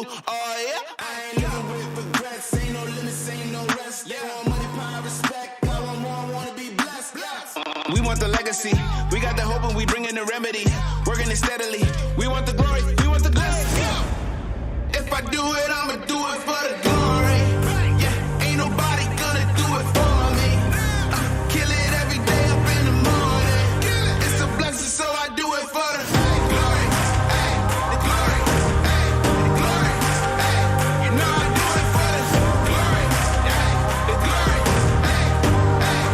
oh yeah. I ain't living with regrets, ain't no limits, ain't no rest. They want money, power, respect, I want more, I wanna be blessed. We want the legacy, we got the hope and we bring in the remedy. Working it steadily, we want the glory, we want the glory. If I do it, I'ma do it for the glory. Yeah, ain't nobody gonna do it for me. Kill it every day up in the morning. It's a blessing, so I do it for the glory. Ay, the glory. Ay, the glory. Ay, you know I do it for the glory. Ay, the glory. Ay, ay,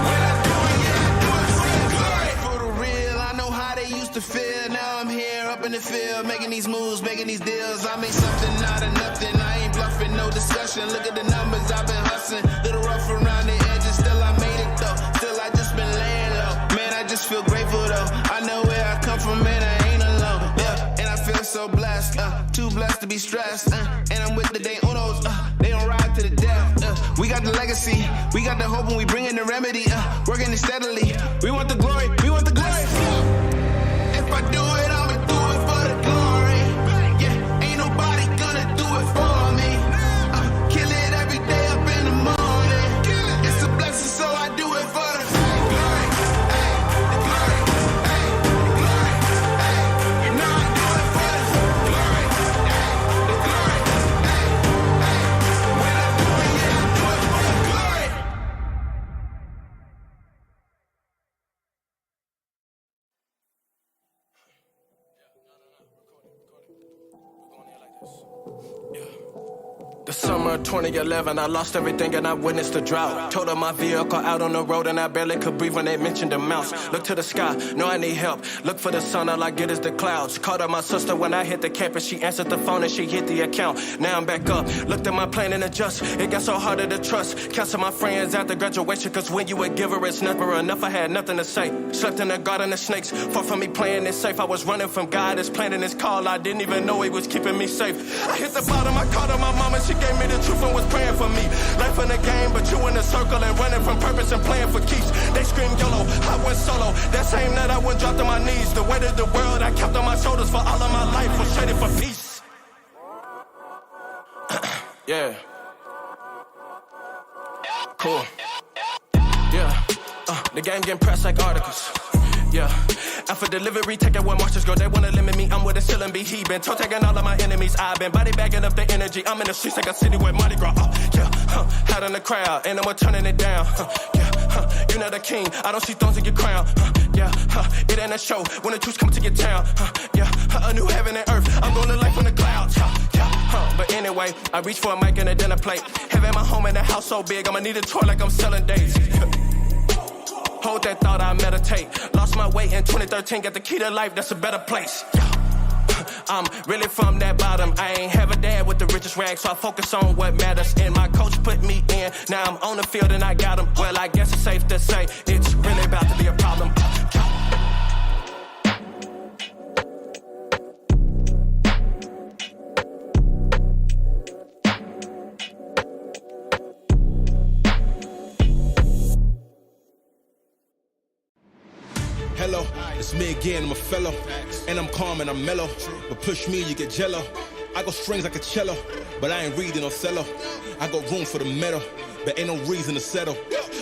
when I do it, yeah, I do it for the glory. For the real, I know how they used to feel. Now I'm here up in the field, making these moves, making these deals. I made something out of nothing. I ain't bluffing, no discussion. Look at the numbers, I've been hustling. Little rough around the edges, still I made it though. Still I just been laying low. Man, I just feel grateful though. I know where I come from, man, I ain't alone. Yeah, and I feel so blessed, too blessed to be stressed. And I'm with the day unos, they don't ride to the death. We got the legacy, we got the hope and we bring in the remedy. Working it steadily, we want the glory, we want the glory. If I do it, I'ma do it for the glory. Yeah, ain't nobody gonna do it for me. Kill it every day up in the morning. It's a blessing, so I do it for the glory. Ay, the glory. Ay, the glory. Ay, you know I do it for the glory. Ay, the glory. Ay, ay, when I do it, yeah, I do it for the glory. The summer of 2011, I lost everything and I witnessed the drought. Totaled my vehicle out on the road and I barely could breathe when they mentioned amounts. Look to the sky, know I need help. Look for the sun, all I get is the clouds. Called up my sister when I hit the campus, she answered the phone and she hit the account. Now I'm back up, looked at my plan and adjust. It got so harder to trust. Cancel my friends after graduation, cause when you a giver, it's never enough. I had nothing to say. Slept in the garden of snakes, far from me playing it safe. I was running from God, his plan and his call. I didn't even know he was keeping me safe. I hit the bottom, I called up my mama, she gave me the truth and was praying for me. Life in the game, but you in the circle and running from purpose and playing for keeps. They scream YOLO, I went solo. That same night I went dropped on my knees. The weight of the world I kept on my shoulders for all of my life was traded for peace. Yeah. Cool. Yeah. The game getting pressed like articles. Yeah, and for delivery, taking where marchers go, they wanna limit me. I'm with a ceiling be he been taking all of my enemies. I've been body bagging up the energy. I'm in the streets like a city with Mardi Gras. Hot in the crowd, and I'm turning it down. You're not a king, I don't see thrones in your crown. It ain't a show when the truth's coming to your town. A new heaven and earth, I'm going to life on the clouds. But anyway, I reach for a mic and a dinner plate. Having my home in a house so big, I'ma need a tour like I'm selling dates. Hold that thought, I meditate. Lost my way in 2013, got the key to life, that's a better place. I'm really from that bottom. I ain't have a dad with the richest rags, so I focus on what matters. And my coach put me in, now I'm on the field and I got him. Well, I guess it's safe to say, it's really about to be a problem. Hello, it's me again, I'm a fellow. And I'm calm and I'm mellow. But push me, you get jello. I go strings like a cello, but I ain't reading Othello. I got room for the metal, but ain't no reason to settle.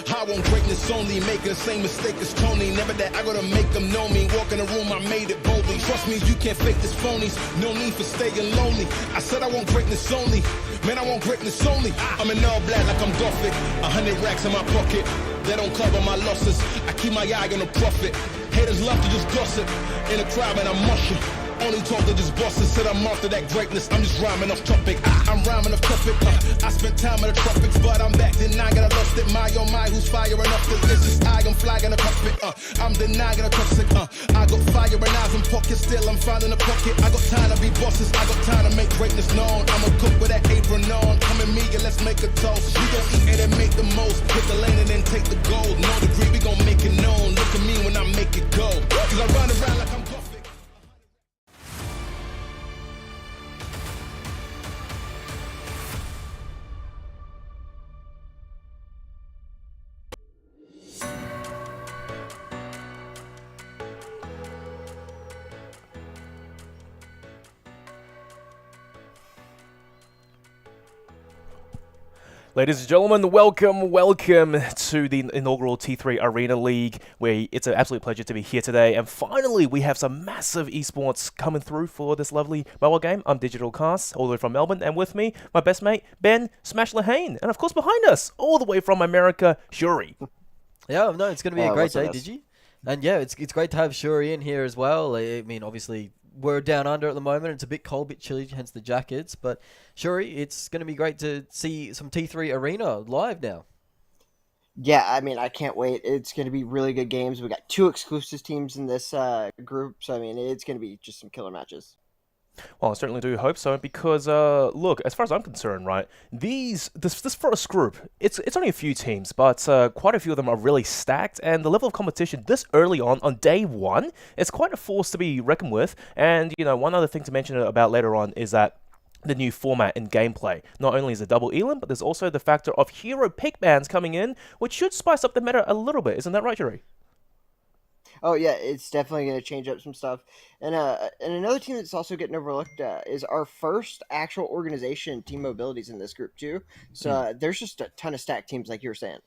I want greatness only, making the same mistake as Tony. Never that I gotta make them know me. Walk in the room, I made it boldly. Trust me, you can't fake this phonies. No need for staying lonely. I said I want greatness only. Man, I want greatness only. I'm in all black like I'm Gothic. 100 racks in my pocket. They don't cover my losses. I keep my eye on the profit. Haters love to just gossip. In a crowd and I'm mushing. Only talk to just bosses, said I'm after that greatness. I'm just rhyming off topic. I'm rhyming off topic. I spent time in the tropics, but I'm back denying I lost it. My oh my, who's firing up the list? Is I'm flying a cockpit. I'm denying a toxic. I got fire and eyes in pockets, still I'm finding a pocket. I got time to be bosses. I got time to make greatness known. I'm a cook with that apron on. Come at me and let's make a toast. We gon' eat it and make the most. Hit the lane and then take the gold. No degree, we gon' make it known. Look at me when I make it go. Cause I run around like I'm Gothic. Ladies and gentlemen, welcome to the inaugural T3 Arena League, where it's an absolute pleasure to be here today. And finally, we have some massive esports coming through for this lovely mobile game. I'm Digital Cast, all the way from Melbourne, and with me, my best mate, Ben Smash Lahane. And of course, behind us, all the way from America, Shuri. Yeah, no, it's going to be a great day, Digi. And yeah, it's great to have Shuri in here as well. I mean, obviously, we're down under at the moment. It's a bit cold, a bit chilly, hence the jackets. But Shuri, it's going to be great to see some T3 Arena live now. Yeah, I mean, I can't wait. It's going to be really good games. We got 2 exclusive teams in this group, so I mean, it's going to be just some killer matches. Well, I certainly do hope so, because look, as far as I'm concerned, right, this first group, it's only a few teams, but quite a few of them are really stacked, and the level of competition this early on day one, it's quite a force to be reckoned with. And one other thing to mention about later on is that the new format in gameplay. Not only is it double elim, but there's also the factor of hero pick bans coming in, which should spice up the meta a little bit. Isn't that right, Yuri? Oh yeah, it's definitely going to change up some stuff. And another team that's also getting overlooked is our first actual organization, Team Mobility's in this group too. So there's just a ton of stacked teams, like you were saying.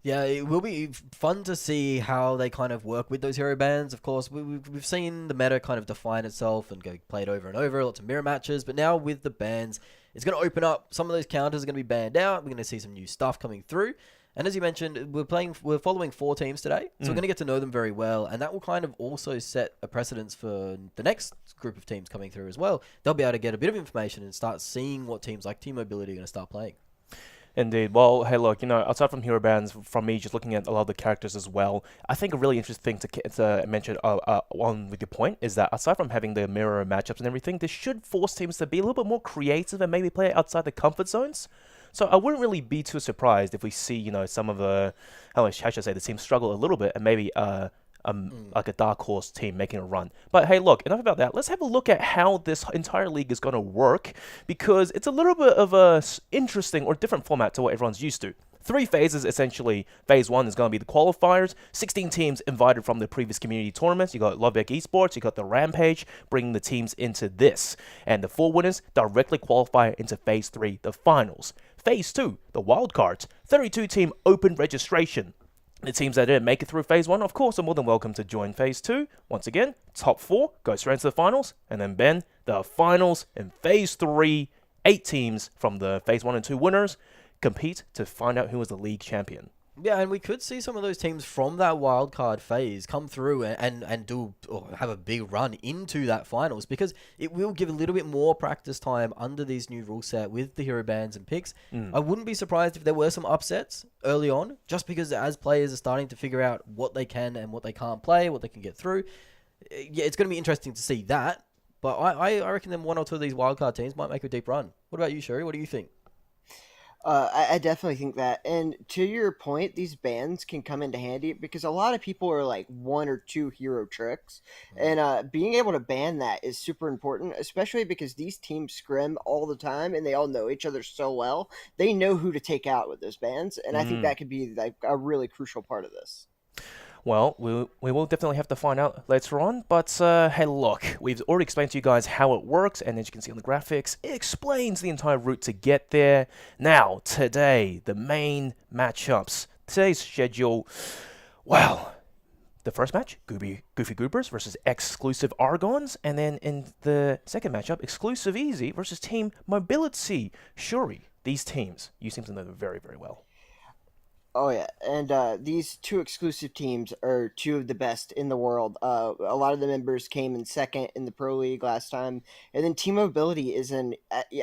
Yeah, it will be fun to see how they kind of work with those hero bans. Of course, we've seen the meta kind of define itself and go played over and over, lots of mirror matches. But now with the bans, it's going to open up. Some of those counters are going to be banned out. We're going to see some new stuff coming through. And as you mentioned, we're following 4 teams today, so we're going to get to know them very well, and that will kind of also set a precedence for the next group of teams coming through as well. They'll be able to get a bit of information and start seeing what teams like Team Mobility are going to start playing. Indeed. Well, hey, look, outside from hero bands, from me just looking at a lot of the characters as well, I think a really interesting thing to mention on with your point is that aside from having the mirror matchups and everything, this should force teams to be a little bit more creative and maybe play outside the comfort zones. So I wouldn't really be too surprised if we see, some of the, how should I say, the teams struggle a little bit and maybe like a dark horse team making a run. But hey, look, enough about that. Let's have a look at how this entire league is going to work, because it's a little bit of a interesting or different format to what everyone's used to. 3 phases, essentially. Phase 1 is going to be the qualifiers. 16 teams invited from the previous community tournaments. You got Lovebeck Esports, you got the Rampage, bringing the teams into this. And the 4 winners directly qualify into Phase 3, the finals. Phase 2, the wildcards. 32-team open registration. The teams that didn't make it through Phase 1, of course, are more than welcome to join Phase 2. Once again, top 4 go straight into the finals. And then, Ben, the finals in Phase 3, 8 teams from the Phase 1 and 2 winners compete to find out who is the league champion. Yeah, and we could see some of those teams from that wildcard phase come through and do or have a big run into that finals, because it will give a little bit more practice time under these new rule set with the hero bans and picks. I wouldn't be surprised if there were some upsets early on, just because as players are starting to figure out what they can and what they can't play, what they can get through. Yeah, it's going to be interesting to see that. But I reckon them 1 or 2 of these wildcard teams might make a deep run. What about you, Shuri? What do you think? I definitely think that. And to your point, these bans can come into handy because a lot of people are like 1 or 2 hero tricks. And being able to ban that is super important, especially because these teams scrim all the time and they all know each other so well. They know who to take out with those bans. And I think that could be like a really crucial part of this. Well, we will definitely have to find out later on, but hey, look, we've already explained to you guys how it works, and as you can see on the graphics, it explains the entire route to get there. Now, today, the main matchups. Today's schedule, well, the first match, Goofy Goobers versus Exclusive Argons, and then in the second matchup, Exclusive Easy versus Team Mobility. Shuri, these teams, you seem to know them very, very well. Oh yeah, and these 2 exclusive teams are 2 of the best in the world. A lot of the members came in second in the Pro League last time, and then Team Mobility is an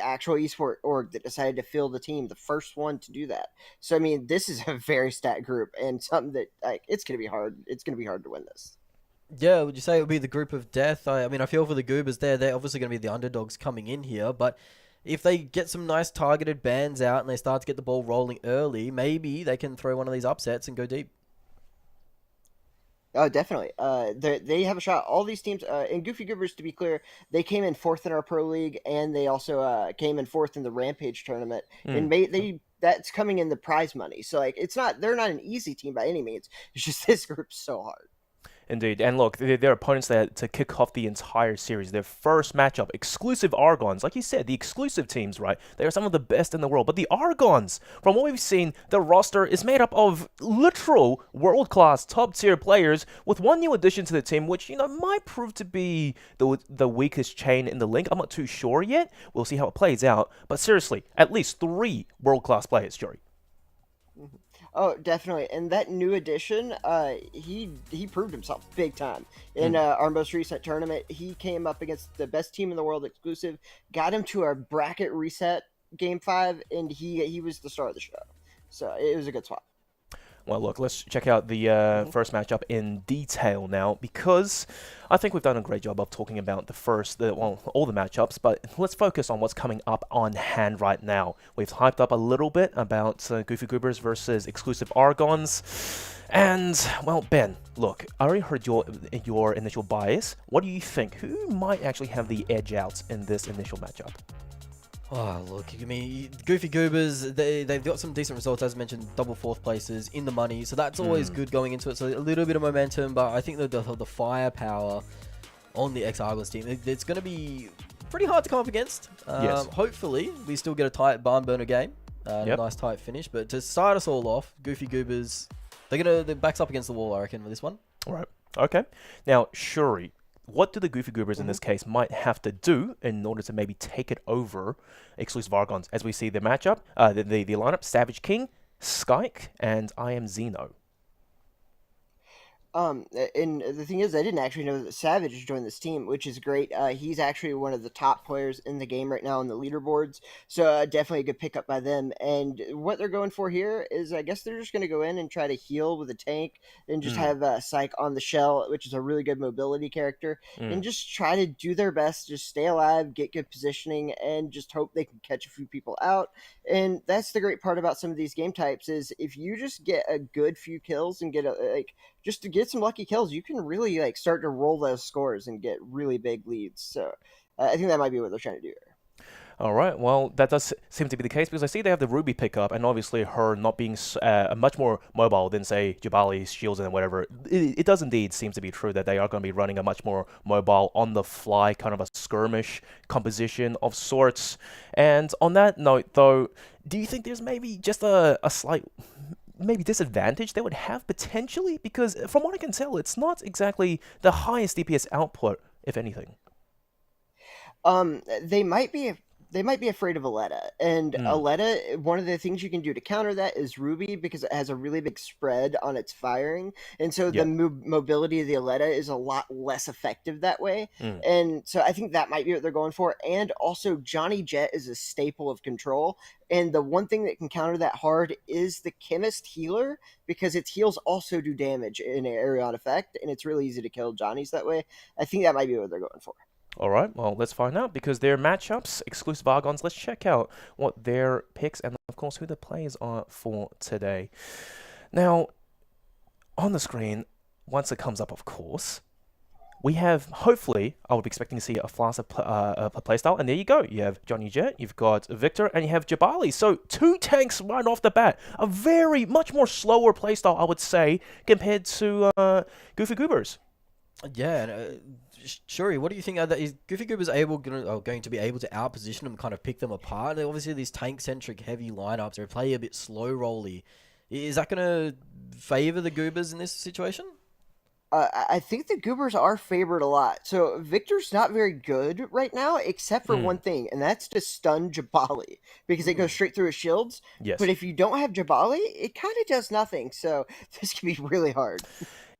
actual esport org that decided to field the team, the first one to do that. So I mean, this is a very stacked group, and something that it's going to be hard. It's going to be hard to win this. Yeah, would you say it would be the group of death? I mean, I feel for the Goobers there. They're obviously going to be the underdogs coming in here, but if they get some nice targeted bans out and they start to get the ball rolling early, maybe they can throw one of these upsets and go deep. Oh, definitely. They have a shot. All these teams, and Goofy Goobers, to be clear, they came in 4th in our Pro League, and they also came in 4th in the Rampage tournament. And that's coming in the prize money. So like, they're not an easy team by any means. It's just this group's so hard. Indeed. And look, their opponents there to kick off the entire series. Their first matchup, exclusive Argons. Like you said, the exclusive teams, right? They are some of the best in the world. But the Argons, from what we've seen, the roster is made up of literal world-class top-tier players with one new addition to the team, which, might prove to be the weakest chain in the link. I'm not too sure yet. We'll see how it plays out. But seriously, at least 3 world-class players, Jory. Oh, definitely. And that new addition, he proved himself big time. In our most recent tournament, he came up against the best team in the world exclusive, got him to a bracket reset game 5, and he was the star of the show. So it was a good swap. Well, look, let's check out the first matchup in detail now, because I think we've done a great job of talking about all the matchups, but let's focus on what's coming up on hand right now. We've hyped up a little bit about Goofy Goobers versus exclusive Argons, and, well, Ben, look, I already heard your initial bias. What do you think? Who might actually have the edge out in this initial matchup? Oh, look, I mean, Goofy Goobers, they've got some decent results, as mentioned, double 4th places in the money, so that's always good going into it, so a little bit of momentum, but I think the firepower on the ex-Argos team, it's going to be pretty hard to come up against. Yes. Hopefully, we still get a tight barn burner game, Yep. nice tight finish, but to start us all off, Goofy Goobers, their back's up against the wall, I reckon, with this one. All right. Okay. Now, Shuri, what do the Goofy Goobers in this case might have to do in order to maybe take it over exclusive Argons? As we see the matchup, the lineup, Savage King, Skyke, and I Am Xeno. And the thing is, I didn't actually know that Savage joined this team, which is great. He's actually one of the top players in the game right now on the leaderboards, so definitely a good pickup by them. And what they're going for here is, I guess they're just going to go in and try to heal with a tank and just have Psyche on the shell, which is a really good mobility character, and just try to do their best, just stay alive, get good positioning, and just hope they can catch a few people out. And that's the great part about some of these game types is if you just get a good few kills and just to get some lucky kills, you can really start to roll those scores and get really big leads. So I think that might be what they're trying to do here. All right, well, that does seem to be the case because I see they have the Ruby pickup, and obviously her not being much more mobile than, say, Jabali's, Shields, and whatever. It does indeed seem to be true that they are going to be running a much more mobile, on-the-fly, kind of a skirmish composition of sorts. And on that note, though, do you think there's maybe just a slight maybe disadvantage they would have potentially? Because from what I can tell, it's not exactly the highest DPS output, if anything. They might be afraid of Aletta, and Aletta, one of the things you can do to counter that is Ruby, because it has a really big spread on its firing, and so the mobility of the Aletta is a lot less effective that way. And so I think that might be what they're going for. And also Johnny Jet is a staple of control, and the one thing that can counter that hard is the Chemist Healer, because its heals also do damage in an area on effect, and it's really easy to kill Johnny's that way. I think that might be what they're going for. All right, well, let's find out, because their matchups, exclusive Argons, let's check out what their picks and, of course, who the players are for today. Now, on the screen, once it comes up, of course, we have, hopefully, I would be expecting to see a faster playstyle, and there you go. You have Johnny Jet, you've got Victor, and you have Jabali. So, 2 tanks right off the bat. A very, much more slower playstyle, I would say, compared to Goofy Goobers. Yeah, Shuri, what do you think? Is Goofy Goobers going to be able to outposition them, kind of pick them apart? Obviously, these tank-centric heavy lineups, they play a bit slow-rolly. Is that going to favor the Goobers in this situation? I think the Goobers are favored a lot. So Victor's not very good right now, except for one thing, and that's to stun Jabali, because it goes straight through his shields. Yes. But if you don't have Jabali, it kind of does nothing. So this can be really hard.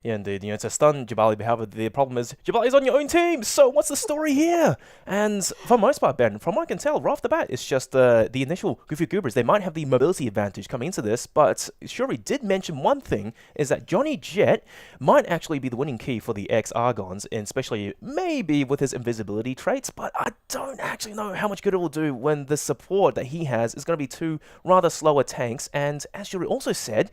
Yeah, indeed. It's a stun Jabali, however, the problem is Jabali's on your own team, so what's the story here? And for most part, Ben, from what I can tell, right off the bat, it's just the initial Goofy Goobers. They might have the mobility advantage coming into this, but Shuri did mention one thing, is that Johnny Jet might actually be the winning key for the ex-Argons, and especially maybe with his invisibility traits, but I don't actually know how much good it will do when the support that he has is going to be 2 rather slower tanks, and as Shuri also said,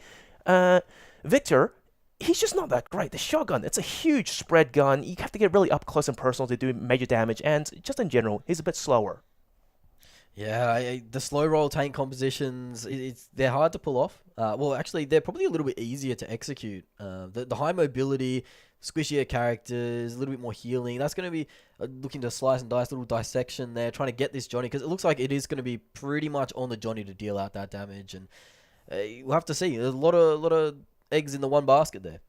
Victor, he's just not that great. The shotgun, it's a huge spread gun. You have to get really up close and personal to do major damage, and just in general, he's a bit slower. Yeah, the slow roll tank compositions, they're hard to pull off. Well, actually, they're probably a little bit easier to execute. The high mobility, squishier characters, a little bit more healing. That's going to be looking to slice and dice, little dissection there, trying to get this Johnny, because it looks like it is going to be pretty much on the Johnny to deal out that damage, and we'll have to see. There's a lot of eggs in the one basket there.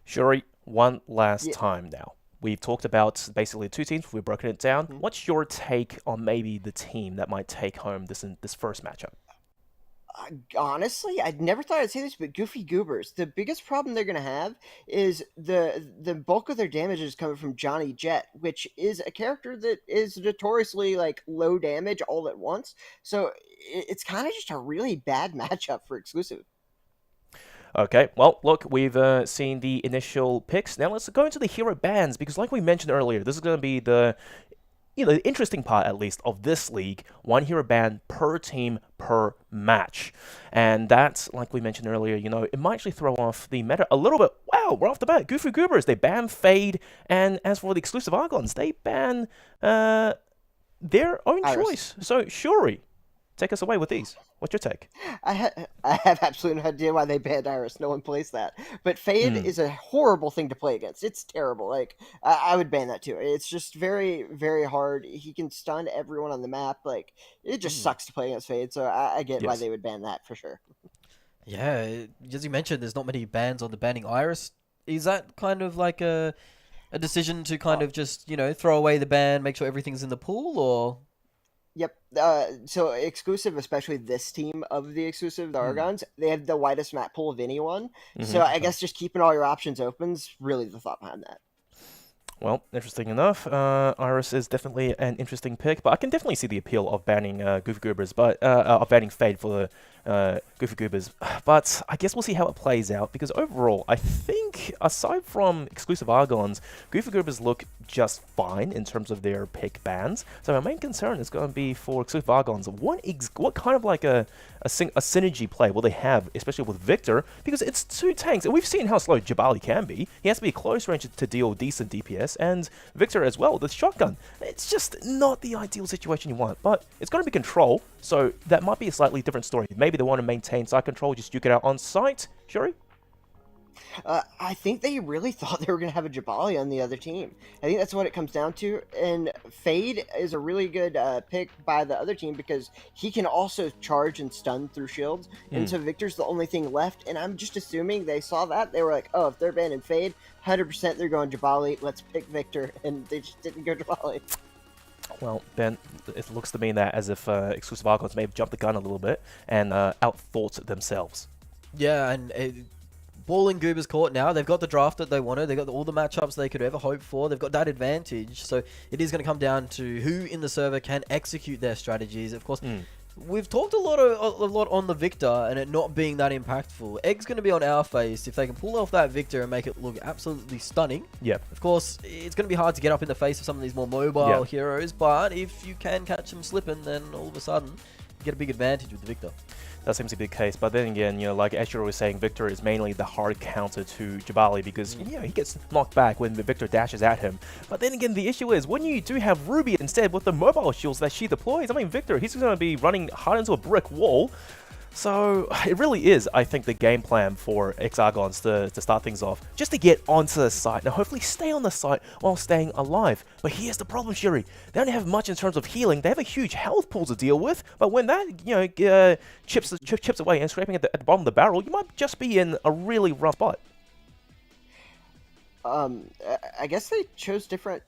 Shuri, one last time now. We've talked about basically two teams. We've broken it down. What's your take on maybe the team that might take home this first matchup? Honestly, I'd never thought I'd say this, but Goofy Goobers. The biggest problem they're going to have is the bulk of their damage is coming from Johnny Jet, which is a character that is notoriously like low damage all at once. So it's kind of just a really bad matchup for exclusive. Okay, well, look, we've seen the initial picks. Now let's go into the hero bans, because like we mentioned earlier, this is going to be the interesting part, at least, of this league. One hero ban per team per match. And that's, like we mentioned earlier, it might actually throw off the meta a little bit. Wow, right off the bat, Goofy Goobers, they ban Fade. And as for the exclusive Argons, they ban their own choice. So, Shuri, take us away with these. What's your take? I have absolutely no idea why they banned Iris. No one plays that. But Fade is a horrible thing to play against. It's terrible. Like, I would ban that too. It's just very, very hard. He can stun everyone on the map. Like, it just sucks to play against Fade. So I get why they would ban that for sure. Yeah, as you mentioned, there's not many bans on the banning Iris. Is that kind of like a decision to kind of just, throw away the ban, make sure everything's in the pool, or... Yep. So exclusive, especially this team of the exclusive, the Argons, they have the widest map pool of anyone. So I guess just keeping all your options open is really the thought behind that. Well, interesting enough. Iris is definitely an interesting pick, but I can definitely see the appeal of banning Goofy Goobers, but of banning Fade for the Goofy Goobers. But I guess we'll see how it plays out, because overall, I think aside from exclusive Argons, Goofy Goobers look just fine in terms of their pick bans. So my main concern is going to be for exclusive Argons. What kind of like a synergy play will they have, especially with Victor, because it's two tanks, and we've seen how slow Jabali can be. He has to be close range to deal decent DPS, and Victor as well, the shotgun. It's just not the ideal situation you want, but it's going to be control, so that might be a slightly different story. Maybe they want to maintain side control, just duke it out on site. Shuri? I think they really thought they were going to have a Jabali on the other team. I think that's what it comes down to. And Fade is a really good pick by the other team because he can also charge and stun through shields. And so Victor's the only thing left. And I'm just assuming they saw that. They were like, oh, if they're banning Fade, 100% they're going Jabali. Let's pick Victor. And they just didn't go Jabali. Well, Ben, it looks to me that as if exclusive Archons may have jumped the gun a little bit and outthought themselves. Yeah, and... ball in Goober's court now. They've got the draft that they wanted. They've got all the matchups they could ever hope for. They've got that advantage. So it is going to come down to who in the server can execute their strategies. Of course, we've talked a lot on the Victor and it not being that impactful. Egg's going to be on our face if they can pull off that Victor and make it look absolutely stunning. Yep. Of course, it's going to be hard to get up in the face of some of these more mobile heroes, but if you can catch them slipping, then all of a sudden you get a big advantage with the Victor. That seems to be the case, but then again, like as you were saying, Victor is mainly the hard counter to Jabali because, he gets knocked back when the Victor dashes at him. But then again, the issue is, when you do have Ruby instead with the mobile shields that she deploys, Victor, he's going to be running hard into a brick wall. So it really is, I think, the game plan for X-Argons to start things off, just to get onto the site and hopefully stay on the site while staying alive. But here's the problem, Shuri. They don't have much in terms of healing. They have a huge health pool to deal with, but when that chips away and scraping at the bottom of the barrel, you might just be in a really rough spot. I guess they chose different...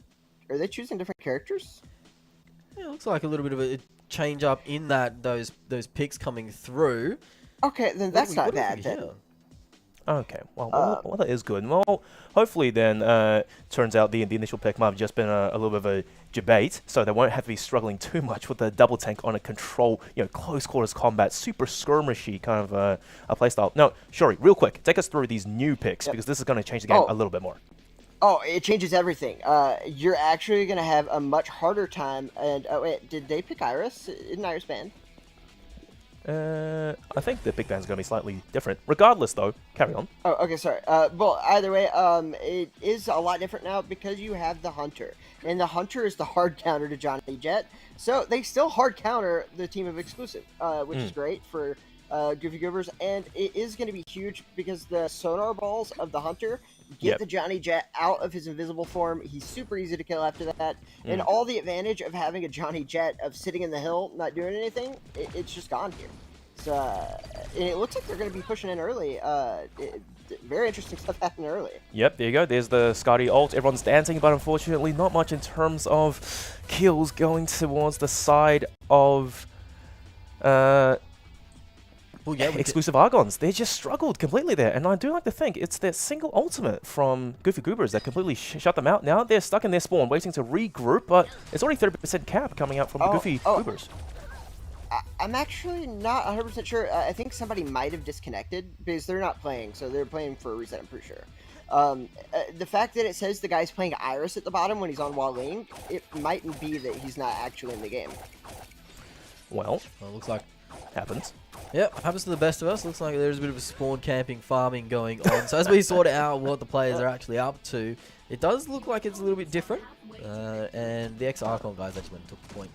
Are they choosing different characters? Yeah, it looks like a little bit of a change up in that those picks coming through. Okay, then that's not bad then. Okay, well, that is good. Well, hopefully then, turns out the initial pick might have just been a little bit of a debate, so they won't have to be struggling too much with the double tank on a control, close quarters combat, super skirmishy kind of a playstyle. Now, Shuri, real quick, take us through these new picks, because this is going to change the game a little bit more. Oh, it changes everything. You're actually going to have a much harder time. And wait, did they pick Iris? Isn't Iris banned? I think the big band's going to be slightly different. Regardless, though, carry on. Oh, okay, sorry. Well, either way, it is a lot different now because you have the Hunter. And the Hunter is the hard counter to Johnny Jet. So they still hard counter the team of exclusive, which is great for Goofy Goobers. And it is going to be huge because the sonar balls of the Hunter get the Johnny Jet out of his invisible form. He's super easy to kill after that. And all the advantage of having a Johnny Jet of sitting in the hill, not doing anything, it's just gone here. So, and it looks like they're going to be pushing in early. Very interesting stuff happening early. Yep, there you go. There's the Scotty ult. Everyone's dancing, but unfortunately not much in terms of kills going towards the side of exclusive Argons. They just struggled completely there, and I do like to think it's their single ultimate from Goofy Goobers that completely shut them out. Now they're stuck in their spawn, waiting to regroup, but it's already 30% cap coming out from the Goofy Goobers. I'm actually not 100% sure. I think somebody might have disconnected because they're not playing, so they're playing for a reset, I'm pretty sure. The fact that it says the guy's playing Iris at the bottom when he's on Wall Ling, it mightn't be that he's not actually in the game. Well, it looks like happens. Yep, happens to the best of us. Looks like there's a bit of a spawn camping, farming going on. So as we sort out what the players are actually up to, it does look like it's a little bit different. And the ex-Archon guys actually went and took the point.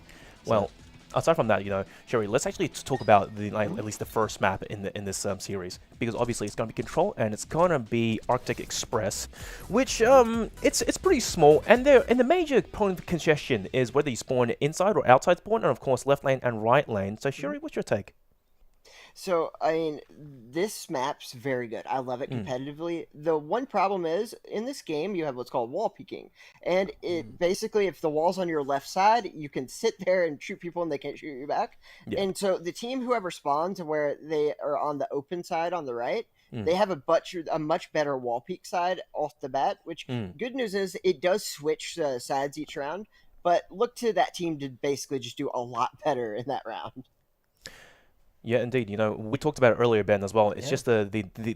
So, well, aside from that, you know, Sherry, let's actually talk about the at least the first map in this series, because obviously it's going to be Control and it's going to be Arctic Express, which it's pretty small, and the major point of congestion is whether you spawn inside or outside spawn, and of course left lane and right lane. So Sherry, what's your take? So, I mean, this map's very good. I love it competitively. The one problem is, in this game, you have what's called wall peeking. And it basically, if the wall's on your left side, you can sit there and shoot people and they can't shoot you back. Yeah. And so the team, whoever spawns where they are on the open side on the right, they have a much better wall peek side off the bat, which good news is it does switch sides each round. But look to that team to basically just do a lot better in that round. Yeah, indeed. You know, we talked about it earlier, Ben, as well. It's just the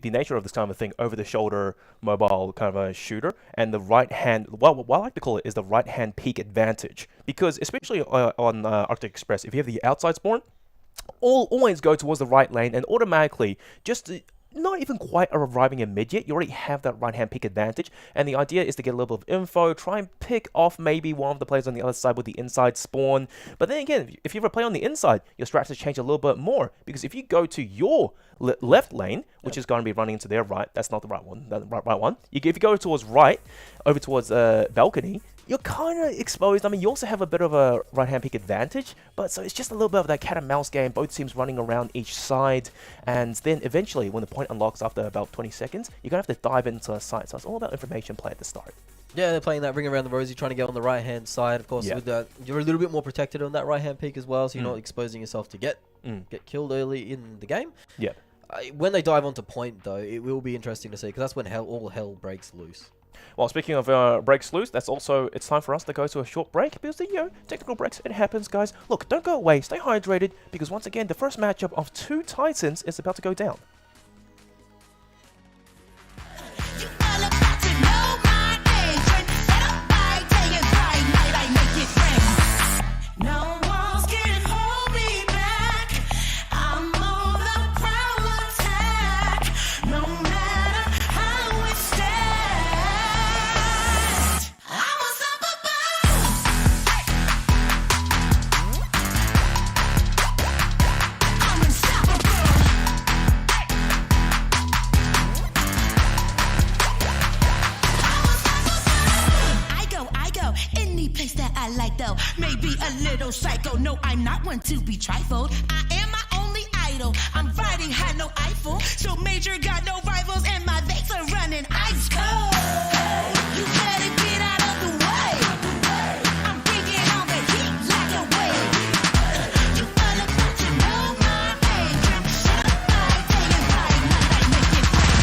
nature of this kind of thing, over-the-shoulder mobile kind of a shooter, and the right-hand, well, what I like to call it is the right-hand peak advantage. Because especially on Arctic Express, if you have the outside spawn, always go towards the right lane, and automatically, just not even quite arriving in mid yet, you already have that right-hand pick advantage, and the idea is to get a little bit of info, try and pick off maybe one of the players on the other side with the inside spawn. But then again, if you ever play on the inside, your strategy change a little bit more, because if you go to your left lane, which is going to be running into their right, that's not the right one, the right one. If you go towards right, over towards balcony, you're kind of exposed. I mean, you also have a bit of a right-hand pick advantage, but so it's just a little bit of that cat and mouse game, both teams running around each side, and then eventually, when the point unlocks after about 20 seconds, you're going to have to dive into a site, so it's all about information play at the start. Yeah, they're playing that ring around the rosy, trying to get on the right-hand side. Of course, with that, you're a little bit more protected on that right-hand peak as well, so you're not exposing yourself to get killed early in the game. Yeah. When they dive onto point, though, it will be interesting to see, because that's when all hell breaks loose. Well, speaking of breaks loose, it's time for us to go to a short break, because, you know, technical breaks, it happens, guys. Look, don't go away, stay hydrated, because once again, the first matchup of two Titans is about to go down. Maybe a little psycho. No, I'm not one to be trifled. I am my only idol. I'm riding high, no Eiffel. So major got no rivals, and my veins are running ice cold. You better get out of the way. I'm bringing on the heat like a wave. You all about to know my name. Shut up, I tell you right, night, I make it rain.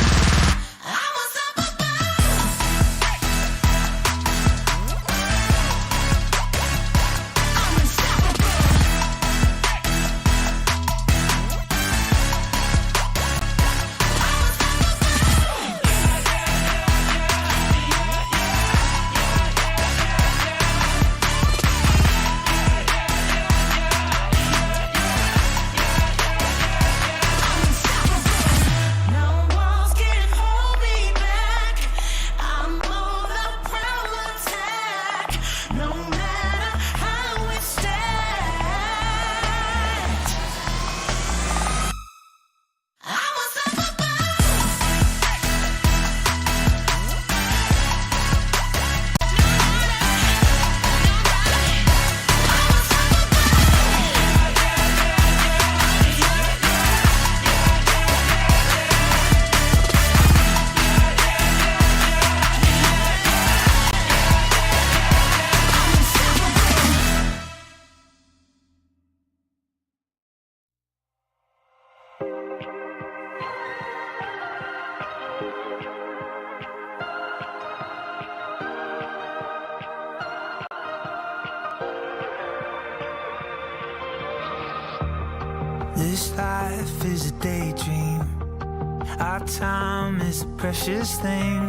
I'm unstoppable. This life is a daydream. Our time is a precious thing.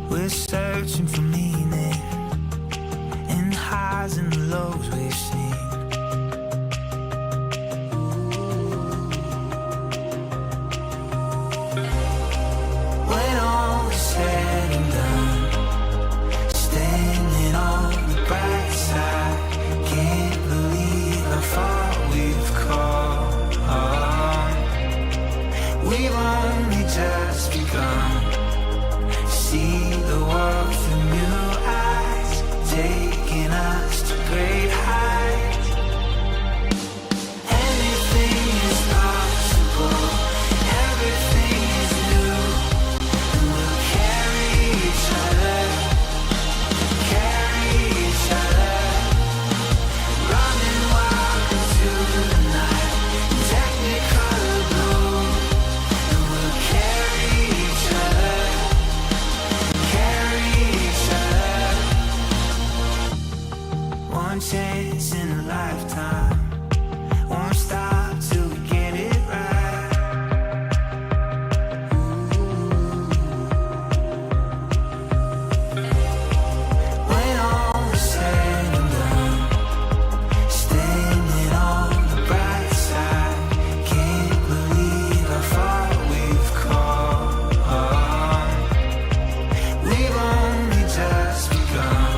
We're searching for meaning in the highs and the lows we've seen. When all is said and done, standing on the bright side, can't believe how far we've come. We've only just begun. See the world through new eyes, taking us to great heights. Anything is possible, everything is new, and we'll carry each other, running wild into the night, technicolor blue, and we'll carry each other. One chance in a lifetime, won't stop till we get it right. When all is said and done, standing on the bright side, can't believe how far we've come. We've only just begun.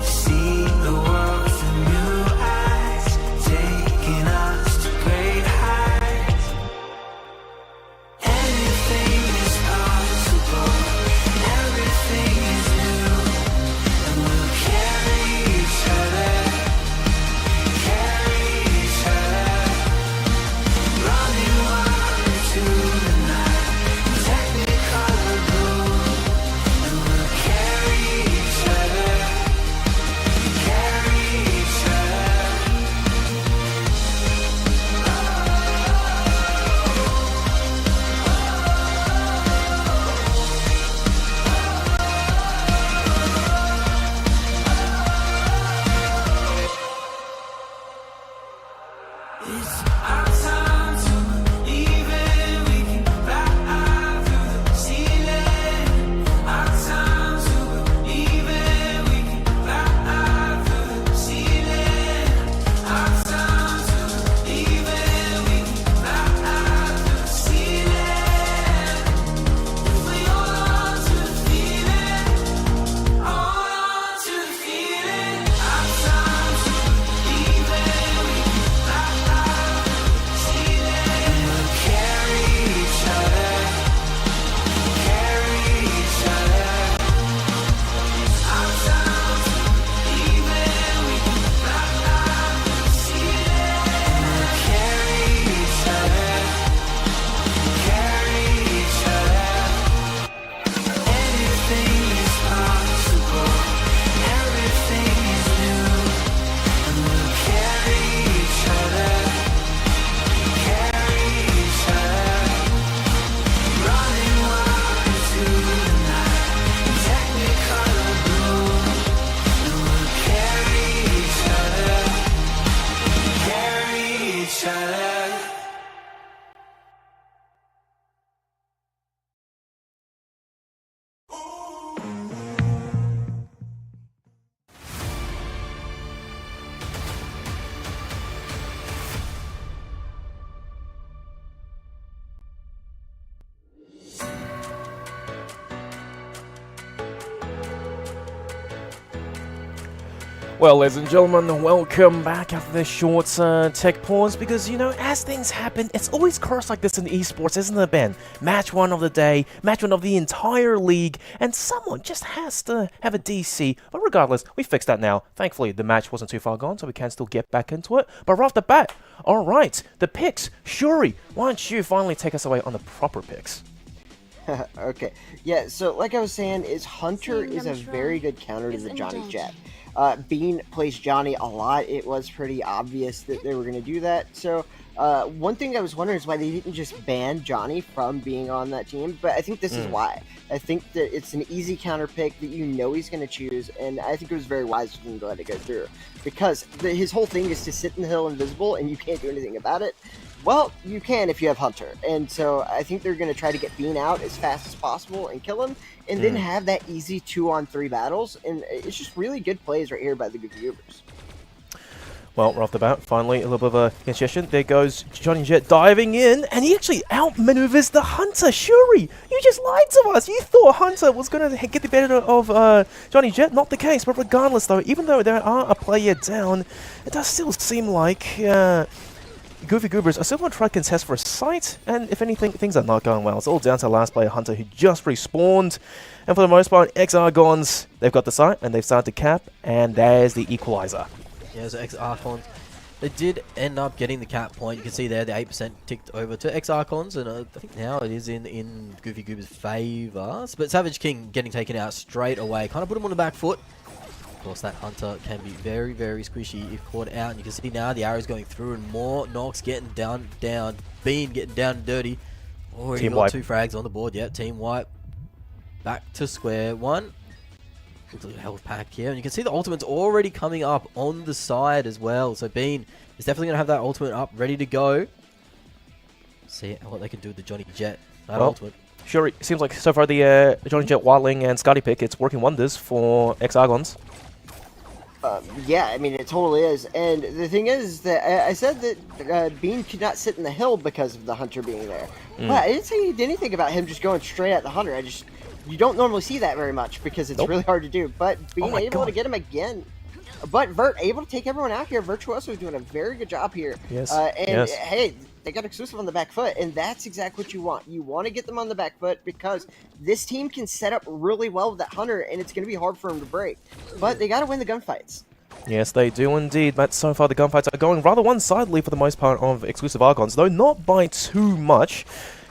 See the world through new eyes, taking us to great heights. Anything is possible, everything is new, and we'll carry each other, running wild into the night, technicolor blue, and we'll carry each other. It's our time to believe it. We can fly through the ceiling. Our time to believe it. We can fly through the ceiling. Our time to believe it. We can fly through the ceiling. If we hold on to the feeling, hold on to the feeling. Our time to believe it. We can fly through the ceiling. And we'll carry each other, carry each other. Our time to believe it. We can fly through the ceiling. And we'll carry each other, carry each other. Anything is possible, everything is new, and we'll carry each other, running wild into the night, technicolor blue, and we'll carry each other, carry each other. Well, ladies and gentlemen, welcome back after this short tech pause, because, you know, as things happen, it's always cursed like this in esports, isn't it, Ben? Match one of the day, match one of the entire league, and someone just has to have a DC. But regardless, we fixed that now. Thankfully, the match wasn't too far gone, so we can still get back into it. But right off the bat, alright, the picks. Shuri, why don't you finally take us away on the proper picks? Okay, yeah, so like I was saying, is Hunter is a very good counter to the Johnny Jet. Bean plays Johnny a lot. It was pretty obvious that they were going to do that. So One thing I was wondering is why they didn't just ban Johnny from being on that team, but I think this is why. I think that it's an easy counter pick that you know he's going to choose, and I think it was very wise for them to let it go through. Because his whole thing is to sit in the hill invisible, and you can't do anything about it. Well, you can if you have Hunter, and so I think they're going to try to get Bean out as fast as possible and kill him, and then have that easy 2-on-3 battles, and it's just really good plays right here by the Goofy Goobers. Well, right off the bat, finally, a little bit of a congestion. There goes Johnny Jet diving in, and he actually outmaneuvers the Hunter. Shuri, you just lied to us. You thought Hunter was going to get the better of Johnny Jet. Not the case. But regardless, though, even though there are a player down, it does still seem like Goofy Goobers are still going to try to contest for a site, and if anything, things are not going well. It's all down to the last player, Hunter, who just respawned. And for the most part, X-Argons, they've got the site, and they've started to cap, and there's the equalizer. Yeah, so X-Archons, they did end up getting the cap point. You can see there the 8% ticked over to X-Archons, and I think now it is in Goofy Goober's favour. But Savage King getting taken out straight away, kind of put him on the back foot. Of course, that Hunter can be very, very squishy if caught out. And you can see now the arrows going through, and more Nox getting down, Bean getting down and dirty. Already got 2 frags on the board. Yeah, team wipe. Back to square one. Little health pack here, and you can see the ultimate's already coming up on the side as well. So Bean is definitely going to have that ultimate up, ready to go. See what they can do with the Johnny Jet. That ultimate. Sure, it seems like so far the Johnny Jet, Wildling, and Scotty pick, it's working wonders for X-Argons. Yeah, I mean, it totally is. And the thing is that I said that Bean could not sit in the hill because of the Hunter being there. But I didn't say anything about him just going straight at the Hunter. You don't normally see that very much because it's really hard to do. But being able to get him again. But Vert able to take everyone out here. Virtuoso doing a very good job here. Yes. Hey, they got exclusive on the back foot, and that's exactly what you want. You want to get them on the back foot because this team can set up really well with that Hunter, and it's going to be hard for them to break. But they got to win the gunfights. Yes, they do indeed, but so far the gunfights are going rather one-sidedly for the most part of exclusive Argons, though not by too much.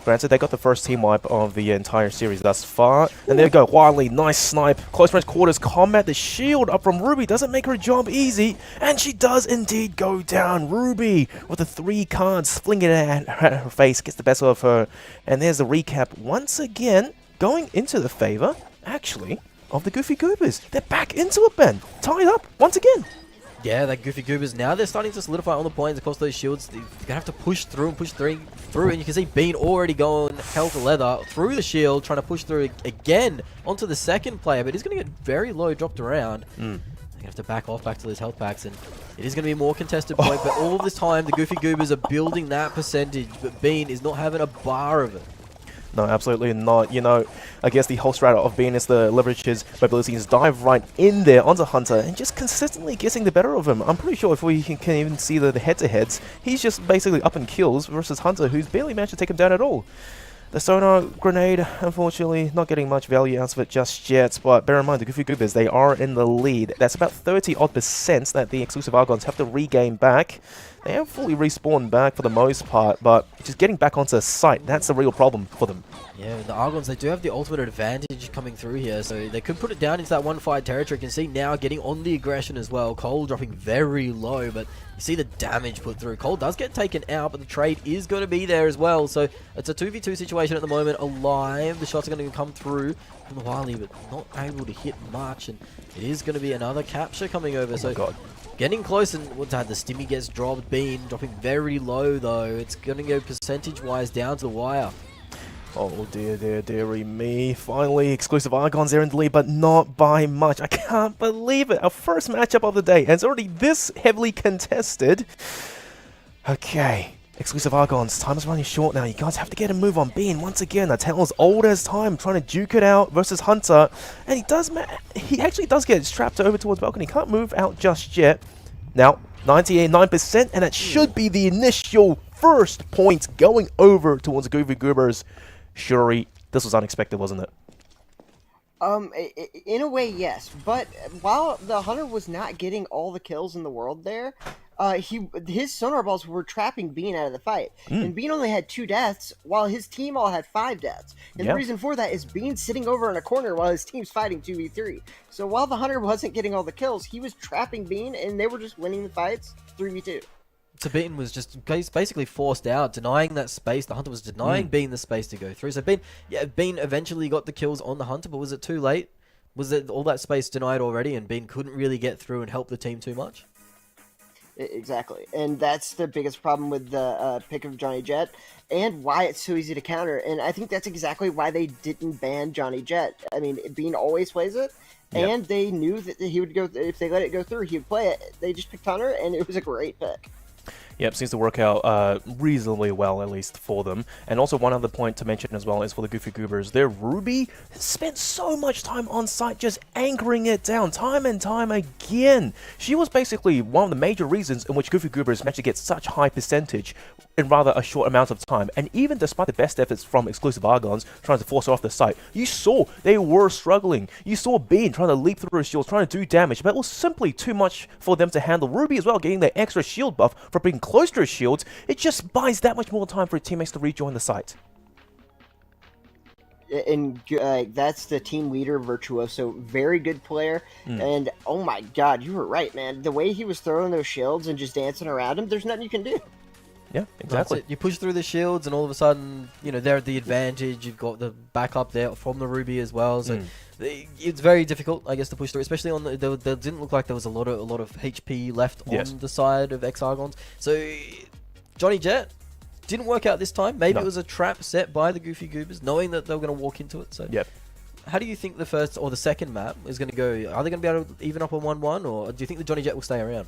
Granted, they got the first team wipe of the entire series thus far. And there you go, Wildly, nice snipe. Close range quarters combat. The shield up from Ruby doesn't make her job easy. And she does indeed go down. Ruby, with the 3 cards, flinging it at her face, gets the best of her. And there's the recap once again, going into the favor, actually, of the Goofy Goobers. They're back into it, Ben. Tied up once again. Yeah, that Goofy Goobers, now they're starting to solidify on the points. Of course, those shields, they're going to have to push through and push through. And you can see Bean already going hell for leather through the shield, trying to push through again onto the second player. But he's going to get very low dropped around. They're going to have to back off back to those health packs. And it is going to be a more contested point. But all this time, the Goofy Goobers are building that percentage. But Bean is not having a bar of it. No, absolutely not. You know, I guess the whole strat of Bean is to leverage his mobility and dive right in there onto Hunter and just consistently getting the better of him. I'm pretty sure if we can even see the head-to-heads, he's just basically up in kills versus Hunter, who's barely managed to take him down at all. The sonar grenade, unfortunately, not getting much value out of it just yet, but bear in mind, the Goofy Goobers, they are in the lead. That's about 30-odd% that the exclusive Argons have to regain back. They have fully respawned back for the most part, but just getting back onto the site, that's the real problem for them. Yeah, the Argons, they do have the ultimate advantage coming through here, so they could put it down into that one-fight territory. You can see now getting on the aggression as well. Cole dropping very low, but you see the damage put through. Cole does get taken out, but the trade is going to be there as well. So it's a 2v2 situation at the moment. Alive, the shots are going to come through from the Wily, but not able to hit much, and it is going to be another capture coming over. Oh my God. Getting close, and what's that? The Stimmy gets dropped. Bean dropping very low though. It's going to go percentage-wise down to the wire. Oh dear, dearie me. Finally, exclusive Argons are in the lead, but not by much. I can't believe it. Our first matchup of the day, and it's already this heavily contested. Okay, exclusive Argons, time is running short now. You guys have to get a move on Bean once again. A tale as old as time, trying to duke it out versus Hunter. And he actually does get strapped over towards balcony. Can't move out just yet. Now, 99%, and that should be the initial first point going over towards Goofy Goobers. Shuri, this was unexpected, wasn't it? In a way, yes. But while the Hunter was not getting all the kills in the world there, his sonar balls were trapping Bean out of the fight. And Bean only had 2 deaths, while his team all had 5 deaths. And the reason for that is Bean sitting over in a corner while his team's fighting 2v3. So while the Hunter wasn't getting all the kills, he was trapping Bean, and they were just winning the fights 3v2. Sabine was just basically forced out, denying that space. The Hunter was denying Bean the space to go through. So Bean eventually got the kills on the Hunter, but was it too late? Was it all that space denied already, and Bean couldn't really get through and help the team too much? Exactly, and that's the biggest problem with the pick of Johnny Jet, and why it's so easy to counter. And I think that's exactly why they didn't ban Johnny Jet. I mean, Bean always plays it, and they knew that he would go if they let it go through, he would play it. They just picked Hunter, and it was a great pick. Yep, seems to work out reasonably well, at least for them. And also one other point to mention as well is for the Goofy Goobers. Their Ruby spent so much time on site just anchoring it down time and time again. She was basically one of the major reasons in which Goofy Goobers managed to get such high percentage in rather a short amount of time. And even despite the best efforts from exclusive Argons trying to force her off the site, you saw they were struggling. You saw Bean trying to leap through her shields, trying to do damage, but it was simply too much for them to handle. Ruby as well, getting the extra shield buff for being close to her shields. It just buys that much more time for her teammates to rejoin the site. And that's the team leader, Virtuoso, very good player. And oh my god, you were right, man. The way he was throwing those shields and just dancing around him, there's nothing you can do. Yeah, exactly. You push through the shields, and all of a sudden, they're at the advantage. You've got the backup there from the Ruby as well. So it's very difficult, I guess, to push through, especially on there didn't look like there was a lot of HP left on the side of X-Argons. So Johnny Jet didn't work out this time. Maybe it was a trap set by the Goofy Goobers, knowing that they were going to walk into it. So how do you think the first or the second map is going to go? Are they going to be able to even up on 1-1, or do you think the Johnny Jet will stay around?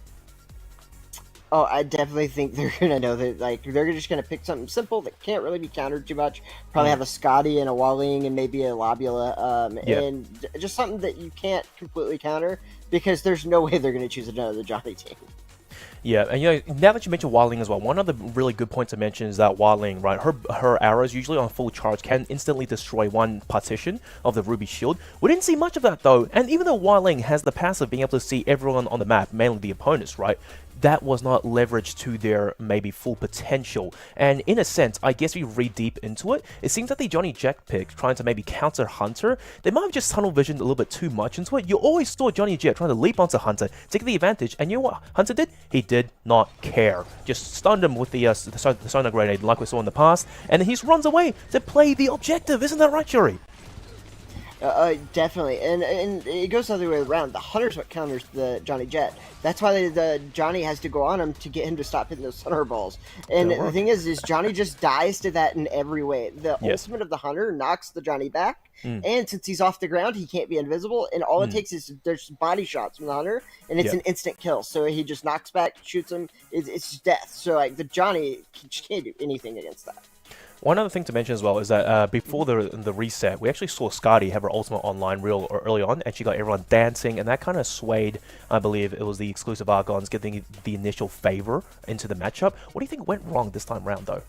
Oh, I definitely think they're gonna know that, they're just gonna pick something simple that can't really be countered too much. Probably have a Scotty and a Walling and maybe a Lobula, and just something that you can't completely counter, because there's no way they're gonna choose another Johnny team. Yeah, and now that you mentioned Waling as well, one of the really good points to mention is that Waling, right, her arrows usually on full charge can instantly destroy one partition of the Ruby shield. We didn't see much of that though, and even though Waling has the passive being able to see everyone on the map, mainly the opponents, right, that was not leveraged to their maybe full potential. And in a sense, I guess if you read deep into it, it seems that the Johnny Jet pick, trying to maybe counter Hunter, they might have just tunnel visioned a little bit too much into it. You always saw Johnny Jet trying to leap onto Hunter, take the advantage, and you know what Hunter did? He did not care. Just stunned him with the sonar grenade like we saw in the past, and then he just runs away to play the objective. Isn't that right, Yuri? Definitely, and it goes the other way around. The Hunter's what counters the Johnny Jet. That's why the Johnny has to go on him to get him to stop hitting those Thunder balls. And the thing is Johnny just dies to that in every way. The ultimate of the Hunter knocks the Johnny back, and since he's off the ground, he can't be invisible, and all it takes is there's body shots from the Hunter, and it's an instant kill. So he just knocks back, shoots him, it's death. So the Johnny just can't do anything against that. One other thing to mention as well is that before the reset, we actually saw Scotty have her ultimate online real early on, and she got everyone dancing, and that kind of swayed, I believe, it was the exclusive Argons getting the initial favor into the matchup. What do you think went wrong this time around, though?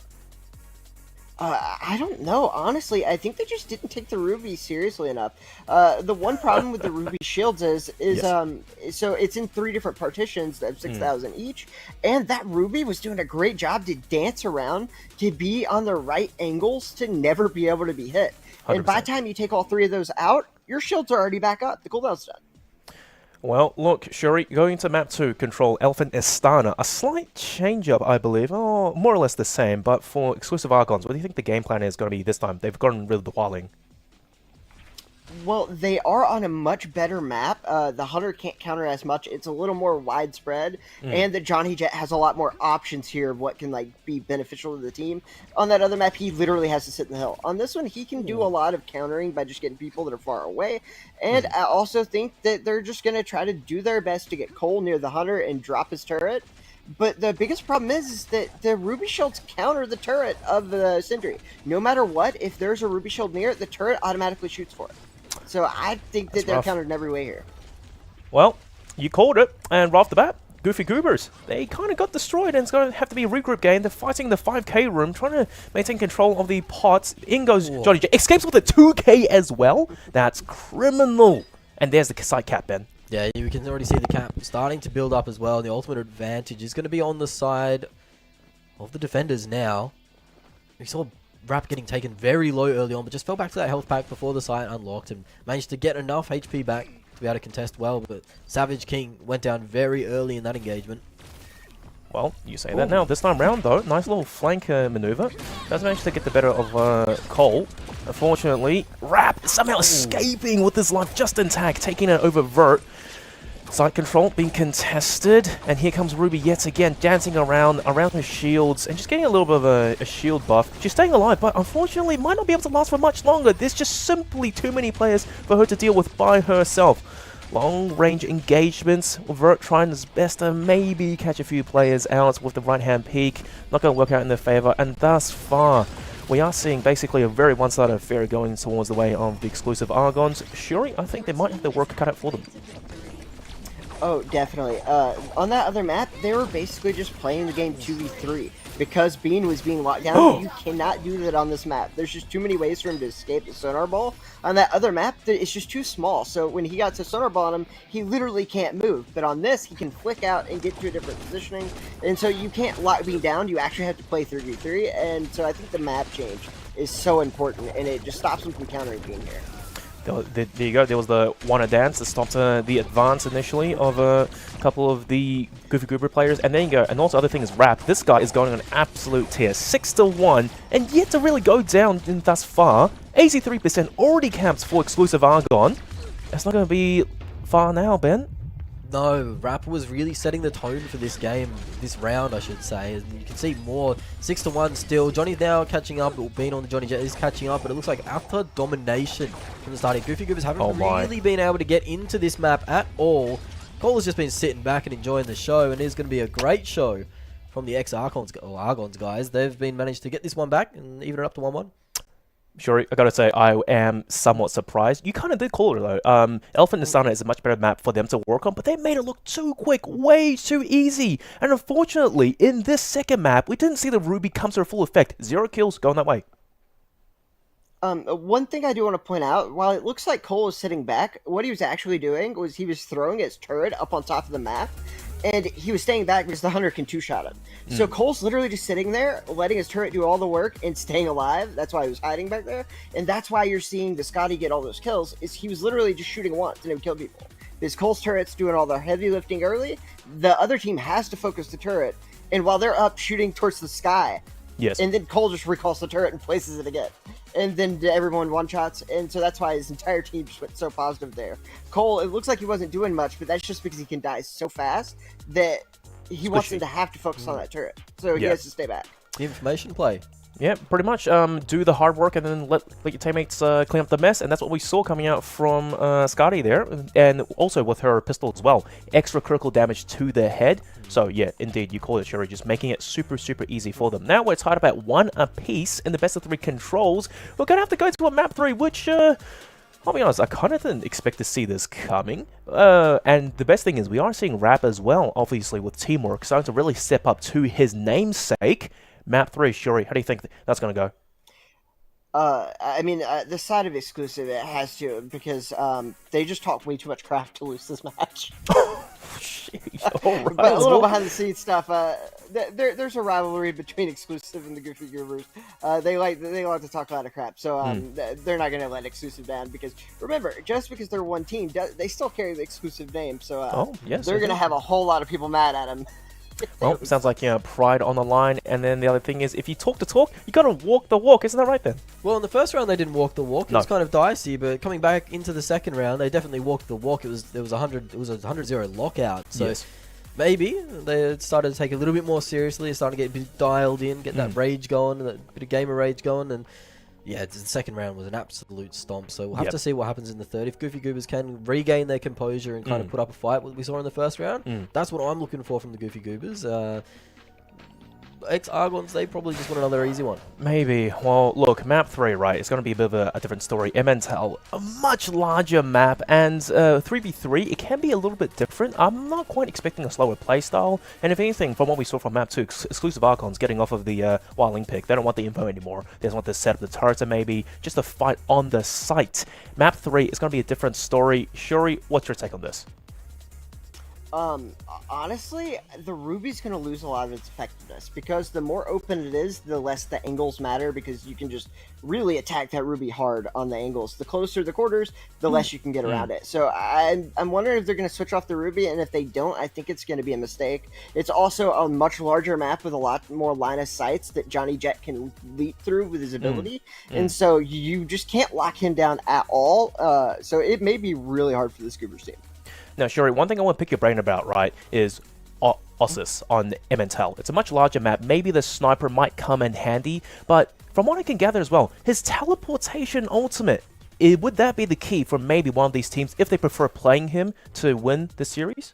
I don't know. Honestly, I think they just didn't take the Ruby seriously enough. The one problem with the Ruby shields is so it's in 3 different partitions of 6,000 each, and that Ruby was doing a great job to dance around to be on the right angles to never be able to be hit. 100%. And by the time you take all 3 of those out, your shields are already back up. The cooldown's done. Well, look, Shuri, going to map 2, control Elephant Istana. A slight change-up, I believe. Oh, more or less the same, but for exclusive Argons, what do you think the game plan is going to be this time? They've gotten rid of the Waling. Well, they are on a much better map. The Hunter can't counter as much. It's a little more widespread, and the Johnny Jet has a lot more options here of what can be beneficial to the team. On that other map, he literally has to sit in the hill. On this one, he can do a lot of countering by just getting people that are far away. And I also think that they're just going to try to do their best to get Cole near the Hunter and drop his turret. But the biggest problem is that the Ruby Shields counter the turret of the Sindri. No matter what, if there's a Ruby Shield near it, the turret automatically shoots for it. So I think that they're countered in every way here. Well, you called it, and right off the bat, Goofy Goobers, they kind of got destroyed, and it's going to have to be a regroup game. They're fighting the 5k room, trying to maintain control of the pots. In goes Johnny J. Escapes with a 2k as well. That's criminal. And there's the side cap, Ben. Yeah, you can already see the cap starting to build up as well. The ultimate advantage is going to be on the side of the defenders now. We saw Rap getting taken very low early on, but just fell back to that health pack before the site unlocked and managed to get enough HP back to be able to contest well. But Savage King went down very early in that engagement. Well, you say that now. This time round, though, nice little flank maneuver. Does manage to get the better of Cole. Unfortunately, Rap is somehow escaping with his life just intact, taking it over Vert. Side control being contested, and here comes Ruby yet again, dancing around her shields, and just getting a little bit of a shield buff. She's staying alive, but unfortunately might not be able to last for much longer. There's just simply too many players for her to deal with by herself. Long-range engagements, Vert trying his best to maybe catch a few players out with the right-hand peak. Not going to work out in their favor, and thus far, we are seeing basically a very one-sided affair going towards the way of the exclusive Argons. Shuri, I think they might have their work cut out for them. Oh, definitely. On that other map, they were basically just playing the game 2v3. Because Bean was being locked down, you cannot do that on this map. There's just too many ways for him to escape the sonar ball. On that other map, it's just too small. So when he got to sonar ball on him, he literally can't move. But on this, he can flick out and get to a different positioning. And so you can't lock Bean down. You actually have to play 3v3. And so I think the map change is so important. And it just stops him from countering Bean here. There you go. There was the Wanna Dance that stopped the advance initially of a couple of the Goofy Goober players. And then you go. And also, other thing is Rap. This guy is going on an absolute tear. 6-1. And yet to really go down in thus far. 83% already capped for exclusive Argon. It's not going to be far now, Ben. No, Rap was really setting the tone for this game, this round, I should say. And you can see more. 6-1 still. Johnny's now catching up. Being on the Johnny Jet is catching up, but it looks like utter domination from the starting. Goofy Goobers haven't really been able to get into this map at all. Cole has just been sitting back and enjoying the show, and it is going to be a great show from the Argons guys. They've been managed to get this one back and even it up to 1-1. Shuri, I gotta say, I am somewhat surprised. You kind of did call it, though. Elephant and Sana is a much better map for them to work on, but they made it look too quick, way too easy. And unfortunately, in this second map, we didn't see the Ruby come to full effect. 0 kills going that way. One thing I do want to point out, while it looks like Cole was sitting back, what he was actually doing was he was throwing his turret up on top of the map, and he was staying back because the Hunter can two-shot him. So Cole's literally just sitting there, letting his turret do all the work and staying alive. That's why he was hiding back there. And that's why you're seeing the Scotty get all those kills, is he was literally just shooting once and it would kill people. Because Cole's turret's doing all the heavy lifting early, the other team has to focus the turret, and while they're up shooting towards the sky, and then Cole just recalls the turret and places it again. And then everyone one-shots, and so that's why his entire team just went so positive there. Cole, it looks like he wasn't doing much, but that's just because he can die so fast that he wants them to have to focus on that turret. So he has to stay back. Information play. Yeah, pretty much. Do the hard work and then let your teammates clean up the mess, and that's what we saw coming out from Scotty there, and also with her pistol as well. Extra critical damage to the head. So yeah, indeed, you call it, Shuri, just making it super, super easy for them. Now we're tied up at 1 apiece in the best of 3 controls. We're going to have to go to a map 3, which, I'll be honest, I kind of didn't expect to see this coming. And the best thing is we are seeing Rap as well, obviously, with teamwork, starting to really step up to his namesake. Map 3, Shuri, how do you think that's going to go? I mean, the side of exclusive, it has to, because they just talk way too much crap to lose this match. But a little behind the scenes stuff. There's a rivalry between exclusive and the Goofy Goobers. They like to talk a lot of crap, so they're not going to let exclusive down. Because remember, just because they're one team, they still carry the exclusive name. So they're going to have a whole lot of people mad at them. Well, sounds like, pride on the line. And then the other thing is, if you talk the talk, you got to walk the walk. Isn't that right, then? Well, in the first round, they didn't walk the walk. It was kind of dicey, but coming back into the second round, they definitely walked the walk. It was a 100-0 lockout. So maybe they started to take it a little bit more seriously, starting to get a bit dialed in, get that rage going, that bit of gamer rage going, and yeah, the second round was an absolute stomp. So we'll have to see what happens in the third. If Goofy Goobers can regain their composure and kind of put up a fight, what we saw in the first round, that's what I'm looking for from the Goofy Goobers. Ex-Argons, they probably just want another easy one. Maybe. Well, look, map 3, right, it's going to be a bit of a different story. Emmental, a much larger map, and 3v3, it can be a little bit different. I'm not quite expecting a slower playstyle, and if anything, from what we saw from map 2, exclusive Archons getting off of the Wildling pick, they don't want the info anymore. They just want to set up the turrets and maybe just a fight on the site. Map 3 is going to be a different story. Shuri, what's your take on this? Honestly, the Ruby's going to lose a lot of its effectiveness because the more open it is, the less the angles matter because you can just really attack that Ruby hard on the angles. The closer the quarters, the less you can get around it. So I'm wondering if they're going to switch off the Ruby, and if they don't, I think it's going to be a mistake. It's also a much larger map with a lot more line of sights that Johnny Jet can leap through with his ability, and so you just can't lock him down at all. So it may be really hard for the Scoobers team. Now, Shuri, one thing I want to pick your brain about, right, is Ossus on Emmental. It's a much larger map. Maybe the sniper might come in handy, but from what I can gather as well, his teleportation ultimate, would that be the key for maybe one of these teams if they prefer playing him to win the series?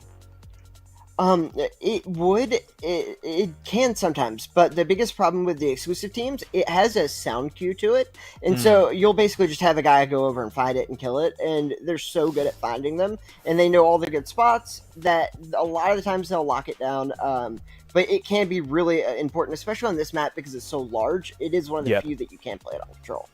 It would. It can sometimes, but the biggest problem with the exclusive teams, it has a sound cue to it, and so you'll basically just have a guy go over and find it and kill it, and they're so good at finding them, and they know all the good spots that a lot of the times they'll lock it down. But it can be really important, especially on this map because it's so large. It is one of the few that you can play it on control.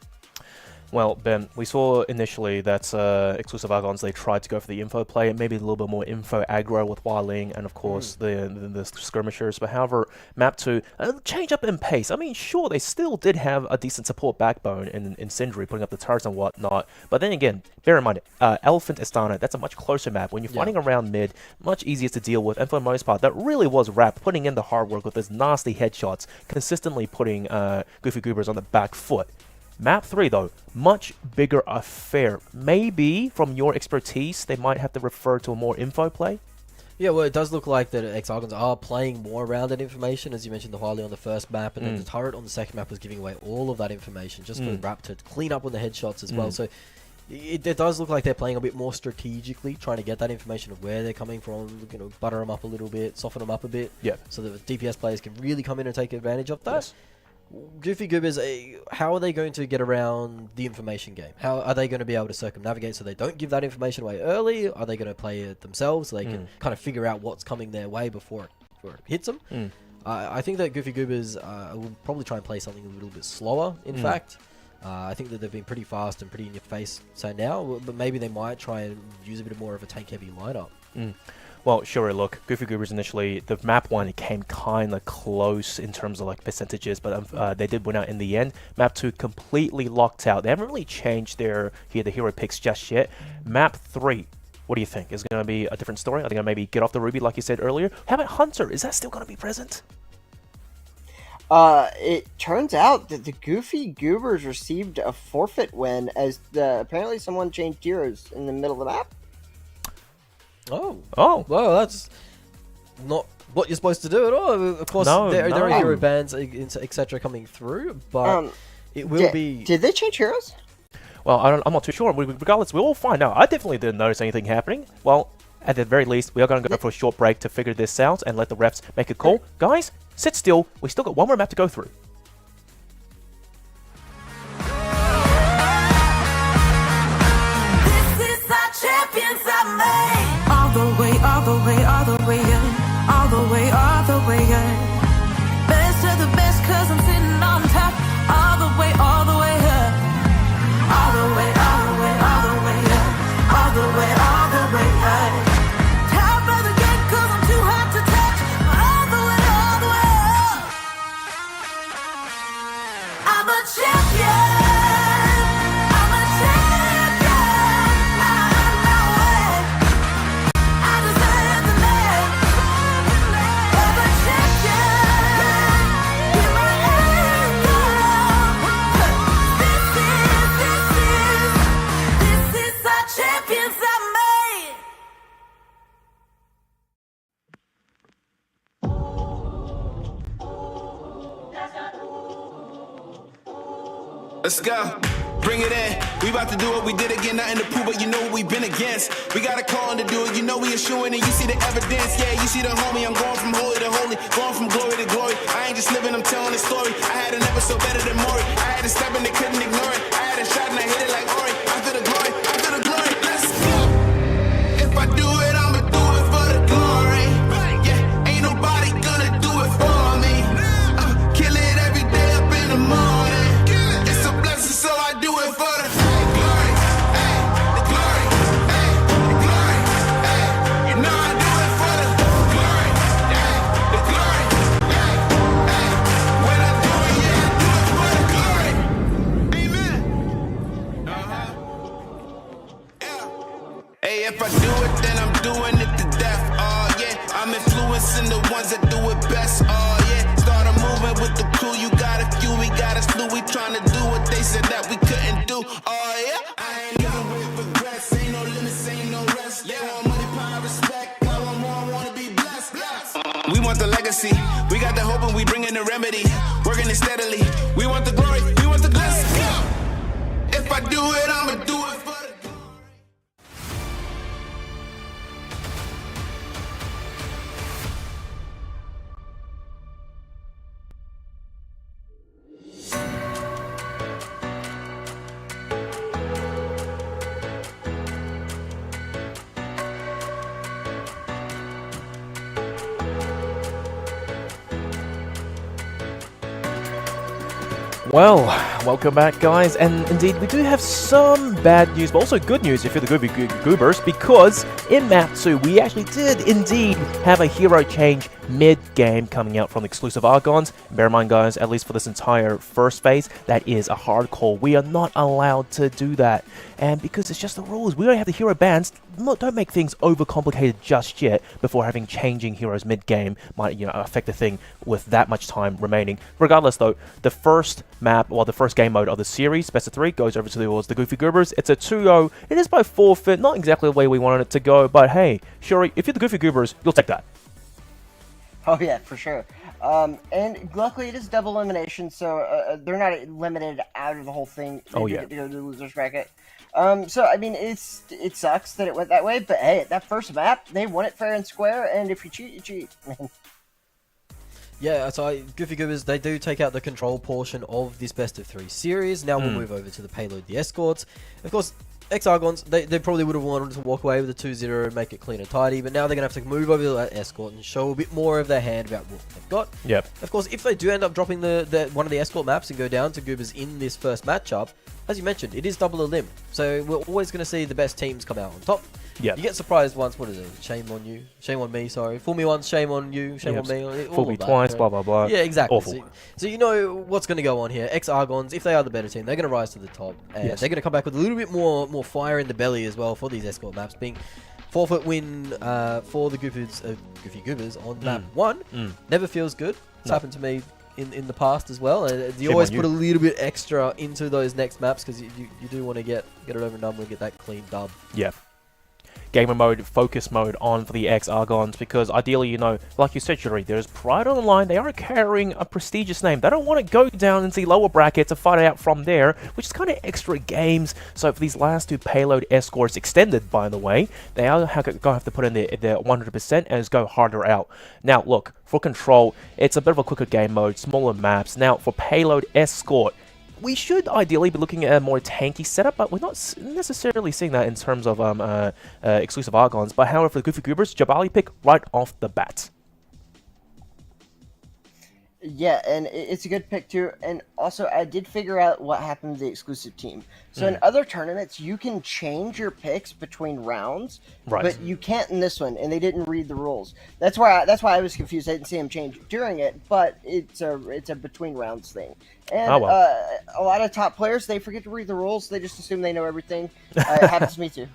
Well, Ben, we saw initially that exclusive Argons, they tried to go for the info play, maybe a little bit more info aggro with Wailing, and of course the skirmishers. But however, map 2, change up in pace. I mean, sure, they still did have a decent support backbone in Incendiary, putting up the turrets and whatnot. But then again, bear in mind, Elephant Istana, that's a much closer map. When you're fighting around mid, much easier to deal with. And for the most part, that really was Rap putting in the hard work with his nasty headshots, consistently putting Goofy Goobers on the back foot. Map 3, though, much bigger affair. Maybe, from your expertise, they might have to refer to a more info play? Yeah, well, it does look like that Ex-Argons are playing more around that information, as you mentioned, the Huali on the first map, and then the turret on the second map was giving away all of that information, just for Rap to clean up on the headshots as well. So it does look like they're playing a bit more strategically, trying to get that information of where they're coming from, butter them up a little bit, soften them up a bit, so that the DPS players can really come in and take advantage of that. Yes. Goofy Goobers, how are they going to get around the information game? How are they going to be able to circumnavigate so they don't give that information away early? Are they going to play it themselves so they can kind of figure out what's coming their way before it hits them? I think that Goofy Goobers will probably try and play something a little bit slower, in fact. I think that they've been pretty fast and pretty in your face so now, but maybe they might try and use a bit more of a tank-heavy lineup. Well, sure, look, Goofy Goobers initially, the map 1, it came kind of close in terms of like percentages, but they did win out in the end. Map 2 completely locked out. They haven't really changed the hero picks just yet. Map 3, what do you think? Is it going to be a different story? Are they going to maybe get off the Ruby like you said earlier? How about Hunter? Is that still going to be present? It turns out that the Goofy Goobers received a forfeit win as apparently someone changed heroes in the middle of the map. Oh, Well, that's not what you're supposed to do at all. Of course, there are hero bans, etc. coming through, but it will be... Did they change heroes? Well, I'm not too sure. Regardless, we'll find out. I definitely didn't notice anything happening. Well, at the very least, we are going to go for a short break to figure this out and let the refs make a call. Guys, sit still. We still got one more map to go through. This is our champions I made. All the way, all the way, all the way up. All the way, all the way up. Best of the best, cause I'm sitting on top. All the way up. All the way, all the way, all the way up. All the way, all the way up. Top of the game, cause I'm too hot to touch. All the way up. I'm a champion. I'm a champion. I know it. I deserve the name of a champion. Give my anthem. This is our champions I made. Let's go. Bring it in. We about to do what we did again. Nothing to prove, but you know what we've been against. We got a call to do it. You know we issuing it. You see the evidence. Yeah, you see the homie. I'm going from holy to holy. Going from glory to glory. I ain't just living, I'm telling the story. I had an episode better than Maury. I had a step and they couldn't ignore it. I had a shot and I hit it like Ori. I feel the glory. I feel the glory. Let's go. If I do it, I'ma do it for the glory. Yeah, ain't nobody gonna do it for me. Kill it every day up in the morning. It's a blessing, so I do it for the glory. The glory. The glory. You know I do it for the trying to do what they said that we couldn't do. Oh yeah, I ain't living with regrets. Ain't no limits, ain't no rest. They want money, power, respect. I want more, I wanna be blessed. We want the legacy. We got the hope and we bring in the remedy. Working it steadily. We want the glory. We want the blessing. If I do it, I'ma do it for the glory. Well, welcome back, guys, and indeed we do have some bad news, but also good news if you're the Goobers, because in Map 2 we actually did indeed have a hero change mid-game coming out from the exclusive Argons. Bear in mind, guys, at least for this entire first phase, that is a hard call. We are not allowed to do that, and because it's just the rules, we don't have the hero bans. Don't make things overcomplicated just yet before having changing heroes mid-game might, affect the thing with that much time remaining. Regardless, though, the first map, the first game mode of the series, best of 3, goes over towards the Goofy Goobers. It's a 2-0. It is by forfeit, not exactly the way we wanted it to go, but hey, Shuri, if you're the Goofy Goobers, you'll take that. Oh yeah, for sure. And luckily it is double elimination, so they're not limited out of the whole thing. They get to go to the losers bracket. So I mean, it sucks that it went that way, but hey, that first map, they won it fair and square, and if you cheat, you cheat. Yeah, so Goofy Goobers, they do take out the control portion of this best of 3 series. Now we'll move over to the payload, the escorts. Of course, X-Argons, they probably would have wanted to walk away with a 2-0 and make it clean and tidy, but now they're going to have to move over to that escort and show a bit more of their hand about what they've got. Yep. Of course, if they do end up dropping the one of the escort maps and go down to Goobers in this first matchup, as you mentioned, it is double elim. So we're always going to see the best teams come out on top. Yeah. You get surprised once, what is it? Shame on you. Shame on me, sorry. Fool me once, shame on you. Shame on me. Fool me twice, blah, blah, blah. Yeah, exactly. Awful. So you know what's going to go on here. X-Argons, if they are the better team, they're going to rise to the top. And they're going to come back with a little bit more fire in the belly as well for these escort maps. Being forfeit win for the Goofy Goobers on map 1 never feels good. It's happened to me in the past as well. You always put a little bit extra into those next maps because you do want to get it over and done with, get that clean dub. Yeah. Gamer mode, focus mode on for the X-Argons, because ideally, like you said, Shuri, there's pride on the line. They are carrying a prestigious name. They don't want to go down into the lower bracket to fight out from there, which is kind of extra games. So for these last 2 payload escorts, extended by the way, they are going to have to put in their 100% and go harder out. Now look, for control, it's a bit of a quicker game mode, smaller maps. Now for payload escort, we should ideally be looking at a more tanky setup, but we're not necessarily seeing that in terms of exclusive Argons. But however, for the Goofy Goobers, Jabali pick right off the bat. Yeah, and it's a good pick too. And also, I did figure out what happened to the exclusive team. So in other tournaments, you can change your picks between rounds, but you can't in this one. And they didn't read the rules. That's why I was confused. I didn't see him change during it, but it's a between rounds thing. And a lot of top players, they forget to read the rules. They just assume they know everything. It happens to me too.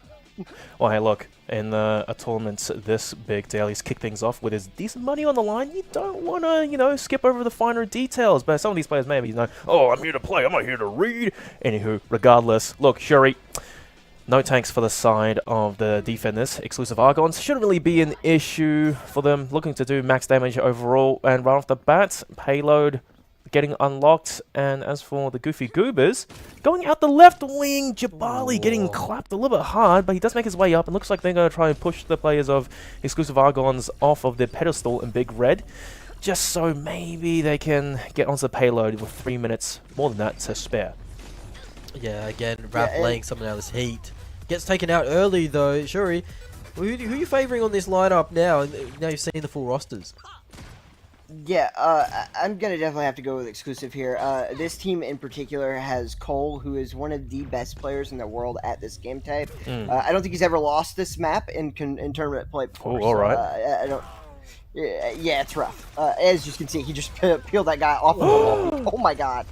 Well, hey, look, in a tournament this big, to at least kick things off with his decent money on the line, you don't want to, skip over the finer details. But some of these players maybe, oh, I'm here to play, I'm not here to read. Anywho, regardless, look, Shuri, no tanks for the side of the defenders. Exclusive Argons shouldn't really be an issue for them, looking to do max damage overall. And right off the bat, payload getting unlocked. And as for the Goofy Goobers, going out the left wing, Jabali getting clapped a little bit hard, but he does make his way up, and looks like they're going to try and push the players of exclusive Argons off of their pedestal in big red, just so maybe they can get onto the payload with 3 minutes, more than that, to spare. Yeah, again, Raph laying something out of this heat. Gets taken out early though. Shuri, who are you favouring on this lineup now? Now you've seen the full rosters. Yeah, I'm going to definitely have to go with exclusive here. This team in particular has Cole, who is one of the best players in the world at this game type. I don't think he's ever lost this map in tournament play before. Oh, all right. I don't. Yeah, it's rough. As you can see, he just peeled that guy off of the wall. Oh my god.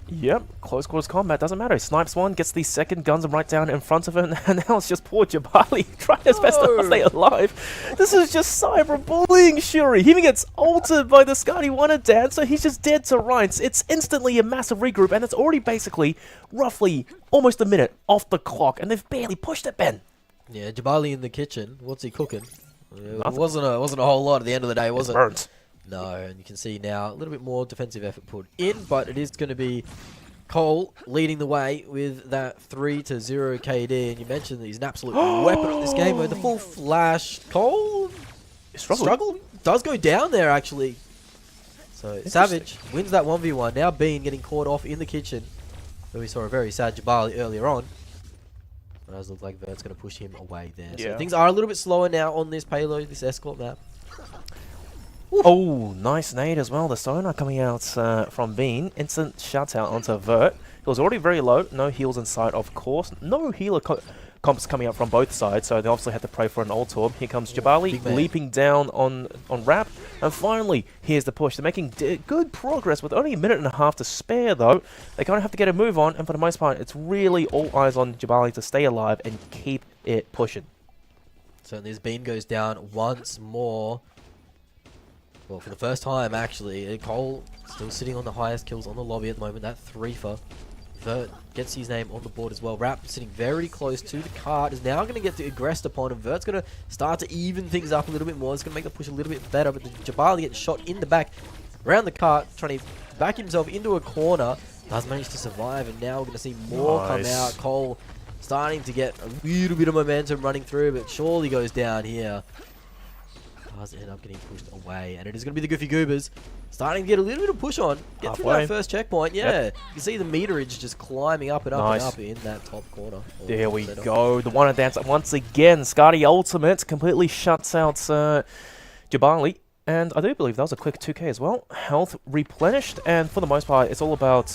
Yep, close quarters combat, doesn't matter. He snipes one, gets the second, guns him right down in front of him, and now it's just poor Jabali trying his best to stay alive. This is just cyberbullying Shuri. He even gets ulted by the Scotty Wanna Dance, so he's just dead to rights. It's instantly a massive regroup, and it's already basically roughly almost a minute off the clock, and they've barely pushed it, Ben. Yeah, Jabali in the kitchen. What's he cooking? It wasn't a whole lot at the end of the day, was it? Burnt. No, and you can see now a little bit more defensive effort put in, but it is going to be Cole leading the way with that 3-0 KD. And you mentioned that he's an absolute weapon on this game with the full flash. Cole struggle does go down there actually. So Savage wins that 1v1. Now Bean getting caught off in the kitchen. So we saw a very sad Jabali earlier on. It does look like Vert's going to push him away there. Yeah. So things are a little bit slower now on this payload, this escort map. Oh, nice nade as well. The sonar coming out from Bean. Instant shutout onto Vert. He was already very low. No heals in sight, of course. No healer comps coming out from both sides, so they obviously had to pray for an ult orb. Here comes Jabali leaping down on Rap. And finally, here's the push. They're making good progress with only a minute and a half to spare, though. They kind of have to get a move on, and for the most part, it's really all eyes on Jabali to stay alive and keep it pushing. So this Bean goes down once more. Well, for the first time, actually. Cole still sitting on the highest kills on the lobby at the moment. That 3-fer. Vert gets his name on the board as well. Rap sitting very close to the cart. Is now going to get aggressed upon him. Vert's going to start to even things up a little bit more. It's going to make the push a little bit better. But the Jabali gets shot in the back around the cart, trying to back himself into a corner. Does manage to survive. And now we're going to see more come out. Cole starting to get a little bit of momentum running through. But surely goes down here. Does end up getting pushed away, and it is going to be the Goofy Goobers starting to get a little bit of push on. Get through that first checkpoint, yeah. You can see the meterage just climbing up and up and up in that top corner. There we go. The Wanna Dance once again. Scotty Ultimate completely shuts out Jabali, and I do believe that was a quick 2k as well. Health replenished, and for the most part, it's all about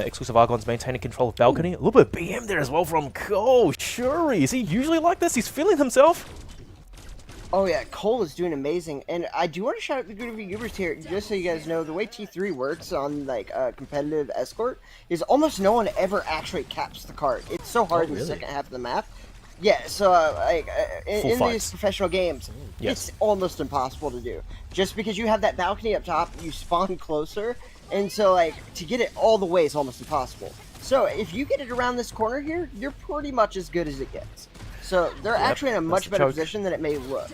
exclusive Argons maintaining control of balcony. A little bit of BM there as well from Cole. Shuri, is he usually like this? He's feeling himself. Oh yeah, Cole is doing amazing, and I do want to shout out the Goofy Goobers here, just so you guys know, the way T3 works on like competitive escort is almost no one ever actually caps the cart. It's so hard in the second half of the map. Yeah, so in these professional games, it's almost impossible to do. Just because you have that balcony up top, you spawn closer, and so like to get it all the way is almost impossible. So if you get it around this corner here, you're pretty much as good as it gets. So they're actually in a much better position than it may look.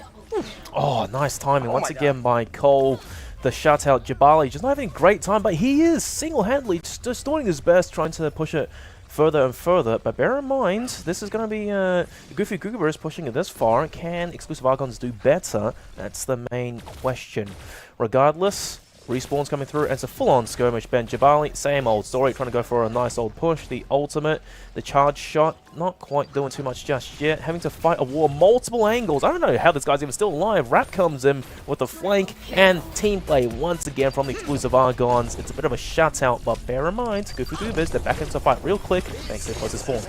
Oh, nice timing once again by Cole. The shutout Jabali just not having a great time, but he is single-handedly just doing his best, trying to push it further and further. But bear in mind, this is going to be Goofy Goobers pushing it this far. Can exclusive Argons do better? That's the main question. Regardless, respawns coming through, and it's a full-on skirmish. Ben Jabali, same old story, trying to go for a nice old push. The ultimate, the charge shot, not quite doing too much just yet. Having to fight a war multiple angles. I don't know how this guy's even still alive. Rap comes in with a flank, and team play once again from the exclusive Argons. It's a bit of a shutout, but bear in mind, Goofy Goobers, they're back into the fight real quick, thanks to the closest spawn.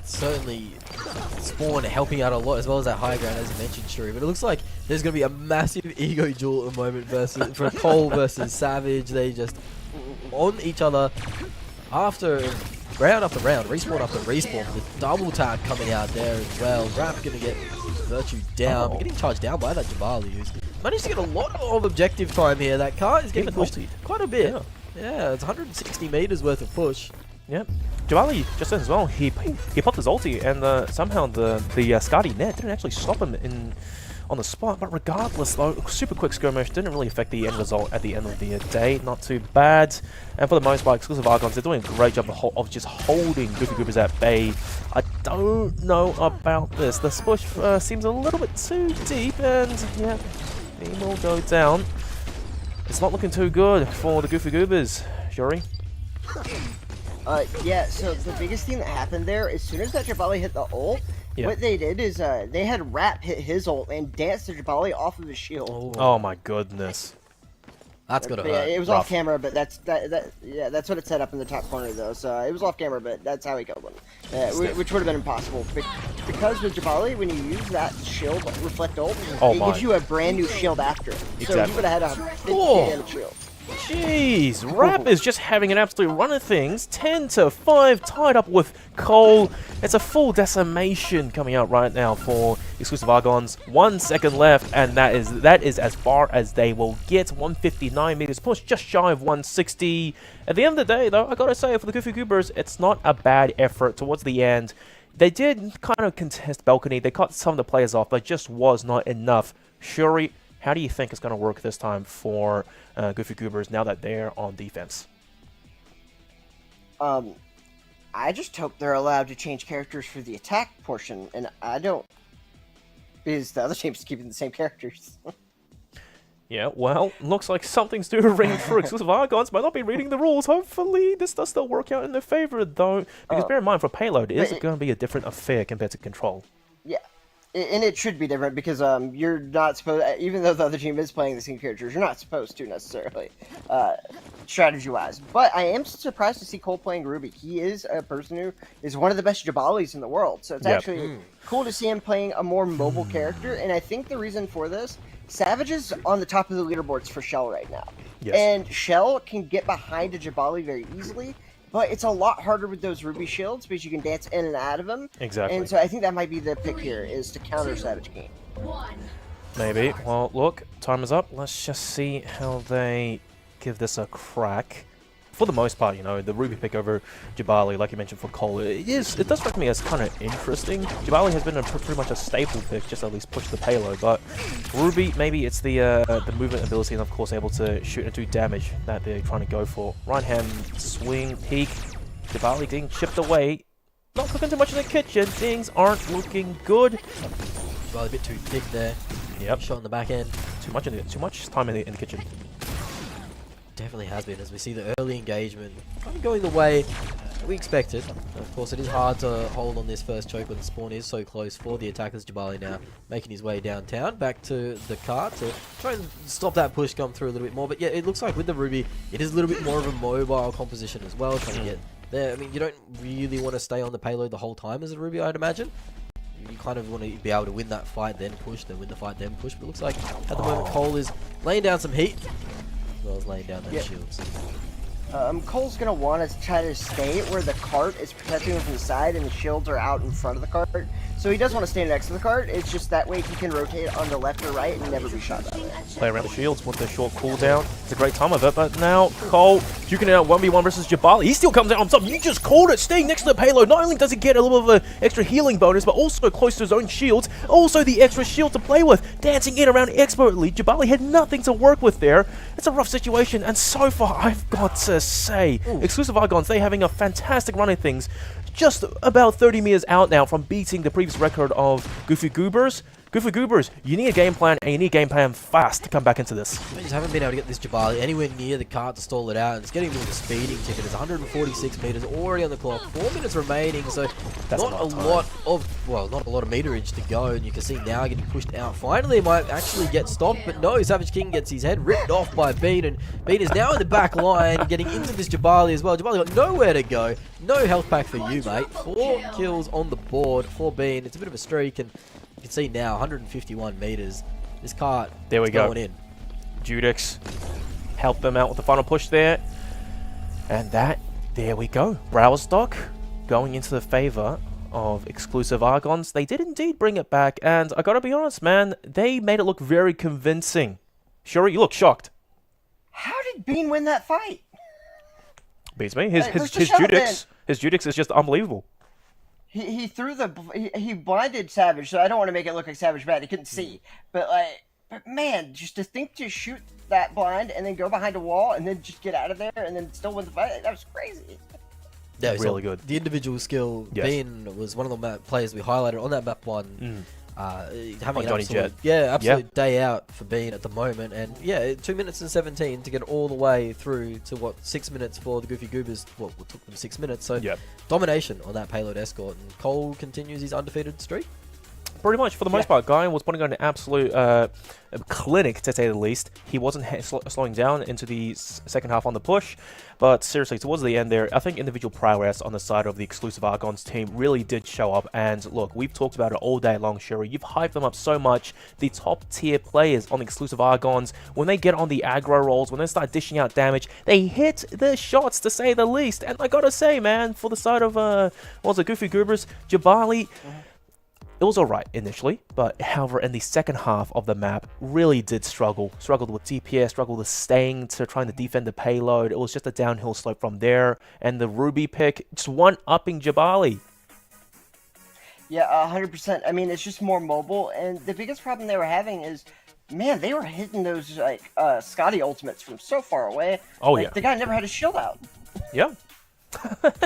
Certainly Spawn helping out a lot, as well as that high ground, as you mentioned, Shuri. But it looks like there's going to be a massive ego duel at the moment for Cole versus Savage. They just on each other after round after round, respawn after respawn. The double tap coming out there as well. Rap going to get Virtue down, getting charged down by that Jabali, who's managed to get a lot of objective time here. That car is getting pushed quite a bit. Yeah, it's 160 meters worth of push. Yep. Jabali just as well. He popped his ulti, and somehow the Scotty net didn't actually stop him on the spot. But regardless, though, super quick skirmish didn't really affect the end result at the end of the day. Not too bad. And for the most part, exclusive Argons, they're doing a great job of just holding Goofy Goobers at bay. I don't know about this. The push seems a little bit too deep, and yeah, he will go down. It's not looking too good for the Goofy Goobers. Shuri? Yeah, so the biggest thing that happened there, as soon as that Jabali hit the ult, what they did is they had Rap hit his ult and dance the Jabali off of his shield. Oh my goodness. That's gonna hurt. Yeah, it was off camera, but that's what it set up in the top corner though. So it was off camera, but that's how he killed him, which would have been impossible because with Jabali, when you use that shield reflect ult, it gives you a brand new shield after it. So you would have had a 50 damage shield. Jeez, Rap is just having an absolute run of things. 10-5, tied up with Cole. It's a full decimation coming out right now for Exclusive Argons. 1 second left, and that is as far as they will get. 159 meters push, just shy of 160. At the end of the day, though, I gotta say, for the Goofy Goobers, it's not a bad effort towards the end. They did kind of contest balcony. They cut some of the players off, but just was not enough. Shuri, how do you think it's going to work this time for Goofy Goobers now that they're on defense? I just hope they're allowed to change characters for the attack portion, and I don't, because the other team's keeping the same characters. Yeah, well, looks like something's due to ring for Exclusive Argons. Might not be reading the rules. Hopefully, this does still work out in their favor, though. Because bear in mind, for Payload, it is going to be a different affair compared to Control. Yeah, and it should be different because you're not supposed, even though the other team is playing the same characters, you're not supposed to necessarily, strategy-wise. But I am surprised to see Cole playing Ruby. He is a person who is one of the best Jabalis in the world, so it's actually cool to see him playing a more mobile character. And I think the reason for this, Savage is on the top of the leaderboards for Shell right now. Yes. And Shell can get behind a Jabali very easily, but it's a lot harder with those Ruby shields because you can dance in and out of them. Exactly. And so I think that might be the pick here, is to counter Savage King. Maybe. Well, look, time is up. Let's just see how they give this a crack. For the most part, you know, the Ruby pick over Jabali, like you mentioned for Cole, it does strike me as kind of interesting. Jabali has been pretty much a staple pick, just at least push the payload, but Ruby, maybe it's the movement ability and of course able to shoot and do damage that they're trying to go for. Right hand swing, peek, Jabali getting chipped away. Not cooking too much in the kitchen, things aren't looking good. Well, a bit too thick there. Yep. Shot in the back end. Too much time in the kitchen. Definitely has been, as we see the early engagement kind of going the way we expected. Of course, it is hard to hold on this first choke when the spawn is so close for the attackers. Jabali now making his way downtown, back to the car to try and stop that push come through a little bit more. But yeah, it looks like with the Ruby, it is a little bit more of a mobile composition as well, trying to get there. I mean, you don't really want to stay on the payload the whole time as a Ruby, I'd imagine. You kind of want to be able to win that fight, then push, then win the fight, then push. But it looks like at the moment Cole is laying down some heat, as well as laying down those shields. Cole's going to want to try to stay where the cart is protecting him from the side and the shields are out in front of the cart. So he does want to stay next to the cart. It's just that way he can rotate on the left or right and never be shot at it. Play around the shields with the short cooldown. It's a great time of it, but now Cole duking it out 1v1 versus Jabali. He still comes out on top. You just called it, staying next to the payload. Not only does he get a little bit of an extra healing bonus, but also close to his own shields. Also the extra shield to play with. Dancing in around expertly. Jabali had nothing to work with there. It's a rough situation, and so far, I've got to say, Exclusive Argons, they're having a fantastic run of things. Just about 30 meters out now from beating the previous record of Goofy Goobers. Goofy Goobers, you need a game plan, and you need a game plan fast to come back into this. They just haven't been able to get this Jabali anywhere near the cart to stall it out, and it's getting into a speeding ticket. It's 146 meters already on the clock, 4 minutes remaining, so that's not a lot of meterage to go, and you can see now getting pushed out. Finally, it might actually get stopped, but no, Savage King gets his head ripped off by Bean, and Bean is now in the back line, getting into this Jabali as well. Jabali got nowhere to go. No health pack for you, mate. 4 kills on the board for Bean. It's a bit of a streak, and you can see now 151 meters. This cart there we go. Going in. Judix helped them out with the final push there. And there we go. Browerstock going into the favor of Exclusive Argons. They did indeed bring it back, and I gotta be honest, man, they made it look very convincing. Shuri, you look shocked. How did Bean win that fight? Beats me. His Judix is just unbelievable. He threw he blinded Savage, so I don't want to make it look like Savage bad. He couldn't see, but man, just to think to shoot that blind and then go behind a wall and then just get out of there and then still win the fight, that was crazy. Yeah, really good. The individual skill. Yes. Bean was one of the players we highlighted on that map one. Having an Johnny absolute, Jet. day out for Bean at the moment, and 2 minutes and 17 to get all the way through to 6 minutes for the Goofy Goobers. Well, it took them 6 minutes, so domination on that payload escort, and Cole continues his undefeated streak. Pretty much, for the most part, Guy was putting on an absolute clinic, to say the least. He wasn't slowing down into the second half on the push, but seriously, towards the end there, I think individual prowess on the side of the exclusive Argons team really did show up. And look, we've talked about it all day long, Shuri. You've hyped them up so much. The top tier players on the exclusive Argons, when they get on the aggro rolls, when they start dishing out damage, they hit the shots, to say the least. And I gotta say, man, for the side of what was it, Goofy Goobers, Jabali. It was alright initially, but however, in the second half of the map, really did struggle. Struggled with DPS, struggled with staying to trying to defend the payload. It was just a downhill slope from there. And the Ruby pick, just one-upping Jabali. Yeah, 100%. I mean, it's just more mobile, and the biggest problem they were having is, man, they were hitting those, like, Scotty ultimates from so far away. Oh, like, yeah. The guy never had a shield out. Yeah.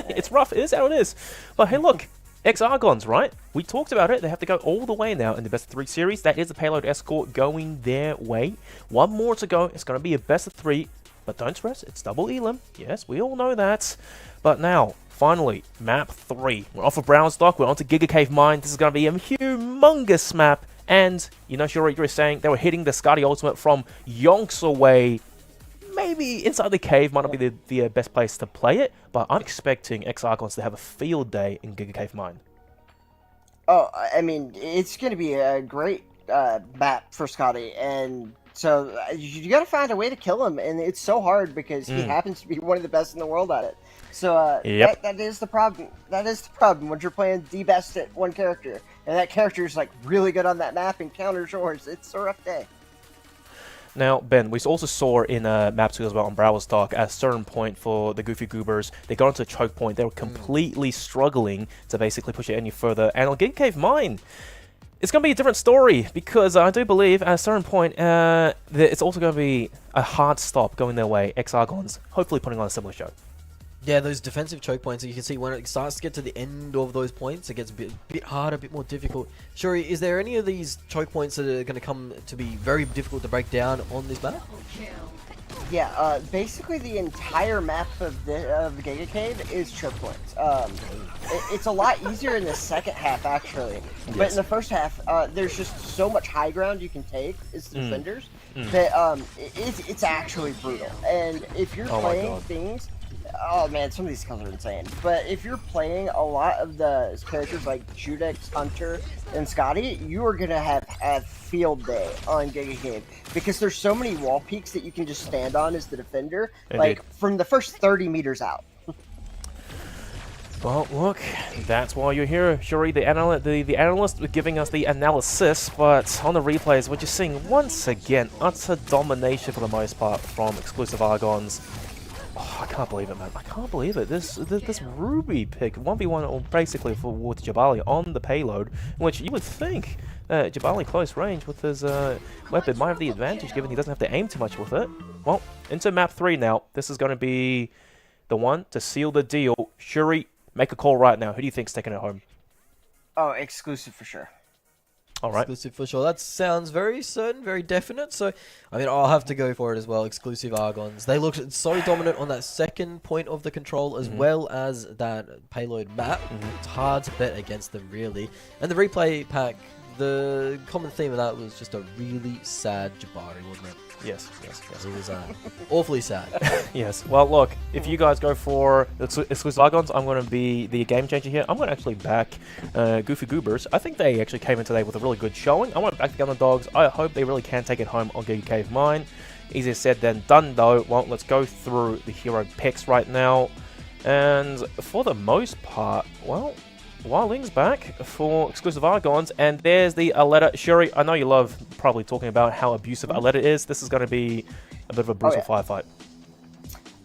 It's rough. It is how it is. But hey, look. Ex-Argons, right? We talked about it. They have to go all the way now in the best of 3 series. That is the payload escort going their way. One more to go. It's going to be a best of 3. But don't stress, it's double elim. Yes, we all know that. But now, finally, map 3. We're off of Brownstock. We're on to Giga Cave Mine. This is going to be a humongous map. And, you know, Shuri, you were saying they were hitting the Scotty ultimate from yonks away. Maybe inside the cave might not be the best place to play it, but I'm expecting Ex-Argons to have a field day in Giga Cave Mine. Oh, I mean, it's going to be a great map for Scotty, and so you got to find a way to kill him, and it's so hard because he happens to be one of the best in the world at it. So that is the problem. That is the problem when you're playing the best at one character, and that character is like really good on that map and counters yours. It's a rough day. Now, Ben, we also saw in map 2 as well on Brownstock at a certain point for the Goofy Goobers, they got into a choke point. They were completely struggling to basically push it any further. And on Giga Cave Mine, it's going to be a different story because I do believe at a certain point it's also going to be a hard stop going their way. Ex-Argons hopefully putting on a similar show. Yeah, those defensive choke points, you can see when it starts to get to the end of those points, it gets a bit harder, a bit more difficult. Shuri, is there any of these choke points that are going to come to be very difficult to break down on this map? Yeah, basically the entire map of the Giga Cave is choke points. It's a lot easier in the second half, actually. Yes. But in the first half, there's just so much high ground you can take as defenders that it's actually brutal. And if you're playing things... Oh man, some of these skills are insane. But if you're playing a lot of the characters like Judex, Hunter, and Scotty, you are gonna have a field day on Giga Cave because there's so many wall peaks that you can just stand on as the defender, like from the first 30 meters out. Well, look, that's why you're here, Shuri, the analyst giving us the analysis, but on the replays, we're just seeing once again utter domination for the most part from exclusive Argons. Oh, I can't believe it, man. I can't believe it. This Ruby pick, 1v1 basically with Jabali on the payload, which you would think Jabali close range with his weapon might have the advantage given he doesn't have to aim too much with it. Well, into map 3 now. This is going to be the one to seal the deal. Shuri, make a call right now. Who do you think's taking it home? Oh, exclusive for sure. All right. Exclusive for sure. That sounds very certain, very definite. So, I mean, I'll have to go for it as well. Exclusive Argons. They looked so dominant on that second point of the control as well as that payload map. It's hard to bet against them, really. And the replay pack, the common theme of that was just a really sad Jabari, wasn't it? Yes. It was awfully sad. Yes. Well, look, if you guys go for exclusive Argons, I'm going to be the game changer here. I'm going to actually back Goofy Goobers. I think they actually came in today with a really good showing. I want to back the underdogs. I hope they really can take it home on Giga Cave Mine. Easier said than done, though. Well, let's go through the hero picks right now. And for the most part, well... Wildling's back for exclusive Argons, and there's the Aletta. Shuri, I know you love probably talking about how abusive Aletta is. This is going to be a bit of a brutal firefight.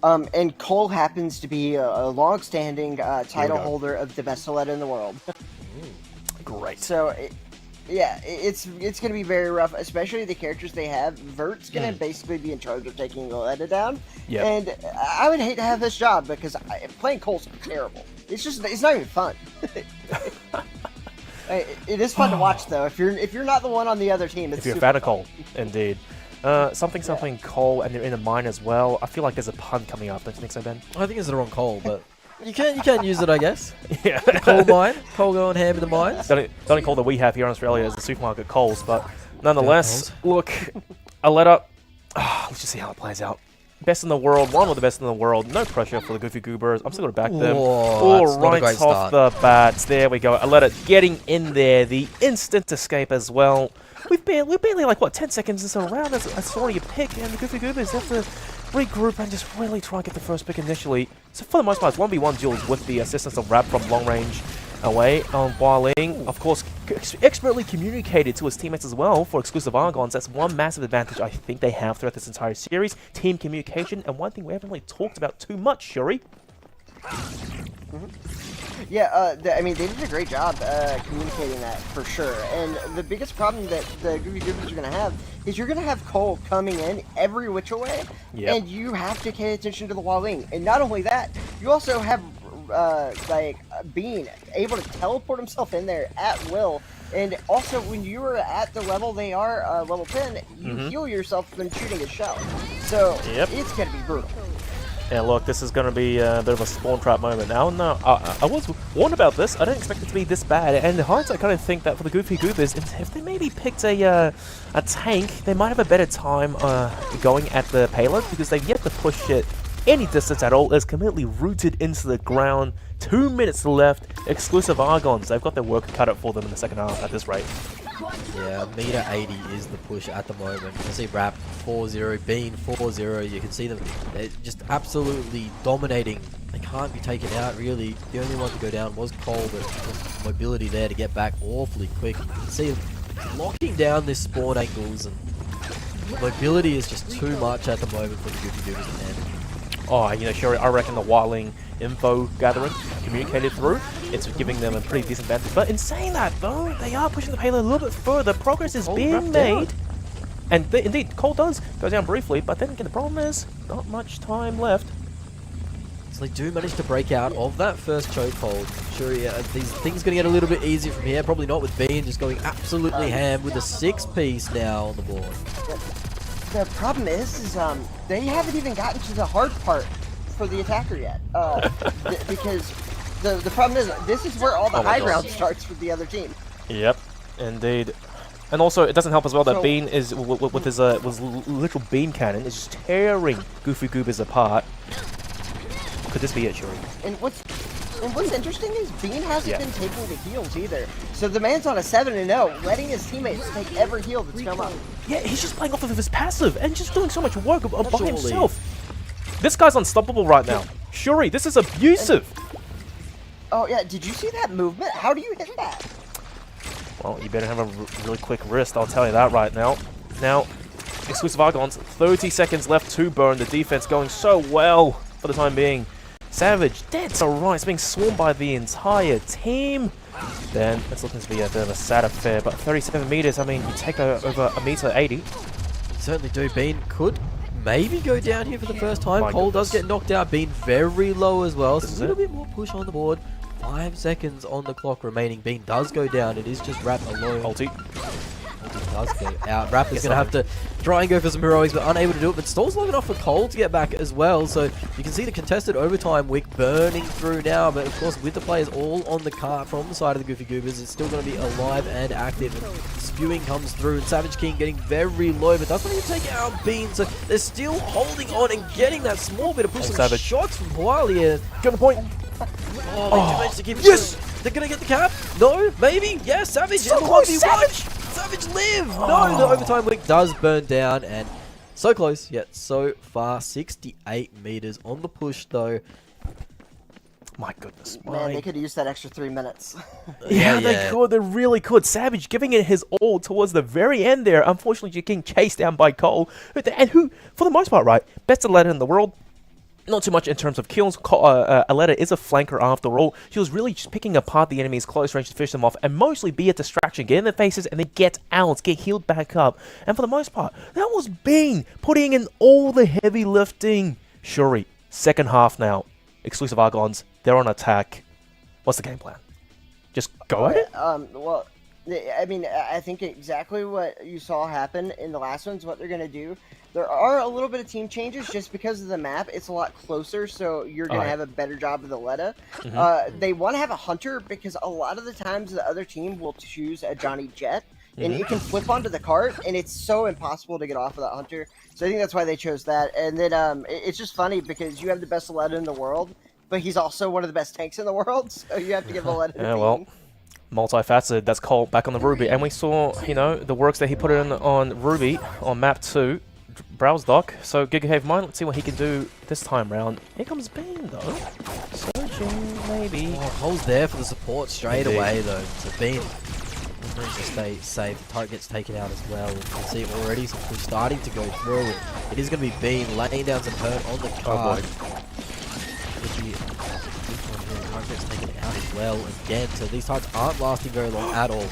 And Cole happens to be a long-standing title holder of the best Aletta in the world. Great. So, it's going to be very rough, especially the characters they have. Vert's going to basically be in charge of taking Aletta down. Yep. And I would hate to have this job because playing Cole's terrible. It's not even fun. It is fun to watch though. If you're not the one on the other team, it's if you're a fan of Cole, indeed. Something Cole, and they're in a mine as well. I feel like there's a pun coming up. Don't you think so, Ben? I think it's the wrong Cole, but You can use it, I guess. Yeah. Coal mine. Coal going ham in the mines. The only call that we have here in Australia is the supermarket Coles, but nonetheless, look, Aletta, let's just see how it plays out. Best in the world, one of the best in the world. No pressure for the Goofy Goobers. I'm still going to back them. Whoa, that's not a right great off start. the bat. There we go. Aletta getting in there. The instant escape as well. We're barely like, what, 10 seconds or so around. That's already a pick, and the Goofy Goobers have to regroup and just really try and get the first pick initially. So for the most part, it's 1v1 duels with the assistance of Rap from long range away. Ling, of course, expertly communicated to his teammates as well for exclusive Argons. That's one massive advantage I think they have throughout this entire series. Team communication, and one thing we haven't really talked about too much, Shuri. Yeah, I mean, they did a great job communicating that for sure. And the biggest problem that the Goofy Goobers are going to have is you're going to have Cole coming in every which way, and you have to pay attention to the Waling. And not only that, you also have Bean able to teleport himself in there at will. And also, when you are at the level they are, level 10, you heal yourself when shooting a shell. So it's going to be brutal. Yeah, look, this is going to be a bit of a spawn trap moment now. No, I was warned about this. I didn't expect it to be this bad. And in hindsight, I kind of think that for the Goofy Goobers, if they maybe picked a tank, they might have a better time going at the payload, because they've yet to push it any distance at all. It's completely rooted into the ground. 2 minutes left. Exclusive Argons. They've got their work cut out for them in the second half at this rate. Yeah, meter 80 is the push at the moment. You can see Rap 4-0, Bean 4-0. You can see them just absolutely dominating. They can't be taken out, really. The only one to go down was Cole, but just mobility there to get back awfully quick. You can see them locking down this spawn angles, and mobility is just too much at the moment for the Goofy Goobers, man. Oh, you know, Shuri, I reckon the Wiling info gathering communicated through, it's giving them a pretty decent advantage. But in saying that, though, they are pushing the payload a little bit further. Progress is being made. And indeed, Cole does go down briefly, but then again, the problem is not much time left. So they do manage to break out of that first chokehold. Sure, yeah, these things going to get a little bit easier from here. Probably not with Bean just going absolutely ham with a 6-piece now on the board. The problem is they haven't even gotten to the hard part for the attacker yet. Because the problem is, this is where all the high ground starts for the other team. Yep, indeed. And also, it doesn't help as well that Bean is, with his literal Bean cannon, is just tearing Goofy Goobers apart. Could this be it, Shuri? And what's interesting is Bean hasn't been taking the heals either. So the man's on a 7-0, letting his teammates take every heal that's come up. Yeah, he's just playing off of his passive and just doing so much work by himself. This guy's unstoppable right now. Shuri, this is abusive. Oh yeah, did you see that movement? How do you hit that? Well, you better have a really quick wrist, I'll tell you that right now. Now, exclusive Argons, 30 seconds left to burn. The defense going so well for the time being. Savage, dead to rights, being swarmed by the entire team. Then it's looking to be a bit of a sad affair, but 37 meters, I mean, you take over a meter 80. You certainly do. Bean could maybe go down here for the first time. My Cole goodness. does get knocked out. Bean very low as well, so a little bit more push on the board. 5 seconds on the clock remaining. Bean does go down. It is just Rap alone. Ulti. Ulti does go out. Rap is going to have to try and go for some heroics, but unable to do it. But Stall's long enough for Cole to get back as well. So you can see the contested overtime wick burning through now. But of course, with the players all on the cart from the side of the Goofy Goobers, it's still going to be alive and active. And spewing comes through, and Savage King getting very low, but that's when you take out Bean. So they're still holding on and getting that small bit of push. Some Savage. shots from Huali here. Got the point. Oh, they do manage to keep it. Yes! They're going to get the cap? No? Maybe? Yeah, Savage So in the close, 1v1. Savage! Savage live! No, the overtime wick does burn down, and so close, yet so far. 68 meters on the push, though. My goodness. Man, they could use that extra 3 minutes. Yeah, they could. They really could. Savage giving it his all towards the very end there. Unfortunately, getting chased down by Cole, and who, for the most part, right, best Aletta in the world. Not too much in terms of kills. Aletta is a flanker after all. She was really just picking apart the enemies close range to fish them off, and mostly be a distraction. Get in their faces and then get out, get healed back up. And for the most part, that was Bean putting in all the heavy lifting. Shuri, second half now. Exclusive Argons, they're on attack. What's the game plan? Just go at it? Well, I mean, I think exactly what you saw happen in the last one's what they're going to do. There are a little bit of team changes just because of the map. It's a lot closer, so you're going to have a better job of the Letta. They want to have a Hunter because a lot of the times the other team will choose a Johnny Jet, and it can flip onto the cart, and it's so impossible to get off of that Hunter. So I think that's why they chose that. And then it's just funny because you have the best Letta in the world, but he's also one of the best tanks in the world, so you have to give the Letta to Bean. Multifaceted. That's Cole back on the Ruby, and we saw, the works that he put in on Ruby on map 2, browse dock. So Gigahave Mine, let's see what he can do this time round. Here comes Bean though, searching maybe. Oh, Cole's there for the support straight away though. So Bean managed to stay safe. The turret gets taken out as well. You can see already some push starting to go through. It is going to be Bean laying down some hurt on the card. Turret gets taken out as well again. So these targets aren't lasting very long at all.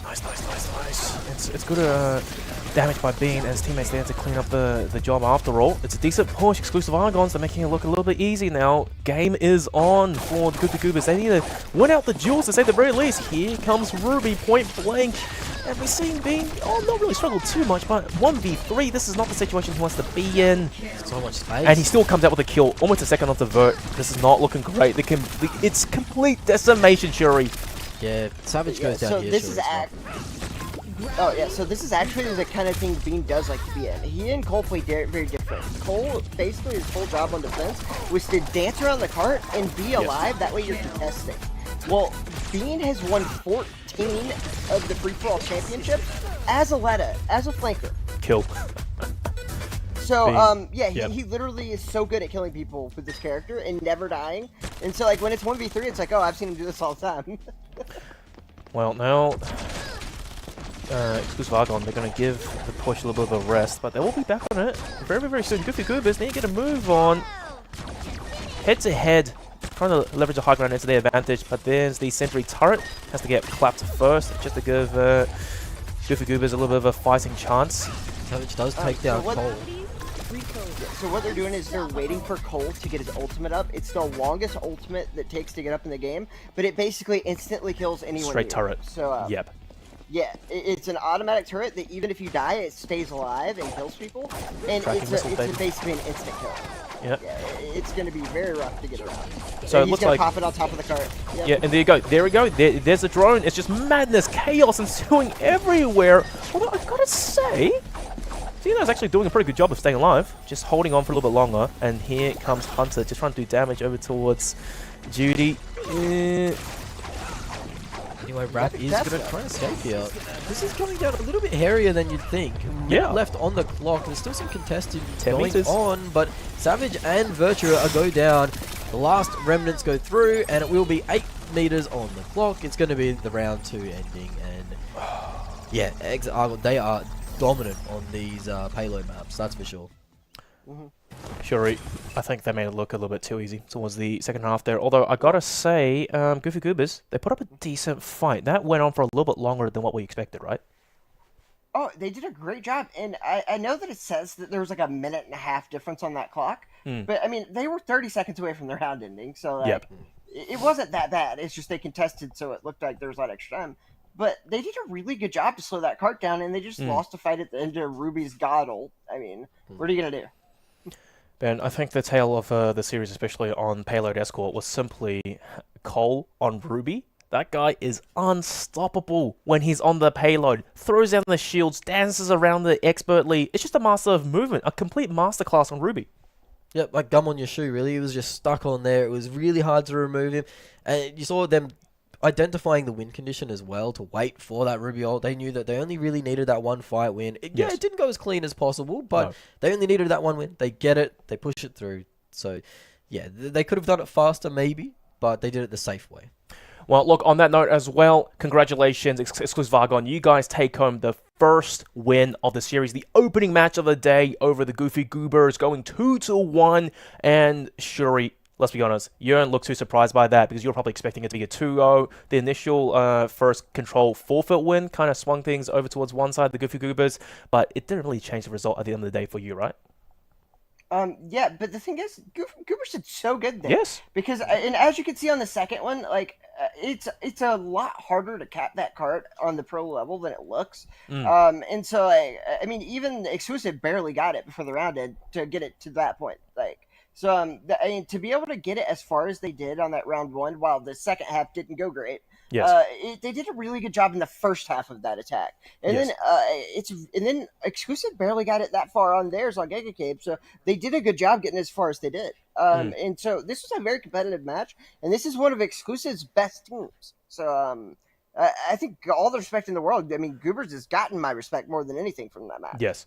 Nice. It's good damage by Bean and his teammates there to clean up the job after all. It's a decent push. Exclusive Argons are making it look a little bit easy now. Game is on for the Goofy Goobers. They need to win out the duels to say the very least. Here comes Ruby, point blank. And we've seen Bean, not really struggle too much, but 1v3, this is not the situation he wants to be in. So much space. And he still comes out with a kill, almost a second off the vert. This is not looking great. It's complete decimation, Shuri. Yeah, Savage goes down so here. This is so this is actually the kind of thing Bean does like to be in. He and Cole play very different. Cole, basically his whole job on defense was to dance around the cart and be alive, that way you're contesting. Well, Bean has won 14 of the free-for-all championships as a Letta, as a flanker. Kill. So, he literally is so good at killing people with this character and never dying. And so, like, when it's 1v3, it's like, oh, I've seen him do this all the time. Well, now, Exclusive Argon, they're going to give the push a little bit of a rest, but they will be back on it very soon. Goofy Goobers need to get a move on. Head-to-head, trying to leverage the high ground into their advantage, but there's the sentry turret, has to get clapped first, just to give Goofy Goobers a little bit of a fighting chance. Savage does take down Cole. So what they're doing is they're waiting for Cole to get his ultimate up. It's the longest ultimate that takes to get up in the game, but it basically instantly kills anyone. Straight turret. So yep. Yeah, it's an automatic turret that even if you die, it stays alive and kills people, and it's basically an instant kill. Yep. Yeah, it's going to be very rough to get around. So and it looks he's like pop it on top of the cart. Yep. Yeah, and there you go. There we go. There's a drone. It's just madness, chaos ensuing everywhere. Although I've got to say, Xeno's actually doing a pretty good job of staying alive, just holding on for a little bit longer. And here comes Hunter, just trying to do damage over towards Judy. Anyway, Rap is going to try and escape here. This is going down a little bit hairier than you'd think. Yeah. Left on the clock. There's still some contested 10 going meters on, but Savage and Virtua go down. The last remnants go through, and it will be 8 meters on the clock. It's going to be the round 2 ending, and yeah, they are dominant on these payload maps, that's for sure. Shuri, I think they made it look a little bit too easy towards the second half there. Although I gotta say, Goofy Goobers, they put up a decent fight. That went on for a little bit longer than what we expected, right? Oh, they did a great job, and I know that it says that there was like a 1.5-minute difference on that clock, but I mean, they were 30 seconds away from their round ending, so like, it wasn't that bad. It's just they contested, so it looked like there was a lot of extra time. But they did a really good job to slow that cart down, and they just lost a fight at the end of Ruby's God ult. I mean, what are you gonna do? Ben, I think the tale of the series, especially on Payload Escort, was simply Cole on Ruby. That guy is unstoppable when he's on the payload. Throws down the shields, dances around it expertly. It's just a master of movement, a complete masterclass on Ruby. Yep, like gum on your shoe, really. He was just stuck on there. It was really hard to remove him. And you saw them identifying the win condition as well to wait for that Ruby ult. They knew that they only really needed that one fight win. It didn't go as clean as possible, but they only needed that one win. They get it. They push it through. So, yeah, they could have done it faster maybe, but they did it the safe way. Well, look, on that note as well, congratulations, Exclusive Argon. You guys take home the first win of the series, the opening match of the day over the Goofy Goobers, going 2-1. And Shuri, let's be honest, you don't look too surprised by that because you're probably expecting it to be a 2-0. The initial first control forfeit win kind of swung things over towards one side, the Goofy Goobers, but it didn't really change the result at the end of the day for you, right? Yeah, but the thing is, Goobers did so good there. Yes. Because, and as you can see on the second one, like, it's a lot harder to cap that card on the pro level than it looks. And so I mean, even exclusive barely got it before the round did to get it to that point. I mean, to be able to get it as far as they did on that round one, while the second half didn't go great. Yes. They did a really good job in the first half of that attack, and Yes. then exclusive barely got it that far on theirs on Giga Cape, so they did a good job getting as far as they did. And so this was a very competitive match, and this is one of exclusive's best teams. So I think all the respect in the world. I mean, Goobers has gotten my respect more than anything from that match. Yes.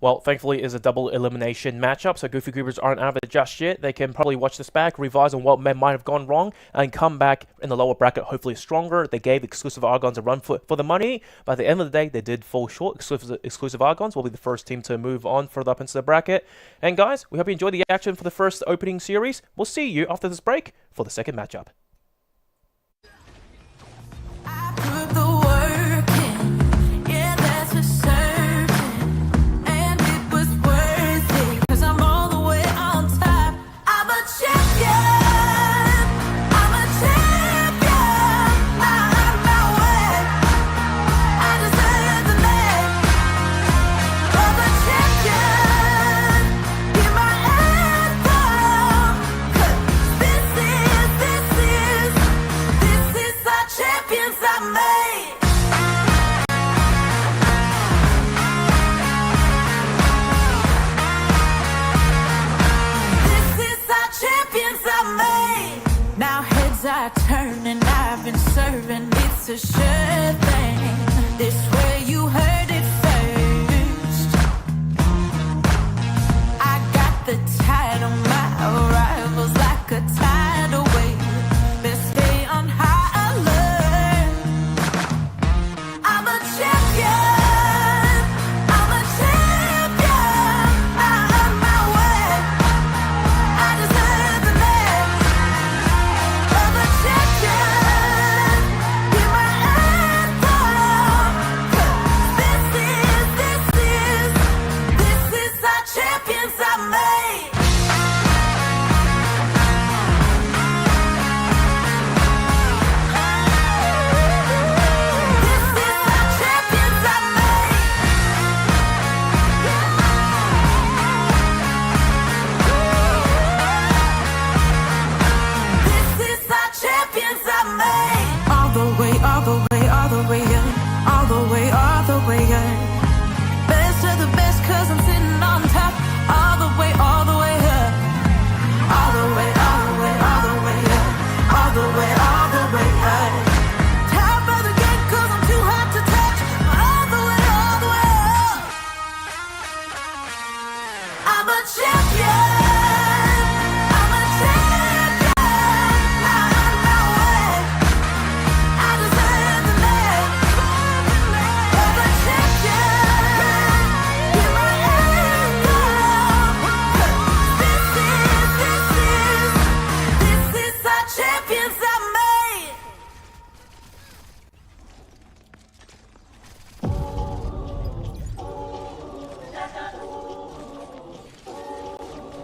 Well, thankfully, it's a double elimination matchup, so Goofy Goobers aren't out of it just yet. They can probably watch this back, revise on what might have gone wrong, and come back in the lower bracket hopefully stronger. They gave exclusive Argons a run for the money, but at the end of the day, they did fall short. Exclusive Argons will be the first team to move on further up into the bracket. And guys, we hope you enjoyed the action for the first opening series. We'll see you after this break for the second matchup. I put the work in, yeah, that's for certain. And it was worth it, 'cause I'm all the way on top. I'm a champion, I'm a champion. I'm my way, I deserve the name of a champion. Hear my anthem, 'cause this is our champions I made. This is our champions I made. Now heads are turning, I've been serving, it's a sure thing. This way you heard it first. I got the title, my arrival's like a tidal wave. Let's stay on high alert. I'm a champion, I'm a champion. I'm my way, I deserve the name of a champion. Hear my anthem, 'cause this is our champions I made. This is our champions I made. This is our champions I made. All the way, all the way, all the way up. All the way, all the way up. Best of the best, 'cause I'm sitting on top. All the way up. All the way, all the way, all the way up. All the way up. Top of the game, 'cause I'm too hot to touch. All the way up. I'm a champion. I'm a champion. I'm my way, I deserve the name of a champion. Hear my anthem, 'cause this is our champions I made.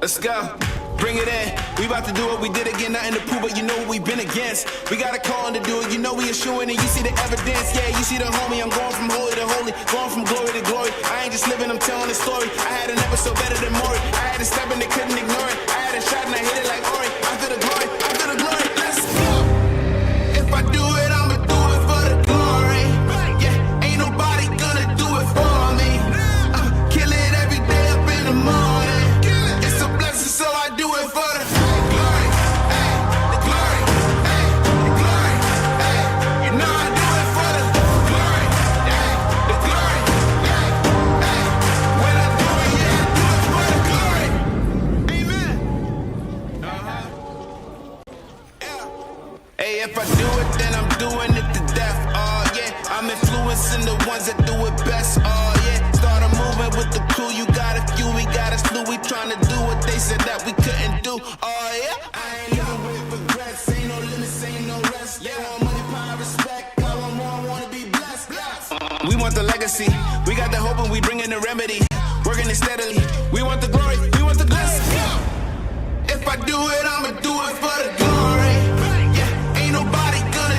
Let's go. Bring it in. We about to do what we did again. Nothing to prove, but you know what we've been against. We got a call to do it. You know we issuing and you see the evidence. Yeah, you see the homie. I'm going from holy to holy. Going from glory to glory. I ain't just living, I'm telling the story. I had an episode better than Maury. I had a step and they couldn't ignore it. I had a shot and I hit it like Ori. I feel the glory. I feel the glory. Let's go. If I do it, I'ma do it for the glory. Yeah, ain't nobody gonna do it for me. Kill it every day up in the morning. It's a blessing, so I do it for the glory. Ay, the glory. Ay, the glory. Ay, you know I do it for the glory. Ay, the glory. Ay, ay, when I do it, yeah, I do it for the glory. Amen. Hey, if I do it, then I'm doing it to death. Oh yeah, I'm influencing the ones that do it best. Oh yeah, started moving with the crew. You got a few, we got a slew. We trying to do what they said that we couldn't do. Oh yeah, I ain't living with regrets. Ain't no limits, ain't no rest. They want money, power, respect. I want more, I wanna be blessed. We want the legacy. We got the hope and we bring in the remedy. Working it steadily. We want the glory. We want the blessing. If I do it, I'ma do it for the glory. Yeah, ain't nobody gonna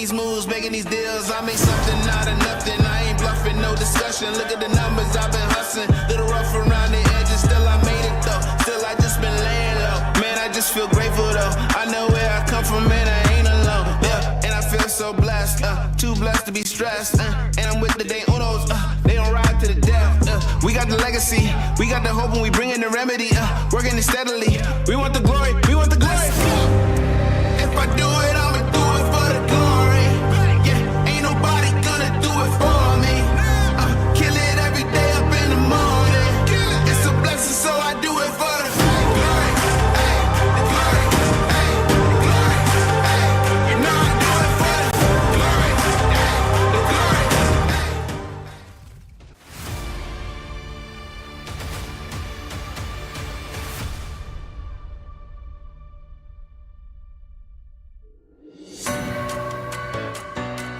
these moves, making these deals. I made something out of nothing. I ain't bluffing, no discussion. Look at the numbers, I've been hustling. Little rough around the edges, still I made it though. Still I just been laying low. Man, I just feel grateful though. I know where I come from, man, I ain't alone. Yeah, and I feel so blessed, too blessed to be stressed. And I'm with the day unos, they don't ride to the death. We got the legacy, we got the hope, and we bring in the remedy. Working it steadily. We want the glory, we want the glory. If I do it, I'ma do it for the glory. Yeah, ain't nobody gonna do it for me. Kill it every day up in the morning. It's a blessing, so I do it for the glory. Ay, the glory. Ay, the glory. Ay, you know I do it for the glory. Ay, the glory.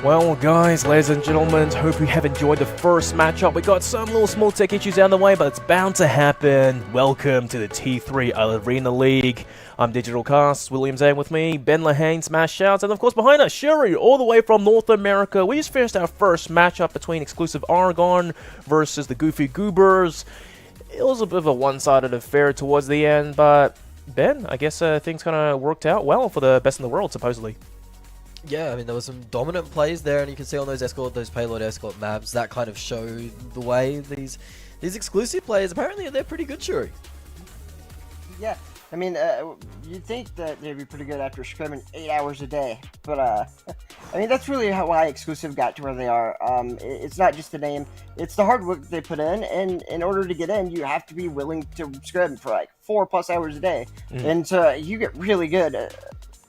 Well, guys, ladies and gentlemen, hope you have enjoyed the first matchup. We got some little small tech issues out of the way, but it's bound to happen. Welcome to the T3 Arena League. I'm Digital Cast, William Zane with me, Ben Lahane, Smash Shouts, and of course behind us, Shuri, all the way from North America. We just finished our first matchup between exclusive Argon versus the Goofy Goobers. It was a bit of a one-sided affair towards the end, but Ben, I guess things kind of worked out well for the best in the world, supposedly. Yeah, I mean, there was some dominant plays there, and you can see on those payload escort maps, that kind of showed the way these exclusive players, apparently they're pretty good, Shuri. Yeah, I mean, you'd think that they'd be pretty good after scrimming 8 hours a day, but I mean, that's really why exclusive got to where they are. It's not just the name, it's the hard work they put in, and in order to get in, you have to be willing to scrim for like 4+ hours a day, and so you get really good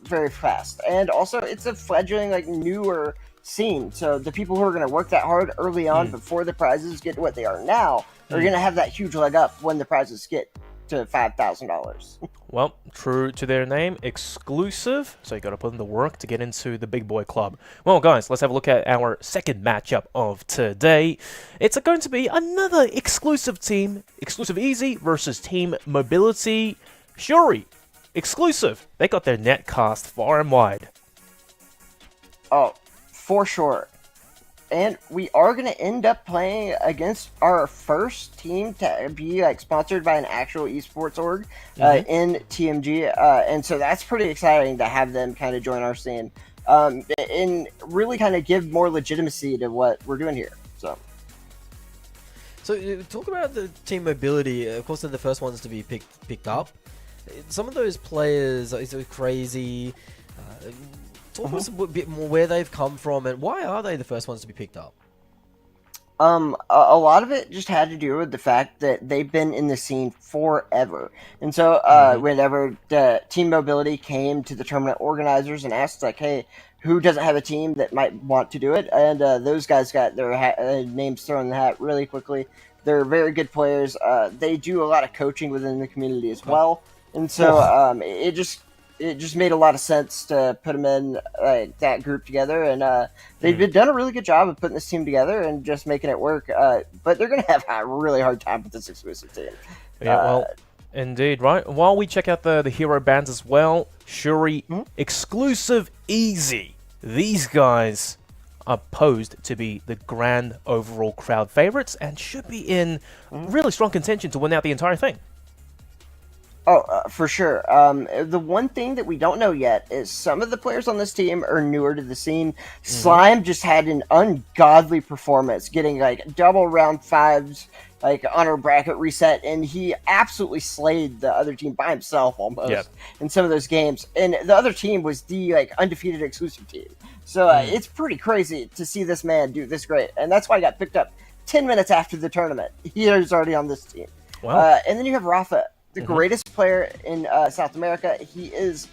very fast. And also, it's a fledgling, like, newer scene, so the people who are going to work that hard early on before the prizes get to what they are now are going to have that huge leg up when the prizes get to $5,000. Well, true to their name, exclusive, so you got to put in the work to get into the big boy club. Well, guys, let's have a look at our second matchup of today. It's going to be another exclusive team, Exclusive Easy versus Team Mobility. Shuri, exclusive, they got their net cast far and wide. Oh, for sure. And we are going to end up playing against our first team to be like sponsored by an actual esports org in TMG. And so that's pretty exciting to have them kind of join our scene and really kind of give more legitimacy to what we're doing here. So talk about the team mobility. Of course, they're the first ones to be picked up. Some of those players are so crazy. Talk to us a bit more where they've come from and why are they the first ones to be picked up? A lot of it just had to do with the fact that they've been in the scene forever. And so whenever the Team Mobility came to the tournament organizers and asked, like, hey, who doesn't have a team that might want to do it? And those guys got their names thrown in the hat really quickly. They're very good players. They do a lot of coaching within the community as well. And so it just made a lot of sense to put them in that group together, and they've done a really good job of putting this team together and just making it work. But they're going to have a really hard time with this exclusive team. Yeah, well, indeed, right? While we check out the hero bands as well, Shuri, Exclusive Easy. These guys are posed to be the grand overall crowd favorites and should be in really strong contention to win out the entire thing. Oh, for sure. The one thing that we don't know yet is some of the players on this team are newer to the scene. Slime just had an ungodly performance, getting like double round fives, like on our bracket reset, and he absolutely slayed the other team by himself almost in some of those games. And the other team was the like undefeated exclusive team. So it's pretty crazy to see this man do this great, and that's why I got picked up 10 minutes after the tournament. He is already on this team. Wow. And then you have Rafa, the greatest player in South America. He is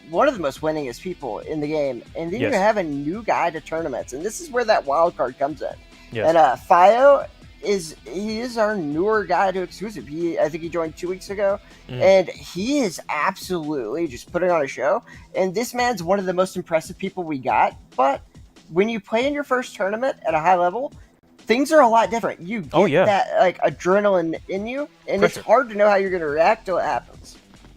one of the most winningest people in the game. And then you have a new guy to tournaments, and this is where that wild card comes in. Yes. And Fio is our newer guy to exclusive. I think he joined 2 weeks ago, and he is absolutely just putting on a show. And this man's one of the most impressive people we got. But when you play in your first tournament at a high level, things are a lot different. You get that like adrenaline in you, and it's hard to know how you're going to react till it happens.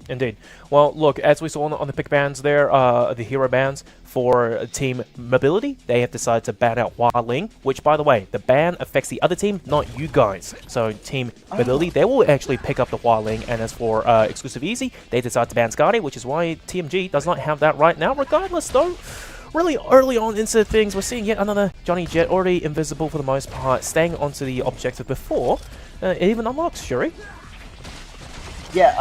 Indeed. Well, look, as we saw on the pick bans there, the hero bans for Team Mobility, they have decided to ban out Hua Ling, which, by the way, the ban affects the other team, not you guys. So Team Mobility, they will actually pick up the Hua Ling, and as for Exclusive Easy, they decide to ban Skadi, which is why TMG does not have that right now. Regardless, though, really early on into things, we're seeing yet another Johnny Jet, already invisible for the most part, staying onto the objective before it even unlocks, Shuri. Yeah,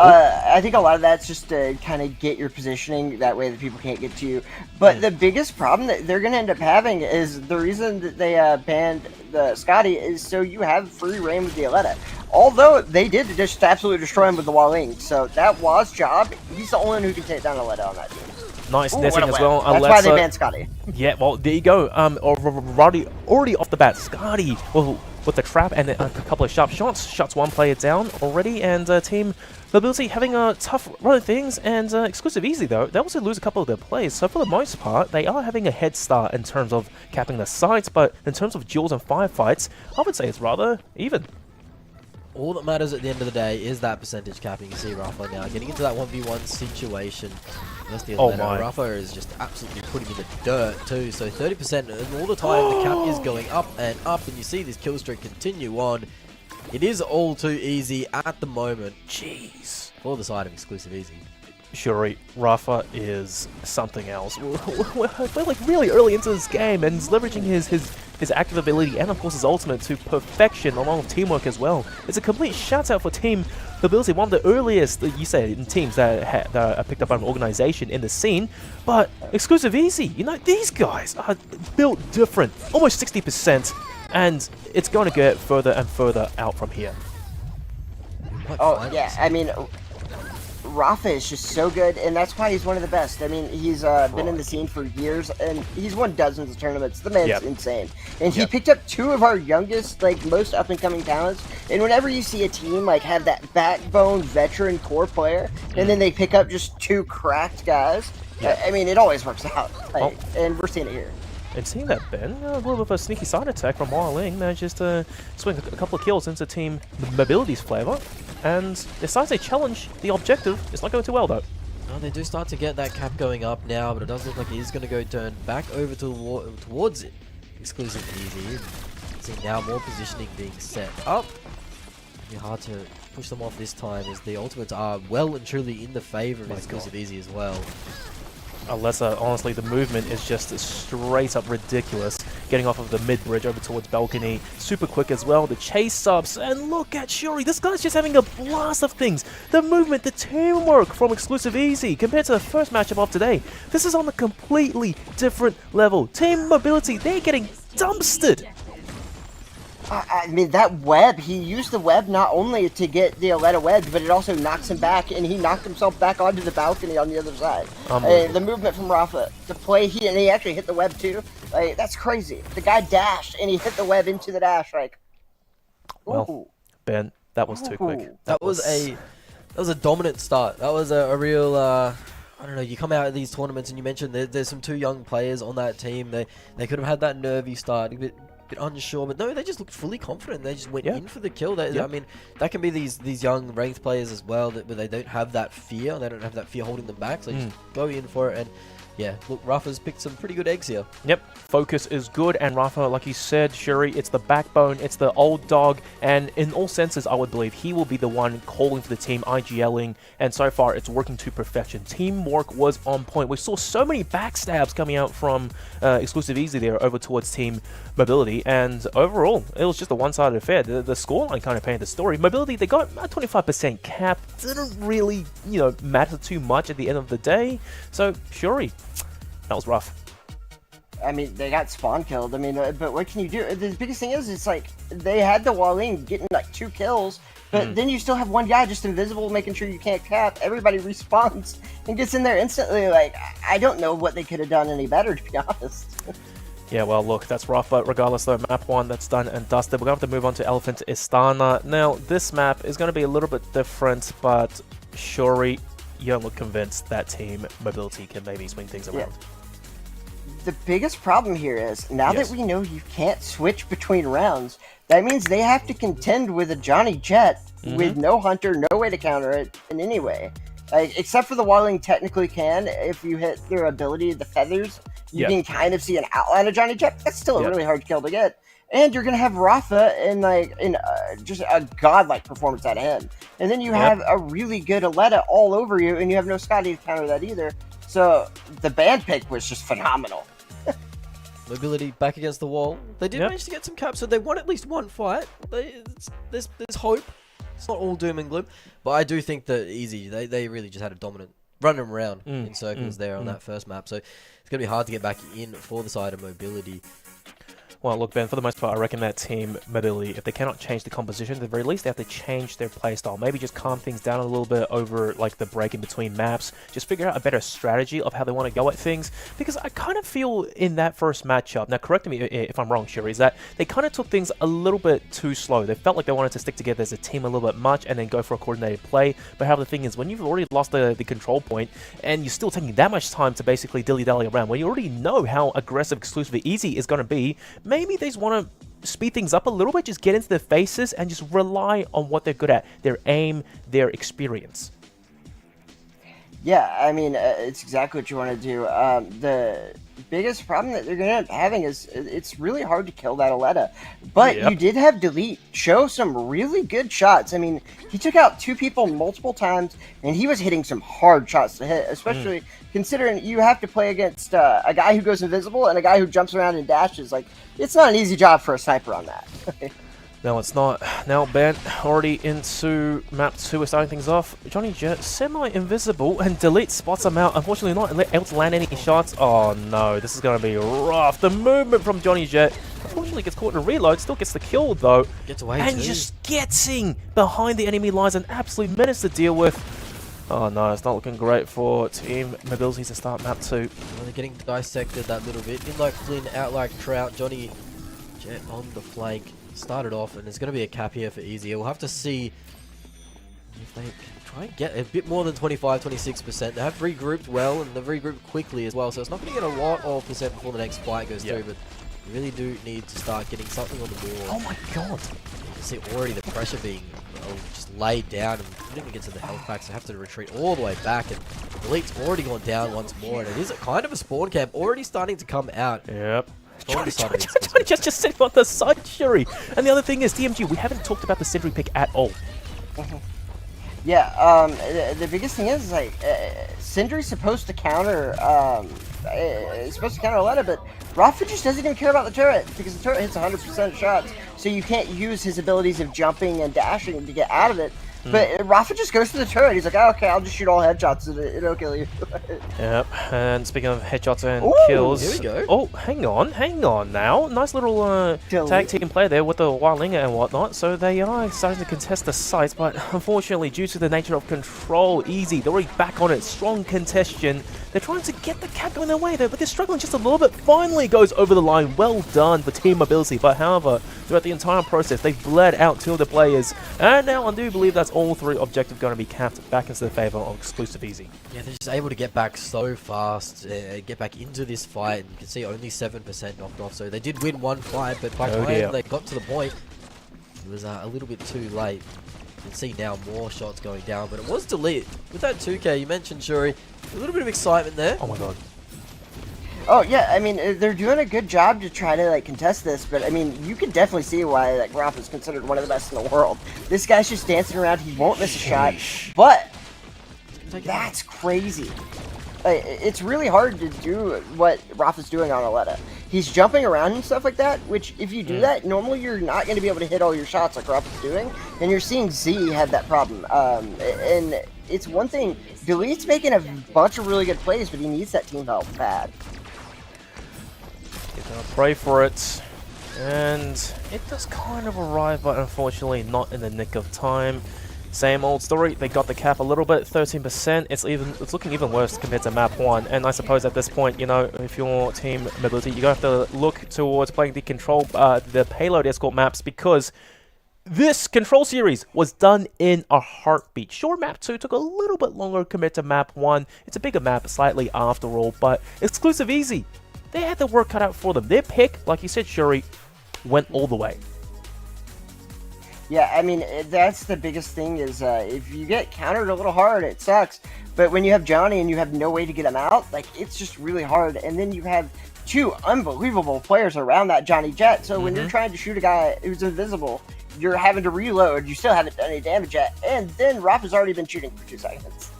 I think a lot of that's just to kind of get your positioning, that way that people can't get to you. But the biggest problem that they're going to end up having is the reason that they banned the Scotty is so you have free reign with the Aletta. Although they did just absolutely destroy him with the Waling, so that was job. He's the only one who can take down Aletta on that team. Nice Ooh, netting what a as win. well. That's why they banned Scotty. Yeah, well, there you go. Already off the bat, Scotty with the trap and a couple of sharp shots. Shuts one player down already, and Team Mobility having a tough run of things, and Exclusive Easy, though, they also lose a couple of their plays. So for the most part, they are having a head start in terms of capping the sites, but in terms of duels and firefights, I would say it's rather even. All that matters at the end of the day is that percentage capping. You see Rafa now getting into that 1v1 situation. That's the Oh other my. Rafa is just absolutely putting in the dirt too. So 30%, and all the time the cap is going up, and you see this kill streak continue on. It is all too easy at the moment. Jeez. For the side of Exclusive Easy. Shuri, Rafa is something else. We're like really early into this game, and he's leveraging his active ability and of course his ultimate to perfection, along with teamwork as well. It's a complete shout out for Team Mobility, one of the earliest, you say, in teams that are picked up by an organization in the scene. But Exclusive Easy, you know, these guys are built different, almost 60%, and it's going to get further and further out from here. Oh, yeah, I mean, Rafa is just so good, and that's why he's one of the best. I mean, he's been in the scene for years, and he's won dozens of tournaments. The man's insane. And he picked up two of our youngest, like, most up-and-coming talents. And whenever you see a team, like, have that backbone veteran core player, and then they pick up just two cracked guys, I mean, it always works out. Like, and we're seeing it here. And seeing that, Ben, a little bit of a sneaky side attack from Hua Ling manages to swing a couple of kills into Team Mobility's flavor. And besides they challenge the objective, it's not going too well though. Oh, they do start to get that cap going up now, but it does look like he's going to go turn back over towards it. Exclusive Easy. See now more positioning being set up. It'll be hard to push them off this time, as the ultimates are well and truly in the favor of Exclusive Easy as well. Unless, honestly, the movement is just straight up ridiculous. Getting off of the mid-bridge over towards balcony. Super quick as well. The chase subs. And look at Shuri. This guy's just having a blast of things. The movement, the teamwork from Exclusive Easy compared to the first matchup of today. This is on a completely different level. Team Mobility, they're getting dumpstered. I mean, that web, he used the web not only to get the Aletta wedge, but it also knocks him back, and he knocked himself back onto the balcony on the other side. The movement from Rafa, the play, and he actually hit the web too. Like, that's crazy. The guy dashed, and he hit the web into the dash. Like, well, Ben, that was too quick. That was a dominant start. That was a real. I don't know. You come out of these tournaments, and you mentioned there's some two young players on that team. They could have had that nervy start. Bit unsure, but no, they just looked fully confident. They just went in for the kill. I mean, that can be these young ranked players as well, where they don't have that fear. They don't have that fear holding them back, so they just go in for it. And yeah, look, Rafa's picked some pretty good eggs here. Yep, focus is good, and Rafa, like you said, Shuri, it's the backbone, it's the old dog, and in all senses, I would believe he will be the one calling for the team, IGLing, and so far, it's working to perfection. Teamwork was on point. We saw so many backstabs coming out from Exclusive Easy there over towards Team Mobility, and overall, it was just a one-sided affair. The scoreline kind of painted the story. Mobility, they got a 25% cap, didn't really, matter too much at the end of the day, so Shuri, that was rough. I mean, they got spawn killed. I mean, but what can you do? The biggest thing is, it's like, they had the Waling getting like 2 kills, but then you still have one guy just invisible, making sure you can't cap. Everybody respawns and gets in there instantly. Like, I don't know what they could have done any better, to be honest. Yeah, well, look, that's rough, but regardless, though, map 1, that's done and dusted. We're going to have to move on to Elephant Istana. Now, this map is going to be a little bit different, but Shuri, you don't look convinced that Team Mobility can maybe swing things around. The biggest problem here is, now that we know you can't switch between rounds, that means they have to contend with a Johnny Jet with no Hunter, no way to counter it in any way. Like, except for the Watling technically can, if you hit their ability, the feathers, you Yeah. can kind of see an outline of Johnny Jet. That's still a Yeah. really hard kill to get. And you're gonna have Rafa in just a godlike performance out of him, and then you have a really good Aletta all over you, and you have no Scotty to counter that either. So the band pick was just phenomenal. Mobility back against the wall. They did Yep. manage to get some caps, so they won at least one fight. There's hope. It's not all doom and gloom, but I do think that Easy, they really just had a dominant running around in circles there on that first map. So it's gonna be hard to get back in for the side of Mobility. Well, look, Ben, for the most part, I reckon that team Mobility, if they cannot change the composition, at the very least, they have to change their playstyle. Maybe just calm things down a little bit over, like, the break in between maps. Just figure out a better strategy of how they want to go at things. Because I kind of feel in that first matchup, now correct me if I'm wrong, Shuri, is that they kind of took things a little bit too slow. They felt like they wanted to stick together as a team a little bit much and then go for a coordinated play. But however, the thing is, when you've already lost the control point and you're still taking that much time to basically dilly-dally around, when you already know how aggressive exclusive Easy is going to be, maybe they just want to speed things up a little bit, just get into their faces and just rely on what they're good at, their aim, their experience. Yeah, I mean, it's exactly what you want to do. The biggest problem that they're going to end up having is it's really hard to kill that Aletta. But Yep. you did have Delete show some really good shots. I mean, he took out 2 people multiple times, and he was hitting some hard shots to hit, especially considering you have to play against a guy who goes invisible and a guy who jumps around and dashes. Like, it's not an easy job for a sniper on that. No, it's not. Now, Ben, already into map 2, we're starting things off. Johnny Jet, semi-invisible, and Delete spots him out. Unfortunately, not able to land any shots. Oh, no, this is going to be rough. The movement from Johnny Jet, unfortunately, gets caught in a reload. Still gets the kill, though. Gets away and too. just getting behind the enemy lines. An absolute menace to deal with. Oh, no, it's not looking great for Team Mobility to start map 2. Well, they're getting dissected that little bit. In like Flynn, out like Trout, Johnny Jet on the flank. Started off, and there's going to be a cap here for Easy. We'll have to see if they can try and get a bit more than 25-26%. They have regrouped well, and they've regrouped quickly as well, so it's not going to get a lot of percent before the next fight goes through, but you really do need to start getting something on the board. Oh, my God. You can see already the pressure being just laid down, and we didn't even get to the health packs. They have to retreat all the way back, and Elite's already gone down once more, and it is a kind of a spawn camp already starting to come out. Yep. Johnny Johnny just sitting on the side, Shuri. And the other thing is, DMG, we haven't talked about the Sentry pick at all. Yeah, the biggest thing is like Sindri's supposed to counter, Aletta, but Rafa just doesn't even care about the turret because the turret hits 100% of shots, so you can't use his abilities of jumping and dashing to get out of it. But Rafa just goes to the turret. He's like, oh, okay, I'll just shoot all headshots and it'll kill you. Yep, and speaking of headshots and Ooh, kills... here we go. Oh, hang on now. Nice little tag team play there with the Wildlinger and whatnot. So they are starting to contest the sites, but unfortunately, due to the nature of control, Easy, they're already back on it. Strong contestation. They're trying to get the cap going their way there, but they're struggling just a little bit. Finally goes over the line. Well done for Team Mobility. But however, throughout the entire process, they've bled out 2 of the players. And now I do believe that's all 3 objectives going to be capped back into the favor of exclusive Easy. Yeah, they're just able to get back so fast, get back into this fight, and you can see only 7% knocked off. So they did win one fight, but by the time they got to the point, it was a little bit too late. You can see now more shots going down, but it was Delete. With that 2K, you mentioned, Shuri, a little bit of excitement there. Oh my god. Oh yeah, I mean they're doing a good job to try to like contest this, but I mean you can definitely see why like Rafa is considered one of the best in the world. This guy's just dancing around; he won't miss a shot. But that's crazy. It's really hard to do what Rafa's doing on Aletta. He's jumping around and stuff like that, which if you do that, normally you're not going to be able to hit all your shots like Rafa's doing, and you're seeing Z have that problem. And it's one thing, Delete's making a bunch of really good plays, but he needs that team help bad. He's gonna pray for it, and it does kind of arrive, but unfortunately not in the nick of time. Same old story, they got the cap a little bit, 13%. It's looking even worse compared to map 1, and I suppose at this point, you know, if you're Team Mobility, you're going to have to look towards playing the the payload escort maps, because this control series was done in a heartbeat. Sure, map 2 took a little bit longer compared to map 1. It's a bigger map slightly after all, but exclusive Easy, they had the work cut out for them. Their pick, like you said, Shuri, went all the way. Yeah, I mean, that's the biggest thing is if you get countered a little hard, it sucks. But when you have Johnny and you have no way to get him out, like, it's just really hard. And then you have two unbelievable players around that Johnny Jet. So when you're trying to shoot a guy who's invisible, you're having to reload. You still haven't done any damage yet. And then Rafa's already been shooting for 2 seconds.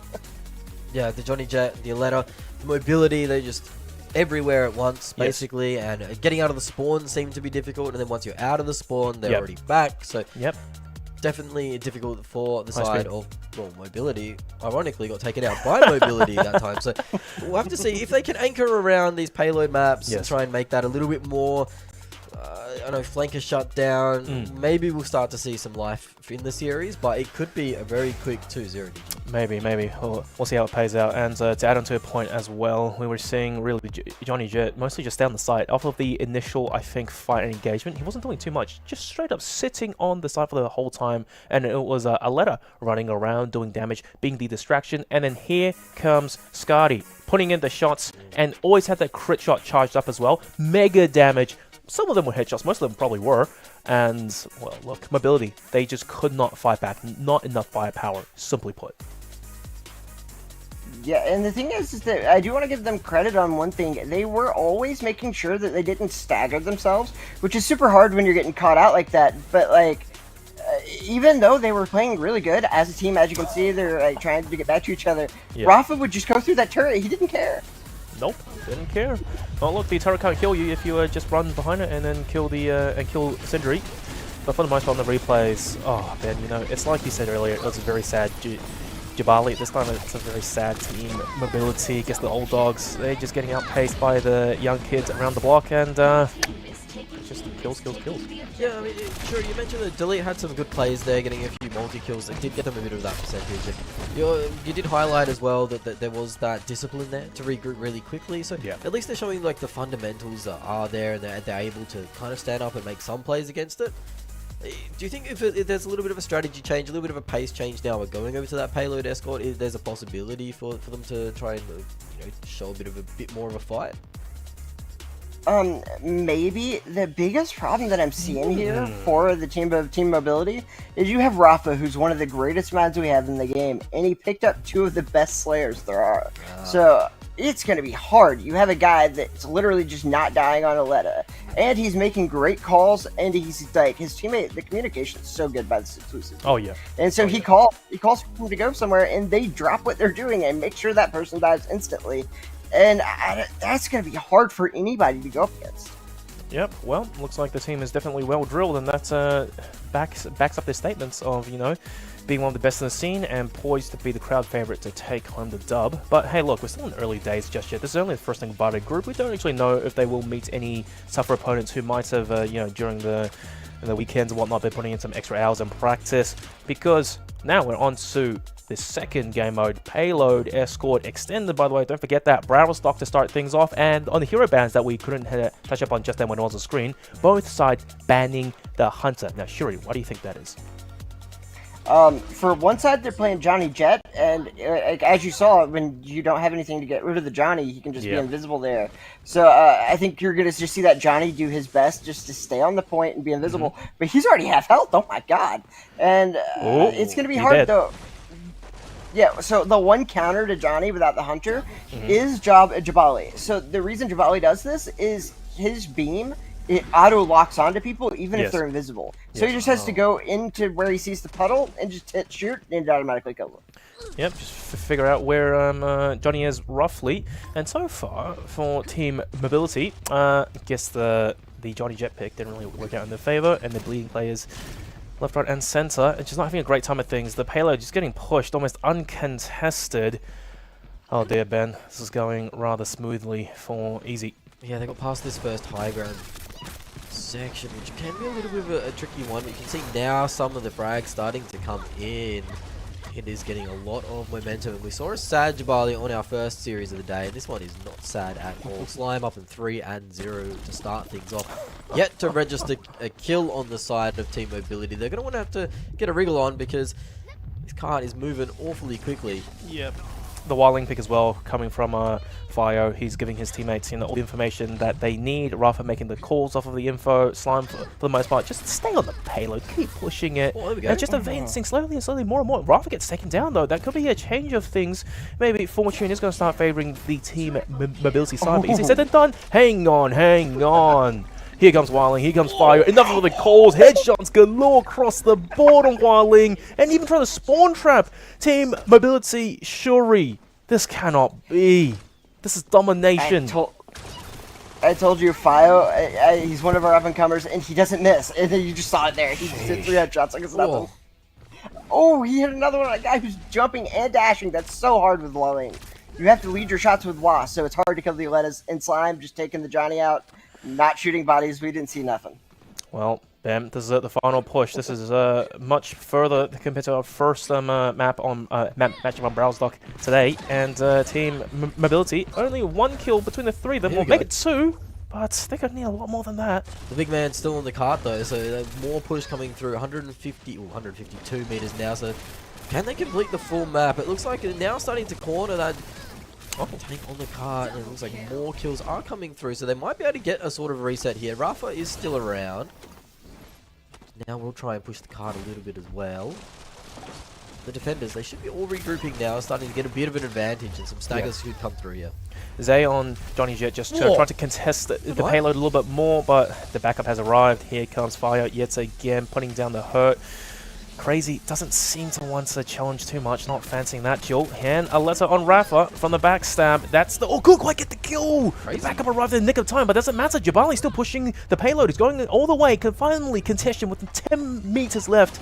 Yeah, the Johnny Jet, the Aletta, the mobility, they just everywhere at once, basically, and getting out of the spawn seemed to be difficult, and then once you're out of the spawn, they're already back, so definitely difficult for the side of, well, mobility. Ironically, got taken out by mobility that time, so we'll have to see if they can anchor around these payload maps and try and make that a little bit more, I know, flanker shut down. Maybe we'll start to see some life in the series, but it could be a very quick 2-0 GG. Maybe. We'll see how it pays out. And to add on to a point as well, we were seeing really Johnny Jet mostly just down the side. Off of the initial, I think, fight and engagement, he wasn't doing too much. Just straight up sitting on the side for the whole time. And it was Aletta running around, doing damage, being the distraction. And then here comes Scotty, putting in the shots, and always had that crit shot charged up as well. Mega damage. Some of them were headshots, most of them probably were. And, well, look, mobility. They just could not fight back. Not enough firepower, simply put. Yeah, and the thing is that I do want to give them credit on one thing. They were always making sure that they didn't stagger themselves, which is super hard when you're getting caught out like that. But, like, even though they were playing really good as a team, as you can see, they're like, trying to get back to each other, Rafa would just go through that turret. He didn't care. Nope, didn't care. Well, look, the turret can't kill you if you just run behind it and then kill the kill Sindri. But for the most part, on the replays, oh man, you know, it's like you said earlier, it was a very sad Jabali. This time, it's a very sad team. Mobility against the old dogs. They're just getting outpaced by the young kids around the block, and just kills. Yeah, I mean, sure, you mentioned that Delete had some good plays there, getting a few multi-kills that did get them a bit of that percentage. And you did highlight as well that there was that discipline there to regroup really quickly, so at least they're showing like the fundamentals that are there, and they're able to kind of stand up and make some plays against it. Do you think if there's a little bit of a strategy change, a little bit of a pace change now, we're going over to that payload escort, there's a possibility for them to try and show a bit more of a fight? Maybe. The biggest problem that I'm seeing here for the team mobility is you have Rafa, who's one of the greatest mods we have in the game, and he picked up 2 of the best Slayers there are. So it's going to be hard. You have a guy that's literally just not dying on Aletta, and he's making great calls, and he's like, his teammate, the communication is so good by the exclusive. Oh yeah. And so he calls for him to go somewhere, and they drop what they're doing and make sure that person dies instantly. And that's going to be hard for anybody to go up against. Yep, well, looks like the team is definitely well drilled, and that backs up their statements of, being one of the best in the scene and poised to be the crowd favorite to take home the dub. But hey, look, we're still in early days just yet. This is only the first thing about a group. We don't actually know if they will meet any tougher opponents who might have, during the weekends and whatnot, been putting in some extra hours in practice, because now we're on to the second game mode, Payload Escort Extended, by the way. Don't forget that. Barrel stock to start things off, and on the hero bans that we couldn't touch up on just then when it was on screen, both sides banning the Hunter. Now, Shuri, what do you think that is? For one side, they're playing Johnny Jet, and as you saw, when you don't have anything to get rid of the Johnny, he can just be invisible there. So I think you're going to just see that Johnny do his best just to stay on the point and be invisible. But he's already half health. Oh my god! And it's going to be hard though. Yeah, so the one counter to Johnny without the Hunter is Jabali. So the reason Jabali does this is his beam, it auto locks onto people even if they're invisible. So he just has to go into where he sees the puddle and just hit shoot, and it automatically kills him. Yep, just figure out where Johnny is roughly. And so far for Team Mobility, I guess the Johnny Jet pick didn't really work out in their favor, and the bleeding players left, right, and center. It's just not having a great time of things. The payload just getting pushed almost uncontested. Oh dear, Ben. This is going rather smoothly for Easy. Yeah, they got past this first high ground section, which can be a little bit of a tricky one. But you can see now some of the frags starting to come in. It is getting a lot of momentum. And we saw a sad Jabali on our first series of the day. This one is not sad at all. Slime up in 3-0 to start things off. Yet to register a kill on the side of Team Mobility. They're going to have to get a wriggle on because this card is moving awfully quickly. Yep. the Wildling pick as well, coming from Fio. He's giving his teammates all the information that they need. Rafa making the calls off of the info. Slime, for the most part, just stay on the payload, keep pushing it, and just advancing slowly and slowly, more and more. Rafa gets taken down, though. That could be a change of things. Maybe Fortune is going to start favoring the team mobility side, but easy said and done. Hang on. Here comes Wildling, here comes Fire. Enough of the calls, headshots galore across the board on Wildling, and even trying to spawn trap Team Mobility Shuri. This cannot be. This is domination. I told you, Fio, he's one of our up-and-comers, and he doesn't miss. And then you just saw it there. He just hit 3 headshots like it's nothing. Oh, he hit another one on a guy who's jumping and dashing. That's so hard with Wildling. You have to lead your shots with Wasp, so it's hard to kill the Aletas. And Slime just taking the Johnny out. Not shooting bodies, we didn't see nothing. Well, Bam, this is the final push. This is much further compared to our first match on Browsdock today. And Team Mobility, only 1 kill between the 3 of them. We'll make it 2, but they're going to need a lot more than that. The big man's still on the cart, though, so more push coming through. 152 meters now, so can they complete the full map? It looks like they're now starting to corner that tank on the cart, and it looks like more kills are coming through, so they might be able to get a sort of reset here. Rafa is still around. Now we'll try and push the cart a little bit as well. The defenders, they should be all regrouping now, starting to get a bit of an advantage, and some staggers should come through here. Zay on Johnny Jet just trying to contest the payload a little bit more, but the backup has arrived. Here comes Fire yet again, putting down the hurt. Crazy doesn't seem to want to challenge too much, not fancying that duel. Hand a letter on Rafa from the backstab. That's the good, quite get the kill. The backup arrived in the nick of time, but doesn't matter. Jabali's still pushing the payload. He's going all the way, can finally contest him with 10 meters left.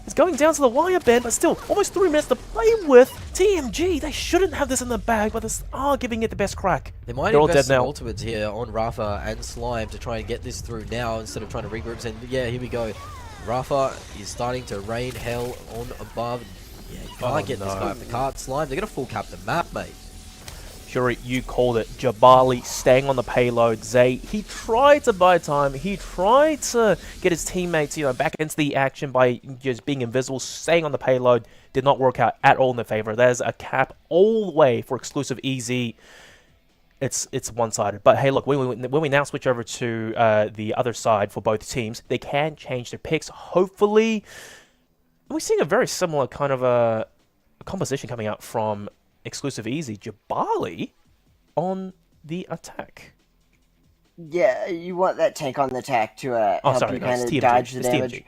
It's going down to the wire bend, but still almost 3 minutes to play with. TMG, they shouldn't have this in the bag, but they are giving it the best crack. They might invest some ultimates here on Rafa and Slime to try and get this through now instead of trying to regroup. And yeah, here we go. Rafa is starting to rain hell on above. Yeah, you can't get this guy off the cart. Slime, they're going to full cap the map, mate. Shuri, you called it. Jabali staying on the payload. Zay, he tried to buy time. He tried to get his teammates, back into the action by just being invisible, staying on the payload. Did not work out at all in their favor. There's a cap all the way for exclusive easy. It's one-sided. But hey, look, when we now switch over to the other side for both teams, they can change their picks. Hopefully, we're seeing a very similar kind of a composition coming out from exclusive easy. Jabali on the attack. Yeah, you want that tank on the attack to help you kind of dodge the damage.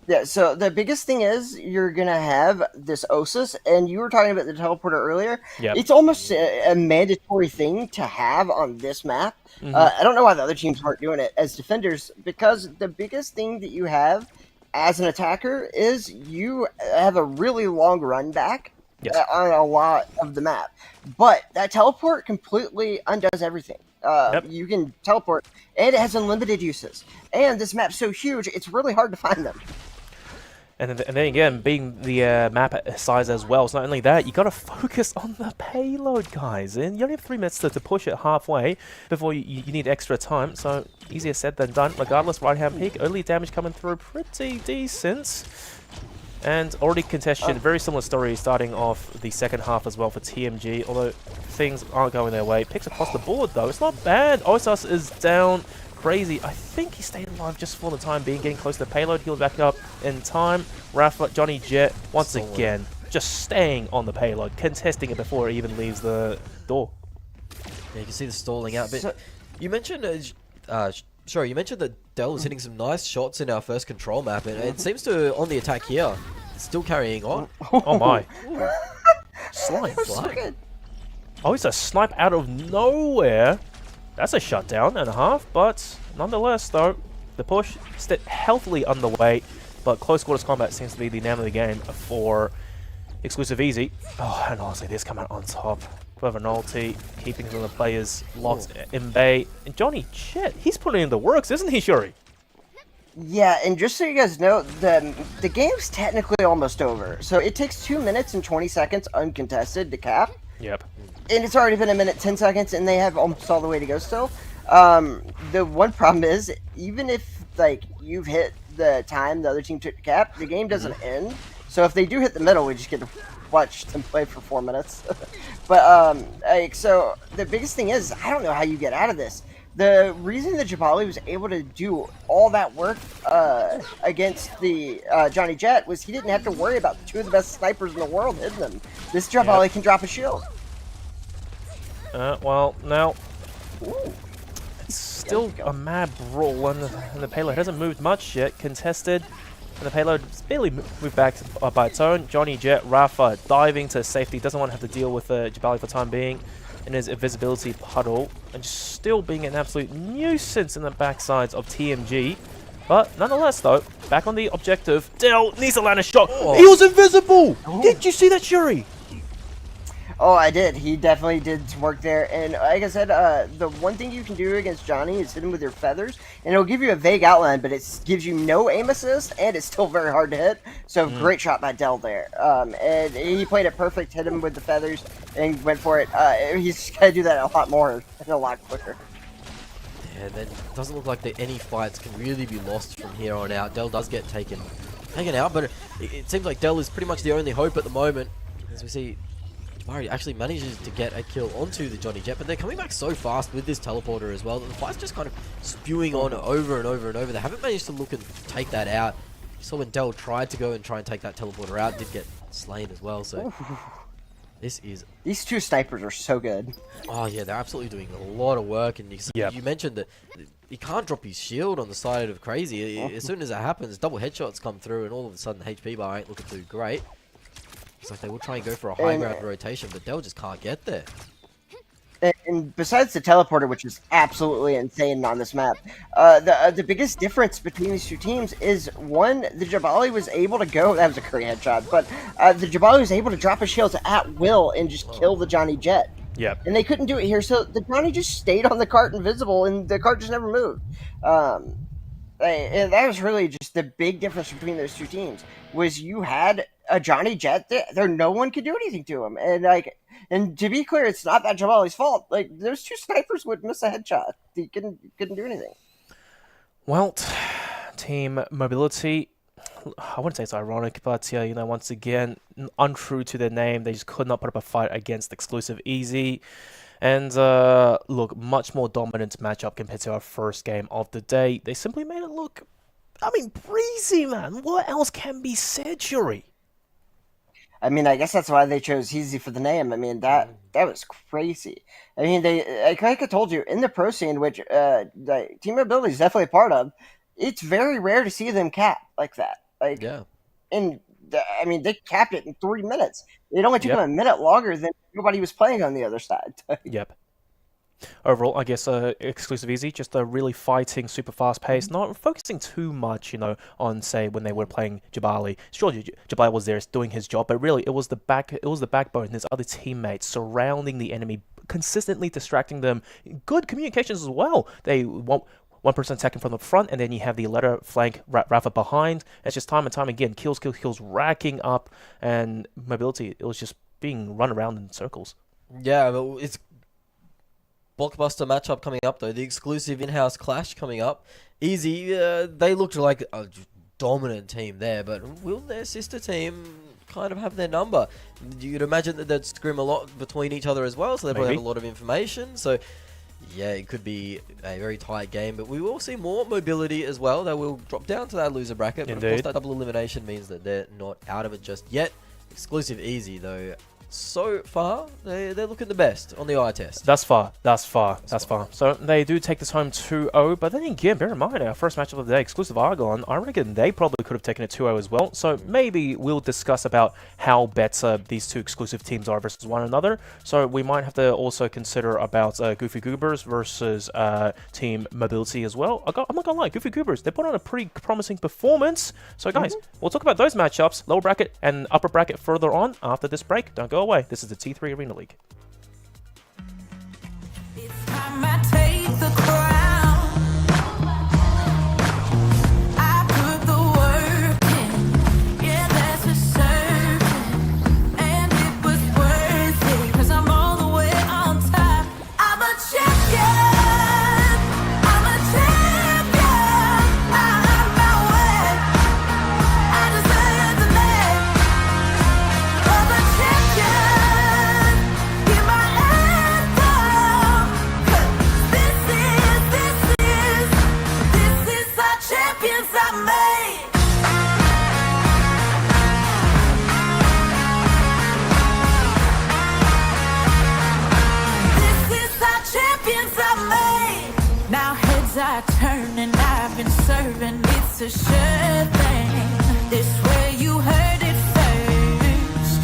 Yeah, so the biggest thing is you're going to have this Osus, and you were talking about the teleporter earlier. Yep. It's almost a mandatory thing to have on this map. I don't know why the other teams weren't doing it as defenders, because the biggest thing that you have as an attacker is you have a really long run back on a lot of the map. But that teleport completely undoes everything. You can teleport, and it has unlimited uses. And this map's so huge, it's really hard to find them. And then again, being the map size as well, it's not only that, you got to focus on the payload, guys. And you only have 3 minutes to push it halfway before you need extra time. So, easier said than done. Regardless, right-hand peak, early damage coming through pretty decent. And already contested, very similar story starting off the second half as well for TMG. Although things aren't going their way. Picks across the board, though. It's not bad. Osus is down. Crazy. I think he stayed alive just for the time being, getting close to the payload. He'll back up in time. Rafa, Johnny Jet, once again, just staying on the payload, contesting it before it even leaves the door. Yeah, you can see the stalling out. But you mentioned, you mentioned that Dell was hitting some nice shots in our first control map, and it seems to on the attack here, still carrying on. Oh my! Slime. Oh, it's a snipe out of nowhere. That's a shutdown and a half, but nonetheless, though, the push is healthily underway, but close quarters combat seems to be the name of the game for exclusive easy. Oh, and honestly, this come out on top. Clever ulti, keeping some of the players locked in bay. And Johnny Jet, he's putting in the works, isn't he, Shuri? Yeah, and just so you guys know, the game's technically almost over. So it takes 2 minutes and 20 seconds uncontested to cap. Yep. And it's already been 1 minute 10 seconds, and they have almost all the way to go still. The one problem is, even if you've hit the time the other team took to cap, the game doesn't end. So if they do hit the middle, we just get to watch them play for 4 minutes. But so the biggest thing is, I don't know how you get out of this. The reason that Jabali was able to do all that work against the Johnny Jet was he didn't have to worry about 2 of the best snipers in the world hitting them. This Jabali can drop a shield. Well, now it's still a mad brawl, and the payload hasn't moved much yet. Contested, and the payload has barely moved back by its own. Johnny Jet, Rafa diving to safety, doesn't want to have to deal with Jabali for the time being in his invisibility puddle, and just still being an absolute nuisance in the backsides of TMG. But nonetheless, though, back on the objective, Dell needs to land a shot. He was invisible! Did you see that, Shuri? Oh, I did. He definitely did some work there. And like I said, the one thing you can do against Johnny is hit him with your feathers, and it'll give you a vague outline, but it gives you no aim assist, and it's still very hard to hit. So great shot by Dell there. And he played it perfect, hit him with the feathers, and went for it. He's got to do that a lot more and a lot quicker. Yeah, then it doesn't look like that any fights can really be lost from here on out. Dell does get taken out, but it seems like Dell is pretty much the only hope at the moment, as we see Murray actually manages to get a kill onto the Johnny Jet, but they're coming back so fast with this teleporter as well. The fight's just kind of spewing on over and over and over. They haven't managed to look and take that out. You saw when Dell tried to go and try and take that teleporter out, did get slain as well. So this is... These 2 snipers are so good. Oh yeah, they're absolutely doing a lot of work. And you mentioned that he can't drop his shield on the side of Crazy. As soon as that happens, double headshots come through, and all of a sudden HP bar ain't looking too great. It's like they will try and go for a high ground rotation, but Dell just can't get there. And besides the teleporter, which is absolutely insane on this map, the biggest difference between these 2 teams is, one, the Jabali was able to go... That was a curry headshot, but the Jabali was able to drop his shields at will and just kill the Johnny Jet. Yep. And they couldn't do it here, so the Johnny just stayed on the cart invisible, and the cart just never moved. And that was really just the big difference between those 2 teams, was you had a Johnny Jet there, no one could do anything to him. And to be clear, it's not that Jabali's fault. Like, those 2 snipers would miss a headshot. He couldn't do anything. Well, Team Mobility, I wouldn't say it's ironic, but yeah, once again, untrue to their name, they just could not put up a fight against Exclusive Easy. And look, much more dominant matchup compared to our first game of the day. They simply made it look, breezy, man. What else can be said, Shuri? I mean, I guess that's why they chose Easy for the name. I mean, that was crazy. I mean, like I told you, in the pro scene, which Team Mobility is definitely a part of, it's very rare to see them cap like that. Like, yeah. And I mean, they capped it in 3 minutes. It only took them a minute longer than everybody was playing on the other side. Yep. Overall, I guess Exclusive Easy, just a really fighting, super fast pace, not focusing too much, on, say, when they were playing Jabali. Sure, Jabali was there doing his job, but really it was the backbone, his other teammates surrounding the enemy, consistently distracting them. Good communications as well. They want one person attacking from the front, and then you have the letter flank Rafa behind. It's just time and time again, kills, racking up, and Mobility, it was just being run around in circles. Yeah, but it's blockbuster matchup coming up, though. The exclusive in-house clash coming up. Easy, they looked like a dominant team there, but will their sister team kind of have their number? You'd imagine that they'd scrim a lot between each other as well, so they probably have a lot of information. So, yeah, it could be a very tight game, but we will see more Mobility as well. They will drop down to that loser bracket, but of course that double elimination means that they're not out of it just yet. Exclusive Easy, though, so far, they're looking the best on the eye test. That's far. So they do take this home 2-0, but then again, bear in mind, our first matchup of the day, Exclusive Argon, I reckon they probably could have taken it 2-0 as well. So maybe we'll discuss about how better these 2 exclusive teams are versus one another. So we might have to also consider about Goofy Goobers versus Team Mobility as well. I'm not gonna lie, Goofy Goobers, they put on a pretty promising performance. So guys, we'll talk about those matchups, lower bracket and upper bracket further on after this break. Don't go away. This is the T3 Arena League. a sure thing. This way you heard it first.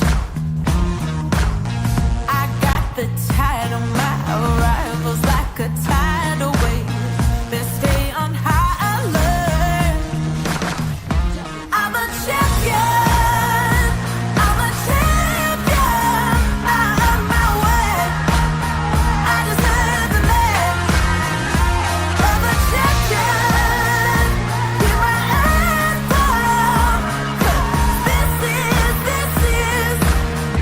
I got the tide on my arrivals like a tidal wave. They stay on high alert. I'm a champion. I'm a champion. I earn my way. I deserve the name. I'm a champion. Hear my anthem.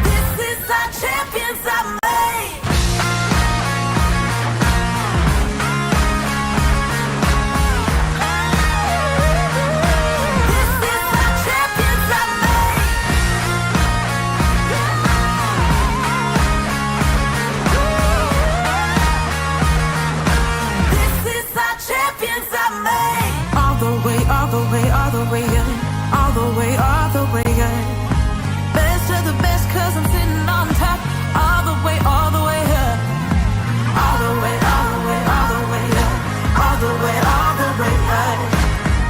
This is our champions I made. This is our champions I made. This is our champions I made. All the way, all the way, all the way up. All the way, all the way up. Best of the best, cause I'm sitting on top. All the way up. All the way, all the way, all the way up. All the way up.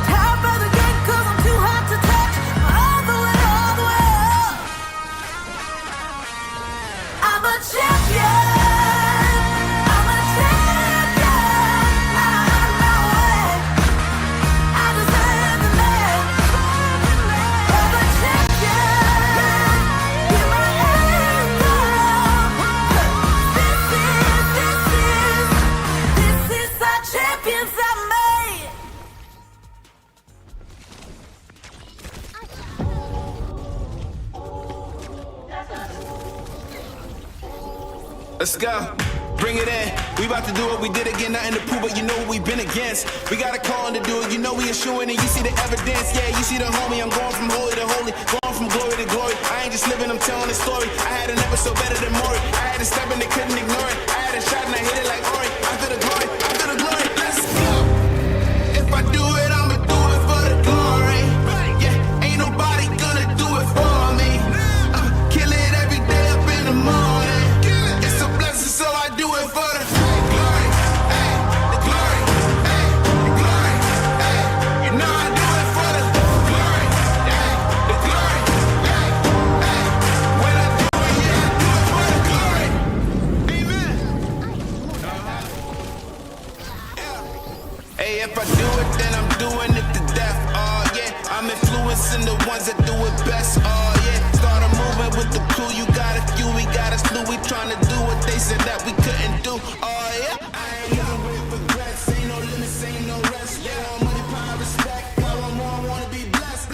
Top of the game, cause I'm too hot to touch. All the way up. I'm a champion. I'm a champion. I earn my way. I deserve the name. I'm a champion. Hear my anthem. This is our champions I made. Let's go. Bring it in. We about to do what we did again. Nothing to prove, but you know what we've been against. We got a calling to do it. You know we assuring it. You see the evidence. Yeah, you see the homie. I'm going from holy to holy. Going from glory to glory. I ain't just living, I'm telling the story. I had an episode better than Maury. I had to step and they couldn't ignore it. I had a shot and I hit it like Ori. I feel the glory. I feel the glory. Let's go. If I do it, I'ma do it for the glory. Yeah, ain't nobody gonna do it for me. Kill it every day up in the morning. It's a blessing, so I do it for the glory. Ay, the glory. Ay, the glory. Ay, you know I do it for the glory. Ay, the glory. Ay, ay, when I do it, yeah, I do it for the glory. Amen. Hey, if I do it, then I'm doing it to death. Oh yeah, I'm influencing the ones that do it best. Oh yeah, start a movement with the crew. You got a few, we got a slew. We trying to do what they said that we couldn't do. Oh yeah, I ain't living with regrets. Ain't no limits, ain't no rest. Yeah, money, power, respect. All I'm on, wanna be blessed.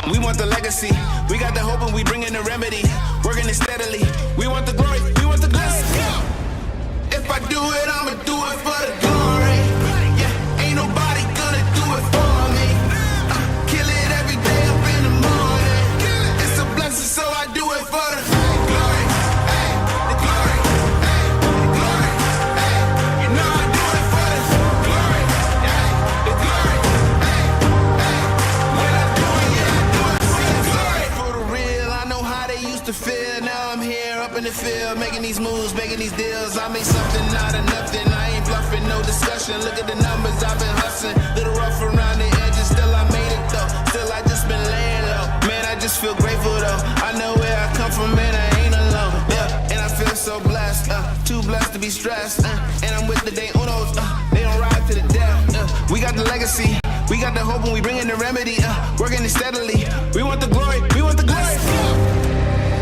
We want the legacy. We got the hope and we bring in the remedy. Working it steadily. We want the glory. We want the glory. If I do it, I'ma do it for the glory. Yeah, ain't nobody gonna do it for me. Kill it every day up in the morning. It's a blessing, so I do it for the glory. Ay, the glory. Ay, the glory. Ay, you know I do it for the glory. Ay, the glory. Ay, ay, when I do it, yeah, I do it for the glory. For the real, I know how they used to feel. Now I'm here up in the field, making these moves, making these deals. I made something out of nothing. I ain't bluffing, no discussion. Look at the numbers, I've been hustling. Little rough around the edges, still I made it though. Still I just been laying low. Man, I just feel grateful though. I know where I come from, man, I ain't alone. Yeah, and I feel so blessed. Too blessed to be stressed. And I'm with the day unos. They don't ride to the death. We got the legacy. We got the hope and we bring in the remedy. Working it steadily. We want the glory. We want the glory.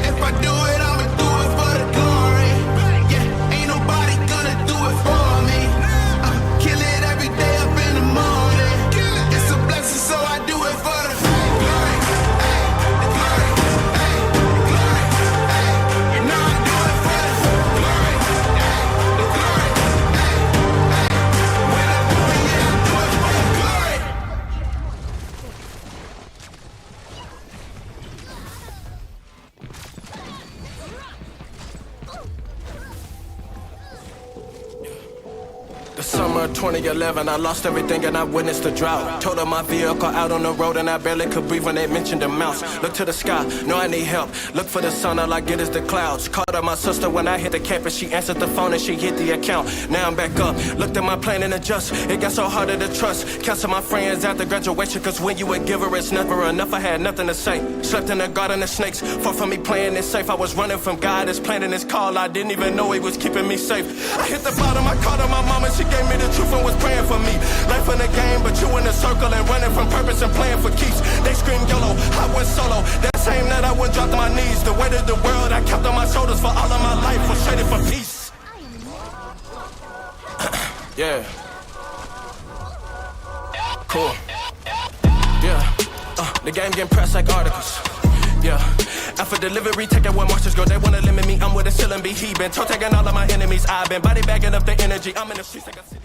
If I do it, I'ma do it for the glory. Yeah, ain't nobody gonna do it for me. Kill it every day up in the morning. It's a blessing, so I do it for the glory. Ay, the glory. Ay, the glory. Ay, you know I do it for the glory. Ay, the glory. Ay, ay, when I do it, yeah, I do it for the glory. Summer 2011, I lost everything and I witnessed the drought. Totaled my vehicle out on the road and I barely could breathe when they mentioned the mouse. Look to the sky, know I need help. Look for the sun, all I get is the clouds. Called up my sister when I hit the campus, she answered the phone and she hit the account. Now I'm back up, looked at my plan and adjust. It got so harder to trust. Cancel my friends after graduation, cause when you a giver, it's never enough. I had nothing to say. Slept in the garden of snakes. Far from me playing it safe. I was running from God, his plan and his call. I didn't even know he was keeping me safe. I hit the bottom, I called on my mama, she gave me the truth and was praying for me. Life in the game, but you in the circle and running from purpose and playing for keeps. They scream YOLO, I went solo. That same night I would drop to my knees. The weight of the world I kept on my shoulders for all of my life was traded for peace. Yeah. Cool. Yeah. The game getting pressed like articles. Yeah. After delivery, taking where marchers go, they wanna limit me. I'm with a ceiling be. He been toe tagging all of my enemies. I've been body bagging up the energy. I'm in the streets like a city.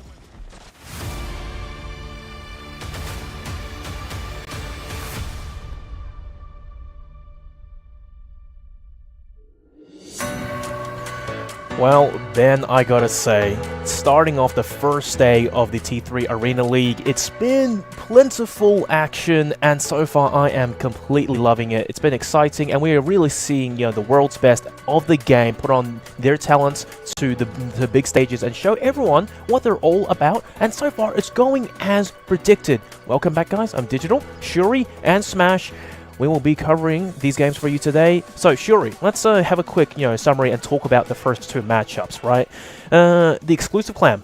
Well, Ben, I gotta say, starting off the first day of the T3 Arena League, it's been plentiful action, and so far I am completely loving it. It's been exciting, and we are really seeing, the world's best of the game put on their talents to the big stages and show everyone what they're all about, and so far it's going as predicted. Welcome back, guys. I'm Digital, Shuri, and Smash. We will be covering these games for you today. So, Shuri, let's have a quick, summary and talk about the first two matchups, right? The exclusive clan.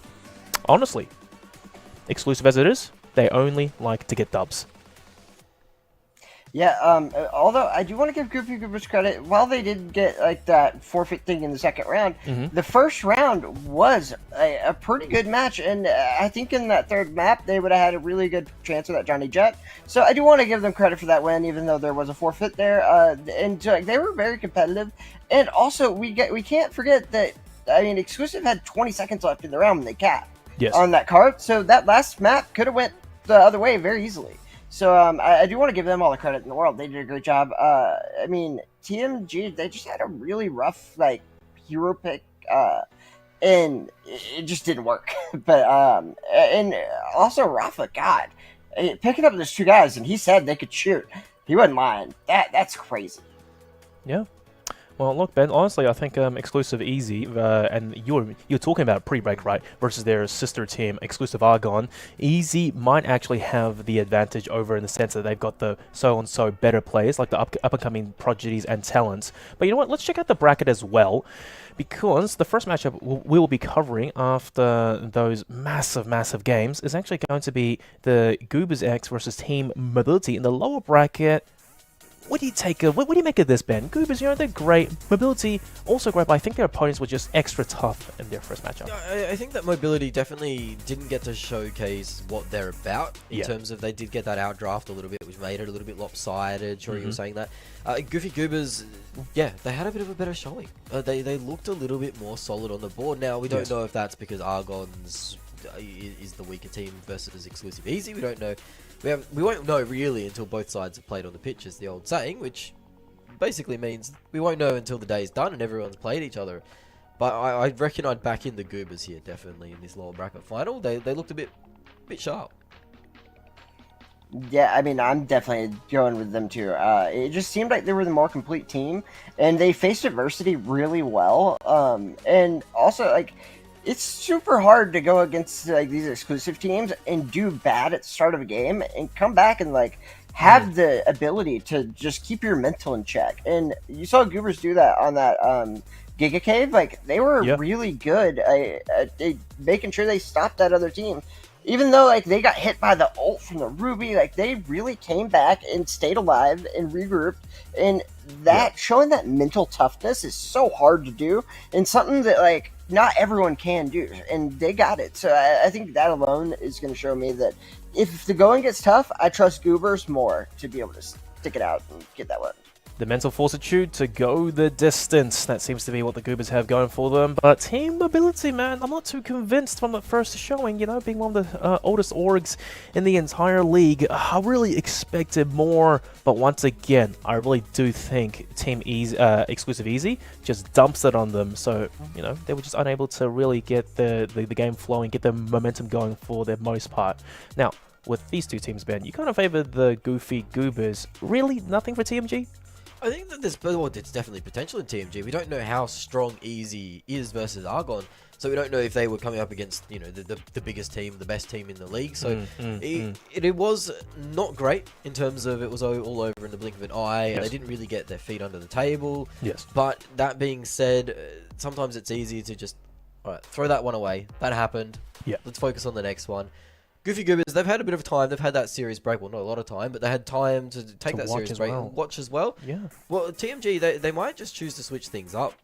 Honestly, exclusive as it is, they only like to get dubs. Yeah, although I do want to give Goofy Goobers credit, while they did get that forfeit thing in the second round, the first round was a pretty good match, and I think in that third map they would have had a really good chance of that Johnny Jet. So I do want to give them credit for that win, even though there was a forfeit there, and they were very competitive. And also we can't forget that exclusive had 20 seconds left in the round when they capped on that card, so that last map could have went the other way very easily. So I do want to give them all the credit in the world. They did a great job. TMG, they just had a really rough hero pick, and it just didn't work. But and also Rafa, God, picking up those two guys, and he said they could shoot. He wasn't lying. That's crazy. Yeah. Well, look, Ben, honestly, I think Exclusive Easy, and you're talking about pre-break, right, versus their sister team, Exclusive Argon. Easy might actually have the advantage over in the sense that they've got the so-and-so better players, like the up-and-coming prodigies and talents. But you know what? Let's check out the bracket as well, because the first matchup we will be covering after those massive games is actually going to be the Goobers X versus Team Mobility in the lower bracket. What do you make of this, Ben? Goobers, they're great. Mobility, also great, but I think their opponents were just extra tough in their first matchup. I think that Mobility definitely didn't get to showcase what they're about in terms of they did get that outdraft a little bit, which made it a little bit lopsided. Sure, you were saying that. Goofy Goobers, they had a bit of a better showing. They looked a little bit more solid on the board. Now, we don't know if that's because Argon's is the weaker team versus Exclusive Easy. We don't know. We won't know really until both sides have played on the pitch, is the old saying, which basically means we won't know until the day's done and everyone's played each other. But I reckon I'd back in the Goobers here, definitely, in this lower bracket final. They looked a bit sharp. Yeah, I'm definitely going with them too. It just seemed like they were the more complete team, and they faced adversity really well. And also, it's super hard to go against these exclusive teams and do bad at the start of a game and come back and have the ability to just keep your mental in check. And you saw Goobers do that on that Giga Cave. They were really good at making sure they stopped that other team. Even though they got hit by the ult from the Ruby, they really came back and stayed alive and regrouped. And that showing that mental toughness is so hard to do, and something that not everyone can do, and they got it. So I think that alone is going to show me that if the going gets tough, I trust Goobers more to be able to stick it out and get that one. The mental fortitude to go the distance. That seems to be what the Goobers have going for them. But team mobility, man, I'm not too convinced from the first showing, you know, being one of the oldest orgs in the entire league. I really expected more, but once again, I really do think Team Easy, Exclusive Easy just dumps it on them. So, you know, they were just unable to really get the game flowing, get the momentum going for the most part. Now, with these two teams, Ben, you kind of favored the Goofy Goobers. Really, nothing for TMG? I think that there's definitely potential in TMG. We don't know how strong Easy is versus Argon, so we don't know if they were coming up against, you know, the biggest team, the best team in the league. So it was not great in terms of it was all over in the blink of an eye, and they didn't really get their feet under the table. Yes. But that being said, sometimes it's easy to just, all right, throw that one away. That happened. Yeah. Let's focus on the next one. Goofy Goobers, they've had a bit of time. They've had that series break. Well, not a lot of time, but they had time to take that series break and watch as well. Yeah. Well, TMG, they might just choose to switch things up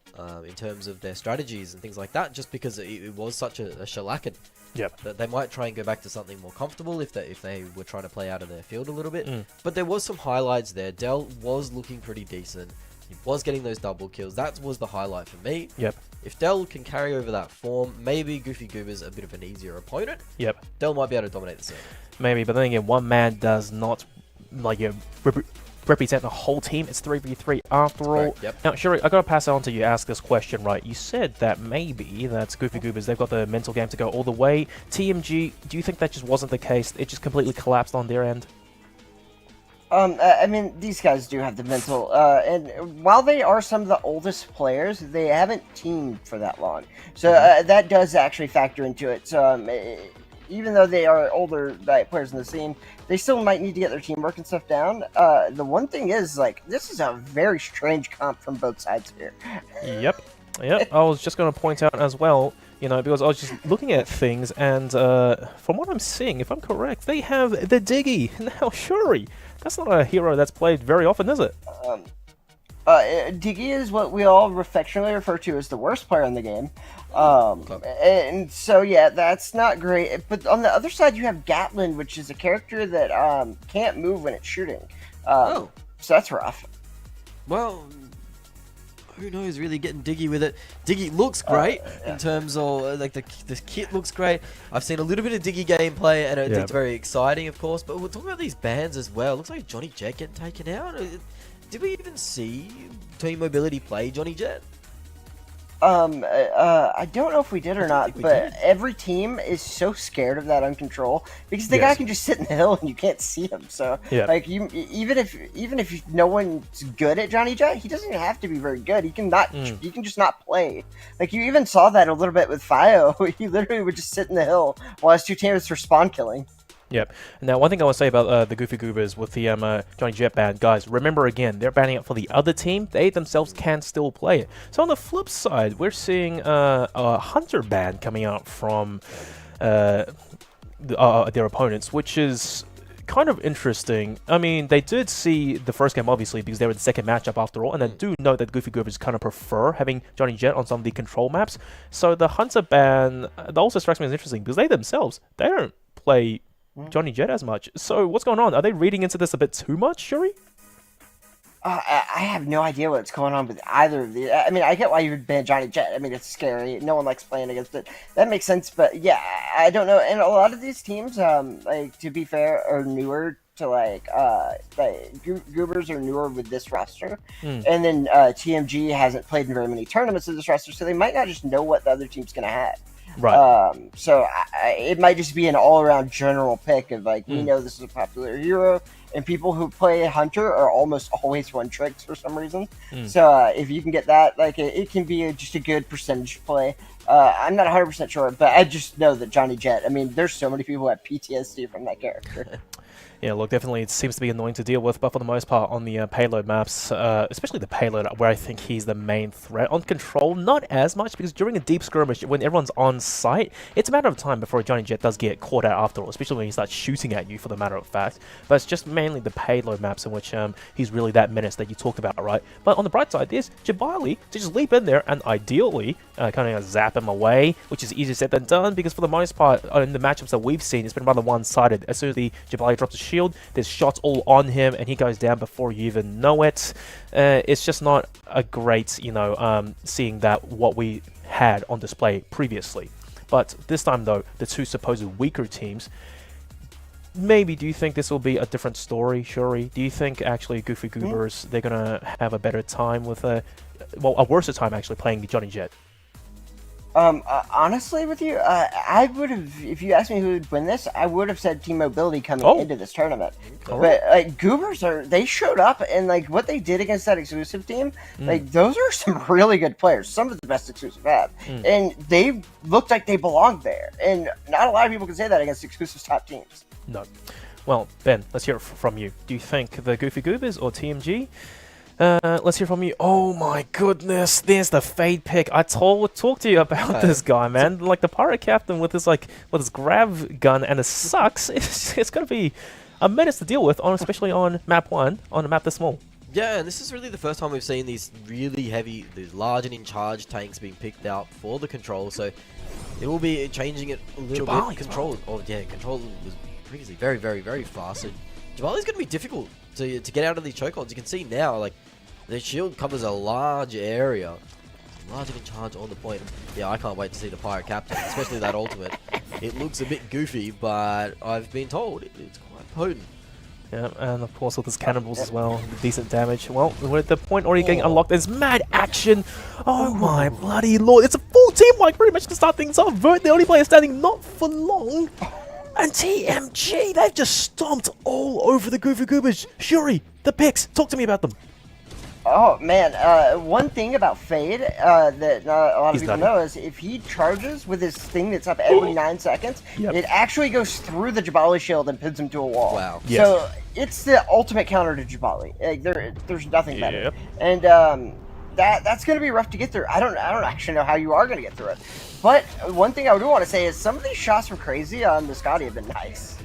in terms of their strategies and things like that, just because it was such a shellacking. Yep. That they might try and go back to something more comfortable if they were trying to play out of their field a little bit. But there was some highlights there. Dell was looking pretty decent. He was getting those double kills. That was the highlight for me. Yep. If Dell can carry over that form, maybe Goofy Goober's a bit of an easier opponent. Yep. Dell might be able to dominate the scene. Maybe, but then again, one man does not, like, represent the whole team. It's 3v3 after all. Yep. Now, Shuri, I gotta pass it on to you. Ask this question, right? You said that maybe that's Goofy Goobers. They've got the mental game to go all the way. TMG, do you think that just wasn't the case? It just completely collapsed on their end. I mean, these guys do have the mental, and while they are some of the oldest players, they haven't teamed for that long. So that does actually factor into it. So even though they are older players in the scene, they still might need to get their teamwork and stuff down. The one thing is, like, this is a very strange comp from both sides here. Yep. Yep. I was just going to point out as well, you know, because I was just looking at things, and from what I'm seeing, if I'm correct, they have the Diggy. Now, Shuri, that's not a hero that's played very often, is it? Diggy is what we all affectionately refer to as the worst player in the game. And so, yeah, that's not great. But on the other side, you have Gatlin, which is a character that can't move when it's shooting. So that's rough. Well, who knows, really getting Diggy with it. Diggy looks great in terms of, like, the kit looks great. I've seen a little bit of Diggy gameplay, and it's very exciting, of course. But we're talking about these bans as well. Looks like Johnny Jet getting taken out. Did we even see Team Mobility play Johnny Jet? I don't know if we did or not, but every team is so scared of that uncontrol because the guy can just sit in the hill and you can't see him. So, like, even if no one's good at Johnny Jet, he doesn't even have to be very good. He can not, he can just not play. Like, you even saw that a little bit with Fio. He literally would just sit in the hill while his two teammates were spawn killing. Yep. Now, one thing I want to say about the Goofy Goobers with the Johnny Jet ban, guys, remember again, they're banning it for the other team. They themselves can still play it. So on the flip side, we're seeing a Hunter ban coming out from their opponents, which is kind of interesting. I mean, they did see the first game, obviously, because they were the second matchup after all, and I do know that Goofy Goobers kind of prefer having Johnny Jet on some of the control maps. So the Hunter ban, that also strikes me as interesting, because they themselves, they don't play Johnny Jet as much. So what's going on? Are they reading into this a bit too much, Shuri? I have no idea what's going on with either of these. I mean, I get why you would ban Johnny Jet. I mean, it's scary. No one likes playing against it. That makes sense. But yeah, I don't know. And a lot of these teams, like, to be fair, are newer to Goobers are newer with this roster, and then TMG hasn't played in very many tournaments with this roster, so they might not just know what the other team's gonna have. Right. So it might just be an all-around general pick of, like, we know this is a popular hero, and people who play Hunter are almost always one tricks for some reason. So if you can get that, like, it can be just a good percentage play. I'm not 100% sure, but I just know that Johnny Jet, I mean, there's so many people who have PTSD from that character. Yeah, look, definitely it seems to be annoying to deal with, but for the most part on the payload maps, especially the payload, where I think he's the main threat. On control, not as much, because during a deep skirmish, when everyone's on site, it's a matter of time before Johnny Jet does get caught out after all, especially when he starts shooting at you, for the matter of fact. But it's just mainly the payload maps in which he's really that menace that you talked about, right? But on the bright side, there's Jabali to just leap in there and ideally kind of zap him away, which is easier said than done, because for the most part, in the matchups that we've seen, it's been rather one-sided. As soon as the Jabali drops a shield. There's shots all on him, and he goes down before you even know it. It's just not a great, seeing that what we had on display previously. But this time, though, the two supposed weaker teams. Maybe do you think this will be a different story, Shuri? Do you think actually Goofy Goobers they're gonna have a better time with a worse time actually playing the Johnny Jet? Honestly, with you, I would have, if you asked me who would win this, I would have said Team Mobility coming into this tournament. But like Goobers they showed up, and like what they did against that exclusive team, like those are some really good players, some of the best exclusive have, and they looked like they belonged there. And not a lot of people can say that against exclusive top teams. No. Well, Ben, let's hear it from you. Do you think the Goofy Goobers or TMG? Let's hear from you. Oh my goodness, there's the Fade pick. I talked to you about this guy, man. Like the pirate captain with his grav gun and his sucks. It's gonna be a menace to deal with, especially on map 1, on a map this small. Yeah, and this is really the first time we've seen these really heavy, these large and in-charge tanks being picked out for the control. So it will be changing it a little bit. Control was previously very, very, very fast. So Jabali's going to be difficult to get out of these chokeholds. You can see now, like, the shield covers a large area. Large and in charge on the point. Yeah, I can't wait to see the Pirate Captain, especially that ultimate. It looks a bit goofy, but I've been told it's quite potent. Yeah, and of course with his cannonballs as well, decent damage. Well, we're at the point already getting unlocked. There's mad action. Oh my bloody lord. It's a full team like pretty much to start things off. Vert, the only player standing not for long. And TMG, they've just stomped all over the Goofy Goobers. Shuri, the picks, talk to me about them. Oh man, one thing about Fade that a lot of people know is if he charges with his thing that's up every 9 seconds, it actually goes through the Jabali shield and pins him to a wall. Wow. Yes. So it's the ultimate counter to Jabali. Like, there's nothing better. And that's going to be rough to get through. I don't actually know how you are going to get through it. But one thing I do want to say is some of these shots from Crazy on the Scotty have been nice.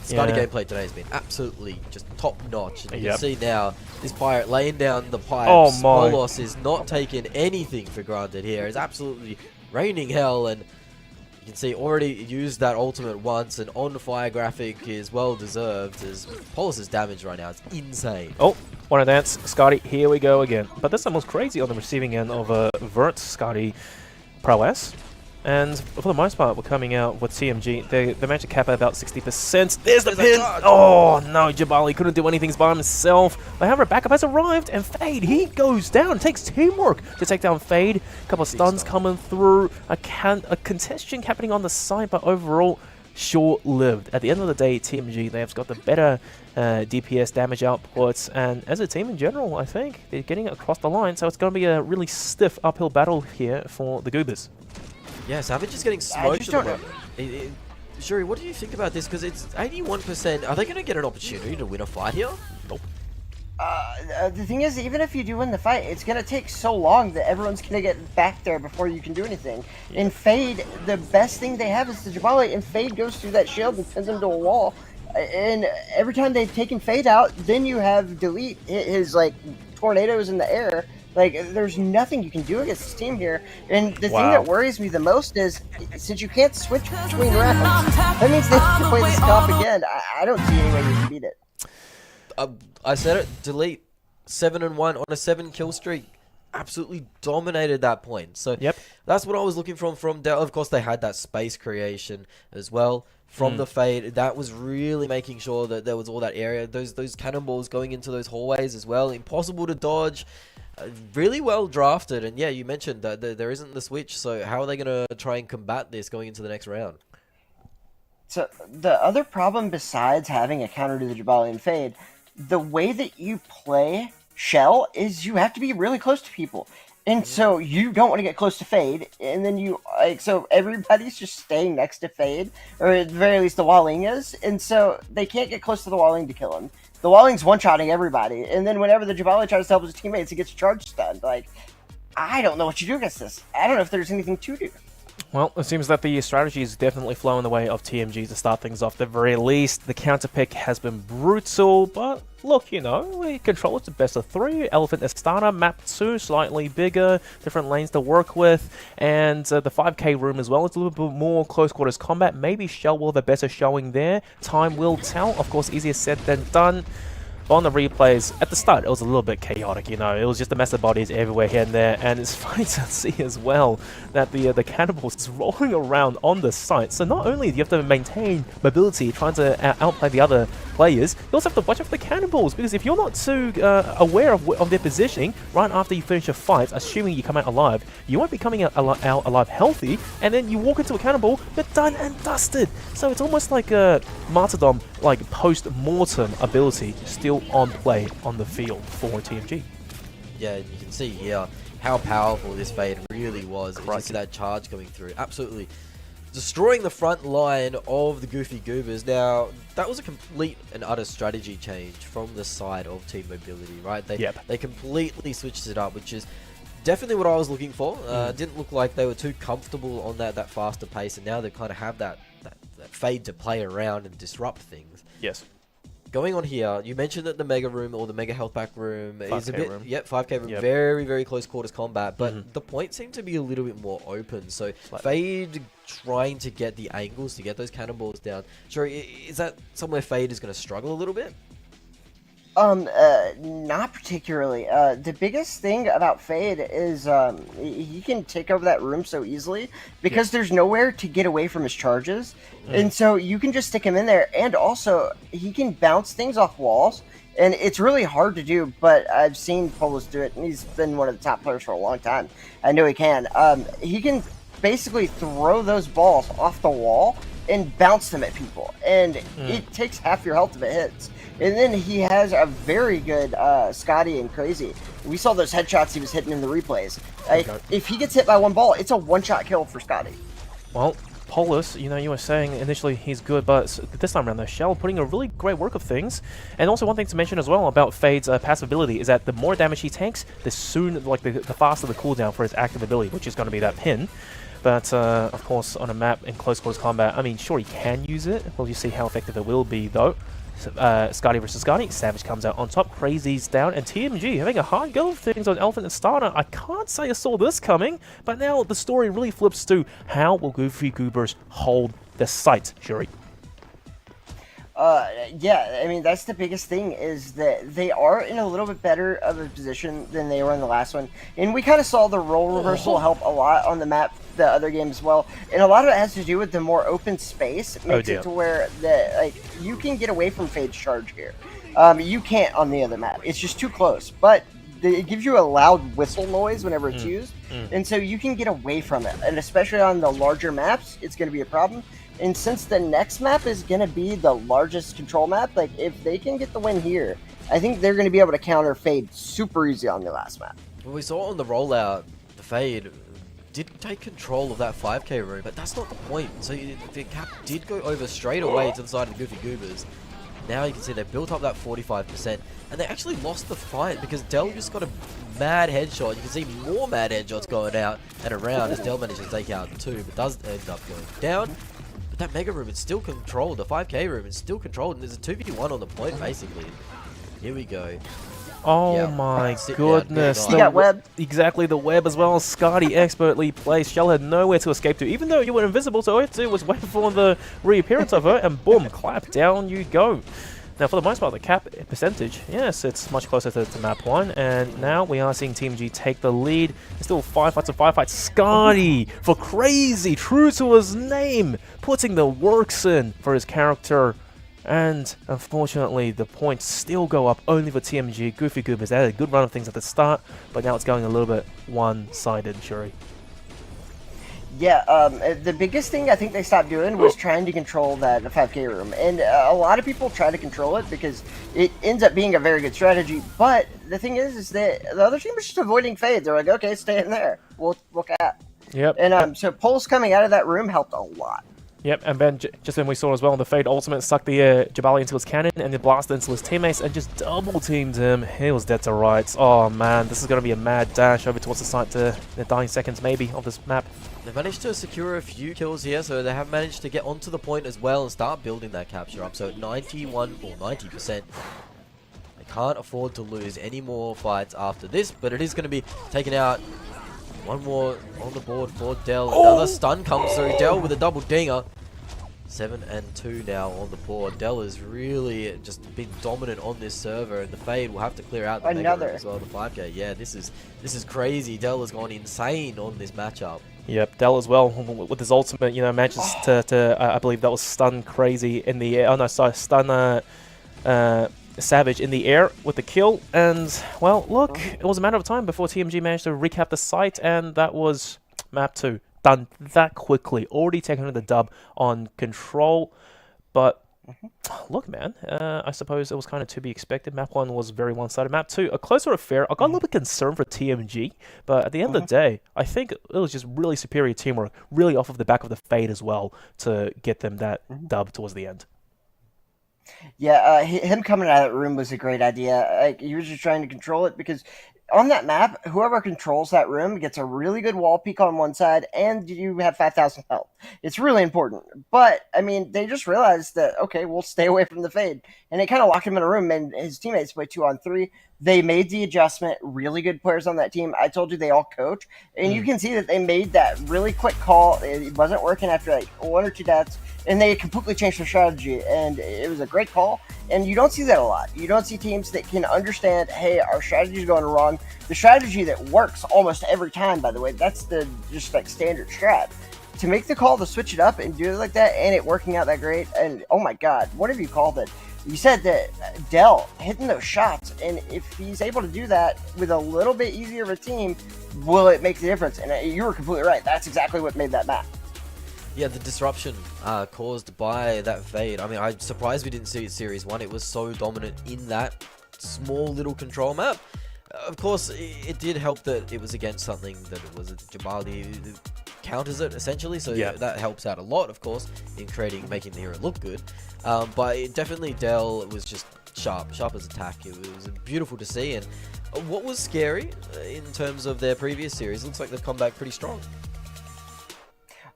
Scotty gameplay today has been absolutely just top notch. And you can see now this pirate laying down the pipes. Oh my. Polos is not taking anything for granted here. It's absolutely raining hell, and you can see already used that ultimate once, and on fire graphic is well deserved as Polos' damage right now is insane. Oh, one of dance, Scotty, here we go again. But this time was crazy on the receiving end of a Vert Scotty prowess. And for the most part, we're coming out with TMG. They managed to cap at about 60%. There's the pin! Oh no, Jabali couldn't do anything by himself. However, backup has arrived, and Fade, he goes down. It takes teamwork to take down Fade. A couple of stuns coming through. A contention happening on the side, but overall, short-lived. At the end of the day, TMG, they've got the better DPS damage outputs, and as a team in general, I think they're getting across the line, so it's going to be a really stiff uphill battle here for the Goobers. Yeah, Savage is getting smoked at the moment. Shuri, what do you think about this? Because it's 81%. Are they going to get an opportunity to win a fight here? Nope. The thing is, even if you do win the fight, it's going to take so long that everyone's going to get back there before you can do anything. In Fade, the best thing they have is the Jabali, and Fade goes through that shield and pins him to a wall. And every time they've taken Fade out, then you have Delete his, like, tornadoes in the air. Like, there's nothing you can do against this team here. And the thing that worries me the most is, since you can't switch between rounds, that means they have to play this comp again. I don't see any way you can beat it. I said it, Delete 7-1 on a 7-kill streak. Absolutely dominated that point. So that's what I was looking from Del. Of course, they had that space creation as well from the Fade. That was really making sure that there was all that area. Those cannonballs going into those hallways as well. Impossible to dodge. Really well drafted. And yeah, you mentioned that there isn't the switch. So how are they going to try and combat this going into the next round? So the other problem besides having a counter to the Jabali and Fade, the way that you play Shell is you have to be really close to people. And so you don't want to get close to Fade, and then you, like, so everybody's just staying next to Fade, or at the very least the Walling is, and so they can't get close to the Walling to kill him. The Walling's one-shotting everybody, and then whenever the Jabali tries to help his teammates, he gets charge stunned. Like, I don't know what you do against this. I don't know if there's anything to do. Well, it seems that the strategy is definitely flowing the way of TMG to start things off. At the very least, the counter pick has been brutal, but look, you know, we control it to best of 3. Elephant Astana, map 2, slightly bigger, different lanes to work with, and the 5k room as well. It's a little bit more close quarters combat. Maybe Shell will have a better showing there. Time will tell. Of course, easier said than done. On the replays, at the start, it was a little bit chaotic, you know. It was just a mess of bodies everywhere here and there, and it's funny to see as well that the cannibals is rolling around on the site. So not only do you have to maintain mobility, trying to outplay the other players, you also have to watch out for the cannibals, because if you're not too aware of their positioning right after you finish a fight, assuming you come out alive, you won't be coming out alive healthy, and then you walk into a cannibal, you're done and dusted. So it's almost like a martyrdom, like post-mortem ability, still on play on the field for TMG. Yeah, you can see here how powerful this Fade really was. You can see that charge coming through. Absolutely destroying the front line of the Goofy Goobers. Now, that was a complete and utter strategy change from the side of Team Mobility, right? They completely switched it up, which is definitely what I was looking for. Didn't look like they were too comfortable on that faster pace, and now they kind of have that Fade to play around and disrupt things. Yes. Going on here, you mentioned that the Mega Room or the Mega Health Pack Room is a bit... room. Yep, 5k room. Yep. Very, very close quarters combat. But the points seem to be a little bit more open. So Fade trying to get the angles to get those cannonballs down. Sure, is that somewhere Fade is going to struggle a little bit? Not particularly. The biggest thing about Fade is he can take over that room so easily because there's nowhere to get away from his charges. And so you can just stick him in there, and also he can bounce things off walls, and it's really hard to do, but I've seen Polos do it, and he's been one of the top players for a long time. I know he can. He can basically throw those balls off the wall and bounce them at people, and it takes half your health if it hits. And then he has a very good Scotty and Crazy. We saw those headshots he was hitting in the replays. If he gets hit by one ball, it's a one-shot kill for Scotty. Well, Polis, you know, you were saying initially he's good, but this time around, the Shell putting a really great work of things. And also one thing to mention as well about Fade's passive ability is that the more damage he takes, the faster the cooldown for his active ability, which is going to be that pin. But, of course, on a map in close quarters combat, I mean, sure, he can use it. We'll just see how effective it will be, though. Scotty versus Scotty. Savage comes out on top. Crazy's down. And TMG having a hard go of things on Elephant and Starter. I can't say I saw this coming, but now the story really flips to how will Goofy Goobers hold the site, Shuri? Yeah, I mean, that's the biggest thing, is that they are in a little bit better of a position than they were in the last one. And we kind of saw the role reversal help a lot on the map, the other game as well. And a lot of it has to do with the more open space. It makes it to where you can get away from Fade's charge here. You can't on the other map. It's just too close. But it gives you a loud whistle noise whenever it's used. And so you can get away from it. And especially on the larger maps, it's going to be a problem. And since the next map is going to be the largest control map, like, if they can get the win here, I think they're going to be able to counter Fade super easy on the last map. Well, we saw on the rollout, the Fade did take control of that 5k room, but that's not the point. So the cap did go over straight away to the side of the Goofy Goobers. Now you can see they built up that 45%, and they actually lost the fight because Del just got a mad headshot. You can see more mad headshots going out and around as Del managed to take out 2, but does end up going down. That Mega Room is still controlled. The 5k room is still controlled, and there's a 2v1 on the point, basically. Here we go. Oh my goodness. He got web. Exactly, the web as well. Scotty expertly placed. Shell had nowhere to escape to, even though you were invisible, so all you had to do was wait for the reappearance of her, and boom, clap, down you go. Now, for the most part, the cap percentage, yes, it's much closer to map 1, and now we are seeing Team G take the lead. There's still 5 fights and 5 fights. Scotty, for Crazy, true to his name, putting the works in for his character. And unfortunately, the points still go up only for TMG. Goofy Goobers, they had a good run of things at the start, but now it's going a little bit one-sided, Shuri. Yeah, the biggest thing I think they stopped doing was trying to control that 5k room. And a lot of people try to control it because it ends up being a very good strategy. But the thing is that the other team is just avoiding Fade. They're like, okay, stay in there. We'll cap. Yep. And so Pulse coming out of that room helped a lot. Yep, and then just when we saw as well, the Fade Ultimate sucked the Jabali into his cannon and then blasted into his teammates and just double teamed him. He was dead to rights. Oh man, this is going to be a mad dash over towards the site to the dying seconds maybe of this map. They've managed to secure a few kills here, so they have managed to get onto the point as well and start building that capture up. So at 91 or 90%, they can't afford to lose any more fights after this, but it is going to be taken out. One more on the board for Dell. Another stun comes through. Dell with a double dinger. 7 and 2 now on the board. Dell has really just been dominant on this server, and the Fade will have to clear out the Mega Room as well. The 5K. Yeah, this is crazy. Dell has gone insane on this matchup. Yep, Dell as well with his ultimate. You know, manages to I believe that was stun crazy in the air. Oh no, sorry, stun Savage in the air with the kill, and well, look, it was a matter of time before TMG managed to recap the site, and that was map 2 done that quickly. Already taken the dub on Control, but look, man, I suppose it was kind of to be expected. Map 1 was very one-sided. Map 2, a closer affair. I got a little bit concerned for TMG, but at the end of the day, I think it was just really superior teamwork, really off of the back of the Fade as well, to get them that dub towards the end. Yeah, him coming out of that room was a great idea. Like, he was just trying to control it because on that map, whoever controls that room gets a really good wall peek on one side, and you have 5,000 health. It's really important. But, I mean, they just realized that, okay, we'll stay away from the Fade. And it kind of locked him in a room, and his teammates play 2-on-3. They made the adjustment. Really good players on that team. I told you they all coach. And you can see that they made that really quick call. It wasn't working after like 1 or 2 deaths. And they completely changed their strategy. And it was a great call. And you don't see that a lot. You don't see teams that can understand, hey, our strategy is going wrong. The strategy that works almost every time, by the way, that's the just like standard strat. To make the call to switch it up and do it like that and it working out that great. And oh my God, what have you called it? You said that Dell hitting those shots, and if he's able to do that with a little bit easier of a team, will it make the difference? And you were completely right. That's exactly what made that map. Yeah, the disruption caused by that Fade. I mean, I'm surprised we didn't see it Series 1. It was so dominant in that small little control map. Of course, it did help that it was against something that it was a Jabali counters it essentially, so that helps out a lot, of course, in making the hero look good. But definitely Dell was just sharp as attack. It was beautiful to see, and what was scary in terms of their previous series, looks like they've come back pretty strong.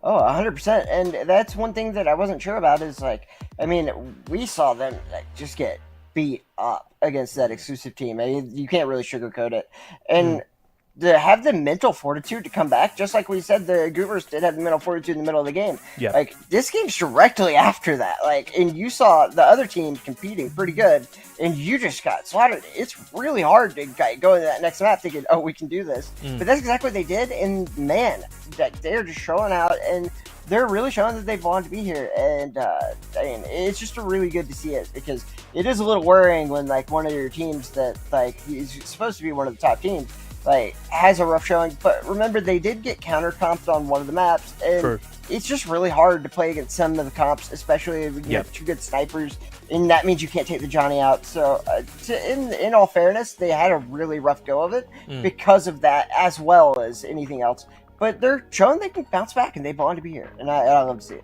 Oh, 100%. And that's one thing that I wasn't sure about is, like, I mean, we saw them just get beat up against that exclusive team. I mean, you can't really sugarcoat it. And to have the mental fortitude to come back, just like we said, the Goobers did have the mental fortitude in the middle of the game. Yeah. Like, this game's directly after that. Like, and you saw the other team competing pretty good, and you just got slaughtered. It's really hard to go into that next map thinking, oh, we can do this. But that's exactly what they did, and man, they're just showing out, and they're really showing that they want to be here. And I mean, it's just really good to see it, because it is a little worrying when, like, one of your teams that, like, is supposed to be one of the top teams, like, has a rough showing. But remember, they did get counter comped on one of the maps, and it's just really hard to play against some of the comps, especially if you have 2 good snipers, and that means you can't take the Johnny out. So in all fairness, they had a really rough go of it because of that, as well as anything else. But they're showing they can bounce back, and they belong to be here, and I love to see it.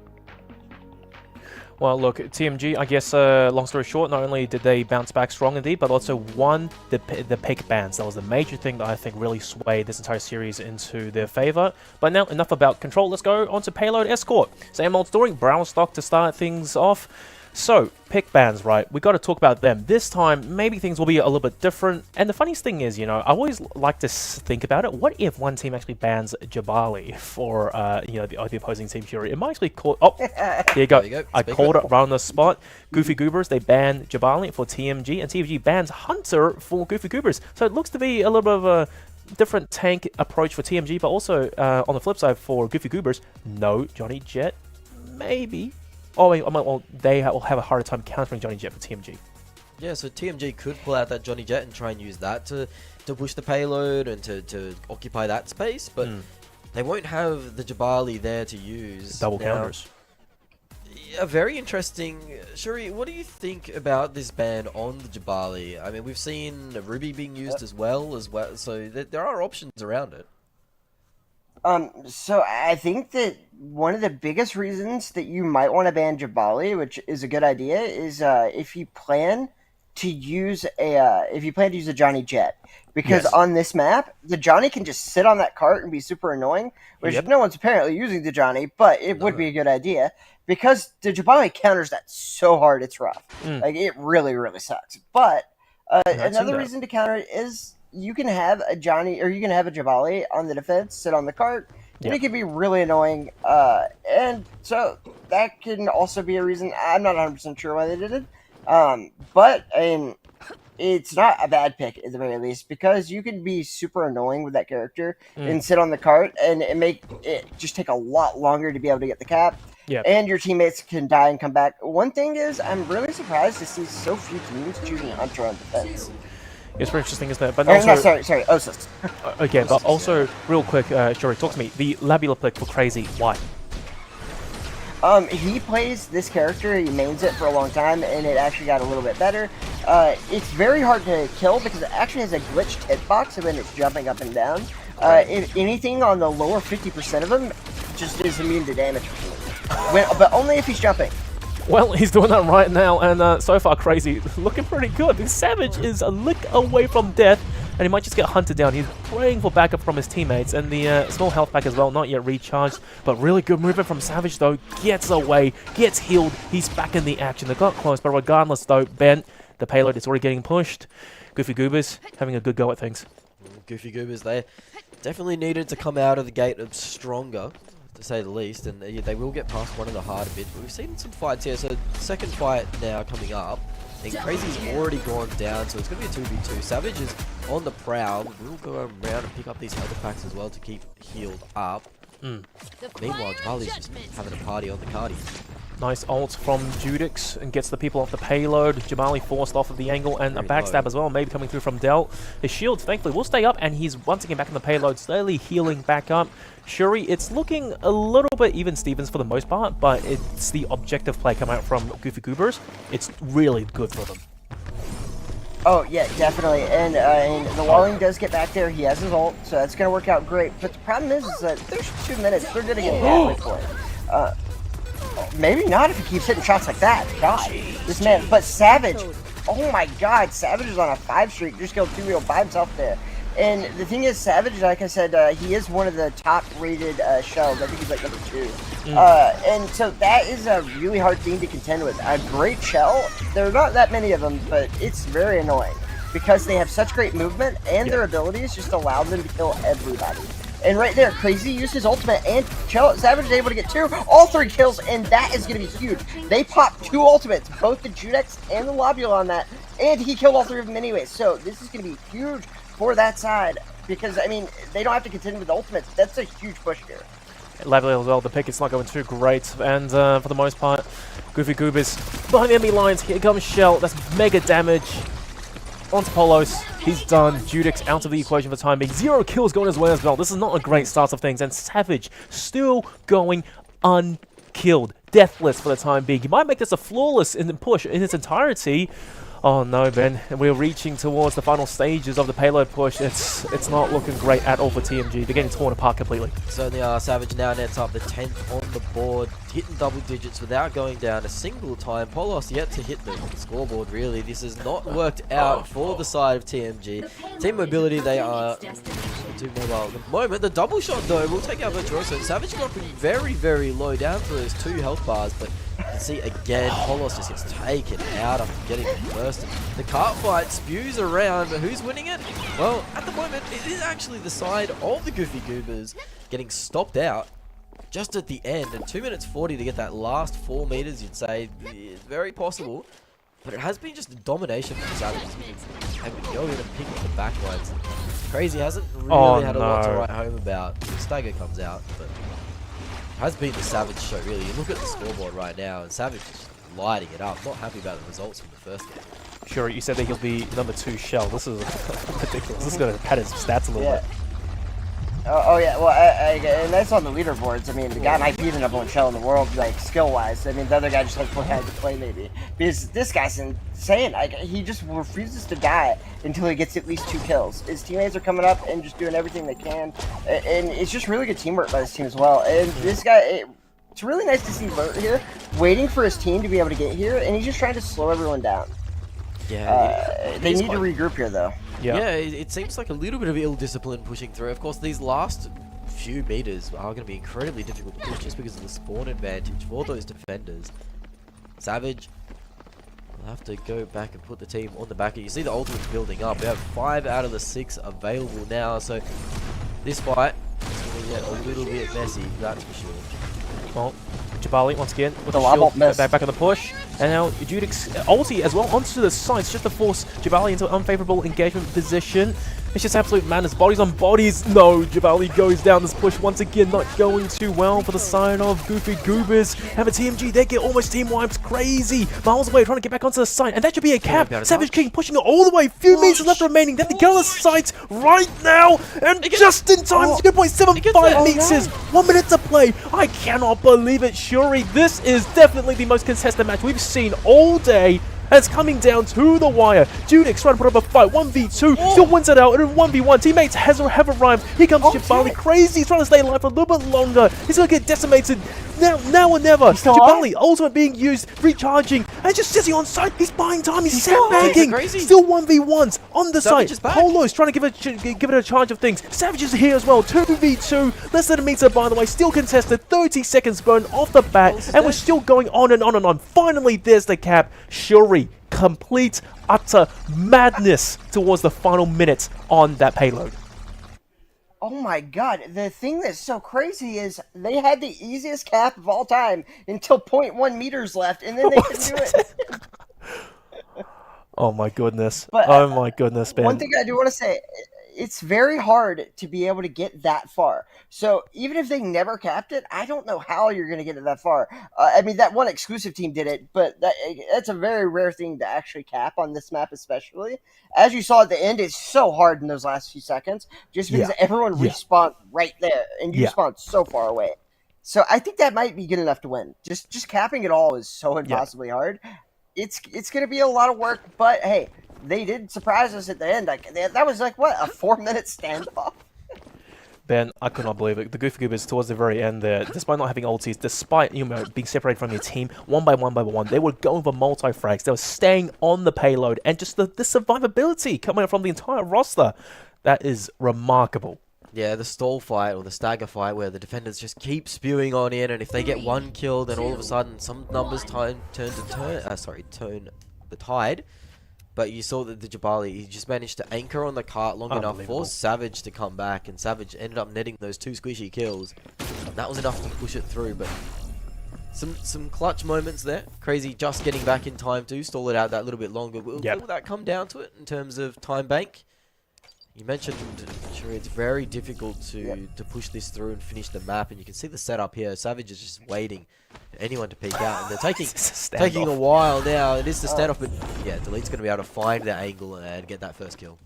Well, look, TMG, I guess, long story short, not only did they bounce back strong indeed, but also won the pick bans. That was the major thing that I think really swayed this entire series into their favor. But now, enough about Control. Let's go on to Payload Escort. Same old story, Brown stock to start things off. So, pick bans, right? We got to talk about them. This time, maybe things will be a little bit different. And the funniest thing is, you know, I always like to think about it. What if one team actually bans Jabali for, you know, the opposing team Fury? It might actually call... Oh, there you go. I called it right on the spot. Goofy Goobers, they ban Jabali for TMG, and TMG bans Hunter for Goofy Goobers. So it looks to be a little bit of a different tank approach for TMG, but also on the flip side for Goofy Goobers, no Johnny Jet, maybe. Oh, wait, well, they will have a harder time countering Johnny Jet for TMG. Yeah, so TMG could pull out that Johnny Jet and try and use that to push the payload and to occupy that space, but they won't have the Jabali there to use. Double counters. Yeah, very interesting. Shuri, what do you think about this ban on the Jabali? I mean, we've seen Ruby being used as well, so there are options around it. So I think that one of the biggest reasons that you might want to ban Jabali, which is a good idea, is if you plan to use a Johnny Jet, because Yes. on this map the Johnny can just sit on that cart and be super annoying, which Yep. no one's apparently using the Johnny, but it would be a good idea because the Jabali counters that so hard it's rough. Like it really really sucks. But I've seen another that. reason to counter it is you can have a Johnny or you can have a Jabali on the defense sit on the cart, and Yeah. it can be really annoying. And so that can also be a reason. I'm not 100% sure why they did it. But I mean, it's not a bad pick at the very least because you can be super annoying with that character and sit on the cart and make it just take a lot longer to be able to get the cap. Yep. And your teammates can die and come back. One thing is, I'm really surprised to see so few teams choosing Hunter on defense. It's very interesting, isn't it? But Or, also, no, sorry, Osus. okay, but also, real quick, Shuri, talk to me. The Labula pick for Crazy, why? He plays this character, he mains it for a long time, and it actually got a little bit better. It's very hard to kill because it actually has a glitched hitbox when it's jumping up and down. If anything on the lower 50% of them just is immune to damage. But only if he's jumping. Well, he's doing that right now, and so far, Crazy looking pretty good. The Savage is a lick away from death, and he might just get hunted down. He's praying for backup from his teammates, and the small health pack as well, not yet recharged, but really good movement from Savage, though. Gets away, gets healed, he's back in the action. They got close, but regardless, though, Ben, the payload is already getting pushed. Goofy Goobers having a good go at things. Goofy Goobers, they definitely needed to come out of the gate stronger, to say the least, and they will get past one of the harder bits. But we've seen some fights here, so second fight now coming up, and Crazy's already gone down, so it's going to be a 2v2. Savage is on the prowl, we'll go around and pick up these health packs as well to keep healed up. Meanwhile, Jabali's just having a party on the cardi. Nice ult from Judix and gets the people off the payload. Jamali forced off of the angle and a Very backstab low. as well, maybe coming through from Del. His shield, thankfully, will stay up and he's once again back in the payload, slowly healing back up. Shuri, it's looking a little bit even Stevens for the most part, but it's the objective play coming out from Goofy Goobers. It's really good for them. Oh, yeah, definitely. And the Walling does get back there. He has his ult, so that's going to work out great. But the problem is that there's 2 minutes. They're going to get badly for it. Maybe not if he keeps hitting shots like that. God, this man. But Savage, oh my God, Savage is on a 5 streak. Just killed 2 wheel by himself there. And the thing is, Savage, like I said, he is one of the top-rated shells. I think he's like number 2. And so that is a really hard thing to contend with. A great shell, there are not that many of them, but it's very annoying because they have such great movement and their abilities just allow them to kill everybody. And right there, Crazy used his ultimate, and Savage is able to get 2, all 3 kills, and that is going to be huge. They popped 2 ultimates, both the Judex and the Lobula on that, and he killed all 3 of them anyway. So this is going to be huge for that side because, I mean, they don't have to contend with ultimates. That's a huge push here. Lovely as well, the pick is not going too great, and for the most part, Goofy Goobers behind the enemy lines. Here comes Shell, that's mega damage. Onto Polos, he's done. Judix out of the equation for the time being. 0 kills going his way as well. This is not a great start of things, and Savage still going unkilled. Deathless for the time being. He might make this a flawless in the push in its entirety. Oh no, Ben. We're reaching towards the final stages of the payload push. It's not looking great at all for TMG. They're getting torn apart completely. Certainly are. Savage now nets up the 10th on the board, hitting double digits without going down a single time. Polos yet to hit the scoreboard, really. This has not worked out for the side of TMG. Team Mobility, they are too mobile at the moment. The double shot, though, will take out Virtuoso. Savage dropping very, very low down for those 2 health bars, but you can see again, Polos just gets taken out after getting the burst. The cart fight spews around, but who's winning it? Well, at the moment, it is actually the side of the Goofy Goobers getting stopped out just at the end, and 2 minutes 40 to get that last 4 meters, you'd say, is very possible. But it has been just a domination from Savage. Having to go in and pick up the backlines. Crazy hasn't really had a lot to write home about. Stagger comes out, but it has been the Savage show, really. You look at the scoreboard right now, and Savage is lighting it up. Not happy about the results from the first game. Sure, you said that he'll be number 2 Shell. This is ridiculous. This is going to pad his stats a little bit. Oh yeah, well, and that's on the leaderboards. I mean, the guy might be the number 1 shell in the world, like, skill-wise. I mean, the other guy just has one hand to play, maybe. Because this guy's saying. He just refuses to die until he gets at least 2 kills. His teammates are coming up and just doing everything they can, and it's just really good teamwork by this team as well. And this guy, it's really nice to see Bert here, waiting for his team to be able to get here, and he's just trying to slow everyone down. Yeah, they need to regroup here, though. Yeah, it seems like a little bit of ill discipline pushing through. Of course, these last few meters are going to be incredibly difficult to push just because of the spawn advantage for those defenders. Savage will have to go back and put the team on the back. You see the ultimates building up. We have 5 out of the 6 available now, so this fight is going to get a little bit messy, that's for sure. Well, Jabali once again with The a lob shield miss. back on the push. And now Judix ulti as well onto the sides just to force Jabali into an unfavorable engagement position. It's just absolute madness. Bodies on bodies. No, Jabali goes down this push once again. Not going too well for the side of Goofy Goobers. Have a TMG. They get almost team wipes. Crazy. Miles away trying to get back onto the site. And that should be a cap. Savage King pushing it all the way. Few meters left remaining. They have to get on the site right now. And just in time. 0.75 meters. 1 minute to play. I cannot believe it. Shuri, this is definitely the most contested match we've seen all day. And it's coming down to the wire. Judix trying to put up a fight. 1v2. Still wins it out. And in 1v1, teammates have arrived. Here comes Jabali. Crazy. He's trying to stay alive for a little bit longer. He's going to get decimated. Now or never. Jabali, ultimate being used. Recharging. And just sitting on site. He's buying time. He's sandbagging. Still 1v1s on the site. Polo's trying to give it a charge of things. Savage is here as well. 2v2. Less than a meter, by the way. Still contested. 30 seconds burn off the bat. And we're still going on and on and on. Finally, there's the cap. Shuri. Complete, utter madness towards the final minutes on that payload. Oh my god, the thing that's so crazy is they had the easiest cap of all time until 0.1 meters left, and then they couldn't do it. Oh my goodness. But, oh my goodness, Ben. One thing I do want to say, it's very hard to be able to get that far. So even if they never capped it, I don't know how you're going to get it that far. I mean, that one exclusive team did it, but that's a very rare thing to actually cap on this map especially. As you saw at the end, it's so hard in those last few seconds just because everyone respawned right there, and you spawned so far away. So I think that might be good enough to win. Just capping it all is so impossibly hard. It's going to be a lot of work, but hey, they did surprise us at the end. Like that was like what, a 4-minute standoff. Ben, I could not believe it. The Goofy Goobers towards the very end there, despite not having ultis, despite being separated from your team one by one, they were going for multi-frags. They were staying on the payload, and just the survivability coming from the entire roster, that is remarkable. Yeah, the stall fight or the stagger fight where the defenders just keep spewing on in, and if they get 1 kill, then all of a sudden some numbers turn the tide. But you saw that the Jabali, he just managed to anchor on the cart long enough for Savage to come back, and Savage ended up netting those 2 squishy kills. That was enough to push it through, but some clutch moments there. Crazy just getting back in time to stall it out that little bit longer. Will that come down to it in terms of time bank? You mentioned, sure, it's very difficult to push this through and finish the map, and you can see the setup here. Savage is just waiting for anyone to peek out, and they're taking a while now. It is the standoff, but yeah, Delete's going to be able to find that angle and get that first kill.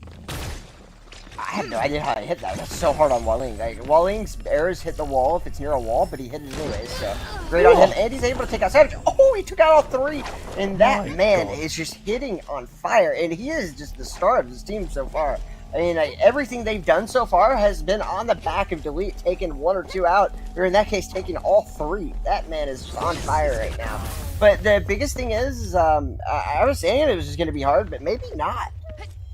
I had no idea how to hit that. That's so hard on Waling. Like, Waling's arrows hit the wall if it's near a wall, but he hit it anyway, so great on him. And he's able to take out Savage. Oh, he took out all 3, and that man is just hitting on fire, and he is just the star of his team so far. I mean, everything they've done so far has been on the back of Delete, taking 1 or 2 out, or in that case, taking all 3. That man is just on fire right now. But the biggest thing is, I was saying it was just going to be hard, but maybe not.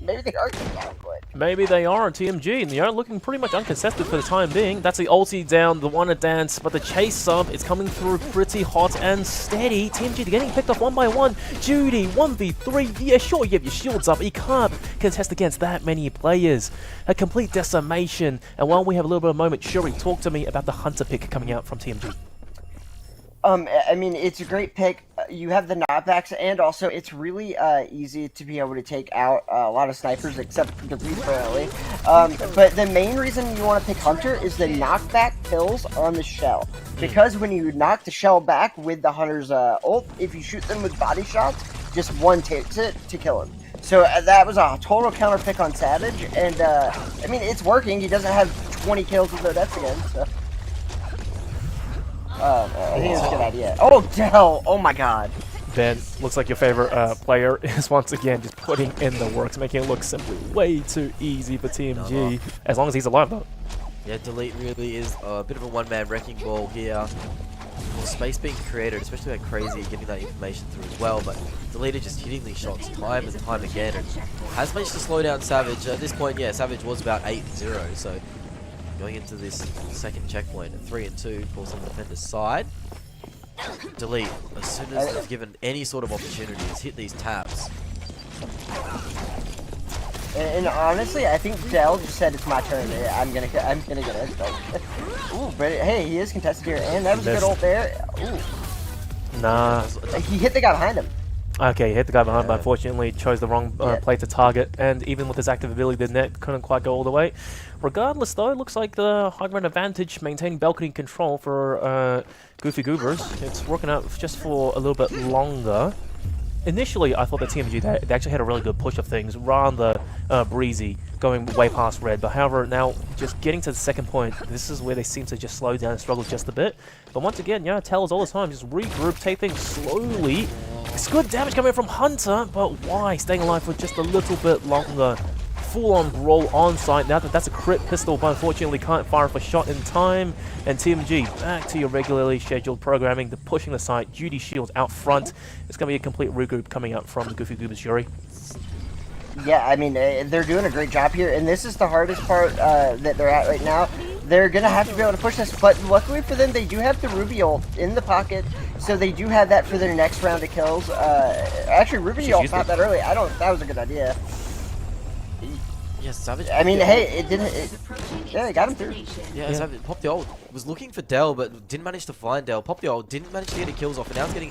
Maybe they are going to quit. Maybe they are on TMG, and they are looking pretty much uncontested for the time being. That's the ulti down, the one to dance, but the chase sub is coming through pretty hot and steady. TMG getting picked off 1 by 1. Judy, 1v3. Yeah, sure, you have your shields up. You can't contest against that many players. A complete decimation. And while we have a little bit of a moment, Shuri, talk to me about the Hunter pick coming out from TMG. I mean, it's a great pick. You have the knockbacks, and also it's really easy to be able to take out a lot of snipers, except the apparently. But the main reason you want to pick Hunter is the knockback kills on the shell. Because when you knock the shell back with the Hunter's ult, if you shoot them with body shots, just 1 takes it to kill him. So that was a total counter pick on Savage, and I mean, it's working. He doesn't have 20 kills with no deaths again, so... I think it's a good idea. Oh, Dell! Oh my god. Ben, looks like your favorite player is once again just putting in the works, making it look simply way too easy for TMG, as long as he's alive though. Yeah, Delete really is a bit of a one-man wrecking ball here. More space being created, especially like Crazy getting that information through as well, but Delete just hitting these shots time and time again and has managed to slow down Savage. At this point, yeah, Savage was about 8-0, so going into this second checkpoint at 3-2, pulls on the defender's side. Delete, as soon as they've given any sort of opportunity, has hit these taps. And honestly, I think Dell just said it's my turn. I'm gonna get it. Ooh, but hey, he is contested here, and that was a good ult there. Ooh. Nah. He hit the guy behind him. Okay, he hit the guy behind, but unfortunately chose the wrong play to target, and even with his active ability, the net couldn't quite go all the way. Regardless, though, it looks like the high ground advantage, maintaining balcony control for Goofy Goobers. It's working out just for a little bit longer. Initially, I thought that TMG, they actually had a really good push of things, rather breezy, going way past red. But however, now just getting to the second point, this is where they seem to just slow down and struggle just a bit. But once again, yeah, Tails all the time, just regroup, take things slowly. It's good damage coming from Hunter, but why? Staying alive for just a little bit longer. Full-on brawl on site. Now that's a crit pistol, but unfortunately can't fire off a shot in time. And TMG, back to your regularly scheduled programming, the pushing the site, duty shields out front. It's going to be a complete regroup coming up from the Goofy Goobers, Yuri. Yeah, I mean, they're doing a great job here, and this is the hardest part that they're at right now. They're going to have to be able to push this, but luckily for them, they do have the Ruby ult in the pocket, so they do have that for their next round of kills. Actually, Ruby ult not that early. That was a good idea. Yeah, Savage. I mean, hey, it didn't. Yeah, it got him through. Yeah, Savage popped the ult. Was looking for Dell, but didn't manage to find Dell. Popped the ult, didn't manage to get any kills off, and now it's getting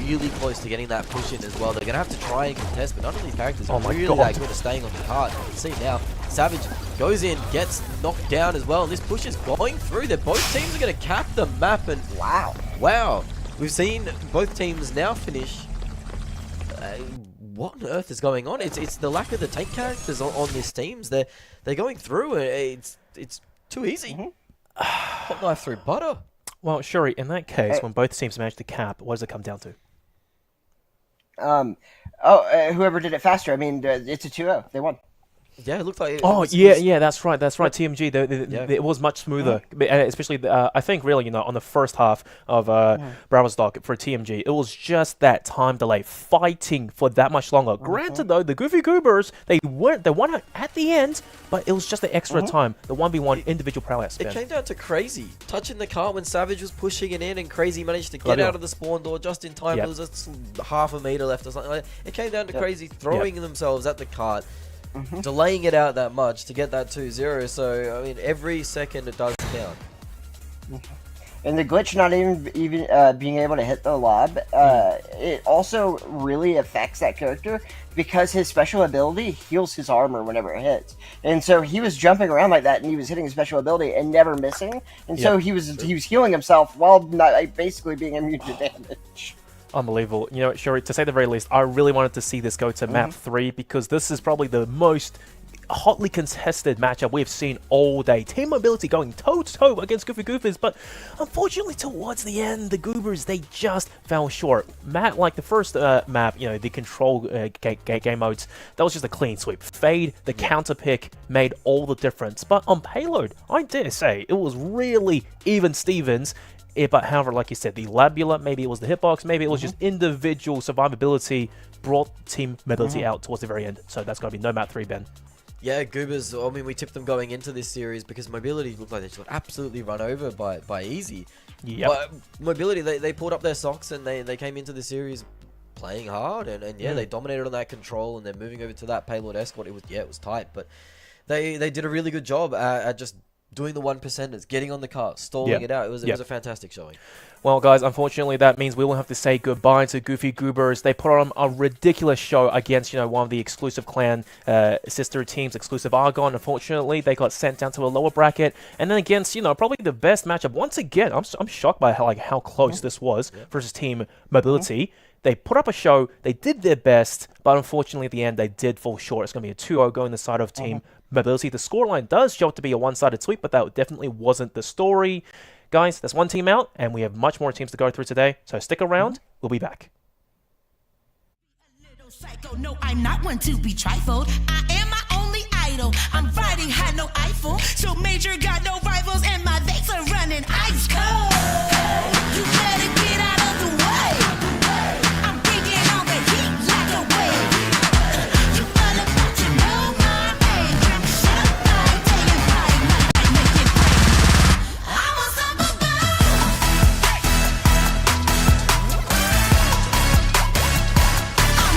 really close to getting that push in as well. They're going to have to try and contest, but none of these characters are really that good at staying on the card. You can see now, Savage goes in, gets knocked down as well, and this push is going through. Both teams are going to cap the map, and wow. We've seen both teams now finish. What on earth is going on? It's the lack of the tank characters on these teams. They're going through. It's too easy. Hot knife through butter. Well, Shuri, in that case, when both teams manage to cap, what does it come down to? Whoever did it faster. I mean, it's a 2-0. They won. Yeah, it looked like. Yeah, that's right. TMG, it was much smoother, especially I think really, on the first half of Bravo Stock for TMG, it was just that time delay, fighting for that much longer. Granted, though, the Goofy Goobers, they won at the end, but it was just the extra time, the 1v1 individual prowess. It came down to Crazy touching the car when Savage was pushing it in, and Crazy managed to get out of the spawn door just in time. There was just half a meter left or something like that. It came down to Crazy throwing themselves at the cart. Delaying it out that much to get that 2-0, so I mean every second it does count. And the glitch not even being able to hit the lob, it also really affects that character because his special ability heals his armor whenever it hits. And so he was jumping around like that, and he was hitting his special ability and never missing. And so he was healing himself while not basically being immune to damage. Unbelievable. Shuri, to say the very least, I really wanted to see this go to map 3 because this is probably the most hotly contested matchup we've seen all day. Team Mobility going toe-to-toe against Goofy Goofers, but unfortunately towards the end, the Goobers, they just fell short. Like the first map, the control game modes, that was just a clean sweep. Fade, the counter pick made all the difference. But on payload, I dare say, it was really even Stevens. But however, like you said, the Labula, maybe it was the hitbox, maybe it was just individual survivability brought Team Mobility out towards the very end. So that's got to be no map 3, Ben. Yeah, Goobers, I mean, we tipped them going into this series because Mobility looked like they just got absolutely run over by Easy. Yep. But Mobility, they pulled up their socks and they came into the series playing hard. And they dominated on that control, and they're moving over to that payload escort. It was tight, but they did a really good job at just doing the 1%ers, getting on the car, stalling it out. It was a fantastic showing. Well, guys, unfortunately, that means we will have to say goodbye to Goofy Goobers. They put on a ridiculous show against, one of the exclusive clan sister teams, exclusive Argon. Unfortunately, they got sent down to a lower bracket. And then against, probably the best matchup. Once again, I'm shocked by how close this was versus Team Mobility. They put up a show, they did their best, but unfortunately at the end they did fall short. It's going to be a 2-0 going the side of Team Mobility. The scoreline does show it to be a one-sided sweep, but that definitely wasn't the story. Guys, that's one team out, and we have much more teams to go through today, so stick around. We'll be back. Psycho, no, I'm not one to be trifled. I am my only idol. I'm riding high, no Eiffel. So Major got no rivals, and my veins are running ice cold. You better get out of the way. I'm bringing on the heat like a wave. You all about to know my name. Shut up, bye, take it right, make it rain. I'm unstoppable. I'm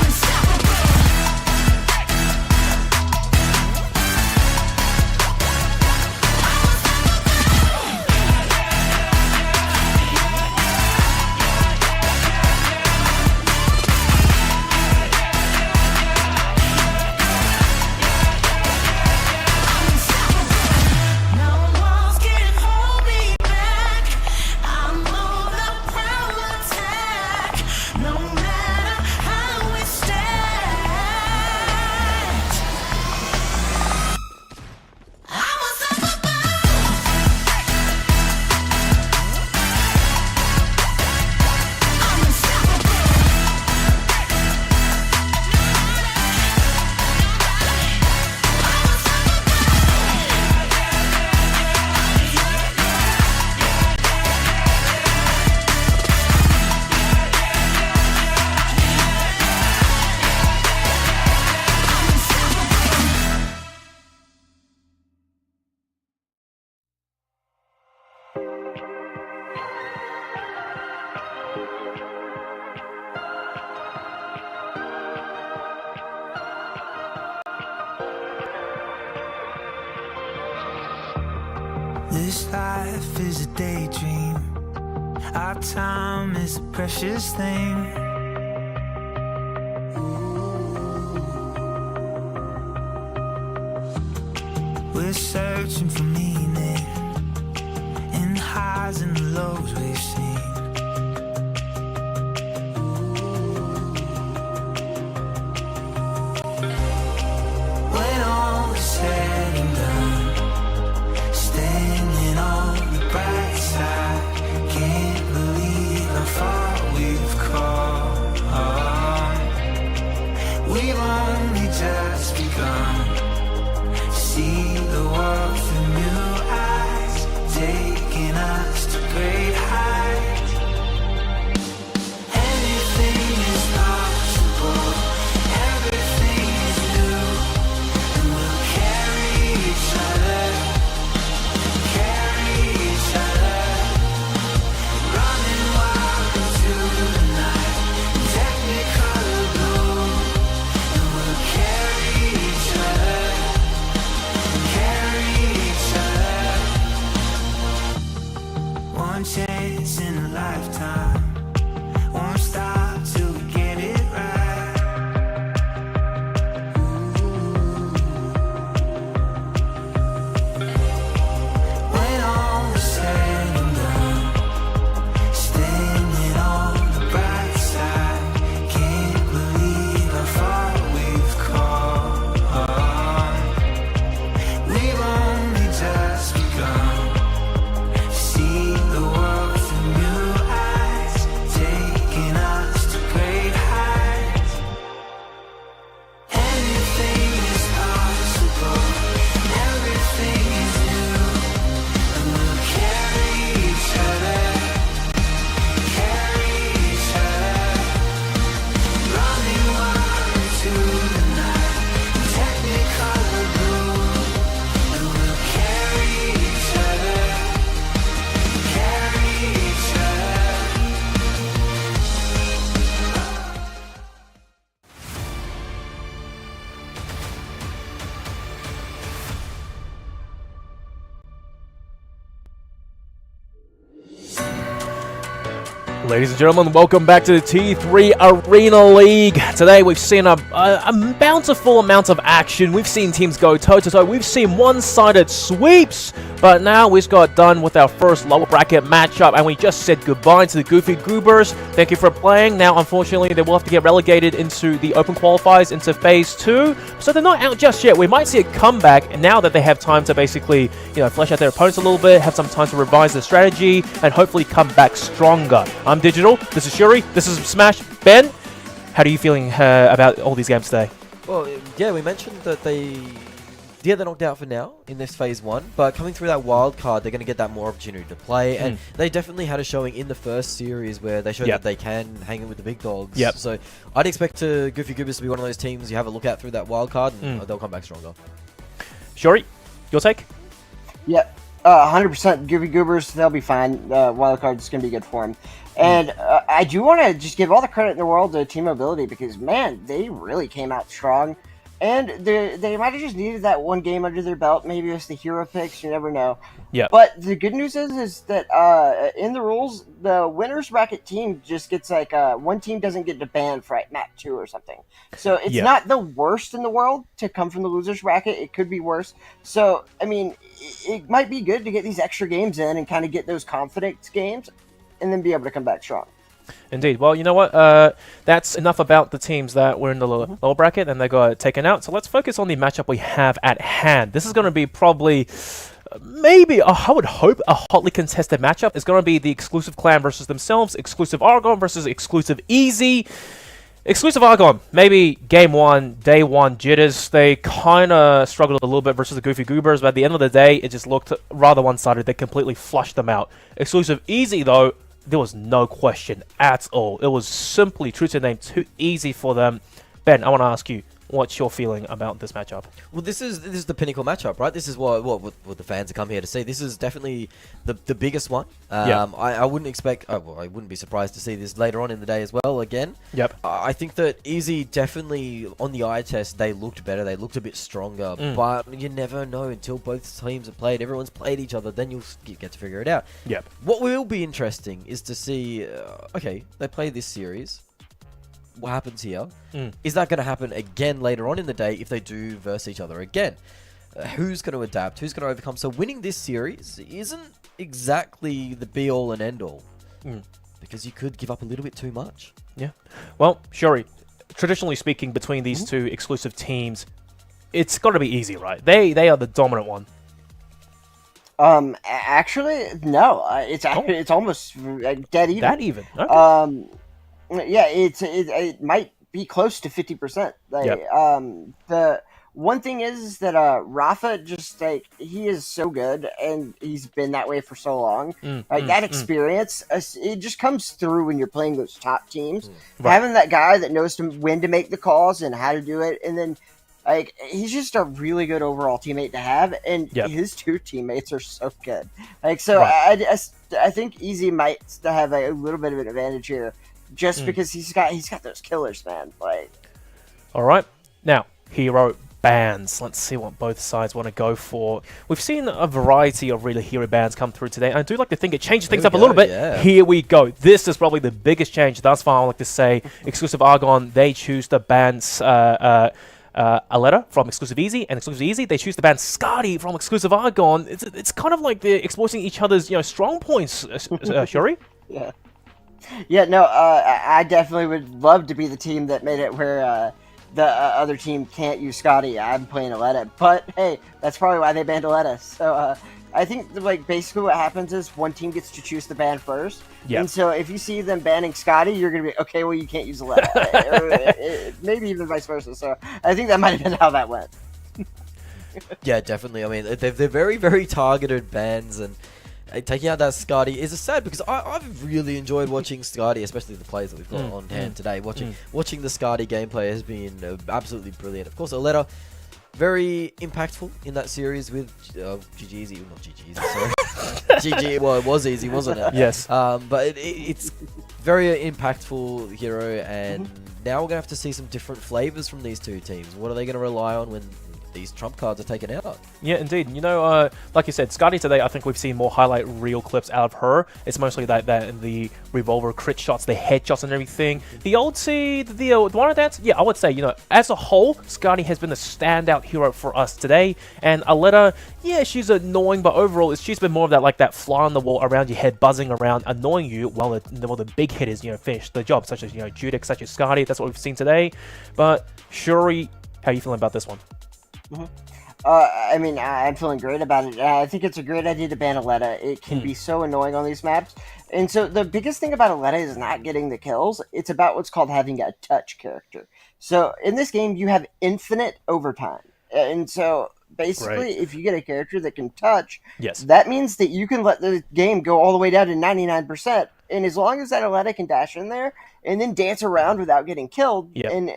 unstoppable. No walls can hold me back. I'm on the prowl attack. No matter how it's stacked. I'm unstoppable. I'm unstoppable. This life is a daydream. Our time is a precious thing. We're searching for meaning in the highs and the lows we've seen. When all is said and done, standing on the bright side, can't believe how far we've come. We've only just begun. See the world through new eyes, taking us to great heights. Anything is possible, everything is new, and we'll carry each other. Carry each other, running wild into the night, technicolor blue, and we'll carry each other, carry each other. One chance in a lifetime, won't stop till we get it right. When all is said and done, standing on the bright side, can't believe how far we've come. We've only just begun. See the world through new eyes, taking us to great heights. Anything is possible, everything is new, and we'll carry each other, carry each other, running wild into the night, technicolor blue, and we'll carry each other, carry each other. Ladies and gentlemen, welcome back to the T3 Arena League. Today we've seen a bountiful amount of action. We've seen teams go toe-to-toe. We've seen one-sided sweeps. But now we've got done with our first lower bracket matchup, and we just said goodbye to the Goofy Goobers. Thank you for playing. Now, unfortunately, they will have to get relegated into the open qualifiers into Phase 2. So they're not out just yet. We might see a comeback now that they have time to basically, flesh out their opponents a little bit, have some time to revise their strategy, and hopefully come back stronger. I'm Digital. This is Shuri. This is Smash. Ben, How are you feeling about all these games today? Well, yeah, we mentioned that they're knocked out for now in this phase 1, but coming through that wild card, they're going to get that more opportunity to play, and they definitely had a showing in the first series where they showed that they can hang it with the big dogs. So I'd expect Goofy Goobers to be one of those teams you have a look at through that wild card, and they'll come back stronger. Shuri, your take? Yeah, 100% Goofy Goobers, they'll be fine. Wild card is going to be good for them. And I do want to just give all the credit in the world to Team Mobility because, man, they really came out strong. And they might have just needed that one game under their belt. Maybe it's the hero picks. You never know. Yeah. But the good news is that in the rules, the winners bracket team just gets like one team doesn't get to ban for map 2 or something. So it's not the worst in the world to come from the losers bracket. It could be worse. So I mean, it might be good to get these extra games in and kind of get those confidence games, and then be able to come back strong. Indeed. Well, you know what? That's enough about the teams that were in the lower bracket and they got taken out. So let's focus on the matchup we have at hand. This is going to be probably, maybe, I would hope, a hotly contested matchup. It's going to be the Exclusive Clan versus themselves, Exclusive Argon versus Exclusive Easy. Exclusive Argon, maybe game 1, day 1 jitters. They kind of struggled a little bit versus the Goofy Goobers, but at the end of the day, it just looked rather one-sided. They completely flushed them out. Exclusive Easy, though, there was no question at all. It was simply, true to name, too easy for them. Ben, I want to ask you, what's your feeling about this matchup? Well, this is the pinnacle matchup, right? This is what the fans have come here to see. This is definitely the biggest one. I wouldn't expect. I wouldn't be surprised to see this later on in the day as well. Again. Yep. I think that Easy definitely on the eye test they looked better. They looked a bit stronger. But you never know until both teams have played. Everyone's played each other. Then you'll get to figure it out. Yep. What will be interesting is to see. Okay, they play this series. What happens here? Is that going to happen again later on in the day if they do verse each other again? Who's going to adapt? Who's going to overcome? So winning this series isn't exactly the be-all and end-all. Because you could give up a little bit too much. Yeah. Well, Shuri, traditionally speaking, between these two exclusive teams, it's got to be easy, right? They are the dominant one. Actually, no. It's almost dead even. That even? Okay. Yeah, it might be close to 50%. The one thing is that Rafa just he is so good and he's been that way for so long. That experience, it just comes through when you're playing those top teams. Right. Having that guy that knows when to make the calls and how to do it, and then he's just a really good overall teammate to have, and his two teammates are so good. I think Easy might have a little bit of an advantage here. Just because he's got those killers, man. All right, now hero bans. Let's see what both sides want to go for. We've seen a variety of really hero bans come through today. I do like to think it changes things up a little bit. Yeah. Here we go. This is probably the biggest change thus far. I like to say, Exclusive Argon, they choose to ban Aletta from Exclusive Easy, and Exclusive Easy, they choose to ban Scotty from Exclusive Argon. It's kind of like they're exploiting each other's strong points. Shuri. Yeah. Yeah, no, I definitely would love to be the team that made it where the other team can't use Scotty. I'm playing Aletta, but hey, that's probably why they banned Aletta. So I think basically what happens is one team gets to choose the ban first, and so if you see them banning Scotty, you're gonna be okay. Well, you can't use Aletta, maybe even vice versa. So I think that might have been how that went. Yeah, definitely. I mean, they're very, very targeted bans, and taking out that Scotty is sad because I've really enjoyed watching Scotty, especially the plays that we've got on hand today. Watching the Scotty gameplay has been absolutely brilliant. Of course, Aletta, very impactful in that series with GG Easy, not GG Easy, sorry. GG, well, it was easy, wasn't it? Yes. But it's very impactful hero, and now we're going to have to see some different flavors from these two teams. What are they going to rely on when these trump cards are taken out? Yeah, indeed. Like you said, Scotty today, I think we've seen more highlight reel clips out of her. It's mostly that the revolver crit shots, the headshots and everything. The ulti, the one of that, yeah, I would say, as a whole, Scotty has been the standout hero for us today. And Aletta, yeah, she's annoying, but overall, she's been more of that fly on the wall around your head, buzzing around, annoying you while the big hitters, finish the job, such as, Judik, such as Scotty. That's what we've seen today. But Shuri, how are you feeling about this one? I mean, I'm feeling great about it. I think it's a great idea to ban Aletta. It can be so annoying on these maps. And so the biggest thing about Aletta is not getting the kills. It's about what's called having a touch character. So in this game, you have infinite overtime. And so basically, if you get a character that can touch, that means that you can let the game go all the way down to 99%. And as long as that Aletta can dash in there and then dance around without getting killed, and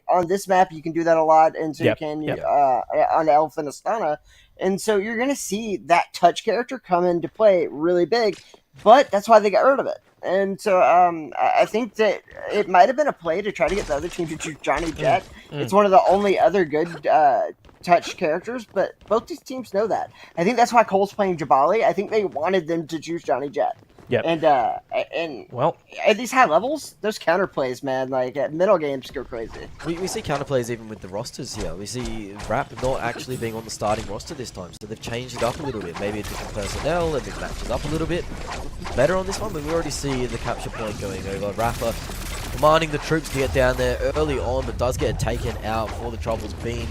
on this map you can do that a lot, and so you can on Elf and Astana, and so you're going to see that touch character come into play really big, but that's why they got rid of it. And so I think that it might have been a play to try to get the other team to choose Johnny Jet. It's one of the only other good touch characters, but both these teams know that. I think that's why Cole's playing Jabali. I think they wanted them to choose Johnny Jet. And well, at these high levels, those counterplays, man, like at middle games go crazy. We see counterplays even with the rosters here. We see Rap not actually being on the starting roster this time, so they've changed it up a little bit. Maybe a different personnel, and it matches up a little bit better on this one, but we already see the capture point going over. Rafa commanding the troops to get down there early on, but does get taken out for the Troubles. Bean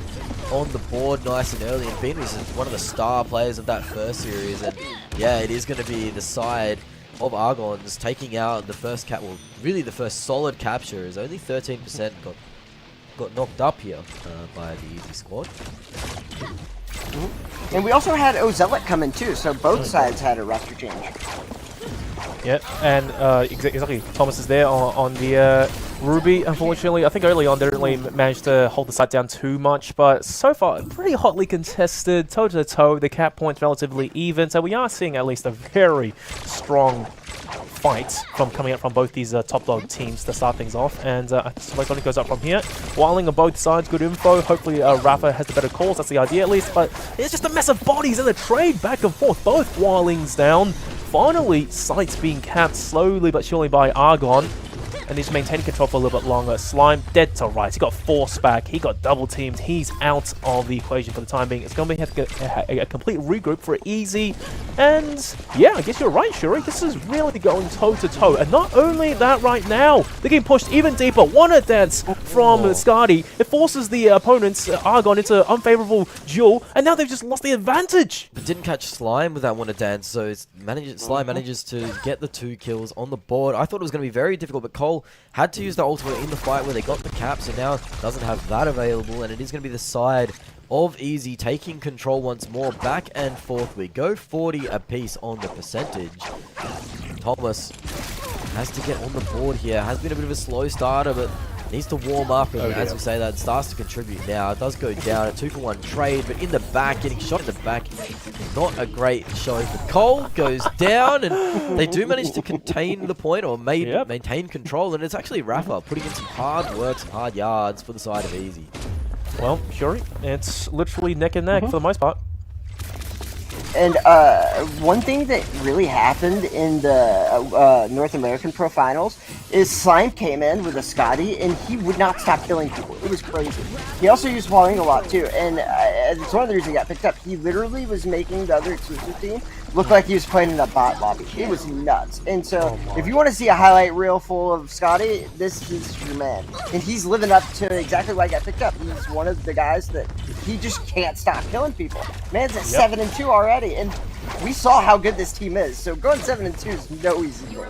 on the board nice and early, and Bean was one of the star players of that first series, and yeah, it is going to be the side of Argon's taking out the first really the first solid capture. Is only 13% got knocked up here by the Easy squad. And we also had Ozelet come in too, so both sides had a roster change. Yeah, and exactly, Thomas is there on the Ruby. Unfortunately, I think early on they didn't really manage to hold the site down too much, but so far pretty hotly contested, toe-to-toe. The cap points relatively even, so we are seeing at least a very strong fight from coming out from both these top dog teams to start things off. And Smoke only goes up from here. Wiling on both sides, good info. Hopefully Rafa has the better calls, that's the idea at least, but it's just a mess of bodies in the trade back and forth. Both Wilings down. Finally, sites being capped slowly but surely by Argon. And he's maintaining control for a little bit longer. Slime dead to rights. He got forced back. He got double teamed. He's out of the equation for the time being. It's going to have to get a complete regroup for Easy. And yeah, I guess you're right, Shuri. This is really going toe to toe. And not only that, right now, they're getting pushed even deeper. Wanna dance from Skadi. It forces the opponents, Argon, into unfavorable duel. And now they've just lost the advantage. But didn't catch Slime with that Wanna Dance, so Slime manages to get the 2 kills on the board. I thought it was going to be very difficult, but Cole had to use the ultimate in the fight where they got the cap, so now doesn't have that available, and it is going to be the side of Easy taking control once more. Back and forth we go, 40 apiece on the percentage. Thomas has to get on the board here. Has been a bit of a slow starter, but needs to warm up, and as we say, that starts to contribute now. It does go down, a 2-for-1 trade, but in the back, getting shot in the back, not a great showing for Cole. Goes down, and they do manage to contain the point, or maintain control, and it's actually Rafa putting in some hard work, some hard yards for the side of Easy. Well, Shuri, it's literally neck and neck for the most part. And one thing that really happened in the North American Pro Finals is Slime came in with a Scotty, and he would not stop killing people. It was crazy. He also used Walling a lot, too, and it's one of the reasons he got picked up. He literally was making the other exclusive team look like he was playing in a bot lobby. It was nuts. And so, if you want to see a highlight reel full of Scotty, this is your man. And he's living up to exactly why he got picked up. He's one of the guys that he just can't stop killing people. Man's at 7-2 already, and we saw how good this team is. So going 7-2 is no easy goal.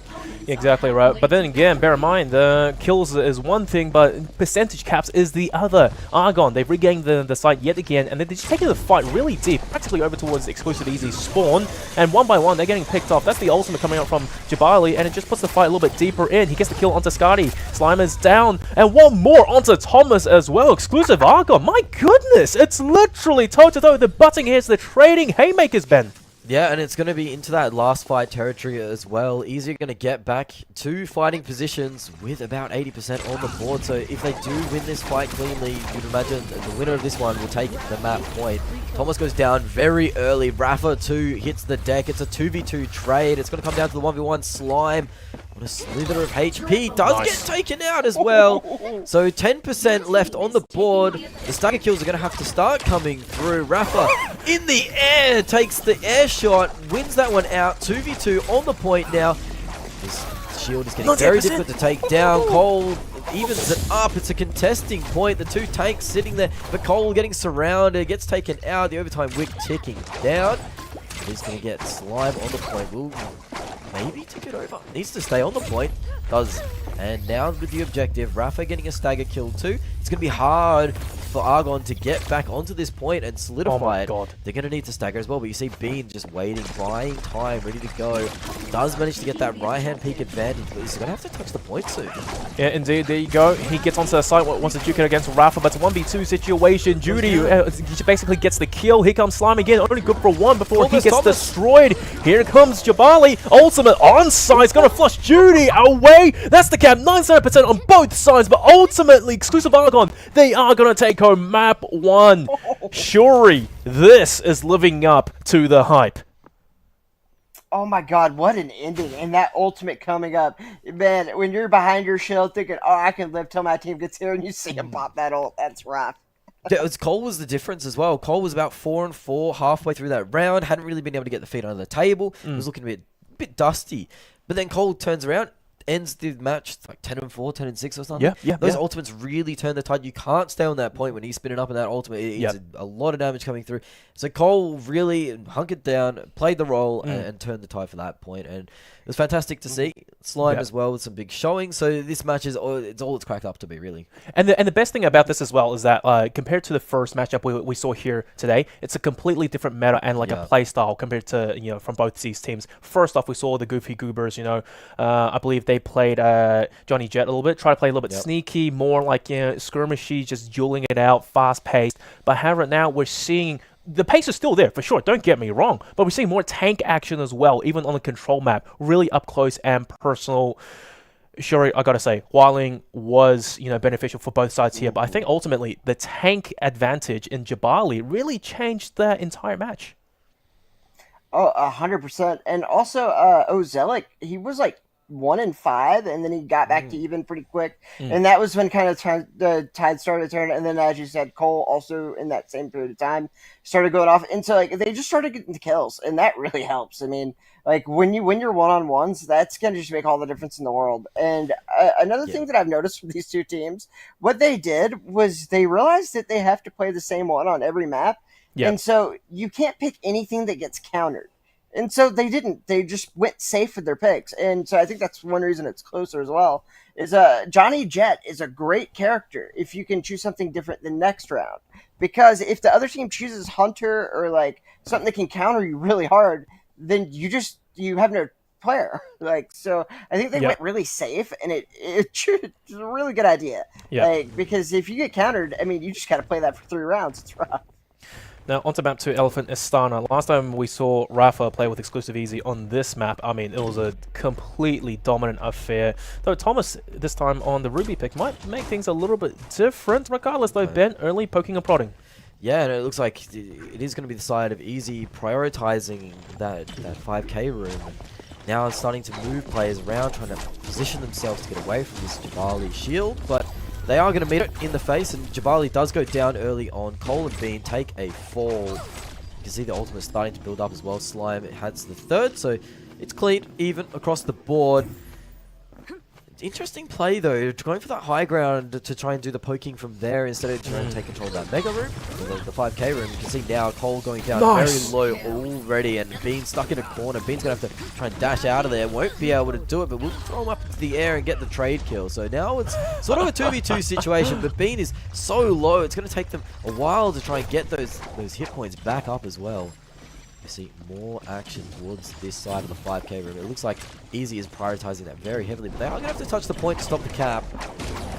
Exactly right. But then again, bear in mind, kills is one thing, but percentage caps is the other. Argon, they've regained the site yet again, and then they're just taking the fight really deep, practically over towards exclusive Easy spawn. And one by one, they're getting picked off. That's the ultimate coming out from Jabali, and it just puts the fight a little bit deeper in. He gets the kill onto Skadi. Slimer's down, and one more onto Thomas as well. Exclusive Argon. My goodness, it's literally toe-to-toe. They're butting heads, they're trading haymakers, Ben. Yeah, and it's going to be into that last fight territory as well. Easy going to get back to fighting positions with about 80% on the board. So if they do win this fight cleanly, you'd imagine the winner of this one will take the map point. Thomas goes down very early. Rafa 2 hits the deck. It's a 2v2 trade. It's going to come down to the 1v1. Slime on a slither of HP. Does get taken out as well. So 10% left on the board. The stagger kills are going to have to start coming through. Rafa in the air takes the air shot, wins that one out. 2v2 on the point now. His shield is getting very difficult to take down. Cole evens it up. It's a contesting point. The two tanks sitting there, but Cole getting surrounded, gets taken out. The overtime wick ticking down. He's going to get Slime on the point. Will maybe take it over. Needs to stay on the point. Does. And now with the objective, Rafa getting a stagger kill too. It's going to be hard for Argon to get back onto this point and solidify it. God. They're going to need to stagger as well, but you see Bean just waiting, buying time, ready to go. Does manage to get that right-hand peak advantage, but he's going to have to touch the point soon. Yeah, indeed. There you go. He gets onto the side, wants to duke it against Rafa, but it's a 1v2 situation. Judy he basically gets the kill. Here comes Slime again, only good for one before he gets destroyed. Here comes Jabali. Ultimate onside. It's going to flush Judy away. That's the cap. 97% on both sides, but ultimately, exclusive Argon, they are going to take home map 1. Shuri, this is living up to the hype. Oh my god, what an ending. And that ultimate coming up. Man, when you're behind your shield thinking, oh, I can live till my team gets here, and you see him pop that ult, that's rough. Cole was the difference as well. Cole was about 4-4 halfway through that round. Hadn't really been able to get the feet under the table. Was looking a bit dusty. But then Cole turns around, ends the match like 10-4, 10-6 or something. Yeah. Those ultimates really turn the tide. You can't stay on that point when he's spinning up in that ultimate. It's a lot of damage coming through. So Cole really hunkered down, played the role, and turned the tide for that point. And it was fantastic to see. Slime as well with some big showing. So this match is all it's cracked up to be, really. And the best thing about this as well is that compared to the first matchup we saw here today, it's a completely different meta and like a play style compared to from both these teams. First off, we saw the Goofy Goobers. I believe they played Johnny Jet a little bit, try to play a little bit sneaky, more like skirmishy, just dueling it out, fast paced. But however, now we're seeing. The pace is still there, for sure, don't get me wrong, but we're seeing more tank action as well, even on the control map, really up close and personal. Sure, I gotta say, Hualing was, beneficial for both sides here, but I think ultimately the tank advantage in Jabali really changed the entire match. Oh, 100%. And also, Ozelic, he was like 1-5, and then he got back to even pretty quick. And that was when kind of the tide started to turn. And then, as you said, Cole also in that same period of time started going off. And so, they just started getting the kills, and that really helps. I mean, when you're one-on-ones, that's going to just make all the difference in the world. And another thing that I've noticed from these two teams, what they did was they realized that they have to play the same one on every map. Yeah. And so you can't pick anything that gets countered. And so they didn't. They just went safe with their picks. And so I think that's one reason it's closer as well. Is Johnny Jet is a great character if you can choose something different the next round. Because if the other team chooses Hunter or something that can counter you really hard, then you have no player. So I think they went really safe, and it's a really good idea. Yeah. Because if you get countered, I mean, you just got to play that for 3 rounds. It's rough. Now, onto map 2, Elephant Istana. Last time we saw Rafa play with Exclusive Easy on this map, I mean, it was a completely dominant affair. Though Thomas, this time on the Ruby pick, might make things a little bit different. Regardless, though, Ben early poking and prodding. Yeah, and it looks like it is going to be the side of Easy prioritizing that 5k room. And now it's starting to move players around, trying to position themselves to get away from this Jabali shield, but they are going to meet it in the face, and Jabali does go down early on. Cole and Bean take a fall. You can see the ultimate starting to build up as well. Slime has the third, so it's clean, even across the board. Interesting play, though, going for that high ground to try and do the poking from there instead of trying to take control of that mega room, the 5k room. You can see now Cole going down very low already, and Bean stuck in a corner. Bean's going to have to try and dash out of there. Won't be able to do it, but we'll throw him up into the air and get the trade kill. So now it's sort of a 2v2 situation, but Bean is so low, it's going to take them a while to try and get those hit points back up as well. You see more action towards this side of the 5k room. It looks like Easy is prioritizing that very heavily, but they are going to have to touch the point to stop the cap.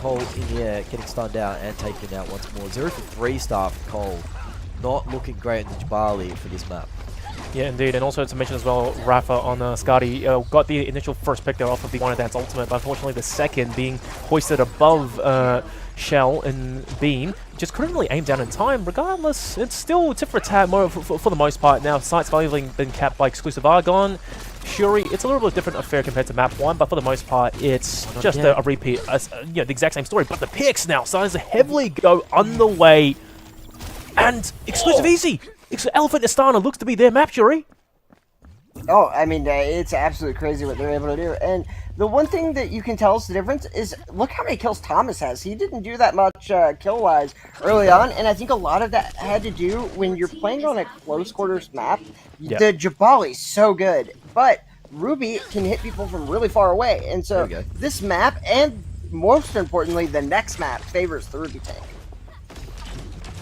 Cole in the air, getting stunned out and taken out once more. 0 for 3 star for Cole. Not looking great in the Jabali for this map. Yeah, indeed. And also to mention as well, Rafa on Skadi got the initial first pick there off of the One Dance Ultimate, but unfortunately the second being hoisted above Shell and Bean just couldn't really aim down in time. Regardless, it's still tit for tat for the most part. Now, Sight's finally been capped by Exclusive Argon. Shuri, it's a little bit different affair compared to map 1, but for the most part, it's just a repeat, the exact same story. But the picks now starting to heavily go on the way. And Exclusive Easy! Elephant Istana looks to be their map, Shuri. Oh, I mean, it's absolutely crazy what they're able to do. And the one thing that you can tell is the difference is look how many kills Thomas has. He didn't do that much kill-wise early on, and I think a lot of that had to do when you're playing on a close quarters map. Yeah. The Jabali's so good, but Ruby can hit people from really far away. And so There we go. this map, and most importantly, the next map, favors the Ruby tank.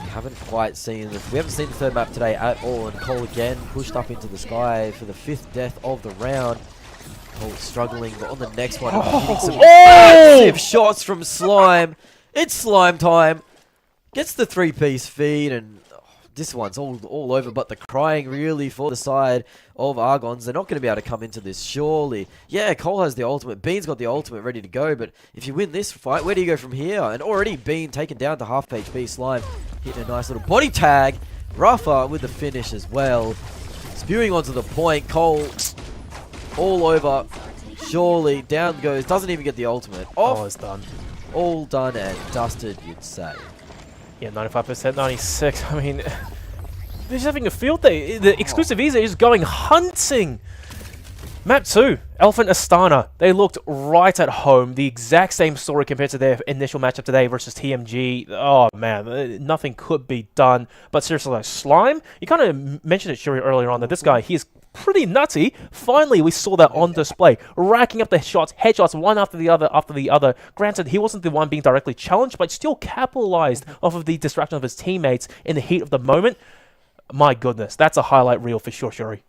We haven't quite seen we haven't seen the third map today at all, and Cole again pushed up into the sky for the 5th death of the round. Cole struggling, but on the next one, hitting some massive shots from Slime. It's Slime time. Gets the 3-piece feed, and this one's all over, but the crying really for the side of Argons. They're not going to be able to come into this, surely. Yeah, Cole has the ultimate. Bean's got the ultimate ready to go, but if you win this fight, where do you go from here? And already Bean taken down to half HP. Slime hitting a nice little body tag. Rafa with the finish as well. Spewing onto the point. Cole all over. Surely down goes. Doesn't even get the ultimate. Off. Oh, it's done. All done and dusted, you'd say. Yeah, 95%, 96. I mean, they're just having a field day. The exclusive Easy is going hunting. Map 2, Elephant Astana. They looked right at home. The exact same story compared to their initial matchup today versus TMG. Oh, man, nothing could be done. But seriously, like, Slime, you kind of mentioned it, Shuri, earlier on, that this guy, he is pretty nutty. Finally, we saw that on display. Racking up the shots, headshots, one after the other. Granted, he wasn't the one being directly challenged, but still capitalized off of the distraction of his teammates in the heat of the moment. My goodness, that's a highlight reel for sure, Shuri.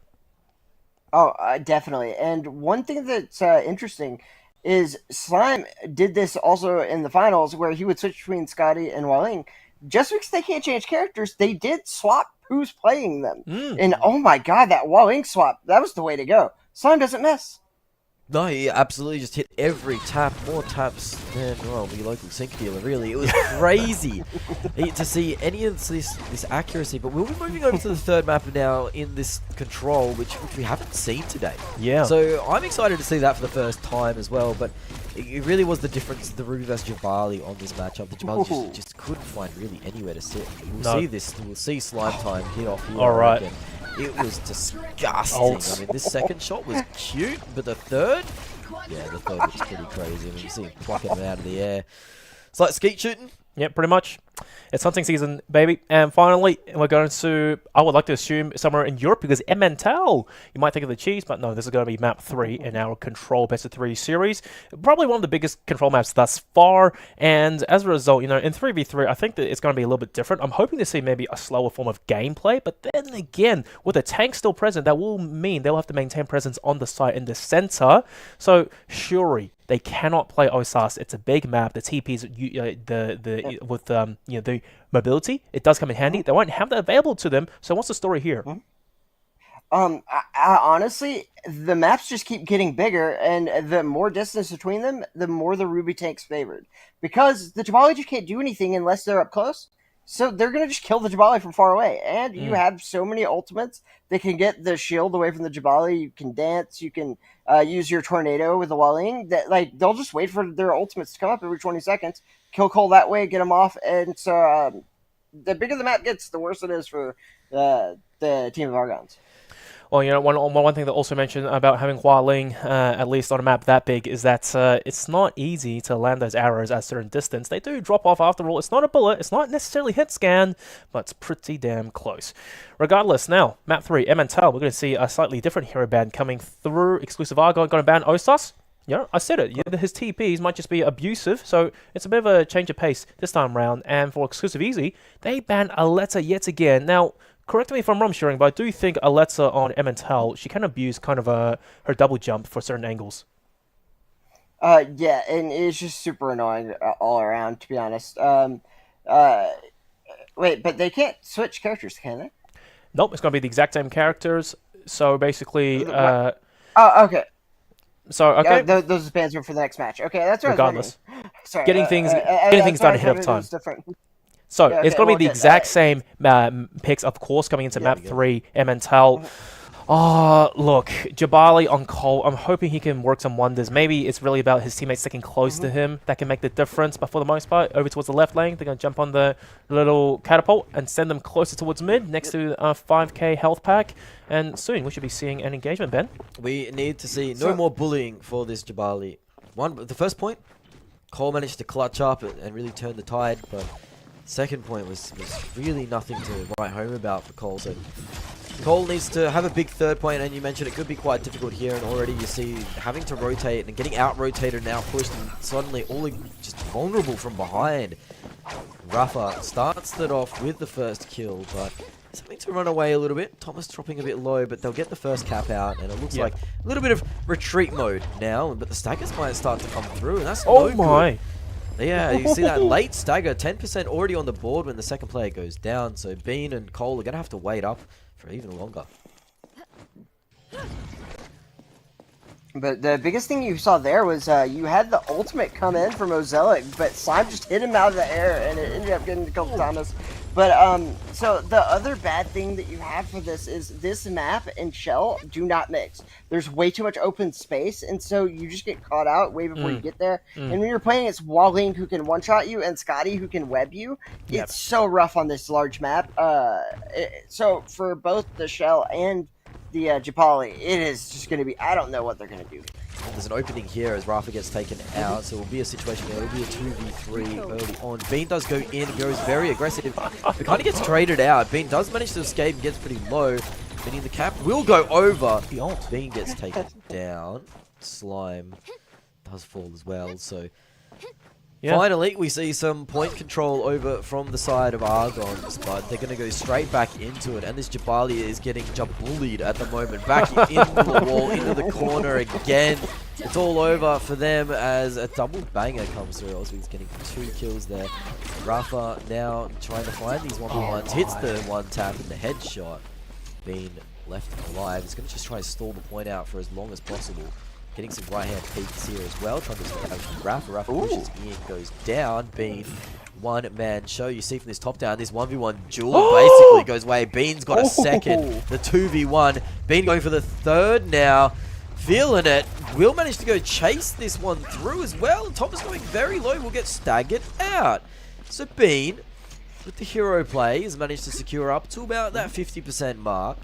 Oh, definitely. And one thing that's interesting is Slime did this also in the finals where he would switch between Scotty and Waling. Just because they can't change characters, they did swap who's playing them. And oh my god, that Waling swap, that was the way to go. Slime doesn't miss. No, he absolutely just hit every tap, more taps than, well, the local sync dealer, really. It was crazy to see any of this accuracy. But we'll be moving over to the third map now in this control, which we haven't seen today. Yeah. So I'm excited to see that for the first time as well. But it really was the difference, the Ruby versus Jabali on this matchup. The Jabali just couldn't find really anywhere to sit. We'll see Slime Time hit off here. All right. It was disgusting. I mean, this second shot was cute, but the third? Yeah, the third was pretty crazy. I mean, you see him plucking them out of the air. It's like skeet shooting. Yeah, pretty much. It's hunting season, baby. And finally, we're going to, I would like to assume, somewhere in Europe, because Emmental, you might think of the cheese, but no, this is going to be map 3 in our Control Best of 3 series. Probably one of the biggest Control maps thus far, and as a result, you know, in 3v3, I think that it's going to be a little bit different. I'm hoping to see maybe a slower form of gameplay, but then again, with the tank still present, that will mean they'll have to maintain presence on the site in the center. So, Shuri, they cannot play Osas. It's a big map. The TPs, with the mobility, it does come in handy. They won't have that available to them. So what's the story here? I honestly, the maps just keep getting bigger, and the more distance between them, the more the Ruby tank's favored. Because the Jabali just can't do anything unless they're up close. So they're going to just kill the Jabali from far away. And you have so many ultimates that can get the shield away from the Jabali. You can dance. You can use your tornado with the Waling. That, like, they'll just wait for their ultimates to come up every 20 seconds. Kill Cole that way, get him off. And so the bigger the map gets, the worse it is for the team of Argons. Well, you know, one thing that also mentioned about having Hualing, at least on a map that big, is that it's not easy to land those arrows at a certain distance. They do drop off after all. It's not a bullet. It's not necessarily hit scan, but it's pretty damn close. Regardless, now, map 3, Emmental, we're going to see a slightly different hero band coming through. Exclusive Argon going to ban Osas. Yeah, I said it. Yeah, his TPs might just be abusive, so it's a bit of a change of pace this time round. And for Exclusive Easy, they ban Aletta yet again. Now, correct me if I'm wrong, Shearing, but I do think Aletta on Emmental, she can abuse kind of her double jump for certain angles. Yeah, and it's just super annoying all around, to be honest. Wait, but they can't switch characters, can they? Nope, it's going to be the exact same characters. So basically... oh, okay. So, okay. Those bands were for the next match. Okay, that's what Regardless. I was wondering. Sorry, Getting things done ahead of time. So, yeah, okay, it's going to be the exact same picks, of course, coming into map 3, Emmental. Look, Jabali on Cole, I'm hoping he can work some wonders. Maybe it's really about his teammates sticking close to him that can make the difference, but for the most part, over towards the left lane, they're going to jump on the little catapult and send them closer towards mid, next to 5k health pack, and soon we should be seeing an engagement, Ben. We need to see no more bullying for this Jabali. The first point, Cole managed to clutch up and really turn the tide, but second point was really nothing to write home about for Cole. So Cole needs to have a big third point, and you mentioned it could be quite difficult here, and already you see having to rotate and getting out-rotated now pushed, and suddenly all just vulnerable from behind. Rafa starts it off with the first kill, but something to run away a little bit. Thomas dropping a bit low, but they'll get the first cap out, and it looks like a little bit of retreat mode now, but the staggers might start to come through, and that's no good. Yeah, you see that late stagger, 10% already on the board when the second player goes down, so Bean and Cole are going to have to wait up for even longer. But the biggest thing you saw there was you had the ultimate come in from Ozelic, but Slime just hit him out of the air, and it ended up getting to kill Thomas. But so the other bad thing that you have for this is this map and Shell do not mix. There's way too much open space, and so you just get caught out way before you get there. And when you're playing, it's Walling who can one-shot you and Scotty who can web you. It's so rough on this large map. So for both the Shell and the Japali, it is just going to be, I don't know what they're going to do. There's an opening here as Rafa gets taken out, so it will be a situation where it will be a 2v3 early on. Bean does go in, goes very aggressive, but kind of gets traded out. Bean does manage to escape and gets pretty low, meaning the cap will go over. Bean gets taken down. Slime does fall as well, so finally we see some point control over from the side of Argons, but they're going to go straight back into it, and this Jabali is getting bullied at the moment. Back into the wall, into the corner again. It's all over for them as a double banger comes through. Also, he's getting 2 kills there. Rafa now trying to find these 1v1s, hits the one tap and the headshot. Being left alive. He's going to just try to stall the point out for as long as possible. Getting some right-hand peeks here as well. Trying to establish Rafa. Rafa pushes in, goes down. Bean, one-man show. You see from this top down, this 1v1 duel basically goes away. Bean's got a second. The 2v1. Bean going for the third now. Feeling it. Will manage to go chase this one through as well. Thomas going very low. Will get staggered out. So Bean, with the hero play, has managed to secure up to about that 50% mark.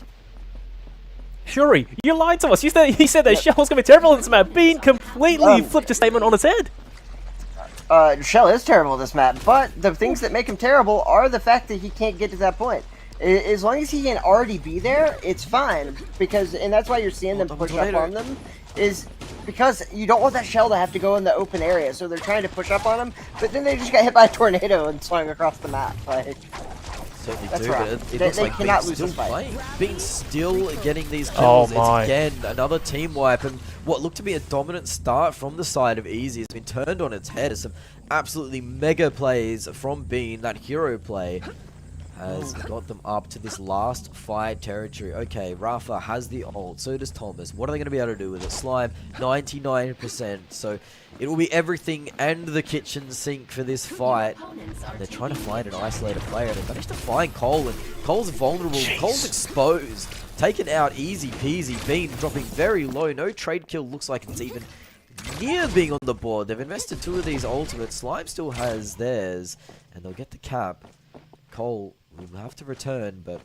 Shuri, you lied to us. You said that Shell was going to be terrible in this map. Bean completely flipped your statement on its head. Shell is terrible at this map, but the things that make him terrible are the fact that he can't get to that point. As long as he can already be there, it's fine. And that's why you're seeing them push up on them, is because you don't want that Shell to have to go in the open area, so they're trying to push up on him, but then they just got hit by a tornado and swung across the map. Like, certainly that's do, right. but it looks They like cannot Bean's lose still this fight. playing. Bean's still getting these kills. Oh my. It's again another team wipe, and what looked to be a dominant start from the side of Easy has been turned on its head as some absolutely mega plays from Bean. That hero play has got them up to this last fight territory. Okay, Rafa has the ult, so does Thomas. What are they going to be able to do with it? Slime, 99%. So it will be everything and the kitchen sink for this fight. They're trying to find an isolated player. They managed to find Cole, and Cole's vulnerable. Jeez. Cole's exposed. Taken out easy peasy. Bean dropping very low. No trade kill looks like it's even near being on the board. They've invested 2 of these ultimates. Slime still has theirs, and they'll get the cap. Cole will have to return, but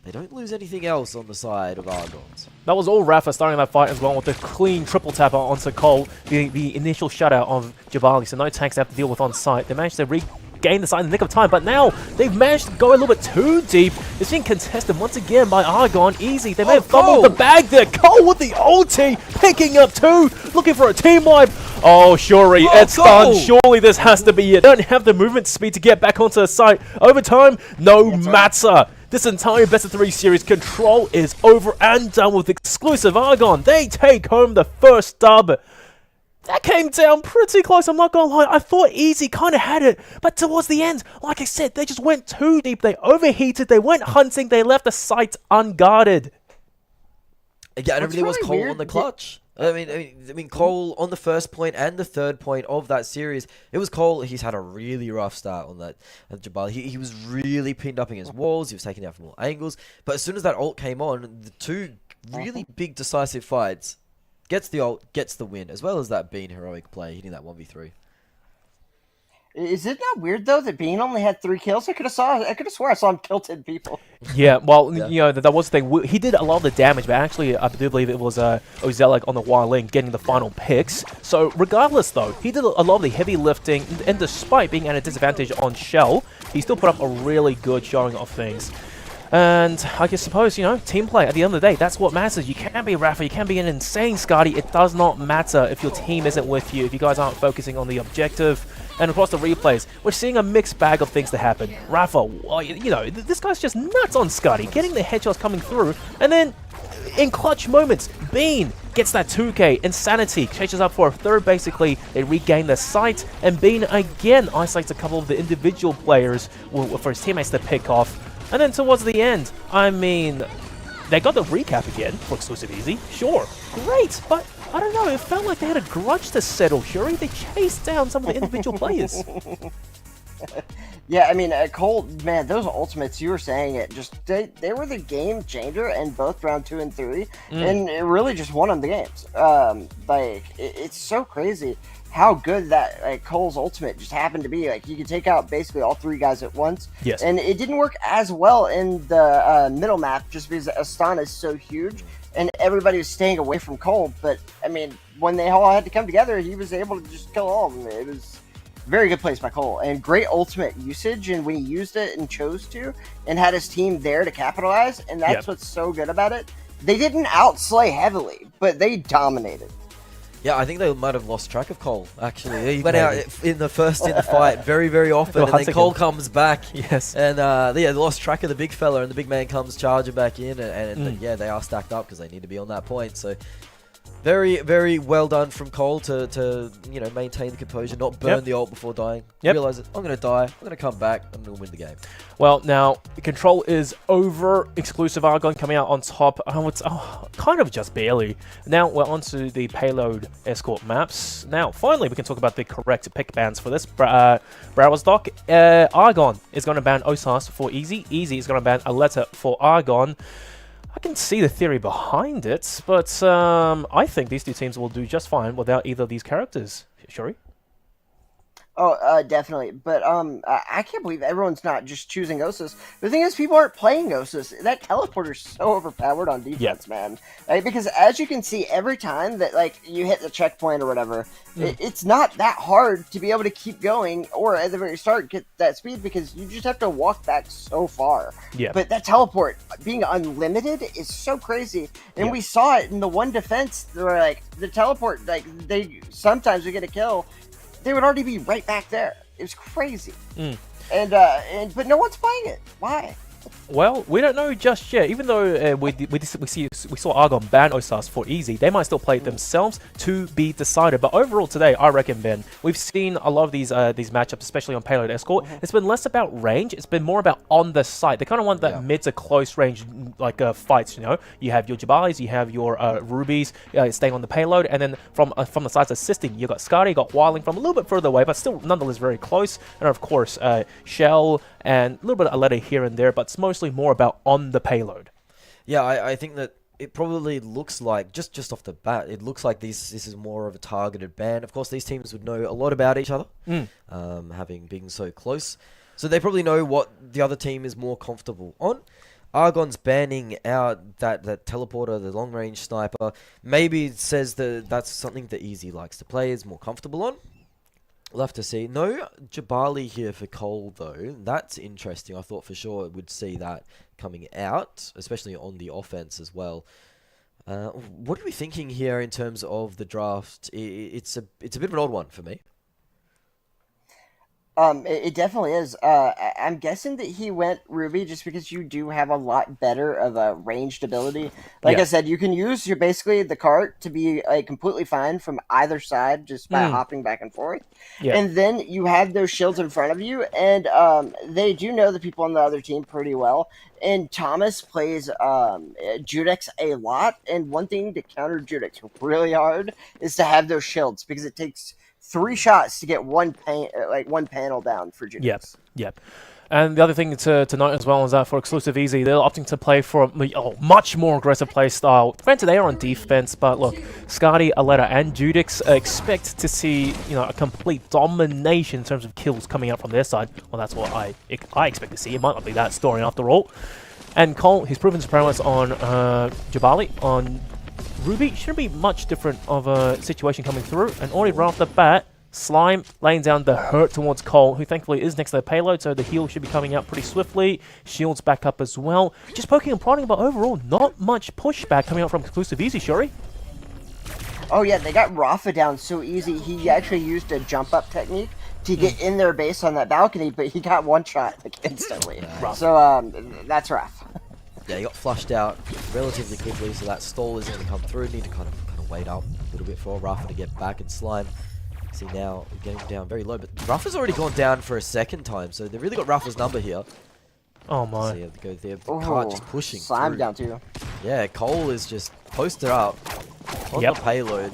they don't lose anything else on the side of Argons. That was all Rafa starting that fight as well with the clean triple tapper onto Cole, the initial shutout of Jabali, so no tanks they have to deal with on site. They managed to regain the side in the nick of time, but now they've managed to go a little bit too deep. It's being contested once again by Argon. Easy, they may have fumbled the bag there. Cole with the ulti, picking up 2, looking for a team wipe. Oh, Shuri, it's done. Surely this has to be it. They don't have the movement speed to get back onto the site. Overtime, no matter. This entire best of 3 series control is over and done with exclusive Argon. They take home the first dub. That came down pretty close, I'm not gonna lie. I thought Easy kind of had it, but towards the end, like I said, they just went too deep. They overheated, they went hunting, they left the site unguarded. Yeah, and it really was Cole on the clutch. I mean, Cole on the first point and the third point of that series. It was Cole. He's had a really rough start on that Jabali. He was really pinned up against walls. He was taken out from all angles. But as soon as that ult came on, the 2 really big decisive fights. Gets the ult, gets the win, as well as that Bean heroic play, hitting that 1v3. Is it not weird though that Bean only had 3 kills? I could have swore I saw him kill 10 people. Yeah, well, you know, that was the thing. He did a lot of the damage, but actually, I do believe it was Ozelik on the wild link getting the final picks. So, regardless, though, he did a lot of the heavy lifting, and despite being at a disadvantage on Shell, he still put up a really good showing of things. And I guess suppose, you know, team play, at the end of the day, that's what matters. You can't be Rafa, you can't be an insane Scotty. It does not matter if your team isn't with you, if you guys aren't focusing on the objective. And across the replays, we're seeing a mixed bag of things to happen. Rafa, well, you know, this guy's just nuts on Scotty, getting the headshots coming through. And then, in clutch moments, Bean gets that 2k. Insanity chases up for a third, basically. They regain their sight. And Bean again isolates a couple of the individual players for his teammates to pick off. And then towards the end, I mean, they got the recap again for Exclusive Easy. Sure, great, but I don't know, it felt like they had a grudge to settle, Shuri. They chased down some of the individual players. Yeah, I mean, Cole, man, those ultimates, you were saying it, just they were the game changer in both round 2 and 3, and it really just won them the games. It's so crazy how good that Cole's ultimate just happened to be. Like, you could take out basically all 3 guys at once. Yes. And it didn't work as well in the middle map just because Astana is so huge and everybody was staying away from Cole. But, I mean, when they all had to come together, he was able to just kill all of them. It was very good place by Cole and great ultimate usage. And when he used it and chose to and had his team there to capitalize, and that's what's so good about it. They didn't outslay heavily, but they dominated. Yeah, I think they might have lost track of Cole, actually. He went out in the fight very, very often, and then Cole comes back. Yes. And they lost track of the big fella, and the big man comes charging back in, and yeah, they are stacked up because they need to be on that point. So very, very well done from Cole to you know, maintain the composure, not burn the ult before dying. Realize it, I'm going to die, I'm going to come back, I'm going to win the game. Well, now, Control is over. Exclusive Argon coming out on top. It's kind of just barely. Now, we're onto the Payload Escort maps. Now, finally, we can talk about the correct pick bans for this. Browerstock. Argon is going to ban Osas for Easy. Easy is going to ban Aletta for Argon. I can see the theory behind it, but I think these two teams will do just fine without either of these characters. Shuri? Oh, definitely. But I can't believe everyone's not just choosing Osas. The thing is, people aren't playing Osas. That teleporter's so overpowered on defense, man. Like, because as you can see, every time that you hit the checkpoint or whatever, it's not that hard to be able to keep going, or at the very start get that speed, because you just have to walk back so far. Yeah. But that teleport being unlimited is so crazy, and we saw it in the one defense where the teleport, they sometimes would get a kill. They would already be right back there. It was crazy. But no one's playing it. Why? Well, we don't know just yet. Even though we saw Argon ban Osas for Easy, they might still play it themselves, to be decided. But overall today, I reckon, Ben, we've seen a lot of these matchups, especially on Payload Escort. It's been less about range. It's been more about on the site. They kind of want that mid to close range fights. You know, you have your Jabalis, you have your Rubies staying on the payload, and then from the sides assisting, you got Skadi, you got Wiling from a little bit further away, but still nonetheless very close. And of course, Shell and a little bit of Aletta here and there, but it's mostly more about on the payload. Yeah, I think that it probably looks like, just off the bat, it looks like this is more of a targeted ban. Of course, these teams would know a lot about each other, having been so close. So they probably know what the other team is more comfortable on. Argon's banning out that teleporter, the long-range sniper. Maybe it says that that's something that Easy likes to play, is more comfortable on. We'll have to see. No Jabali here for Cole, though. That's interesting. I thought for sure it would see that coming out, especially on the offense as well. What are we thinking here in terms of the draft? It's a bit of an odd one for me. It definitely is. I'm guessing that he went Ruby just because you do have a lot better of a ranged ability. Like I said, you can use basically the cart to be completely fine from either side just by hopping back and forth. Yeah. And then you have those shields in front of you, and they do know the people on the other team pretty well. And Thomas plays Judex a lot, and one thing to counter Judex really hard is to have those shields, because it takes 3 shots to get one panel down for Judex. Yep. And the other thing to note as well is that for Exclusive Easy, they're opting to play for a much more aggressive play style. Granted, they are on defense, but look, Skadi, Aletta, and Judix expect to see a complete domination in terms of kills coming out from their side. Well, that's what I expect to see. It might not be that story after all. And Cole, he's proven his prowess on Jabali, on Ruby. Shouldn't be much different of a situation coming through. And already right off the bat, Slime laying down the hurt towards Cole, who thankfully is next to the payload, so the heal should be coming out pretty swiftly. Shields back up as well. Just poking and prodding, but overall, not much pushback coming out from Exclusive Easy, Shuri. Oh yeah, they got Rafa down so easy. He actually used a jump up technique to get in their base on that balcony, but he got one shot instantly. So that's rough. Yeah, he got flushed out relatively quickly, so that stall isn't going to come through. Need to kind of wait up a little bit for Rafa to get back, and Slime. See now, we're getting down very low, but Rafa's already gone down for a second time, so they've really got Rafa's number here. Oh my. So yeah, they go there, but Cart just pushing Slime through. down too. Yeah, Cole is just posted up on the payload.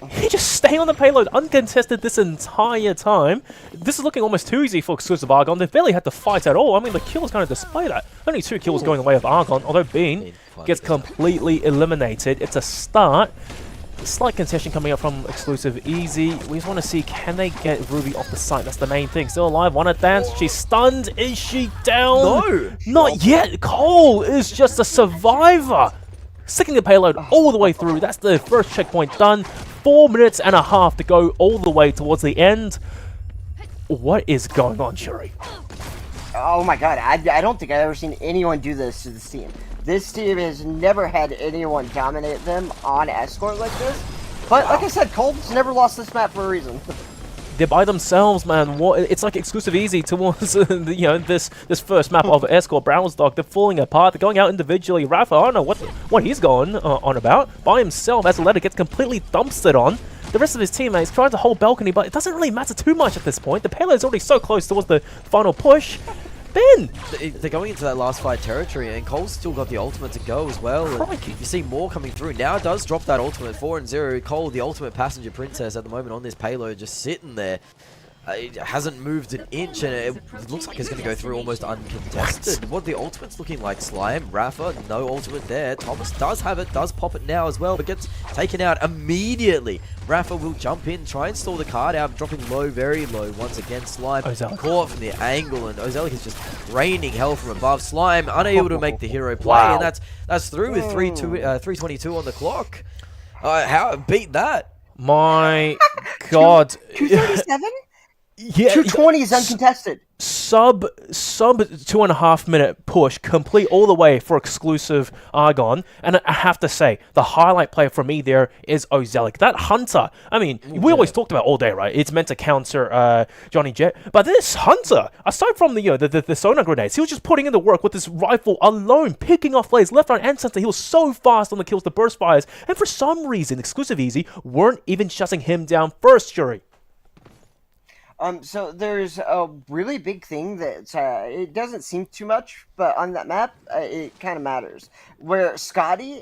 He just stayed on the payload uncontested this entire time. This is looking almost too easy for Exclusive Argon. They've barely had to fight at all. I mean, the kills kind of display that. Only 2 kills going the way of Argon, although Bean gets completely eliminated. It's a start. Slight concession coming up from Exclusive Easy. We just want to see, can they get Ruby off the site? That's the main thing. Still alive, one advance. She's stunned. Is she down? No! Not yet. Cole is just a survivor. Sticking the payload all the way through. That's the first checkpoint done. 4 minutes and a half to go all the way towards the end. What is going on, Shuri? Oh my god, I don't think I've ever seen anyone do this to this team. This team has never had anyone dominate them on Escort like this. But like I said, Colt's never lost this map for a reason. They're by themselves, man. It's like Exclusive Easy towards this first map of Escort Brown's Dog. They're falling apart. They're going out individually. Rafa, I don't know what he's going on about. By himself, as Aletta gets completely dumpstered on. The rest of his teammates trying to hold balcony, but it doesn't really matter too much at this point. The payload's already so close towards the final push. Ben! They're going into that last fight territory, and Cole's still got the ultimate to go as well. You see more coming through. Now does drop that ultimate, 4-0. Cole, the ultimate passenger princess at the moment on this payload, just sitting there. It hasn't moved an inch, and it looks like it's going to go through almost uncontested. What the ultimate's looking like? Slime, Rafa, no ultimate there. Thomas does have it, does pop it now as well, but gets taken out immediately. Rafa will jump in, try and stall the card out, dropping low, very low once again. Slime caught from the angle, and Ozelic is just raining hell from above. Slime unable to make the hero play, and that's through with 3:22 on the clock. How beat that? My God. 237? Yeah, 220 is uncontested. Sub 2.5 minute push, complete all the way for Exclusive Argon. And I have to say, the highlight play for me there is Ozelic. That Hunter, I mean, we always talked about all day, right? It's meant to counter Johnny Jet. But this Hunter, aside from the sonar grenades, he was just putting in the work with this rifle alone, picking off plays left, right, and center. He was so fast on the kills, the burst fires. And for some reason, Exclusive Easy weren't even shutting him down first, Shuri. So there's a really big thing that it doesn't seem too much, but on that map, it kind of matters. Where Scotty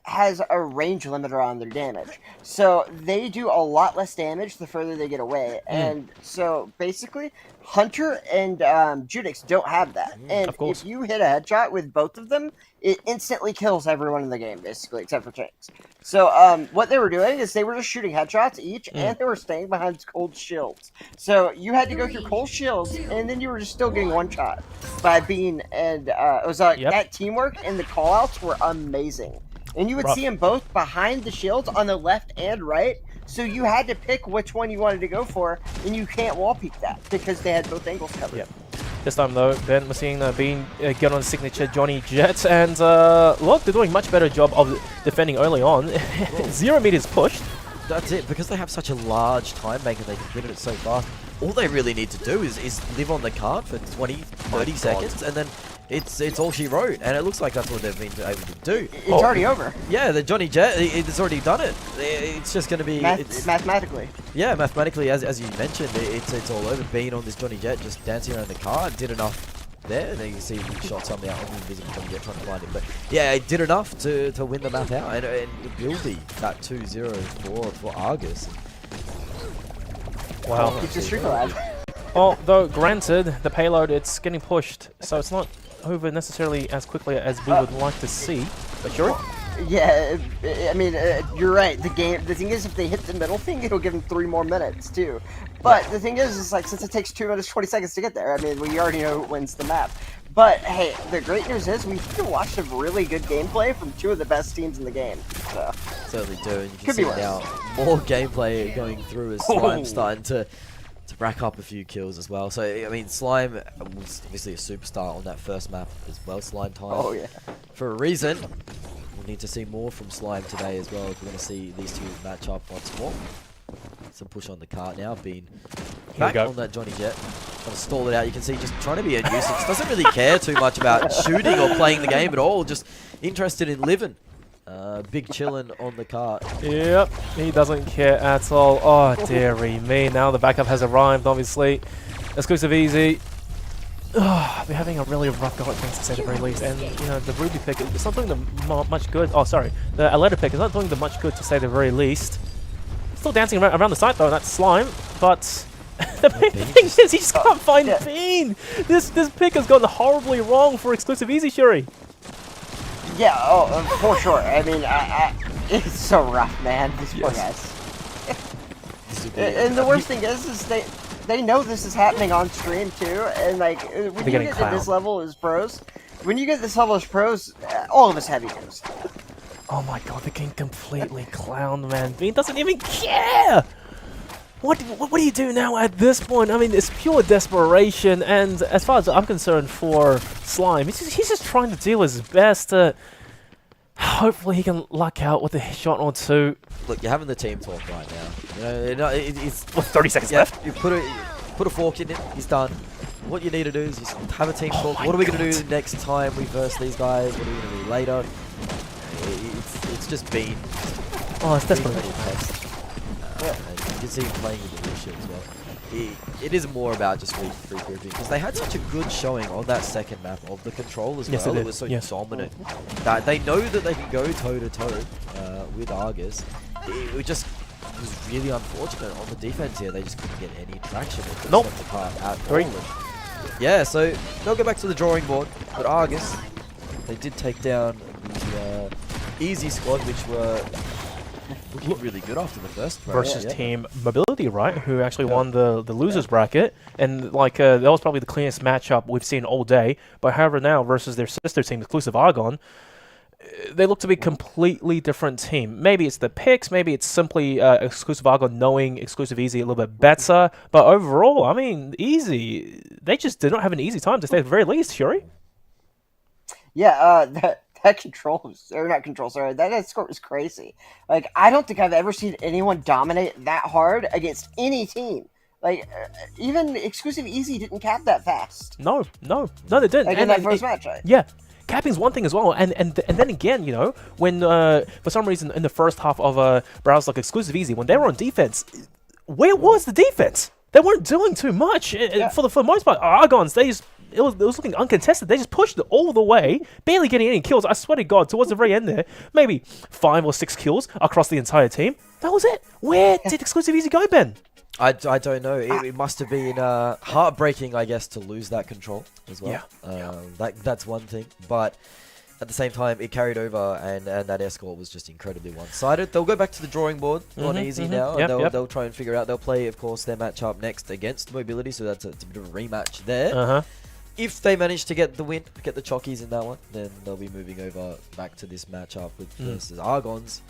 has a range limiter on their damage. So they do a lot less damage the further they get away. And so basically, Hunter and Judix don't have that. And if you hit a headshot with both of them, it instantly kills everyone in the game, basically, except for Jinx. So what they were doing is they were just shooting headshots each, and they were staying behind cold shields. So you had to go through cold shields, and then you were just still getting one shot by Bean. And it was like that teamwork and the callouts were amazing. And you would see them both behind the shields on the left and right. So you had to pick which one you wanted to go for, and you can't wall peek that because they had both angles covered. Yeah. This time though, Ben, we're seeing Bean get on signature Johnny Jet, and look, they're doing a much better job of defending early on. 0 meters pushed. That's it, because they have such a large time bank and they completed it so fast. All they really need to do is live on the card for 20, 30 seconds, and then it's all she wrote, and it looks like that's what they've been able to do. It's already over. Yeah, the Johnny Jet, it's already done it. It's just going to be... mathematically. Yeah, mathematically, as you mentioned, it's all over. Being on this Johnny Jet, just dancing around the card, did enough there. And then you can see he shot something out on the invisible Johnny Jet trying to find him. But yeah, it did enough to win the map out, and Buildy, that 2-0 for Argus. Wow. Keeps the streak alive. Well, though, granted, the payload, it's getting pushed, so it's not over necessarily as quickly as we would like to see. But sure. Yeah, I mean, you're right. The thing is, if they hit the middle thing, it'll give them 3 more minutes too. But the thing is like, since it takes 2 minutes 20 seconds to get there, I mean, we already know who wins the map. But hey, the great news is we can watch some really good gameplay from 2 of the best teams in the game. So Certainly do. And you can Could see be worse. now more gameplay going through as Slime starting to rack up a few kills as well. So, I mean, Slime was obviously a superstar on that first map as well, Slime Time. Oh yeah. For a reason. We'll need to see more from Slime today as well if we're going to see these two match up once more. Some push on the cart now, being back on that Johnny Jet. Trying to stall it out. You can see just trying to be a nuisance. Doesn't really care too much about shooting or playing the game at all. Just interested in living. Big chillin' on the cart. Yep, he doesn't care at all. Oh, dearie me. Now the backup has arrived, obviously. Exclusive Easy. Oh, they're having a really rough go at things, to say the very least. And, you know, the Ruby pick, it's not doing them much good. Oh, sorry. The Aleta pick is not doing them much good, to say the very least. Still dancing around the site, though, that's Slime. But the thing is, he just can't find Bean. This pick has gone horribly wrong for Exclusive Easy, Shuri. Yeah, for sure. I mean, it's so rough, man. These poor guys. And the worst thing is they know this is happening on stream too. And like, when you get to this level as pros, all of us have egos. Oh my god, they're getting completely clowned, man. Bean doesn't even care. What do you do now at this point? I mean, it's pure desperation, and as far as I'm concerned for Slime, he's just trying to do his best to... Hopefully he can luck out with a shot or two. Look, you're having the team talk right now. You know, it's... With 30 seconds left? You put a fork in it, he's done. What you need to do is just have a team talk. What are we going to do next time we verse these guys? What are we going to do later? It's just been... Oh, it's desperate. You can see him playing with the leadership as well. It is more about just regrouping, because they had such a good showing on that second map of the control as well. It was so dominant. That they know that they can go toe-to-toe with Argus. It was really unfortunate on the defense here. They just couldn't get any traction. Nope. At all. Yeah, so they'll go back to the drawing board. But Argus, they did take down the easy squad, which were... looking really good after the first round. Versus Team Mobility, right? Who actually won the losers bracket. And like that was probably the cleanest matchup we've seen all day. But however now versus their sister team, Exclusive Argon, they look to be a completely different team. Maybe it's the picks, maybe it's simply Exclusive Argon knowing Exclusive Easy a little bit better. But overall, I mean, Easy, they just did not have an easy time, to say the very least, Shuri. Yeah, that control, or not control, sorry, that score was crazy. Like, I don't think I've ever seen anyone dominate that hard against any team. Like, even Exclusive Easy didn't cap that fast. No, they didn't. Like, in that first match, right? Yeah. Capping's one thing as well, and then again, you know, when for some reason in the first half of Browse like Exclusive Easy, when they were on defense, where was the defense? They weren't doing too much for the most part. Argons, it was looking uncontested. They just pushed it all the way, barely getting any kills. I swear to God, towards the very end there, maybe 5 or 6 kills across the entire team. That was it. Where did Exclusive Easy go, Ben? I don't know. It must have been heartbreaking, I guess, to lose that control as well. Yeah. That's one thing. But at the same time, it carried over, and that escort was just incredibly one-sided. They'll go back to the drawing board on Easy now, and they'll try and figure out. They'll play, of course, their matchup next against Mobility, so that's it's a bit of a rematch there. If they manage to get the win, get the Chockies in that one, then they'll be moving over back to this matchup with versus Argons.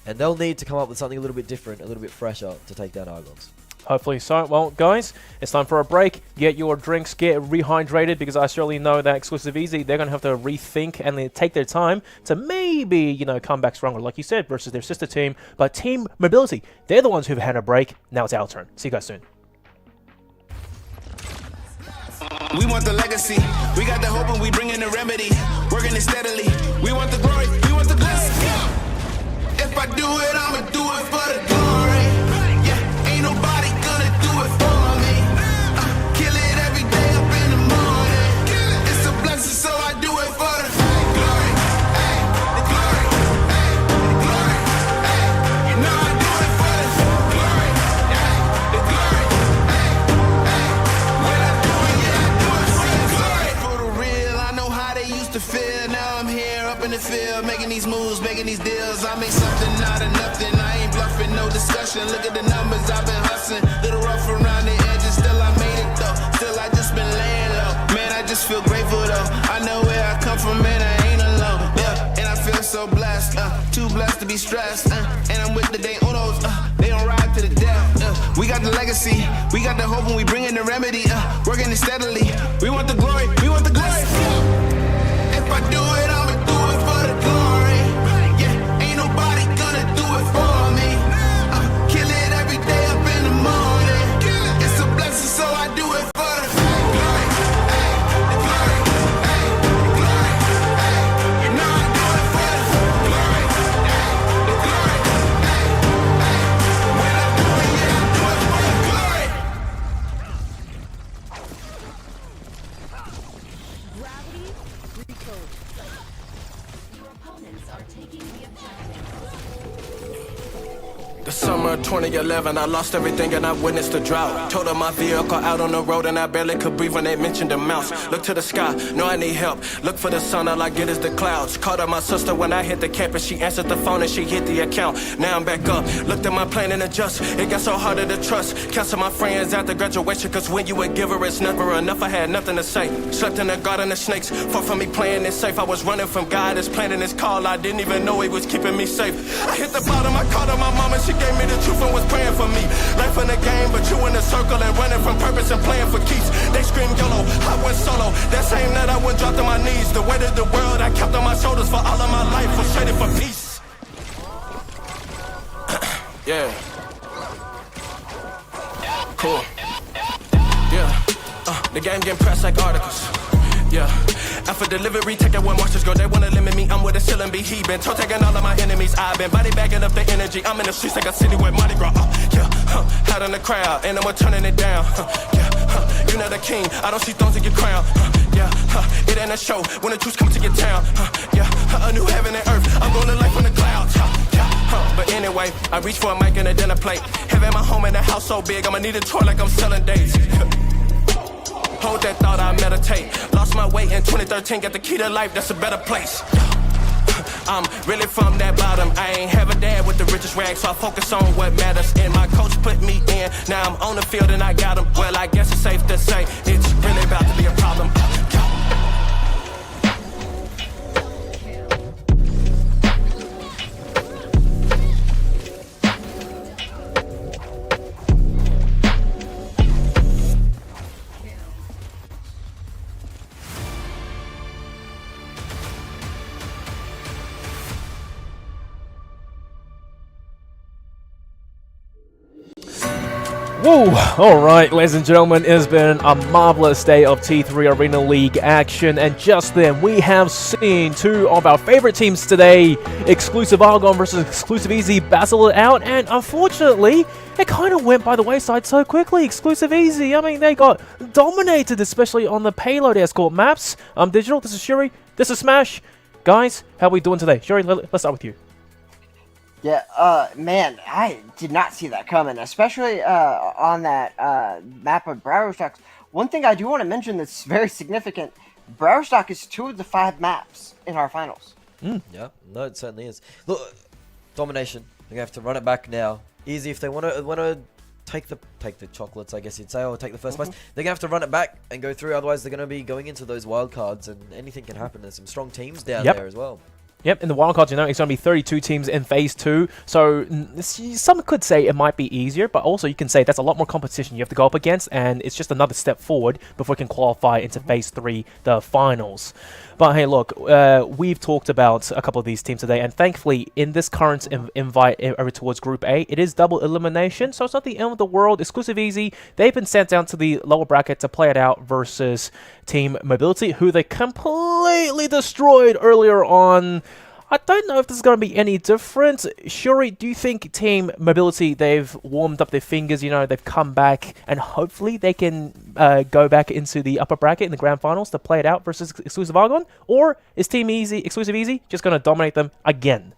And they'll need to come up with something a little bit different, a little bit fresher to take down Argons. Hopefully so. Well, guys, it's time for a break. Get your drinks, get rehydrated, because I surely know that Exclusive Easy, they're going to have to rethink and take their time to maybe, you know, come back stronger, like you said, versus their sister team. But Team Mobility, they're the ones who've had a break. Now it's our turn. See you guys soon. We want the legacy. We got the hope and we bring in the remedy. Working it steadily. We want the glory. We want the blessing. If I do it, I'ma do it for the glory. Yeah, ain't nobody gonna do it for me. Kill it every day up in the morning. It's a blessing, so I do it for the glory. Hey, the glory. Hey, the glory. Hey, you know I do it for the glory. Hey, the glory. Hey, hey. numbers, I make something out of nothing. I ain't bluffing, no discussion. Look at the numbers, I've been hustling. Little rough around the edges, still I made it though. Still I just been laying low. Man, I just feel grateful though. I know where I come from, man, I ain't alone. Yeah, and I feel so blessed, too blessed to be stressed. And I'm with the day unos, they don't ride to the death. We got the legacy, we got the hope, and we bring in the remedy. Working it steadily. We want the glory, we want the glory. If I do it, I'ma do it for the glory. Yeah, ain't nobody gonna do it for me. Kill it every day up in the morning. It's a blessing, so I do it for the glory. Hey, the glory. Hey, the glory. Hey, you know I do it for the glory. Hey, the glory. Hey, hey, when I do it, yeah, I do it for the glory. Gravity recode. Your opponents are taking the objective. The summer of 2011, I lost everything and I witnessed the drought. Totaled my vehicle out on the road and I barely could breathe when they mentioned the mouse. Look to the sky, know I need help. Look for the sun, all I get is the clouds. Called up my sister when I hit the campus. She answered the phone and she hit the account. Now I'm back up, looked at my plan and adjust. It got so harder to trust. Cancel my friends after graduation, cause when you a giver, it's never enough. I had nothing to say. Slept in the garden of snakes. Far from me playing it safe. I was running from God, his plan and his call. I didn't even know he was keeping me safe. I hit the bottom, I called up my mama. She gave me the truth and was praying for me. Life in the game, but you in the circle and running from purpose and playing for keeps. They scream YOLO, I went solo. That same night I went dropped on my knees. The weight of the world I kept on my shoulders for all of my life was traded for peace. Yeah. Cool. Yeah. The game getting pressed like articles. Yeah. After delivery, taking one marches go, they wanna limit me. I'm with a ceiling be he been toe tagging all of my enemies. I've been body bagging up the energy. I'm in the streets like a city with Mardi Gras. Out in the crowd, and I'm turning it down. You know the king, I don't see thrones in your crown. It ain't a show when the truth's coming to your town. A new heaven and earth, I'm gonna life on the clouds. But anyway, I reach for a mic and a dinner plate. Having my home in the house so big, I'ma need a tour like I'm selling dates. Hold that thought, I meditate. Lost my way in 2013, got the key to life, that's a better place. I'm really from that bottom. I ain't have a dad with the richest rags, so I focus on what matters. And my coach put me in. Now I'm on the field and I got him. Well, I guess it's safe to say it's really about to be a problem. Woo! Alright, ladies and gentlemen, it has been a marvelous day of T3 Arena League action, and just then we have seen two of our favorite teams today, Exclusive Argon versus Exclusive Easy, battle it out, and unfortunately, it kind of went by the wayside so quickly. Exclusive Easy, I mean, they got dominated, especially on the payload escort maps. I'm Digital, this is Shuri, this is Smash. Guys, how are we doing today? Shuri, let's start with you. Yeah, man, I did not see that coming, especially on that map of Browerstock. One thing I do want to mention that's very significant, Browerstock is 2 of the 5 maps in our finals. Yeah, no, it certainly is. Look, domination. They're gonna have to run it back now. Easy if they want to take the chocolates, I guess you'd say, or take the first place. They're gonna have to run it back and go through. Otherwise, they're gonna be going into those wild cards, and anything can happen. There's some strong teams down there as well. Yep, in the wildcards, you know, it's going to be 32 teams in Phase 2, so some could say it might be easier, but also you can say that's a lot more competition you have to go up against, and it's just another step forward before you can qualify into Phase 3, the finals. But hey, look, we've talked about a couple of these teams today, and thankfully, in this current invite towards Group A, it is double elimination, so it's not the end of the world. Exclusive Easy, they've been sent down to the lower bracket to play it out versus Team Mobility, who they completely destroyed earlier on. I don't know if this is going to be any different. Shuri, do you think Team Mobility, they've warmed up their fingers, you know, they've come back, and hopefully they can go back into the upper bracket in the grand finals to play it out versus Exclusive Argon? Or is Team Exclusive Easy just going to dominate them again?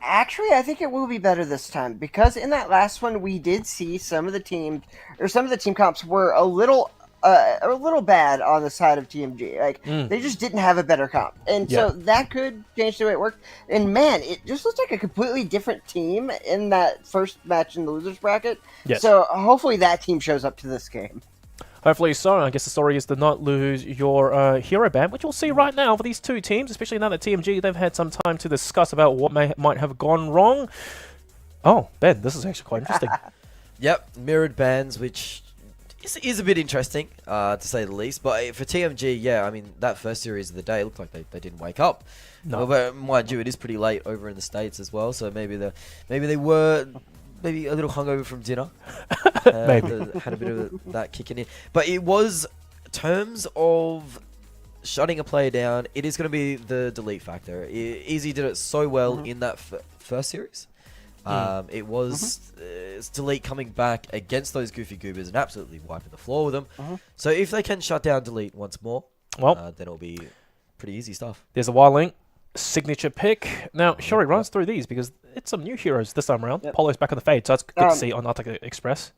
Actually, I think it will be better this time, because in that last one, we did see some of the teams, or some of the team comps were a little a little bad on the side of TMG. Like they just didn't have a better comp, and so that could change the way it worked. And man, it just looks like a completely different team in that first match in the losers bracket. Yes. So hopefully that team shows up to this game. Hopefully so. I guess the story is to not lose your hero ban, which we'll see right now for these two teams, especially now that TMG, they've had some time to discuss about what might have gone wrong. Oh, Ben, this is actually quite interesting. Yep, mirrored bans, which is a bit interesting, to say the least. But for TMG, yeah, I mean, that first series of the day looked like they didn't wake up. No. But mind you, it is pretty late over in the States as well, so maybe they were maybe a little hungover from dinner. Maybe. Had a bit of that kicking in. But it was, terms of shutting a player down, it is going to be the delete factor. Easy did it so well in that first series. It was delete coming back against those goofy goobers and absolutely wiping the floor with them. So if they can shut down delete once more, well, then it'll be pretty easy stuff. There's a Wildling signature pick. Now, Shori runs through these because it's some new heroes this time around. Polo's back on the fade, so that's good to see on Arctic Express.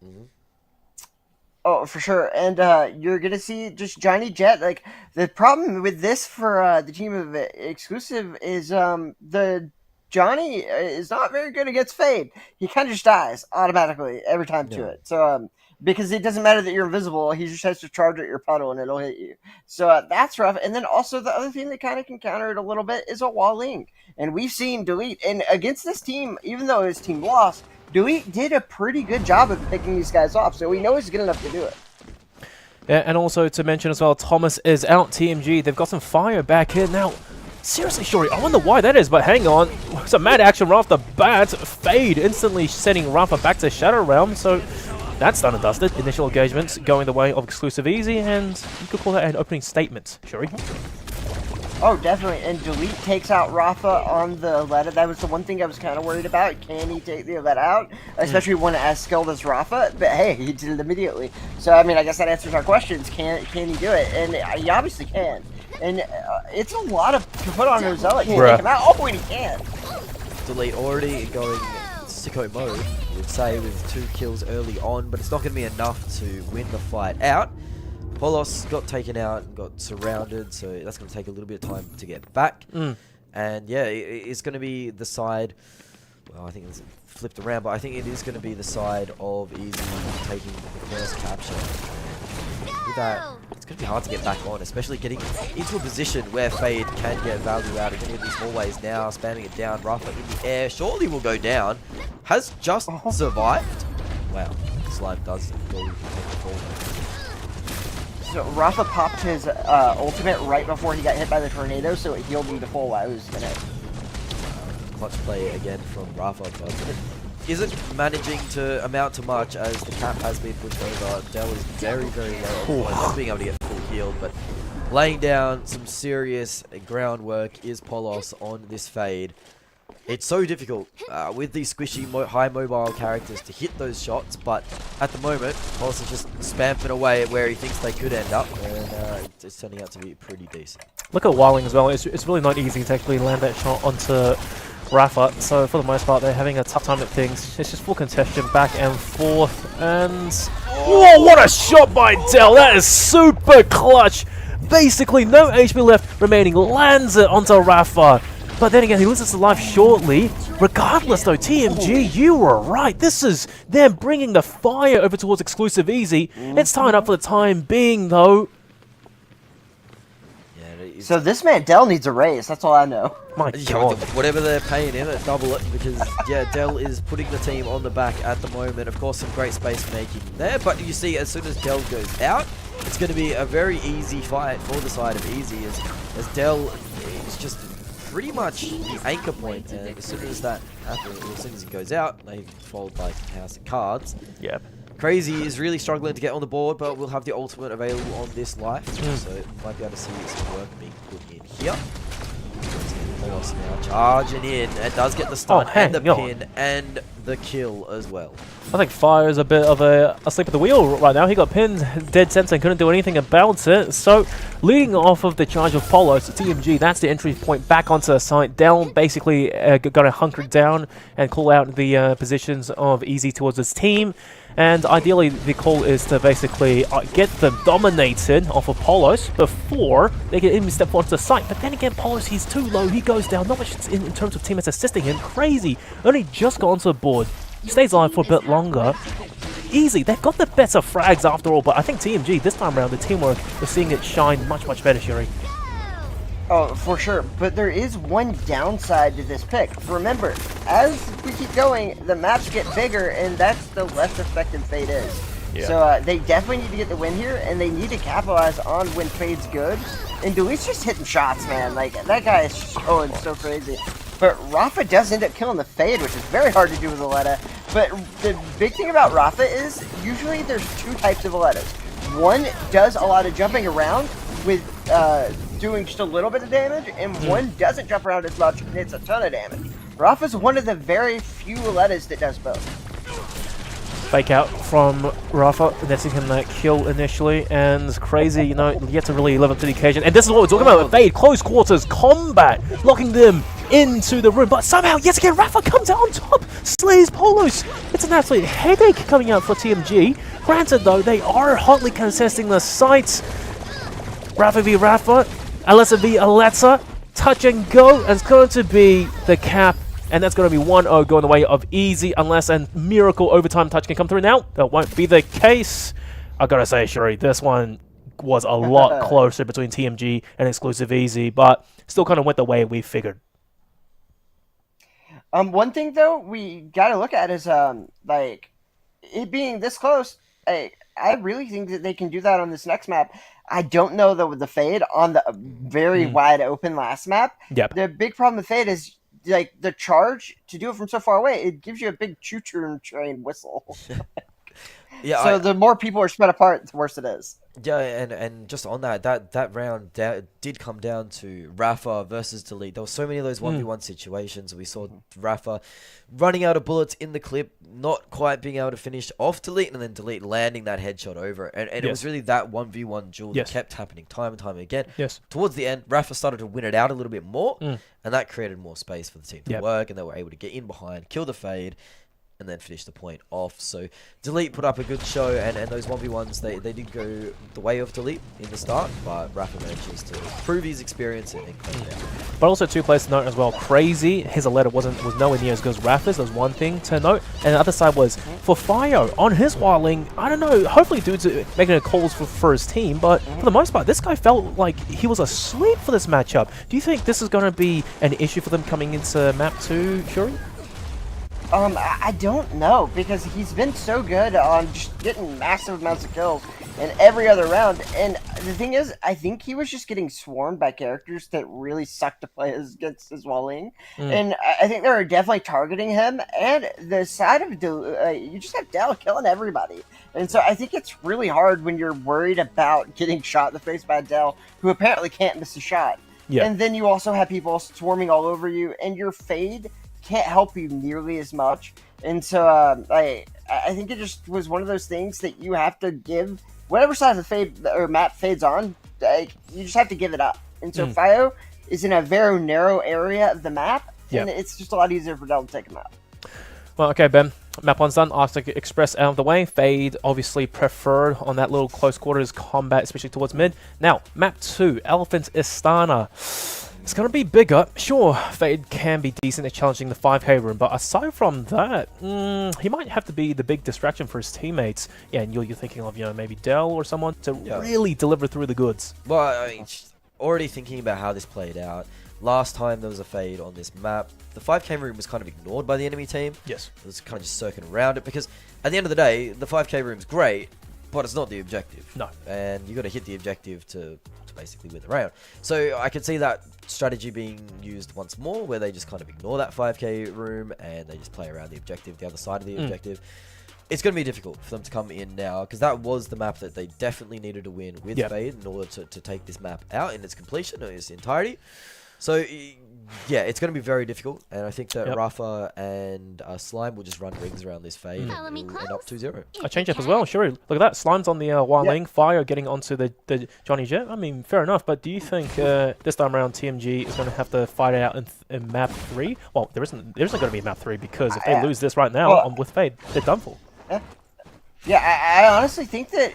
Oh, for sure. And you're going to see just Johnny Jet. Like, the problem with this for the team of Exclusive is the Johnny is not very good against Fade. He kind of just dies automatically every time to it. So, because it doesn't matter that you're invisible, he just has to charge at your puddle and it'll hit you. So that's rough. And then also the other thing that kind of can counter it a little bit is a Wall-Ling. And we've seen Delete. And against this team, even though his team lost, Delete did a pretty good job of picking these guys off. So we know he's good enough to do it. Yeah, and also to mention as well, Thomas is out. TMG, they've got some fire back in now. Seriously, Shori, I wonder why that is, but hang on. Some mad action right off the bat. Fade instantly sending Rafa back to Shadow Realm, so that's done and dusted. Initial engagements going the way of Exclusive Easy, and you could call that an opening statement, Shori. Oh, definitely. And Delete takes out Rafa on the Letta. That was the one thing I was kind of worried about. Can he take the Letta out? Especially one as skilled as Rafa. But hey, he did it immediately. So, I mean, I guess that answers our questions. Can he do it? And he obviously can. And it's a lot to put on Rosella. Can he take him out? Oh, and he can. Delete already going sicko mode, I would say, with 2 kills early on, but it's not going to be enough to win the fight out. Polos got taken out and got surrounded, so that's going to take a little bit of time to get back. And yeah, it's going to be the side, well, I think it's flipped around, but I think it is going to be the side of Easy taking the first capture. With that, it's going to be hard to get back on, especially getting into a position where Fade can get value out. Again, in these hallways now, spamming it down. Rafa in the air, surely will go down. Has just survived. Wow, Slime does go take the fall. So Rafa popped his ultimate right before he got hit by the tornado, so it healed him to full while he was in it. Clutch play again from Rafa, but it isn't managing to amount to much as the cap has been pushed over. Dell is very, very low, not being able to get full healed, but laying down some serious groundwork is Polos on this Fade. It's so difficult with these squishy, high mobile characters to hit those shots, but at the moment, Polos is just spamming away at where he thinks they could end up, and it's turning out to be pretty decent. Look at Wildling as well. It's really not easy to actually land that shot onto Rafa, so for the most part, they're having a tough time at things. It's just full contention back and forth, and whoa, what a shot by Dell! That is super clutch! Basically, no HP left remaining, lands it onto Rafa. But then again, he loses his life shortly. Regardless, though, TMG, you were right. This is them bringing the fire over towards Exclusive Easy. It's tied up for the time being, though. Yeah, So this man, Dell, needs a raise. That's all I know. My yeah, God. whatever they're paying him, double it, because yeah, Dell is putting the team on the back at the moment. Of course, some great space making there, but you see, as soon as Dell goes out, it's going to be a very easy fight for the side of Easy, as Dell is just pretty much the anchor point, and as soon as that happens, as soon as he goes out, they fold like House of Cards. Yeah. Crazy is really struggling to get on the board, but we'll have the ultimate available on this life, so you might be able to see some work being put in here. Polos now charging in, and does get the stun and the pin and the kill as well. I think Fire is a bit of a asleep at the wheel right now. He got pinned dead center and couldn't do anything about it. So, leading off of the charge of Polos, TMG, that's the entry point back onto the site. Down, basically going to hunker down and call out the positions of Easy towards his team. And ideally, the call is to basically get them dominated off of Polos before they can even step onto the site. But then again, Polos, he's too low. He goes down. Not much in terms of teammates assisting him. Crazy. Only just got onto the board. Stays alive for a bit longer. Easy. They've got the better frags after all. But I think TMG, this time around, the teamwork, we're seeing it shine much, much better, Shuri. Oh, for sure. But there is one downside to this pick. Remember, as we keep going, the maps get bigger, and that's the less effective Fade is. Yeah. So they definitely need to get the win here, and they need to capitalize on when Fade's good. And Delet's just hitting shots, man. Like, that guy is just going so crazy. But Rafa does end up killing the Fade, which is very hard to do with Aletta. But the big thing about Rafa is, usually there's two types of Alettas. One does a lot of jumping around with doing just a little bit of damage, and one doesn't jump around as much and hits a ton of damage. Rafa's one of the very few Alettas that does both. Fake out from Rafa, netting him that kill initially, and it's crazy, you know, you have to really live up to the occasion. And this is what we're talking about with Fade, close quarters combat, locking them into the room, but somehow, yet again, Rafa comes out on top, slays Polos. It's an absolute headache coming out for TMG. Granted, though, they are hotly contesting the sites. Rafa v Rafa, Alessa v Alessa, touch and go, and it's going to be the cap, and that's going to be 1-0 going the way of Easy, unless a miracle overtime touch can come through now. That won't be the case. I gotta say, Shuri, this one was a lot closer between TMG and Exclusive Easy, but still kind of went the way we figured. One thing, though, we gotta look at is, like, it being this close, I really think that they can do that on this next map. I don't know, though, with the Fade on the very wide open last map. Yep. The big problem with Fade is, like, the charge to do it from so far away, it gives you a big choo-choo train whistle. Yeah. So the more people are spread apart, the worse it is. Yeah, and just on that round did come down to Rafa versus Delete. There were so many of those 1v1 situations. We saw Rafa running out of bullets in the clip, not quite being able to finish off Delete, and then Delete landing that headshot over it. And it was really that 1v1 duel that kept happening time and time again. Yes. Towards the end, Rafa started to win it out a little bit more, and that created more space for the team to work, and they were able to get in behind, kill the Fade, and then finish the point off. So Delete put up a good show, and those 1v1s, they did go the way of Delete in the start, but Rafa manages to prove his experience and close it out. But also two players to note as well. Crazy, his Aletta was nowhere near as good as Rafa's. That was one thing to note. And the other side was for Fio on his wildling. I don't know. Hopefully, dude's making calls for his team. But for the most part, this guy felt like he was asleep for this matchup. Do you think this is going to be an issue for them coming into map 2, Shuri? I don't know, because he's been so good on just getting massive amounts of kills in every other round. And the thing is, I think he was just getting swarmed by characters that really suck to play against his walling. And I think they're definitely targeting him. And the side of you just have Dell killing everybody. And so I think it's really hard when you're worried about getting shot in the face by Dell, who apparently can't miss a shot. Yeah. And then you also have people swarming all over you, and your Fade can't help you nearly as much. And so I think it just was one of those things that you have to give whatever side of the Fade or map Fade's on, you just have to give it up. And so Fio is in a very narrow area of the map, and it's just a lot easier for Dell to take him out. Well, okay, Ben. Map 1's done. Arctic Express out of the way. Fade obviously preferred on that little close quarters combat, especially towards mid. Now, map 2, Elephant Istana. It's going to be bigger. Sure, Fade can be decent at challenging the 5k room, but aside from that, he might have to be the big distraction for his teammates. Yeah, and you're thinking of, you know, maybe Dell or someone to really deliver through the goods. Well, I mean, already thinking about how this played out, last time there was a Fade on this map, the 5k room was kind of ignored by the enemy team. Yes. It was kind of just circling around it, because at the end of the day, the 5k room's great, but it's not the objective. No. And you got to hit the objective to basically win the round. So I can see that strategy being used once more, where they just kind of ignore that 5k room and they just play around the objective, the other side of the objective. It's going to be difficult for them to come in now, because that was the map that they definitely needed to win with Fade in order to take this map out in its completion, in its entirety. So, yeah, it's going to be very difficult, and I think that Rafa and Slime will just run rings around this Fade and it'll end up 2-0. A change up as well, sure. Look at that. Slime's on the Wildling, Fire getting onto the Johnny Jet. I mean, fair enough, but do you think this time around TMG is going to have to fight it out in map 3? Well, there isn't going to be map 3, because if they lose this right now with Fade, they're done for. Yeah, I honestly think that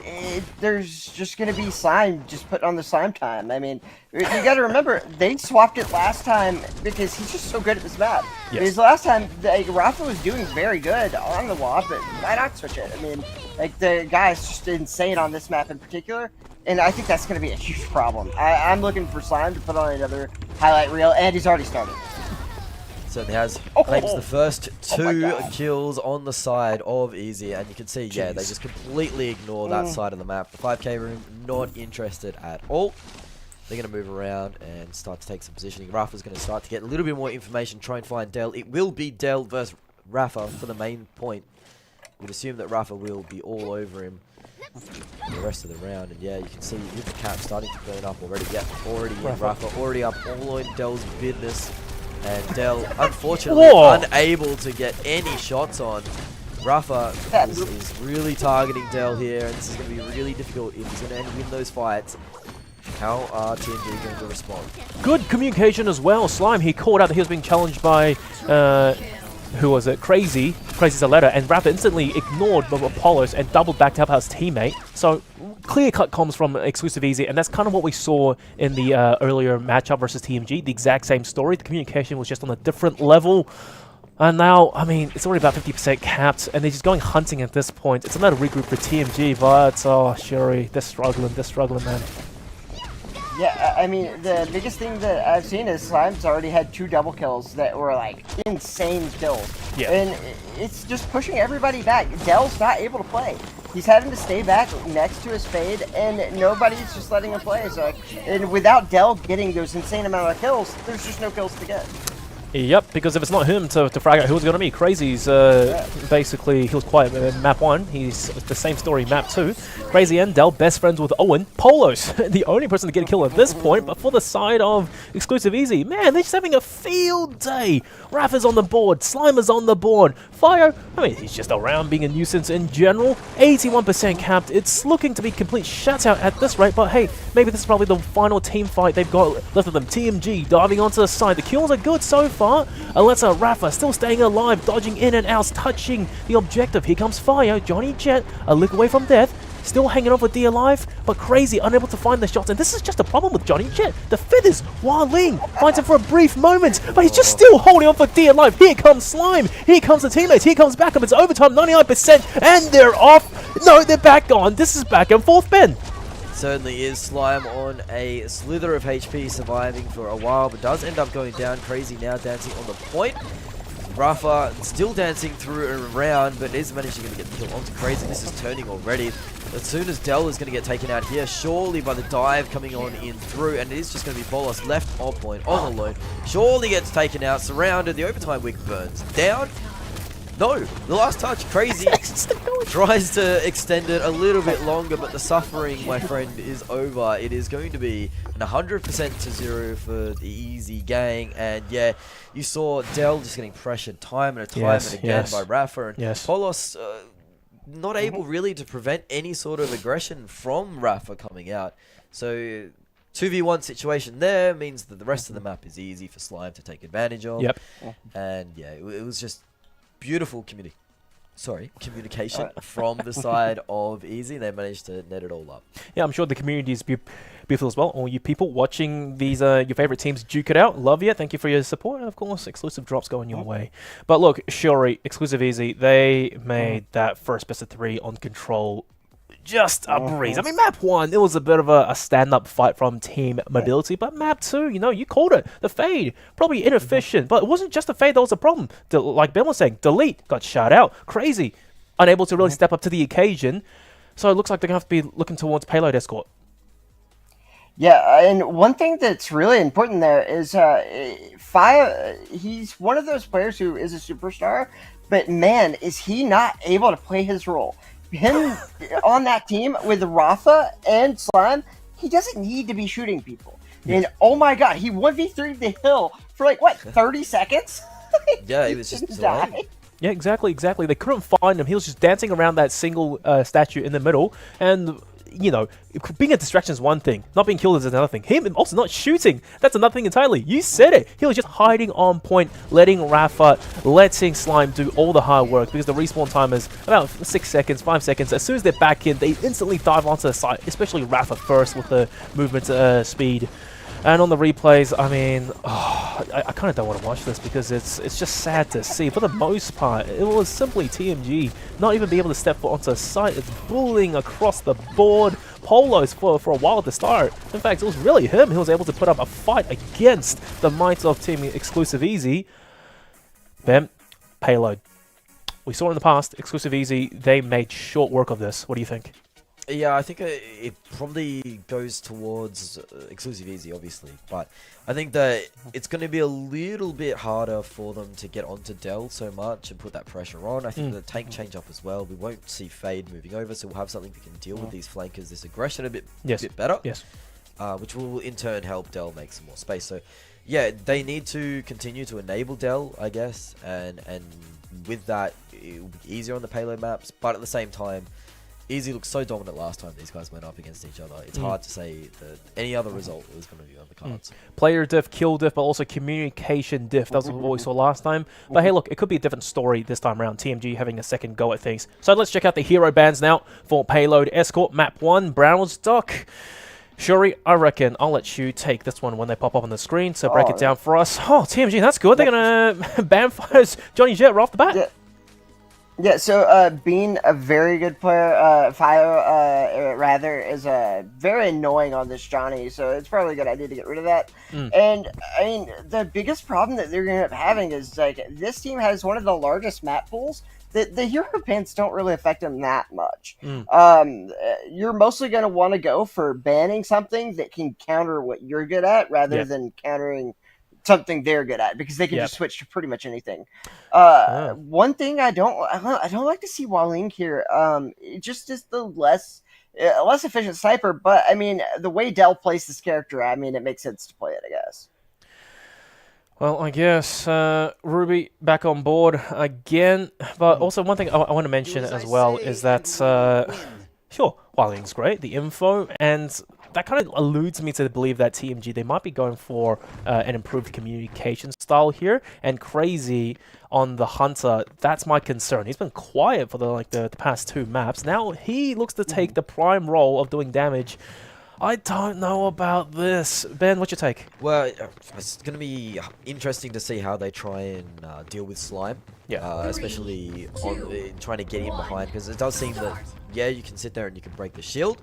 there's just going to be Slime just put on the Slime time. I mean, you got to remember, they swapped it last time because he's just so good at this map. Yes. Because last time, Rafa was doing very good on the wall, but why not switch it? I mean, like, the guy's just insane on this map in particular, and I think that's going to be a huge problem. I'm looking for Slime to put on another highlight reel, and he's already started. Certainly has. Claims the first two kills on the side of Easy, and you can see, yeah, they just completely ignore that side of the map. The 5k room, not interested at all. They're going to move around and start to take some positioning. Rafa's going to start to get a little bit more information, try and find Del. It will be Del versus Rafa for the main point. We'd assume that Rafa will be all over him for the rest of the round. And yeah, you can see with the cap starting to burn up already. Yep, already in Rafa, already up all in Del's business. And Del, unfortunately, unable to get any shots on. Rafa is really targeting Del here, and this is going to be really difficult if he's going to win those fights. How are TMG going to respond? Good communication as well. Slime, he called out that he was being challenged by, who was it? Crazy Zaletta, and Rafa instantly ignored Apollos and doubled back to help out his teammate. So clear-cut comms from Exclusive Easy, and that's kind of what we saw in the earlier matchup versus TMG. The exact same story. The communication was just on a different level. And now, I mean, it's already about 50% capped, and they're just going hunting at this point. It's another regroup for TMG, but, oh, Shuri, they're struggling, man. Yeah, I mean, the biggest thing that I've seen is Slime's already had 2 double kills that were, like, insane kills. Yeah. And it's just pushing everybody back. Del's not able to play. He's having to stay back next to his fade, and nobody's just letting him play. So, and without Del getting those insane amount of kills, there's just no kills to get. Yep, because if it's not him to frag out, who's going to be? Crazy's basically, he was quiet map 1. He's the same story map 2. Crazy and Del, best friends with Owen. Polos, the only person to get a kill at this point, but for the side of Exclusive Easy, man, they're just having a field day. Rafa's on the board, Slimer's on the board. Fire, I mean, he's just around being a nuisance in general. 81% capped. It's looking to be complete shutout at this rate, but hey, maybe this is probably the final team fight they've got left of them. TMG diving onto the side. The kills are good so far. Alessa, Rafa still staying alive, dodging in and out, touching the objective. Here comes Fire. Johnny Jet, a lick away from death. Still hanging on for dear life, but Crazy unable to find the shots. And this is just a problem with Johnny Jet. The feathers, Hua Ling finds him for a brief moment, but he's just still holding on for dear life. Here comes Slime. Here comes the teammates. Here comes backup. It's overtime, 99%, and they're off. No, they're back on. This is back and forth, Ben. Certainly is. Slime on a slither of HP, surviving for a while, but does end up going down. Crazy now dancing on the point. Rafa still dancing through and around, but is managing to get the kill onto Crazy. This is turning already. As soon as Del is going to get taken out here, surely by the dive coming on in through, and it is just going to be Bolas left on point, on alone. Surely gets taken out, surrounded. The overtime wick burns down. No, the last touch, Crazy tries to extend it a little bit longer, but the suffering, my friend, is over. It is going to be an 100% to 0 for the Easy gang, and yeah, you saw Del just getting pressured time and again by Rafa, and Polos not able really to prevent any sort of aggression from Rafa coming out. So 2v1 situation there means that the rest of the map is easy for Slime to take advantage of. Yep. And yeah, it was just beautiful communication from the side of Easy. They managed to net it all up. Yeah, I'm sure the community is beautiful as well. All you people watching these, your favorite teams duke it out, love you. Thank you for your support. And of course, exclusive drops going your way. But look, Shuri, Exclusive Easy, they made that first best of 3 on Control just a breeze. I mean, map 1, it was a bit of a stand-up fight from Team Mobility, but map 2, you know, you called it. The fade, probably inefficient, but it wasn't just the fade that was the problem. Like Ben was saying, Delete got shot out. Crazy, unable to really step up to the occasion. So it looks like they're going to have to be looking towards payload escort. Yeah, and one thing that's really important there is Fire, he's one of those players who is a superstar, but man, is he not able to play his role. Him on that team with Rafa and Slime, he doesn't need to be shooting people. And oh my god, he 1v3'd the hill for like, what, 30 seconds? Yeah, he was just die. Yeah, exactly. They couldn't find him. He was just dancing around that single statue in the middle, and you know, being a distraction is one thing. Not being killed is another thing. Him also not shooting, that's another thing entirely. You said it. He was just hiding on point, letting Rafa, letting Slime do all the hard work because the respawn time is about 6 seconds, 5 seconds. As soon as they're back in, they instantly dive onto the site, especially Rafa first with the movement speed. And on the replays, I mean, I kind of don't want to watch this because it's just sad to see. For the most part, it was simply TMG not even be able to step foot onto a site. It's bullying across the board. Polos for a while at the start. In fact, it was really him who was able to put up a fight against the might of Team Exclusive Easy. Then, Payload. We saw in the past, Exclusive Easy, they made short work of this. What do you think? Yeah, I think it probably goes towards Exclusive Easy, obviously, but I think that it's going to be a little bit harder for them to get onto Dell so much and put that pressure on. I think the tank change up as well. We won't see Fade moving over, so we'll have something that can deal with these flankers, this aggression a bit better. Yes. Which will in turn help Dell make some more space. So, yeah, they need to continue to enable Dell, I guess, and with that, it will be easier on the payload maps, but at the same time, Easy looked so dominant last time these guys went up against each other. It's hard to say that any other result was going to be on the cards. Player diff, kill diff, but also communication diff. That was what we saw last time. But hey, look, it could be a different story this time around. TMG having a second go at things. So let's check out the hero bans now for Payload Escort, Map 1, Brown's Dock. Shuri, I reckon I'll let you take this one when they pop up on the screen. So break it down for us. Oh, TMG, that's good. They're going to ban Fire's Johnny Jet right off the bat. Yeah, so being a very good player, Fio, rather, is very annoying on this Johnny, so it's probably a good idea to get rid of that. And, I mean, the biggest problem that they're going to end up having is, like, this team has one of the largest map pools. The hero bans don't really affect them that much. You're mostly going to want to go for banning something that can counter what you're good at rather than countering something they're good at, because they can just switch to pretty much anything. One thing I don't like to see Walling here. It just is the less efficient sniper, but I mean the way Dell plays this character, I mean it makes sense to play it, I guess. Well, I guess Ruby back on board again, but also one thing I want to mention as well is that sure, Walling's great, the info, and that kind of alludes me to believe that TMG, they might be going for an improved communication style here. And Crazy on the Hunter, that's my concern. He's been quiet for the past 2 maps. Now he looks to take the prime role of doing damage. I don't know about this. Ben, what's your take? Well, it's going to be interesting to see how they try and deal with Slime. Especially on trying to get in behind, because it does seem that, you can sit there and you can break the shield.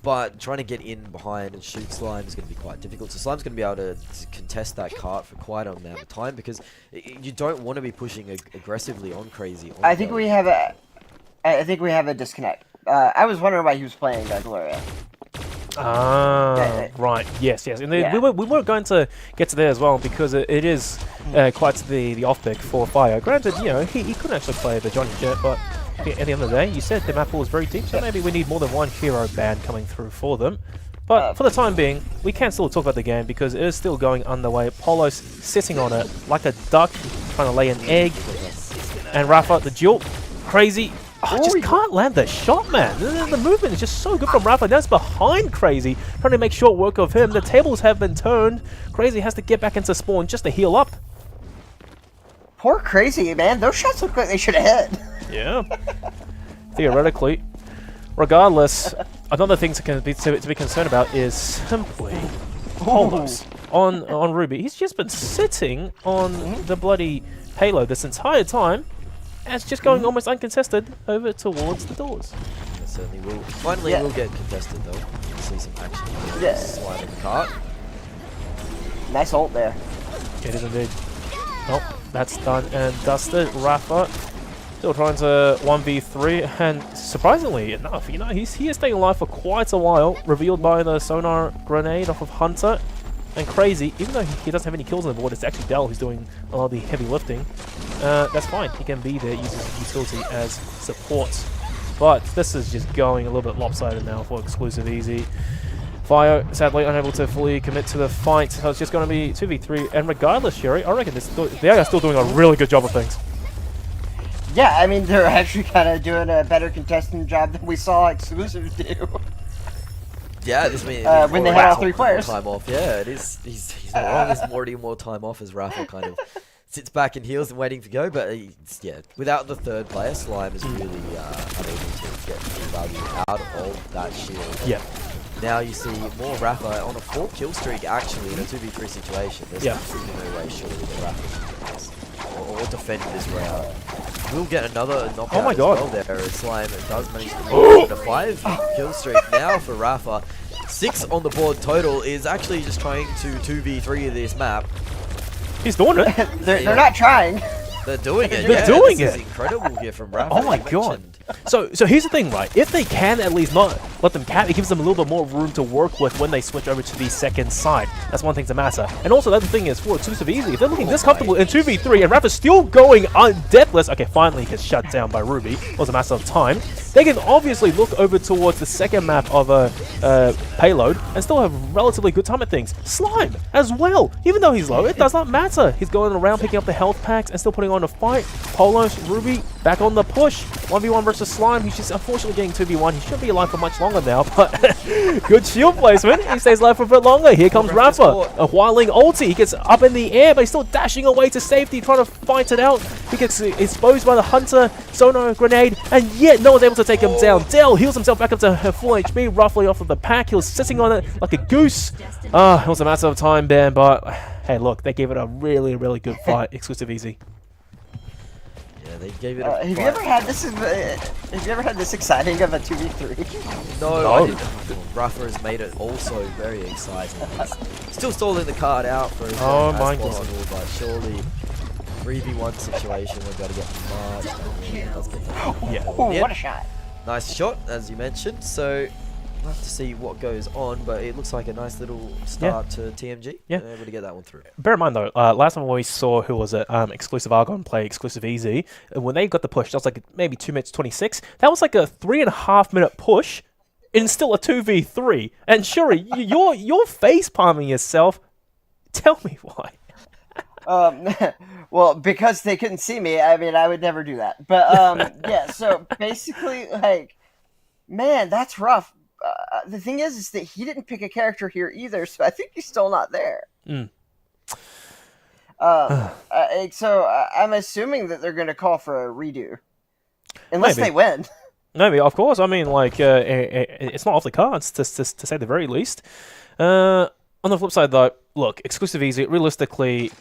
But trying to get in behind and shoot Slime is going to be quite difficult. So Slime's going to be able to contest that cart for quite an amount of time, because you don't want to be pushing aggressively on Crazy. I think we have a disconnect. I was wondering why he was playing Gloria. Right. Yes. And we were going to get to there as well, because it is quite the off pick for Fire. Granted, he couldn't actually play the Johnny Jet, but at the end of the day, you said the map pool is very deep, so maybe we need more than one hero ban coming through for them. But for the time being, we can still talk about the game because it is still going underway. Polo's sitting on it like a duck, trying to lay an egg. And Rafa, the duel, Crazy. Just can't land the shot, man. The movement is just so good from Rafa. That's behind Crazy, trying to make short work of him. The tables have been turned. Crazy has to get back into spawn just to heal up. Poor Crazy, man. Those shots look like they should have hit. Yeah. Theoretically. Regardless, another thing to be concerned about is simply Polos on Ruby. He's just been sitting on the bloody payload this entire time. And it's just going almost uncontested over towards the doors. It certainly will. Finally, will get contested though. You'll see some action. Slide in the cart. Nice ult there. It is indeed. Oh, that's done and dusted. Rafa still trying to 1v3, and surprisingly enough, he is staying alive for quite a while. Revealed by the sonar grenade off of Hunter. And Crazy, even though he doesn't have any kills on the board, it's actually Dell who's doing a lot of the heavy lifting. That's fine. He can be there, using utility as support. But this is just going a little bit lopsided now for Exclusive Easy. Fio, sadly, unable to fully commit to the fight. So it's just going to be 2v3. And regardless, Sherry, I reckon they are still doing a really good job of things. Yeah, I mean, they're actually kind of doing a better contesting job than we saw Exclusive do. Yeah, this means when they had all 3 players. Time off. Yeah, it is. He's not wrong. There's already more time off as Rafa kind of sits back and heals and waiting to go. But yeah, without the third player, Slime is really unable to get the value out of that shield. Yeah. Now you see more Rafa on a 4 kill streak actually in a 2v3 situation. There's absolutely no way surely that Rafa or defend this round. We'll get another knockout Oh my as God. well there. Slime does manage to make it a 5 kill streak now for Rafa. 6 on the board total is actually just trying to 2v3 this map. He's doing it. They're not trying. They're doing it. They're doing this it. is incredible here from Rafa. Oh my as God. mentioned. So here's the thing, right? If they can at least not let them cap, it gives them a little bit more room to work with when they switch over to the second side. That's one thing to matter. And also, the other thing is, for exclusive easy, if they're looking this comfortable in 2v3 and Rafa's still going deathless, okay, finally he gets shut down by Ruby. It was a matter of time. They can obviously look over towards the second map of a payload and still have relatively good time at things. Slime as well. Even though he's low, it does not matter. He's going around picking up the health packs and still putting on a fight. Polos, Ruby, back on the push. 1v1 versus Slime. He's just unfortunately getting 2v1. He should be alive for much longer now, but good shield placement. He stays alive for a bit longer. Here comes Rafa. A Hualing ulti. He gets up in the air, but he's still dashing away to safety, trying to fight it out. He gets exposed by the Hunter, Sonar grenade, and yet no one's able to take him down. Dell heals himself back up to her full HP, roughly off of the pack. He was sitting on it like a goose. It was a matter of time, Ben, but hey, look, they gave it a really, really good fight. Exclusive easy. Yeah, they gave it a Have you ever had this? Have you ever had this exciting of a 2v3? No, I didn't. Rafa has made it also very exciting. He's still stalling the card out for as long my as God. possible, but surely 3v1 situation, we've got to get much better. Let's get that. Yeah. Ooh, Yep. what a shot! Nice shot, as you mentioned. So we'll have to see what goes on, but it looks like a nice little start to TMG. Yeah. Able to get that one through. Bear in mind though, last time we saw who was it, exclusive Argon play exclusive easy, when they got the push, that was like maybe 2 minutes 26. That was like a 3.5 minute push, and still a 2v3. And Shuri, you're face palming yourself. Tell me why. Well, because they couldn't see me. I mean, I would never do that. But yeah. So basically, like, man, that's rough. The thing is that he didn't pick a character here either, so I think he's still not there. So I'm assuming that they're going to call for a redo, unless Maybe. they win. Maybe, of course. I mean, like, it's not off the cards, to say the very least. On the flip side, though, look, exclusive easy, realistically,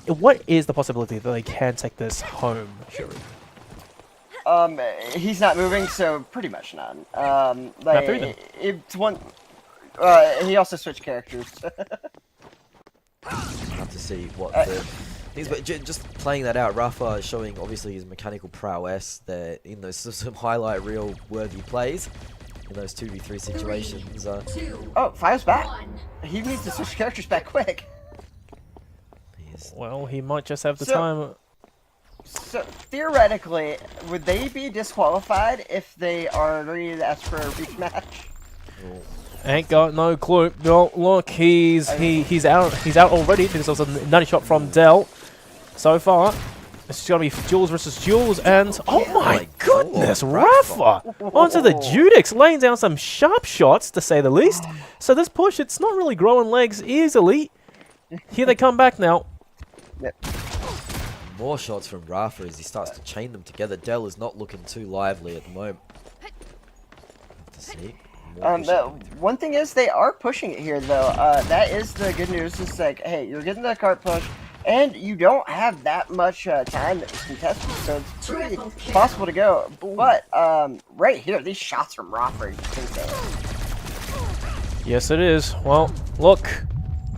what is the possibility that they can take this home, Shuri? He's not moving, so pretty much none. Not three, then. It's one. He also switched characters. Have to see what the things, but just playing that out, Rafa showing obviously his mechanical prowess there in those some highlight reel worthy plays in those 2v3 situations. Oh, Five's back. He needs to switch characters back quick. Well, he might just have the So- time. So theoretically, would they be disqualified if they are ready to ask for a rematch? Ain't got no clue. No, look, he's out already because there was a nutty shot from Dell. So far, it's gonna be Jules versus Jules, and oh my goodness, Rafa onto the Judix, laying down some sharp shots to say the least. So this push, it's not really growing legs easily. Here they come back now. Yep. More shots from Rafa as he starts to chain them together. Dell is not looking too lively at the moment. Have to see. More pushing coming through. One thing is they are pushing it here, though. That is the good news. It's like, hey, you're getting the cart push, and you don't have that much time that is contested, so it's pretty possible to go. But right here, these shots from Rafa are just insane. Yes, it is. Well, look,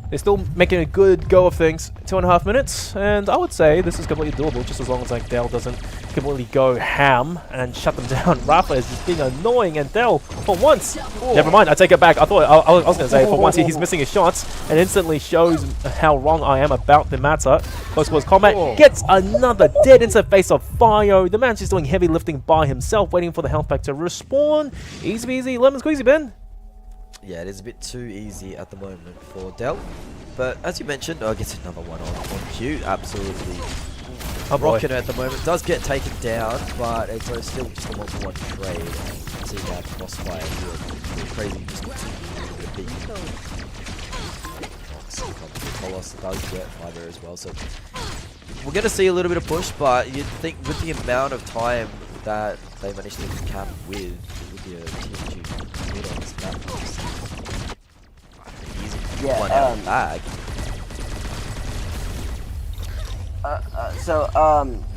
they're still making a good go of things. 2.5 minutes, and I would say this is completely doable, just as long as like Dell doesn't completely go ham and shut them down. Rafa is just being annoying, and Dell, for once, never mind, I take it back. I thought I was going to say for once he's missing his shots, and instantly shows how wrong I am about the matter. Close quarters combat gets another dead into the face of Fio. The man's just doing heavy lifting by himself, waiting for the health pack to respawn. Easy peasy, lemon squeezy, Ben. Yeah, it is a bit too easy at the moment for Dell. But as you mentioned, gets another one on Q. Absolutely rocking it at the moment. Does get taken down, but it's still just a 1-for-1 trade. see that crossfire here. Crazy, just continue to beat. Kolos does get fighter as well, so we're going to see a little bit of push, but you'd think with the amount of time that they managed to cap with, it would be a TNG mid on this map. Easy one out of the bag.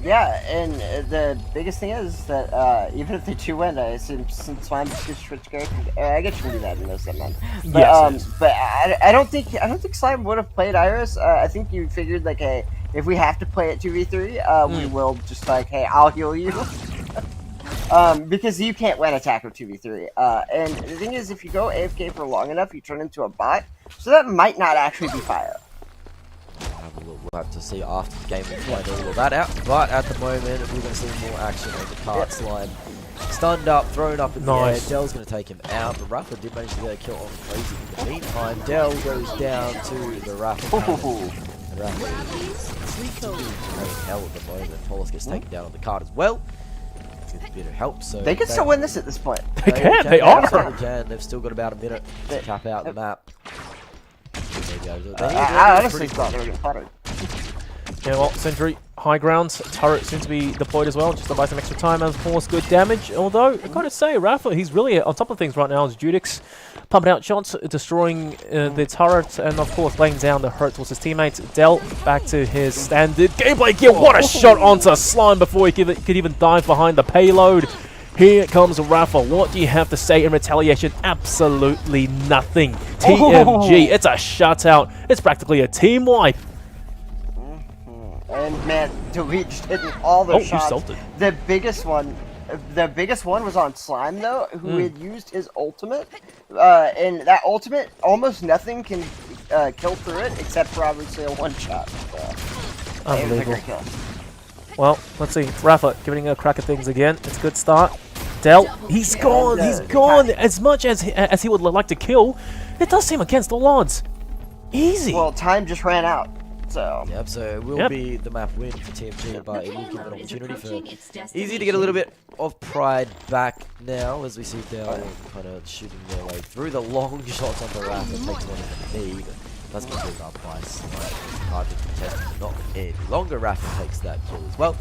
Yeah, and the biggest thing is that even if they do win, I assume since I'm just switch characters, I guess you can do that in this segment. But, Yes, but I don't think Slime would have played Iris. I think you figured like, hey, if we have to play it 2v3, we will just like, hey, I'll heal you. Because you can't win attack with 2v3. And the thing is, if you go AFK for long enough, you turn into a bot, so that might not actually be fire. We'll have to see after the game we'll find all of that out. But at the moment, we're going to see more action on the cart slime. Stunned up, thrown up in the air. Dell's going to take him out. The Rafa did manage to get a kill on Crazy. In the meantime, Dell goes down to the Rafa. And Rafa is in hell at the moment. Paulus gets taken down on the cart as well. With a bit of help, so they can still win this at this point. They can. They are. They can. They've still got about a minute to cap out the map. I honestly thought they were getting potted. Yeah, well, Sentry, high ground, turret soon to be deployed as well, just to buy some extra time and force good damage. Although, I've got to say, Rafa, he's really on top of things right now as Judix pumping out shots, destroying the turret, and of course laying down the hurt towards his teammates. Dell back to his standard gameplay gear. What a shot onto Slime before he could even dive behind the payload. Here comes Rafa. What do you have to say in retaliation? Absolutely nothing. TMG, it's a shutout. It's practically a team wipe. And man, Delete just hitting all the shots. You salted. The biggest one was on Slime though, who had used his ultimate. And that ultimate, almost nothing can kill through it, except for obviously a one-shot. Unbelievable. Well, let's see. Rafa giving a crack at things again. It's a good start. Dell, he's gone. He's gone. As much as he would like to kill, it does seem against all odds. Easy. Well, time just ran out. So. Yep, so it will be the map win for TMG, but it will give an opportunity for Easy to get a little bit of pride back now as we see Dell kind of shooting their way through the long shots on the Rafa. Takes one in the knee, but that's going to be up by Slime. Hard to contest, not any longer. Rafa takes that kill as well.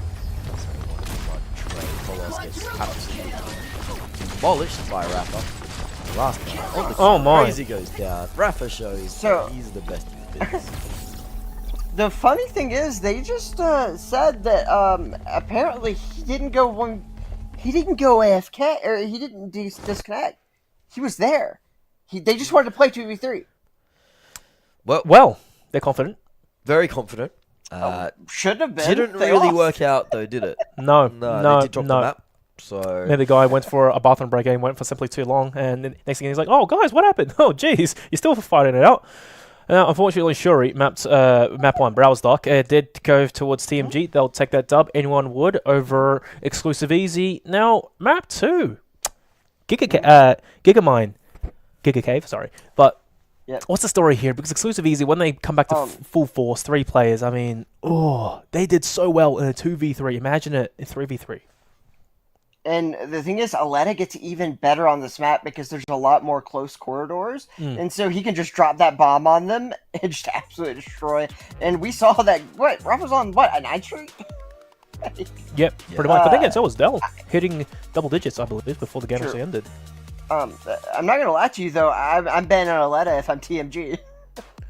Kolos gets absolutely demolished by Rafa. Last time on the Crazy goes down. Rafa shows he's the best in business. The funny thing is, they just said that apparently he didn't go AFK or he didn't disconnect. He was there. They just wanted to play 2v3. Well, they're confident. Very confident. Should have been. Didn't really work out though, did it? No. They did drop the map. So yeah, the guy went for a bathroom break and went for simply too long, and then next thing he's like, "Oh guys, what happened? Oh jeez, you're still fighting it out." Unfortunately, Shuri mapped map 1 browse dock. Did go towards TMG. They'll take that dub. Anyone would over exclusive easy. Now map 2, Gigamine, Giga Cave. Sorry, but. Yep. What's the story here? Because exclusive easy, when they come back to full force, 3 players, I mean, they did so well in a 2v3. Imagine it in 3v3. And the thing is, Aletta gets even better on this map because there's a lot more close corridors. And so he can just drop that bomb on them and just absolutely destroy. And we saw that, Ruff was on, a nitrate? Yep, pretty much. I think so was Dell, hitting double digits, I believe, before the game actually ended. I'm not going to lie to you, though. I'm banning Aletta if I'm TMG.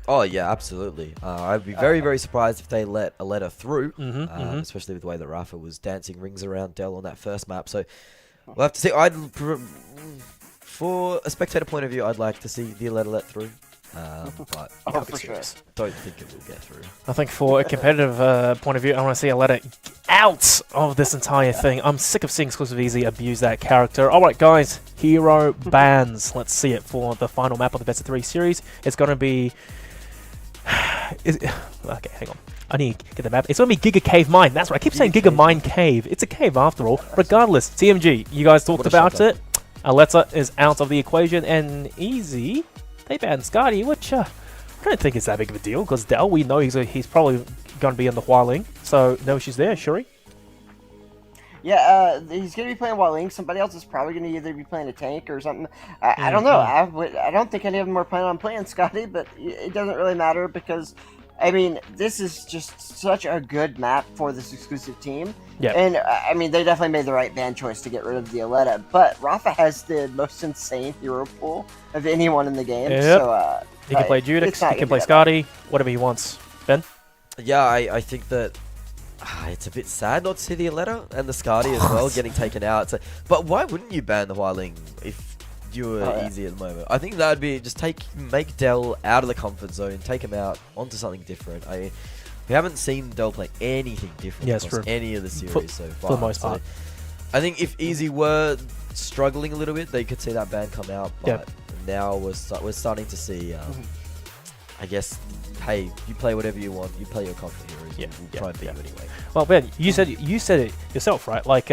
Oh, yeah, absolutely. I'd be very, very surprised if they let Aletta through, especially with the way that Rafa was dancing rings around Dell on that first map. So we'll have to see. For a spectator point of view, I'd like to see the Aletta let through. But for sure. Don't think it will get through. I think for a competitive point of view, I want to see Aletta out of this entire thing. I'm sick of seeing Exclusive Easy abuse that character. Alright guys, hero bans. Let's see it for the final map of the Best of 3 series. It's going to be... okay, hang on. I need to get the map. It's going to be Giga Cave Mine. That's right. I keep saying Giga Mine Cave. It's a cave after all. Regardless, TMG, you guys talked about it. Aletta is out of the equation, and Easy, they banned Scotty, which I don't think is that big of a deal, because Dell, we know he's probably going to be in the Hualing, so no issues there, Shuri. Yeah, he's gonna be playing Wai Ling. Somebody else is probably gonna either be playing a tank or something. I don't know. I don't think any of them are planning on playing Scotty, but it doesn't really matter because, I mean, this is just such a good map for this exclusive team. Yeah. And I mean, they definitely made the right ban choice to get rid of the Aletta. But Rafa has the most insane hero pool of anyone in the game. Yep. So He can play Judix, he can play Scotty, whatever he wants. Ben? Yeah, I think that it's a bit sad not to see the Aletta and the Scotty as well getting taken out. So, but why wouldn't you ban the Hualing if you were easy at the moment? I think that would be just make Dell out of the comfort zone, take him out onto something different. We haven't seen Dell play anything different across any of the series so far. For the most part. I think if Easy were struggling a little bit, they could see that ban come out. But now we're starting to see, I guess, hey, you play whatever you want. You play your comfort heroes. We'll try and beat you anyway. Well, Ben, you said it yourself, right? Like,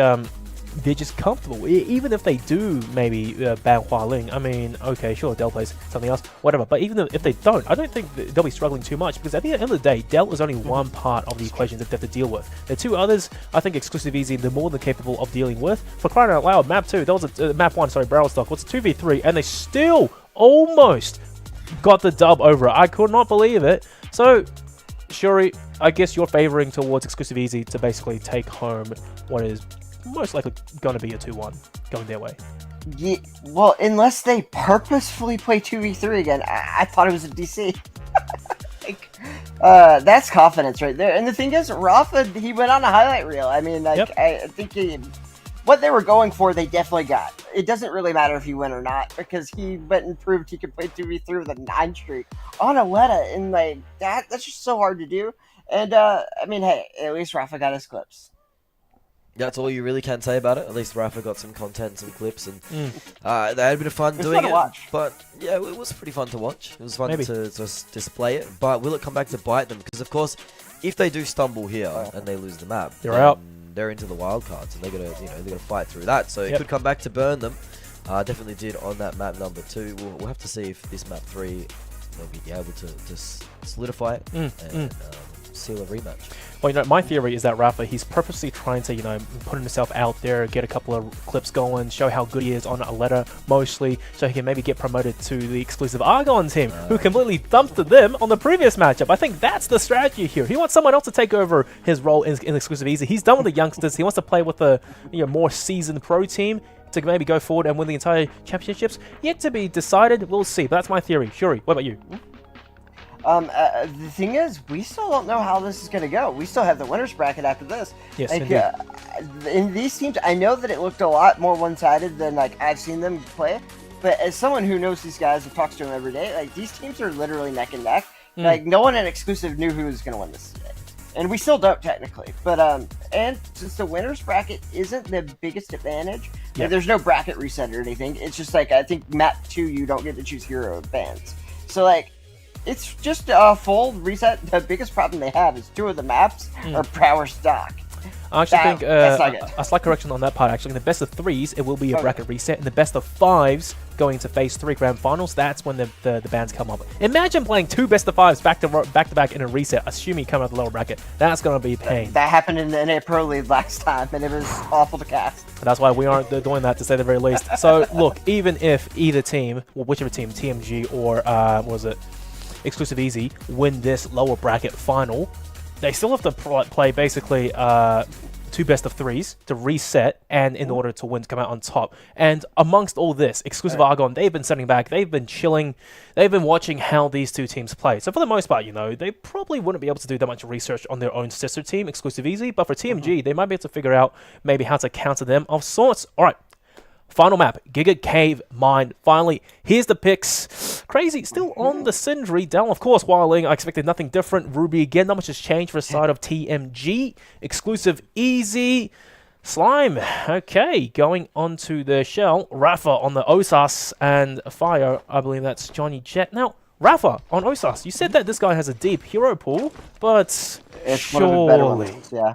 they're just comfortable. Even if they do maybe ban Hualing, I mean, okay, sure, Dell plays something else, whatever. But even if they don't, I don't think they'll be struggling too much because at the end of the day, Dell is only one part of the equation that they have to deal with. The two others, I think Exclusive Easy, they're more than capable of dealing with. For crying out loud, Map 2, that was Map 1, sorry, Barrel Stock, was a 2v3, and they still almost got the dub over it. I could not believe it. So, Shuri, I guess you're favoring towards Exclusive Easy to basically take home what is most likely going to be a 2-1 going their way. Yeah, well, unless they purposefully play 2v3 again, I thought it was a DC. That's confidence right there. And the thing is, Rafa, he went on a highlight reel. I mean, I think what they were going for, they definitely got. It doesn't really matter if he win or not because he went and proved he could play 2v3 with a 9 streak on Aletta, and like that's just so hard to do. And I mean, hey, at least Rafa got his clips. That's all you really can say about it. At least Rafa got some content, some clips, and they had a bit of fun doing it. But yeah, it was pretty fun to watch. It was fun to just display it. But will it come back to bite them? Because of course, if they do stumble here and they lose the map, they're out. They're into the wild cards, and they gotta fight through that. So it could come back to burn them. Definitely did on that map number 2. We'll have to see if this map 3 they'll be able to solidify it and seal a rematch. Well, my theory is that Rafa, he's purposely trying to, put himself out there, get a couple of clips going, show how good he is on Aletta mostly, so he can maybe get promoted to the exclusive Argon team, who completely thumped them on the previous matchup. I think that's the strategy here. He wants someone else to take over his role in exclusive Easy. He's done with the youngsters. He wants to play with a more seasoned pro team to maybe go forward and win the entire championships. Yet to be decided. We'll see. But that's my theory. Shuri, what about you? The thing is, we still don't know how this is going to go. We still have the winner's bracket after this. Yes, in these teams, I know that it looked a lot more one-sided than I've seen them play. But as someone who knows these guys and talks to them every day, these teams are literally neck and neck. No one in exclusive knew who was going to win this today, and we still don't technically. But and since the winner's bracket isn't the biggest advantage, there's no bracket reset or anything. It's just I think map 2 you don't get to choose hero bands. So it's just a full reset. The biggest problem they have is 2 of the maps are power stock. I actually think a slight correction on that part. Actually, in the best of 3s, it will be a bracket reset. In the best of 5s, going to phase 3 grand finals, that's when the bands come up. Imagine playing 2 best of 5s back to back in a reset, assuming you come out the lower bracket. That's going to be pain. That happened in the NA Pro League last time, and it was awful to cast. That's why we aren't doing that, to say the very least. So look, even if either team, whichever team, TMG or Exclusive Easy, win this lower bracket final, they still have to play basically 2 best of 3s to reset and in order to win, to come out on top. And amongst all this, Exclusive Argon, they've been sitting back, they've been chilling, they've been watching how these 2 teams play. So for the most part, they probably wouldn't be able to do that much research on their own sister team, Exclusive Easy, but for TMG, they might be able to figure out maybe how to counter them of sorts. All right. Final map, Giga Cave Mine. Finally, here's the picks. Crazy, still on the Sindri. Down, of course, Wai Ling. I expected nothing different. Ruby again, not much has changed for the side of TMG. Exclusive Easy. Slime. Okay, going on to the Shell. Rafa on the Osas and Fire. I believe that's Johnny Jet. Now, Rafa on Osas. You said that this guy has a deep hero pool, but it's one of the better ones. Yeah.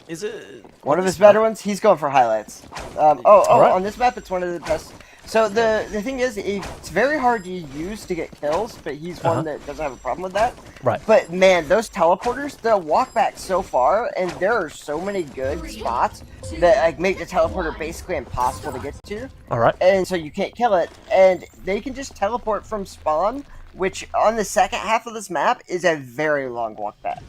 Is it one of his better ones? He's going for highlights. On this map, it's one of the best. So the thing is, it's very hard to use to get kills, but he's one that doesn't have a problem with that. Right. But man, those teleporters, they'll walk back so far, and there are so many good spots that like make the teleporter basically impossible to get to. All right. And so you can't kill it, and they can just teleport from spawn, which on the second half of this map is a very long walk back.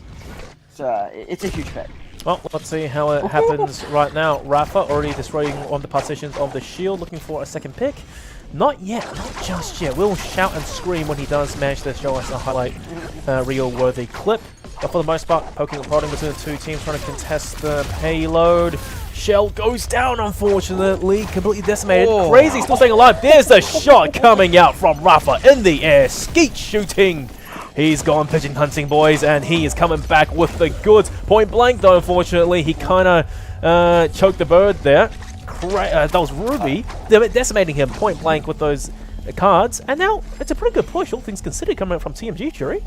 So it's a huge pick. Well, let's see how it happens right now. Rafa already destroying one of the partitions of the shield, looking for a second pick. Not yet, not just yet. We'll shout and scream when he does manage to show us a highlight reel-worthy clip. But for the most part, poking and prodding between the two teams, trying to contest the payload. Shell goes down, unfortunately, completely decimated. Crazy still staying alive. There's a shot coming out from Rafa in the air. Skeet shooting. He's gone pigeon hunting, boys, and he is coming back with the goods. Point blank, though, unfortunately, he kind of choked the bird there. That was Ruby decimating him point blank with those cards. And now it's a pretty good push, all things considered, coming out from TMG, Jury.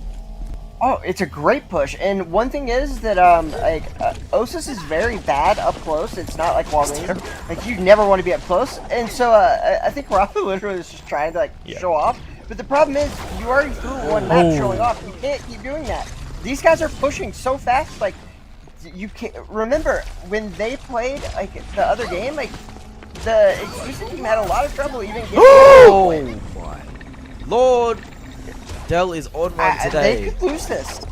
Oh, it's a great push. And one thing is that Osus is very bad up close. It's not like Walling. Like, you never want to be up close. And so I think Rafa literally is just trying to show off. But the problem is, you already threw one map showing off. You can't keep doing that. These guys are pushing so fast. Like, you can't. Remember when they played like the other game, like the exclusive team had a lot of trouble even getting. Oh my lord! Dell is on one today. They could lose this.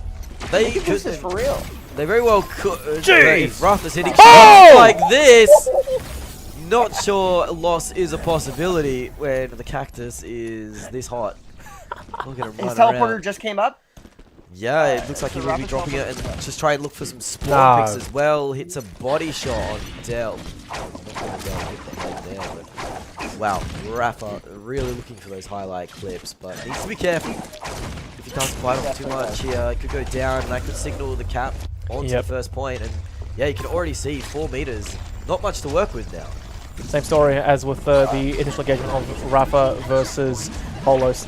They could lose this for real. They very well could. Jeez. If Rafa's hitting shots like this, not sure loss is a possibility when the cactus is this hot. Look at him His run teleporter around. just came up. Yeah, it looks like he will be dropping it and just try and look for some spawn picks as well. Hits a body shot on Dell. Wow, Rafa really looking for those highlight clips, but needs to be careful. If he can't fight off too much here, it could go down and that could signal the cap onto the first point. And yeah, you can already see 4 meters. Not much to work with now. Same story as with the initial engagement of Rafa versus Polos.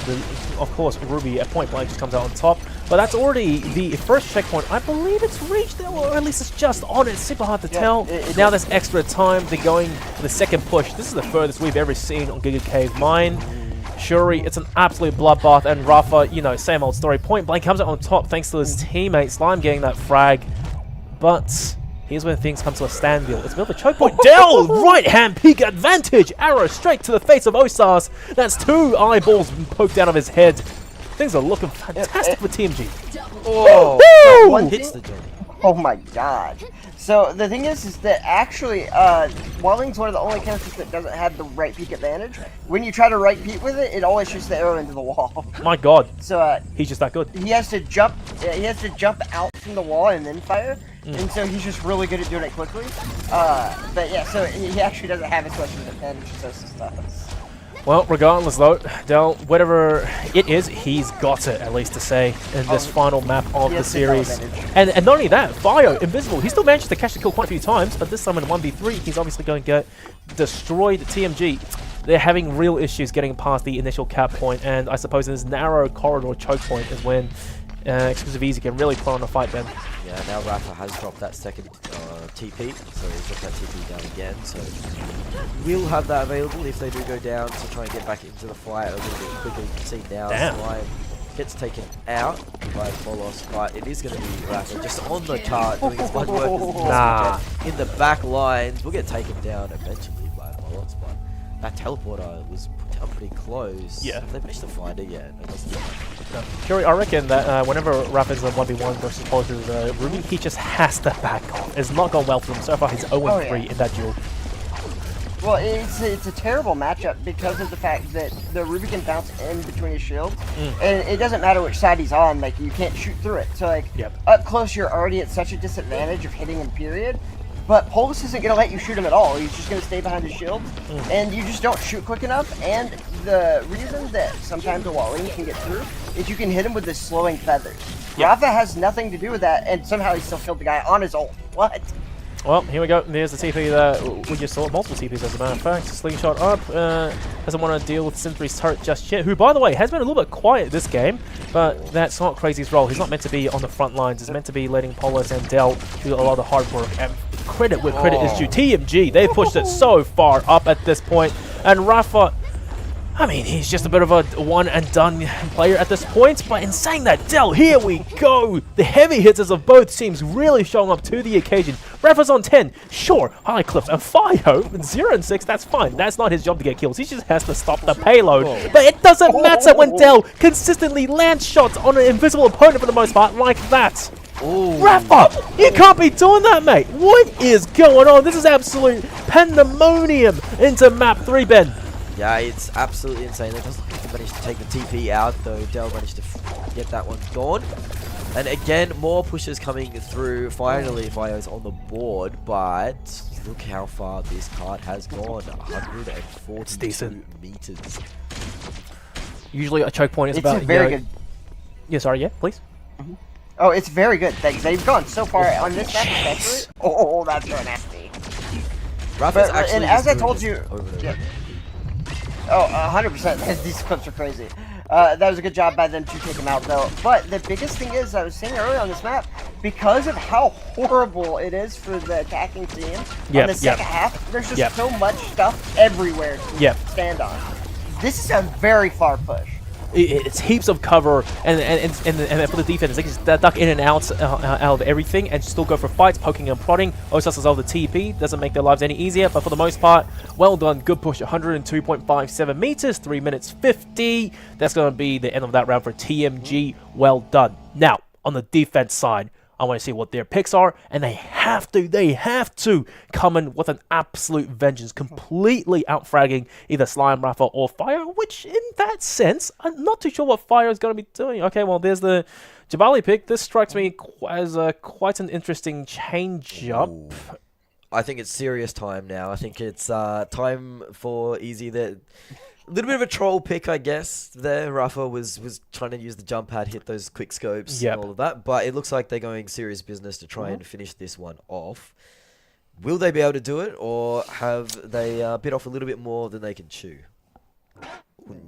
Of course, Ruby at point blank just comes out on top. But that's already the first checkpoint. I believe it's reached, or at least it's just on it. It's super hard to tell. Now there's extra time. They're going for the second push. This is the furthest we've ever seen on Giga Cave Mine. Shuri, it's an absolute bloodbath, and Rafa, you know, same old story. Point blank comes out on top thanks to his teammate Slime getting that frag. But here's when things come to a standstill. It's a bit of a choke point. Dell! Right-hand peek advantage! Arrow straight to the face of Osas. That's 2 eyeballs poked out of his head. Things are looking fantastic for TMG. Oh, one hits the job. Oh my god. So the thing is that actually, Walling's one of the only characters that doesn't have the right peek advantage. When you try to right peek with it, it always shoots the arrow into the wall. My god. So he's just that good. He has to jump. He has to jump out from the wall and then fire. And so he's just really good at doing it quickly. But yeah, so he actually doesn't have as much of an advantage as Osus does. Well, regardless though, Dell, whatever it is, he's got it, at least to say, in this final map of the series. And not only that, Bio, invisible, he still managed to catch the kill quite a few times, but this time in 1v3, he's obviously going to get destroyed. TMG, they're having real issues getting past the initial cap point, and I suppose in this narrow corridor choke point is when Exclusive Easy can really put on a fight then. Yeah, now Rafa has dropped that second TP, so he's dropped that TP down again, so we'll have that available if they do go down to try and get back into the fight a little bit quicker. You can see now Slime gets taken out by Polos, but it is going to be Rafa just on the cart doing as much work as he possibly can in the back lines. We'll get taken down eventually by Polos, but that teleporter was put down pretty close. Yeah. If they managed to find it yet, it doesn't Curry, I reckon that whenever Rafa's a 1v1 versus Polos' Ruby, he just has to back off. It's not gone well for him. So far, he's 0-3 in that duel. Well, it's a terrible matchup because of the fact that the Ruby can bounce in between his shields, and it doesn't matter which side he's on. Like, you can't shoot through it. So like up close, you're already at such a disadvantage of hitting him. Period. But Polos isn't going to let you shoot him at all. He's just going to stay behind his shield, and you just don't shoot quick enough. And the reason that sometimes a Walling can get through is you can hit him with the slowing feathers. Rafa has nothing to do with that, and somehow he still killed the guy on his ult. What? Well, here we go. There's the TP that we just saw. Multiple TPs, as a matter of fact. Slingshot up. Doesn't want to deal with Synthre's turret just yet. Who, by the way, has been a little bit quiet this game. But that's not Crazy's role. He's not meant to be on the front lines. He's meant to be letting Polos and Dell do a lot of the hard work. And credit where credit is due. TMG, they pushed it so far up at this point. And Rafa, I mean, he's just a bit of a one-and-done player at this point, but in saying that, Dell, here we go! The heavy hitters of both teams really showing up to the occasion. Rafa's on 10, sure, high clips, and Fio, 0 and 6, that's fine. That's not his job to get kills, he just has to stop the payload. But it doesn't matter when Dell consistently lands shots on an invisible opponent for the most part, like that. Rafa, you can't be doing that, mate! What is going on? This is absolute pandemonium into map 3, Ben. Yeah, it's absolutely insane. It doesn't look like they managed to take the TP out, though. Dell managed to get that one gone. And again, more pushes coming through. Finally, Fio's on the board, but look how far this card has gone. 142 meters. Usually a choke point is It's about... a very good... Yeah, sorry, yeah, please? Oh, it's very good. They've gone so far on this map, especially. Oh, that's so nasty. Rafa's And as I told you... over and over. Yeah. Oh, 100%. These clips are crazy. That was a good job by them to take him out, though. But the biggest thing is, I was saying earlier on this map, because of how horrible it is for the attacking team on the second half, there's just so much stuff everywhere to stand on. This is a very far push. It's heaps of cover, and for the defense, they can just duck in and out of everything and still go for fights, poking and prodding. Osas as well, the TP doesn't make their lives any easier, but for the most part, well done, good push, 102.57 meters, 3 minutes 50. That's going to be the end of that round for TMG. Well done. Now, on the defense side, I want to see what their picks are, and they have to come in with an absolute vengeance, completely outfragging either Slime, Rafa, or Fire, which in that sense, I'm not too sure what Fire is going to be doing. Okay, well, there's the Jabali pick. This strikes me as quite an interesting change-up. I think it's serious time now. I think it's time for Easy that... A little bit of a troll pick, I guess, there. Rafa was trying to use the jump pad, hit those quick scopes and all of that. But it looks like they're going serious business to try and finish this one off. Will they be able to do it, or have they bit off a little bit more than they can chew?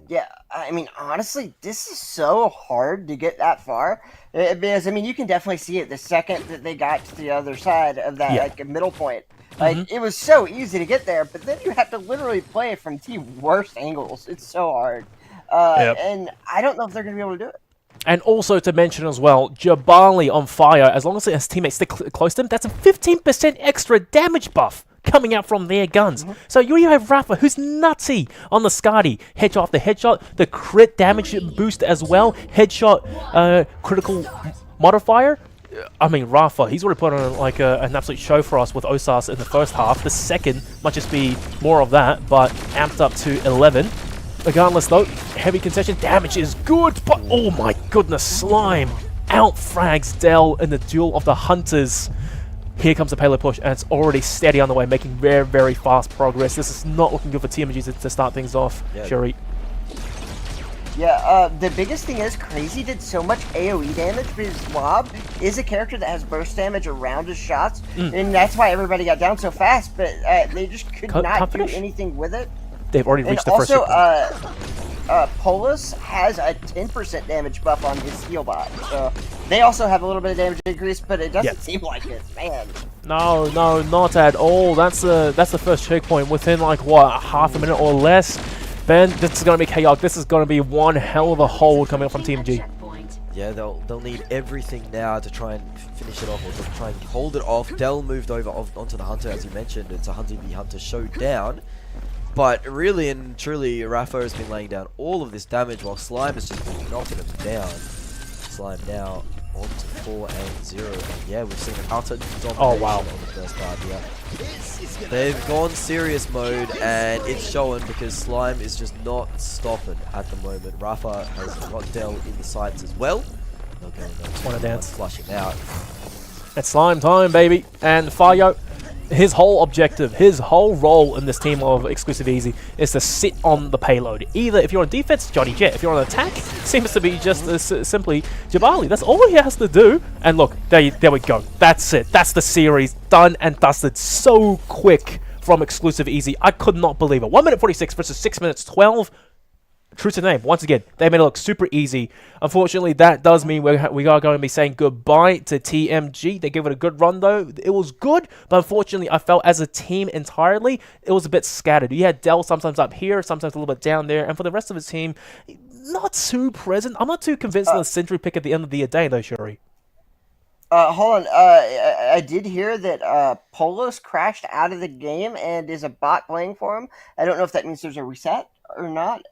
Yeah, I mean, honestly, this is so hard to get that far. Because, I mean, you can definitely see it the second that they got to the other side of that like middle point. Like, it was so easy to get there, but then you have to literally play from the worst angles. It's so hard. And I don't know if they're going to be able to do it. And also to mention as well, Jabali on Fire, as long as his teammates stick close to him, that's a 15% extra damage buff coming out from their guns. So you have Rafa, who's nutty on the Skadi. Headshot after headshot, the crit damage boost as well. Headshot, critical modifier. I mean, Rafa, he's already put on like an absolute show for us with Osas in the first half. The second might just be more of that, but amped up to 11. Regardless, though, heavy concession damage is good, but oh my goodness, Slime outfrags Dell in the duel of the Hunters. Here comes the payload push, and it's already steady on the way, making very, very fast progress. This is not looking good for TMG to start things off, Shuri. Yeah, the biggest thing is Crazy did so much AoE damage because Lob is a character that has burst damage around his shots, and that's why everybody got down so fast, but they just could not do anything with it. They've already reached the first Polus has a 10% damage buff on his heal bot, so they also have a little bit of damage increase, but it doesn't seem like it, man. No, not at all. That's the first checkpoint within like what, half a minute or less. Ben, this is going to be chaotic. This is going to be one hell of a hold coming up from TMG. Yeah, they'll need everything now to try and finish it off, or to try and hold it off. Dell moved over onto the Hunter, as you mentioned. It's a Hunter v Hunter showdown. But really and truly, Rafa has been laying down all of this damage while Slime has just been knocking him down. Slime now on to 4-0. And yeah, we've seen an utter domination on the first part here. They've gone serious mode, and it's showing because Slime is just not stopping at the moment. Rafa has got Dell in the sights as well. Wanna dance? Flushing out. It's Slime time, baby. And Fio, his whole objective, his whole role in this team of Exclusive Easy is to sit on the payload. Either if you're on defense, Johnny Jet. If you're on attack, seems to be just simply Jabali. That's all he has to do. And look, there we go. That's it. That's the series. Done and dusted so quick from Exclusive Easy. I could not believe it. 1 minute 46 versus 6 minutes 12. true to name, once again, they made it look super easy. Unfortunately, that does mean we are going to be saying goodbye to TMG. They gave it a good run, though. It was good, but unfortunately, I felt as a team entirely, it was a bit scattered. You had Dell sometimes up here, sometimes a little bit down there, and for the rest of his team, not too present. I'm not too convinced on the Sentry pick at the end of the day, though, Shuri. Hold on. I did hear that Polos crashed out of the game and is a bot playing for him. I don't know if that means there's a reset or not.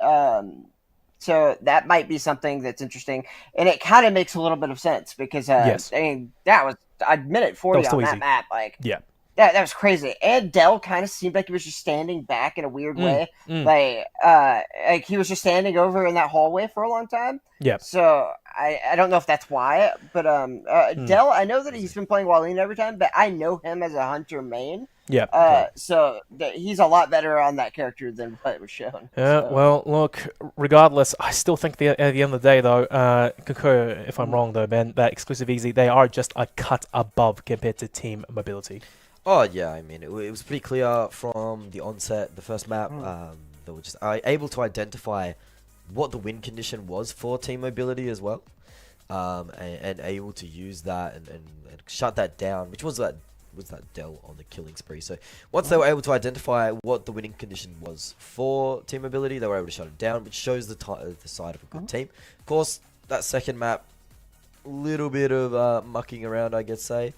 So that might be something that's interesting, and it kind of makes a little bit of sense because Yes. I mean that was a minute 40 That was on so that easy. map. Like Yeah. that was crazy. And Dell kind of seemed like he was just standing back in a weird way, like he was just standing over in that hallway for a long time. Yeah. So I don't know if that's why, but Dell, I know that he's been playing Wallene every time, but I know him as a hunter main. Yeah. So he's a lot better on that character than what was shown. So. Well, look, regardless, I still think at the end of the day, though, concur if I'm wrong, though, man, that Exclusive Easy, they are just a cut above compared to Team Mobility. Oh yeah, I mean it was pretty clear from the onset, the first map. They were just able to identify what the win condition was for Team Mobility as well, and able to use that and shut that down, which was that Dell on the killing spree. So once they were able to identify what the winning condition was for Team Mobility, they were able to shut it down, which shows the side of a good team. Of course, that second map, a little bit of mucking around, I guess say.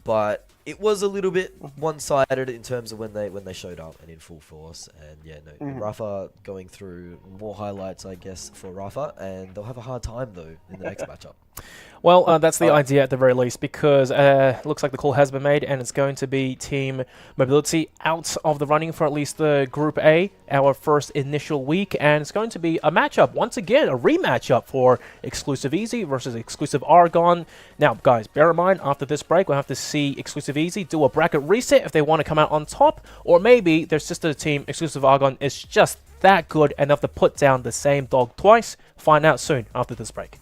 But it was a little bit one-sided in terms of when they showed up and in full force. And yeah, no, Rafa going through more highlights, I guess, for Rafa, and they'll have a hard time though in the next matchup. Well, that's the idea at the very least, because looks like the call has been made, and it's going to be Team Mobility out of the running for at least the Group A, our first initial week, and it's going to be a matchup, once again, a rematch up for Exclusive Easy versus Exclusive Argon. Now, guys, bear in mind, after this break, we'll have to see Exclusive Easy do a bracket reset if they want to come out on top, or maybe their sister team, Exclusive Argon, is just that good enough to put down the same dog twice. Find out soon after this break.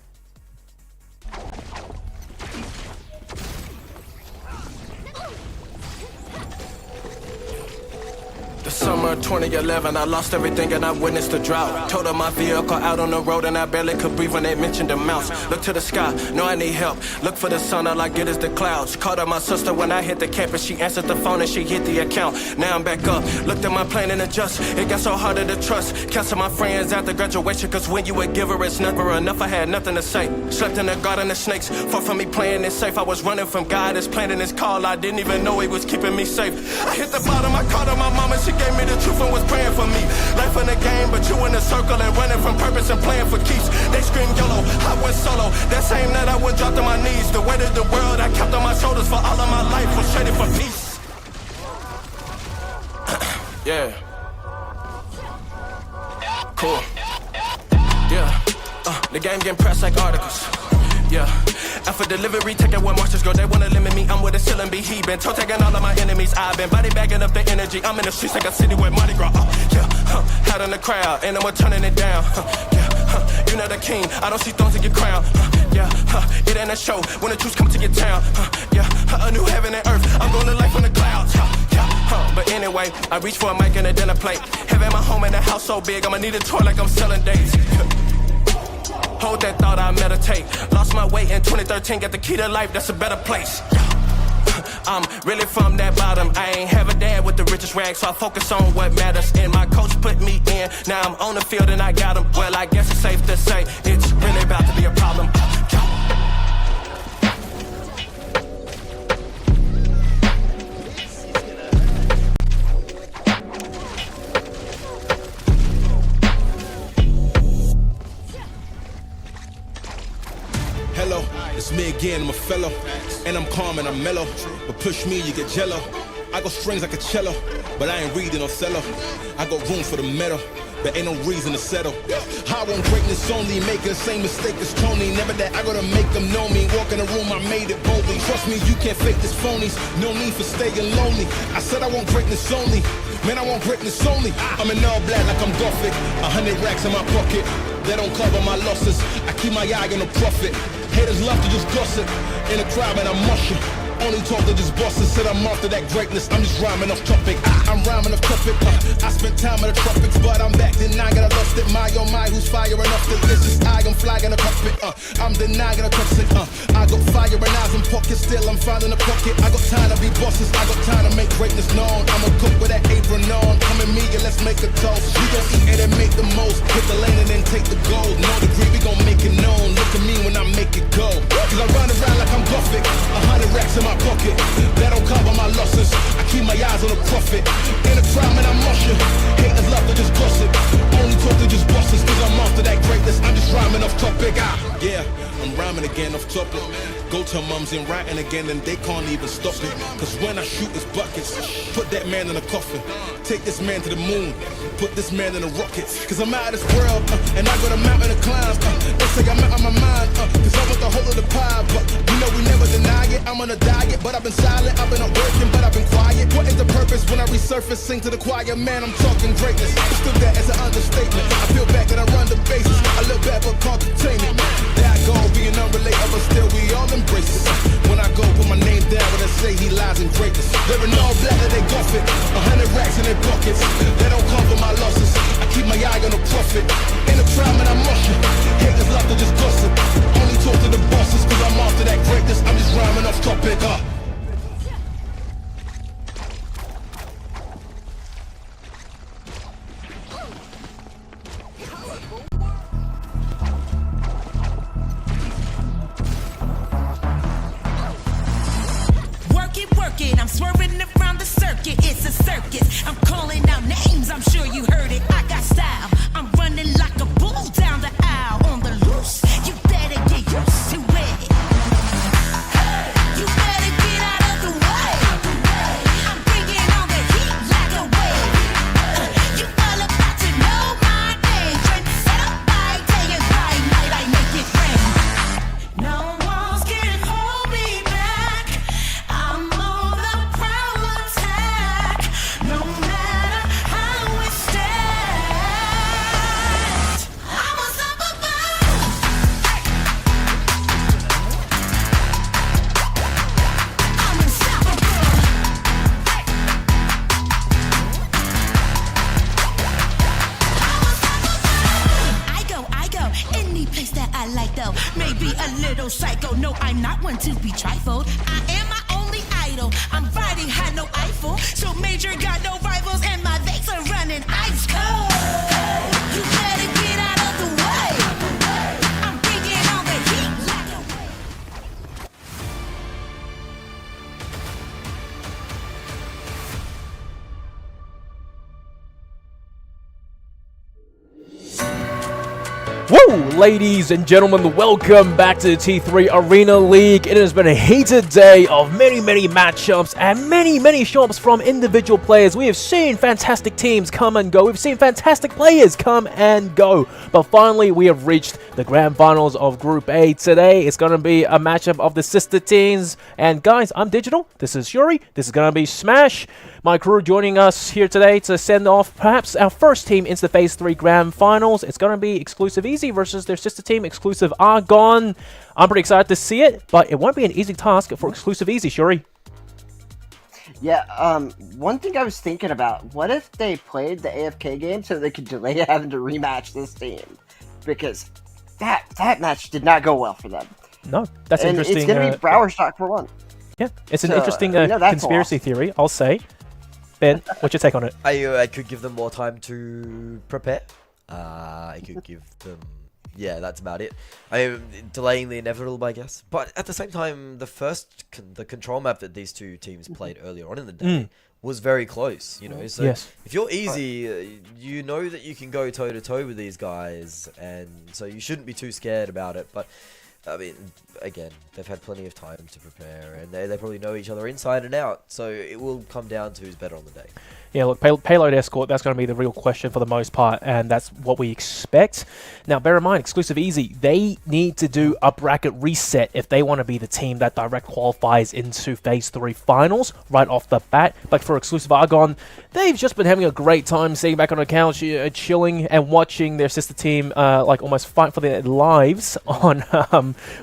The summer of 2011, I lost everything and I witnessed the drought. Told her my vehicle out on the road and I barely could breathe when they mentioned the mouse. Look to the sky, know I need help. Look for the sun, all I get is the clouds. Called up my sister when I hit the campus, she answered the phone and she hit the account. Now I'm back up, looked at my plan and adjust. It got so harder to trust. Cancel my friends after graduation, cause when you a giver, it's never enough. I had nothing to say. Slept in the garden of snakes, far from me playing it safe. I was running from God, his plan and his call. I didn't even know he was keeping me safe. I hit the bottom, I called up my mama, she gave me the truth and was praying for me. Life in the game, but you in the circle and running from purpose and playing for keeps. They scream YOLO, I went solo. That same night I would drop to my knees. The weight of the world I kept on my shoulders for all of my life was traded for peace. Yeah. Cool. Yeah. The game getting pressed like articles. Yeah. And for delivery, taking where marchers go, they wanna limit me. I'm with a ceiling be he been toe tagging all of my enemies. I've been body bagging up the energy. I'm in the streets like a city with Mardi Gras. Out in the crowd, and I'm turning it down. You're not a king, I don't see thrones in your crown. It ain't a show when the truth come to your town. A new heaven and earth, I'm going to life on the clouds. But anyway, I reach for a mic and a dinner plate. Having my home and a house so big, I'ma need a tour like I'm selling dates. Hold that thought, I meditate. Lost my way in 2013, got the key to life, that's a better place. I'm really from that bottom. I ain't have a dad with the richest rags, so I focus on what matters. And my coach put me in, now I'm on the field and I got him. Well, I guess it's safe to say, it's really about to be a problem. Hello, it's me again, I'm a fellow. And I'm calm and I'm mellow. But push me, you get jello. I got strings like a cello, but I ain't reading or cello. I got room for the metal, but ain't no reason to settle. I want greatness only, making the same mistake as Tony. Never that I gotta make them know me. Walk in the room, I made it boldly. Trust me, you can't fake this phonies. No need for staying lonely. I said I want greatness only. Man, I want greatness only. I'm in all black like I'm Gothic. 100 racks in my pocket. They don't cover my losses. I keep my eye on the profit. Haters love to just gossip. In the crowd, man, I'm mushing. Only talk to just bosses, said I'm after that greatness. I'm just rhyming off topic. I'm rhyming off topic. I spent time in the tropics, but I'm back denying I lost it. My oh my, who's firing off the list? It's I'm flying a cockpit. I'm denying a toxic. I got fire and eyes and pockets, still I'm finding a pocket. I got time to be bosses, I got time to make greatness known. I'm a cook with that apron on. Come and me and let's make a toast. We gon' eat it and make the most. Hit the lane and then take the gold. No degree, we gon' make it known. Look at me when I make it go. Cause I run around like I'm Buffett. 100 racks in my pocket. That don't cover my losses. I keep my eyes on the profit. In a crowd, man, I'm musher. Haters love to just gossip. Only talk to just bosses. Cause I'm after that greatness. I'm just rhyming off topic. Yeah, I'm rhyming again off topic. Go to mums and writing again and they can't even stop it. Cause when I shoot it's buckets. Put that man in a coffin. Take this man to the moon. Put this man in a rocket. Cause I'm out of this world and I got a mountain to climb. They say I'm out of my mind cause I want the whole of the pie. But you know we never deny it. I'm on a diet but I've been silent. I've been up working but I've been quiet. What is the purpose when I resurface? Sing to the choir. Man, I'm talking greatness. Still that as an understatement. I feel back that I run the bases. I look back but can't contain it. That goal being unrelatable but still we all embrace it. When I go put my name down when I say he lies in greatness. Living all black that they guff it. 100 racks in their pockets. They don't cover my losses. I keep my eye on the profit. In the crowd man I'm musher. Haters love to just gossip. Only talk to the bosses cause I'm after that greatness. I'm just rhyming off topic. I'm swerving around the circuit, it's a circus. I'm calling out names, I'm sure you heard it. I got style, I'm running like a bull down the aisle on the loose. You better get used to it. You better get out of the way. I'm bringing on the heat like a wave. You all about to know my name. Trend set up by day and by night, I make it rain. No walls can hold me back. I'm on the prowl attack. No matter how it stands, I'm unstoppable. I'm unstoppable. I go any place that I like though. Maybe a little psycho. No, I'm not one to be trifled. I am my only idol. I'm riding high, no Eiffel. So major got no rivals, and my veins are running ice cold. You better get out of the way. I'm bringing on the heat like a wave. Woo! Ladies and gentlemen, welcome back to the T3 Arena League. It has been a heated day of many matchups and many shots from individual players. We have seen fantastic teams come and go. We've seen fantastic players come and go. But finally, we have reached the grand finals of Group A. Today, it's going to be a matchup of the sister teams. And guys, I'm Digital. This is Shuri. This is going to be Smash. My crew joining us here today to send off perhaps our first team into the Phase 3 Grand Finals. It's going to be Exclusive Easy versus their sister team, Exclusive Argon. I'm pretty excited to see it, but it won't be an easy task for Exclusive Easy, Shuri. Yeah, one thing I was thinking about, what if they played the AFK game so they could delay having to rematch this team? Because that match did not go well for them. No, that's and interesting. It's going to be Brower stock for one. Yeah, it's an interesting conspiracy theory, I'll say. Ben, what's your take on it? I could give them more time to prepare. I could give them... Yeah, that's about it. I mean, delaying the inevitable, I guess. But at the same time, the control map that these two teams played earlier on in the day was very close, you know. So if you're easy, you know that you can go toe-to-toe with these guys, and so you shouldn't be too scared about it. But I mean, again, they've had plenty of time to prepare, and they probably know each other inside and out, so it will come down to who's better on the day. Yeah, look, payload escort, that's going to be the real question for the most part, and that's what we expect. Now, bear in mind, Exclusive Easy, they need to do a bracket reset if they want to be the team that direct qualifies into Phase 3 finals right off the bat. But for Exclusive Argon, they've just been having a great time sitting back on the couch, chilling and watching their sister team like almost fight for their lives on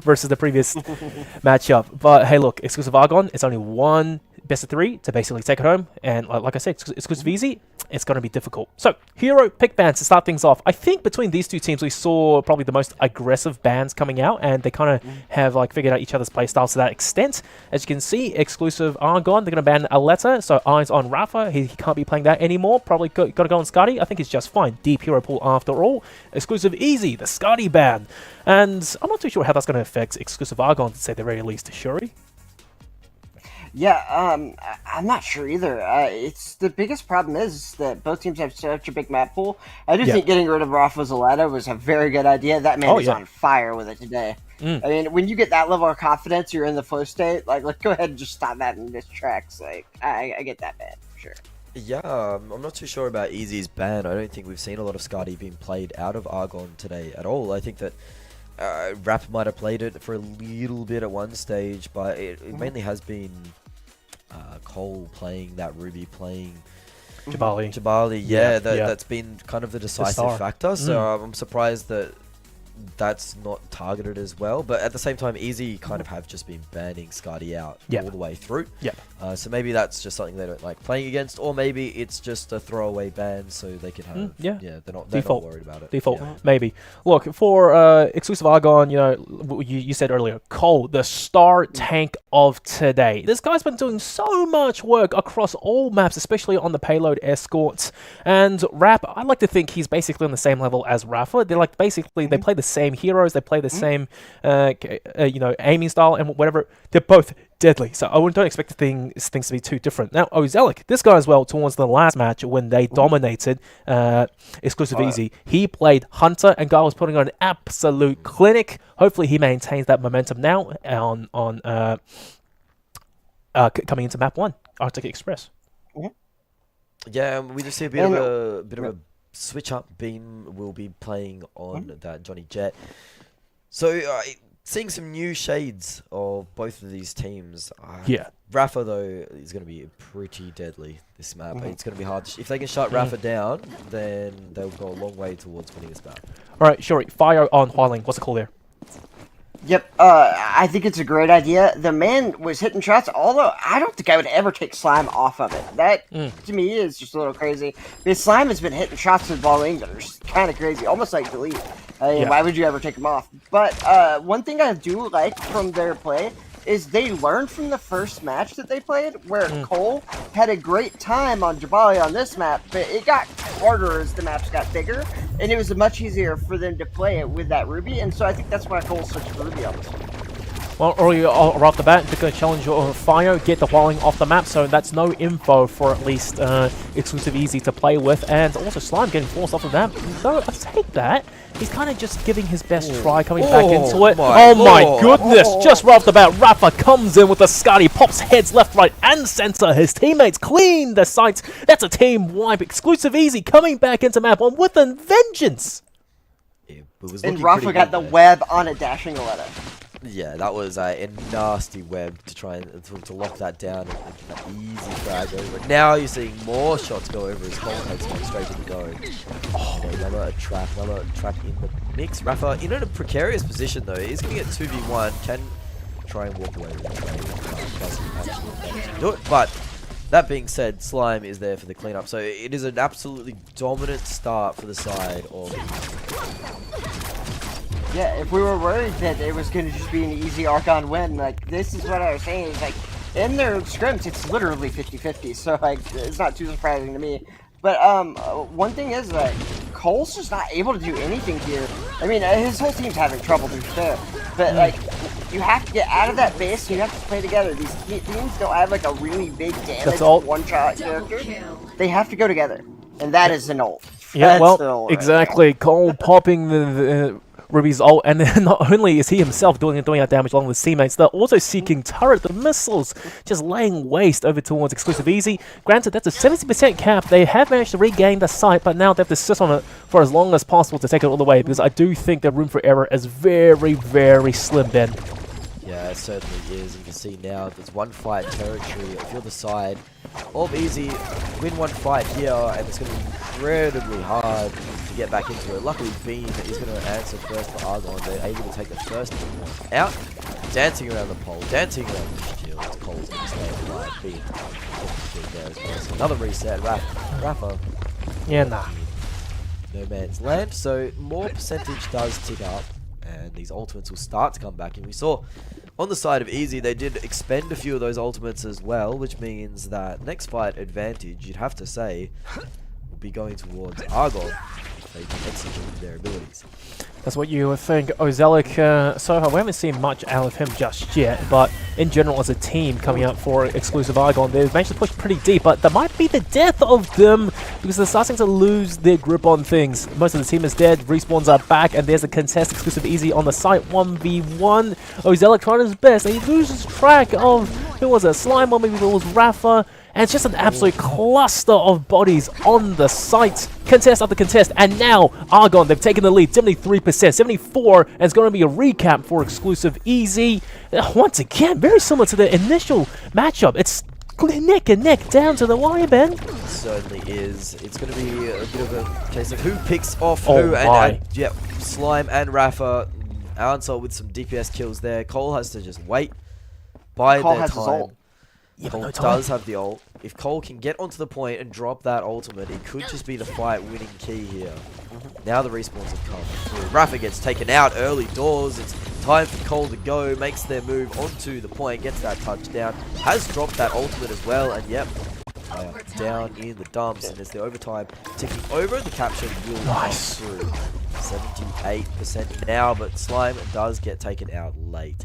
versus the previous matchup. But hey, look, Exclusive Argon, it's only one best of 3 to basically take it home, and like I said, Exclusive Easy, it's going to be difficult. So, hero pick bans to start things off. I think between these two teams, we saw probably the most aggressive bans coming out, and they kind of have like figured out each other's playstyles to that extent. As you can see, Exclusive Argon, they're going to ban Aletta, so eyes on Rafa. He can't be playing that anymore. Probably got to go on Scotty. I think he's just fine. Deep hero pool after all. Exclusive Easy, the Scotty ban. And I'm not too sure how that's going to affect Exclusive Argon, to say the very least. Shuri? Yeah, I'm not sure either. It's the biggest problem is that both teams have such a big map pool. I do think getting rid of Rafa Zaletta was a very good idea. That man is on fire with it today. I mean, when you get that level of confidence, you're in the flow state. Like, let's go ahead and just stop that in this tracks. Like, I get that, man, for sure. Yeah, I'm not too sure about Easy's ban. I don't think we've seen a lot of Skadi being played out of Argon today at all. I think that Rap might have played it for a little bit at one stage, but it mainly has been Cole playing that Ruby, playing Jabali. Yeah, that's been kind of the decisive factor. So I'm surprised that that's not targeted as well. But at the same time, Easy kind of have just been banning Skadi out all the way through. So maybe that's just something they don't like playing against, or maybe it's just a throwaway ban so they can have they're not worried about it. Maybe. Look, for Exclusive Argon, you know, you said earlier, Cole, the star tank of today. This guy's been doing so much work across all maps, especially on the payload escorts. And Rap, I like to think he's basically on the same level as Rafa. They're like basically they play the same heroes, they play the same you know, aiming style and whatever. They're both deadly, so I don't expect things to be too different. Now, Ozelic, this guy as well, towards the last match when they dominated Exclusive Easy, he played Hunter, and guy was putting on an absolute clinic. Hopefully he maintains that momentum now on coming into map 1, Arctic Express. Yeah, we just see a bit of a switch up. Beam will be playing on that Johnny Jet. So seeing some new shades of both of these teams. Rafa, though, is going to be pretty deadly this map. It's going to be hard. If they can shut Rafa down, then they'll go a long way towards winning this map. All right, Shuri, fire on Hualing. What's the call there? Yep, I think it's a great idea. The man was hitting shots, although I don't think I would ever take Slime off of it. That, to me, is just a little crazy. Because Slime has been hitting shots with balling that are just kind of crazy, almost like Delete. Why would you ever take him off? But one thing I do like from their play is they learned from the first match that they played, where Cole had a great time on Jabali on this map, but it got harder as the maps got bigger, and it was much easier for them to play it with that Ruby, and so I think that's why Cole switched to Ruby on this one. Well, earlier off the bat, they're going to challenge Fire, get the Hualing off the map, so that's no info for at least Exclusive Easy to play with, and also Slime getting forced off of that. Though, I take that. He's kind of just giving his best try coming back into it. Oh my goodness! Just right off the bat, Rafa comes in with a Scotty, pops heads left, right, and center. His teammates clean the sights. That's a team wipe. Exclusive Easy coming back into map 1 with a vengeance. And Rafa got the web on a dashing Aletta. Yeah, that was a nasty web to try and to lock that down and that easy frag over. Now you're seeing more shots go over as Cole takes one straight to the go. Another trap in the mix. Rafa in a precarious position though. He's going to get 2v1. Can try and walk away with the trade. Doesn't actually manage to do it. But that being said, Slime is there for the cleanup. So it is an absolutely dominant start for the side of... Yeah, if we were worried that it was going to just be an easy Archon win, like, this is what I was saying, is like, in their scrims, it's literally 50-50, so, like, it's not too surprising to me. But, one thing is, like, Cole's just not able to do anything here. I mean, his whole team's having trouble, to be fair. But, like, you have to get out of that base, you have to play together. These teams don't have, like, a really big damage one-shot character. They have to go together, and that is an ult. Yeah, well, exactly. Cole popping the Ruby's ult, and then not only is he himself doing that damage along with his teammates, they're also seeking turret. The missiles just laying waste over towards Exclusive Easy. Granted, that's a 70% cap. They have managed to regain the site, but now they have to sit on it for as long as possible to take it all the way, because I do think the room for error is very, very slim, Ben. Yeah, it certainly is. You can see now there's one fight territory. If you're the side of Easy, win one fight here, and it's going to be incredibly hard to get back into it. Luckily, Beam is going to answer first for Argon. They're able to take the first point out, dancing around the pole, dancing around the shield. Cole's going to stay alive. Beam there as well. So another reset. Rafa. Yeah, nah. No man's land. So more percentage does tick up, and these ultimates will start to come back. And we saw on the side of Easy, they did expend a few of those ultimates as well, which means that next fight advantage, you'd have to say, will be going towards Argon if they can execute their abilities. That's what you would think. Ozelic, so far, we haven't seen much out of him just yet, but in general, as a team coming out for exclusive Argon, they've managed to push pretty deep, but that might be the death of them because they're starting to lose their grip on things. Most of the team is dead, respawns are back, and there's a contest exclusive Easy on the site, 1v1. Ozelic trying his best, and he loses track of, who was it, Slime, or maybe it was Rafa. And it's just an absolute cluster of bodies on the site. Contest after contest. And now, Argon, they've taken the lead. 73%, 74. And it's going to be a recap for exclusive Easy. Once again, very similar to the initial matchup. It's neck and neck down to the wire, Ben. It certainly is. It's going to be a bit of a case of who picks off Oh who. my. And yeah, Slime and Rafa answer with some DPS kills there. Cole has to just wait. Bide Cole their has his time. ult. Cole does have the ult. If Cole can get onto the point and drop that ultimate, it could just be the fight-winning key here. Now the respawns have come through. Rafa gets taken out early doors. It's time for Cole to go. Makes their move onto the point. Gets that touchdown. Has dropped that ultimate as well. And yep, down in the dumps. And as the overtime ticking over, the capture will come through. 78% now, but Slime does get taken out late.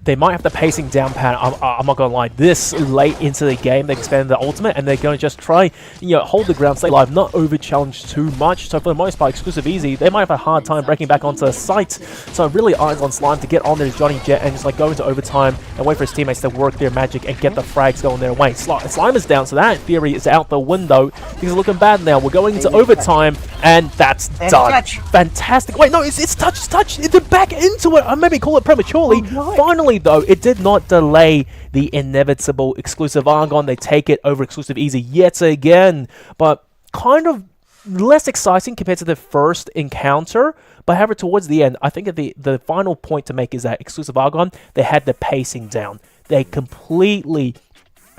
They might have the pacing down pat. I'm not gonna lie. This late into the game, they expanded the ultimate, and they're gonna just try, hold the ground, stay alive, not over challenge too much. So for the most part, exclusive Easy, they might have a hard time breaking back onto the site. So really eyes on Slime to get on there, Johnny Jet, and just go into overtime and wait for his teammates to work their magic and get the frags going their way. Slime is down, so that theory is out the window. Things are looking bad now. We're going into overtime, and that's done. Fantastic. Wait, no, it's touch. They're back into it. I maybe call it prematurely. Finally, though, it did not delay the inevitable exclusive Argon. They take it over exclusive Easy yet again, but kind of less exciting compared to the first encounter. But however, towards the end, I think that the final point to make is that exclusive Argon, they had the pacing down. They completely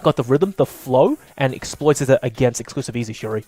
got the rhythm, the flow, and exploited it against exclusive Easy, Shuri.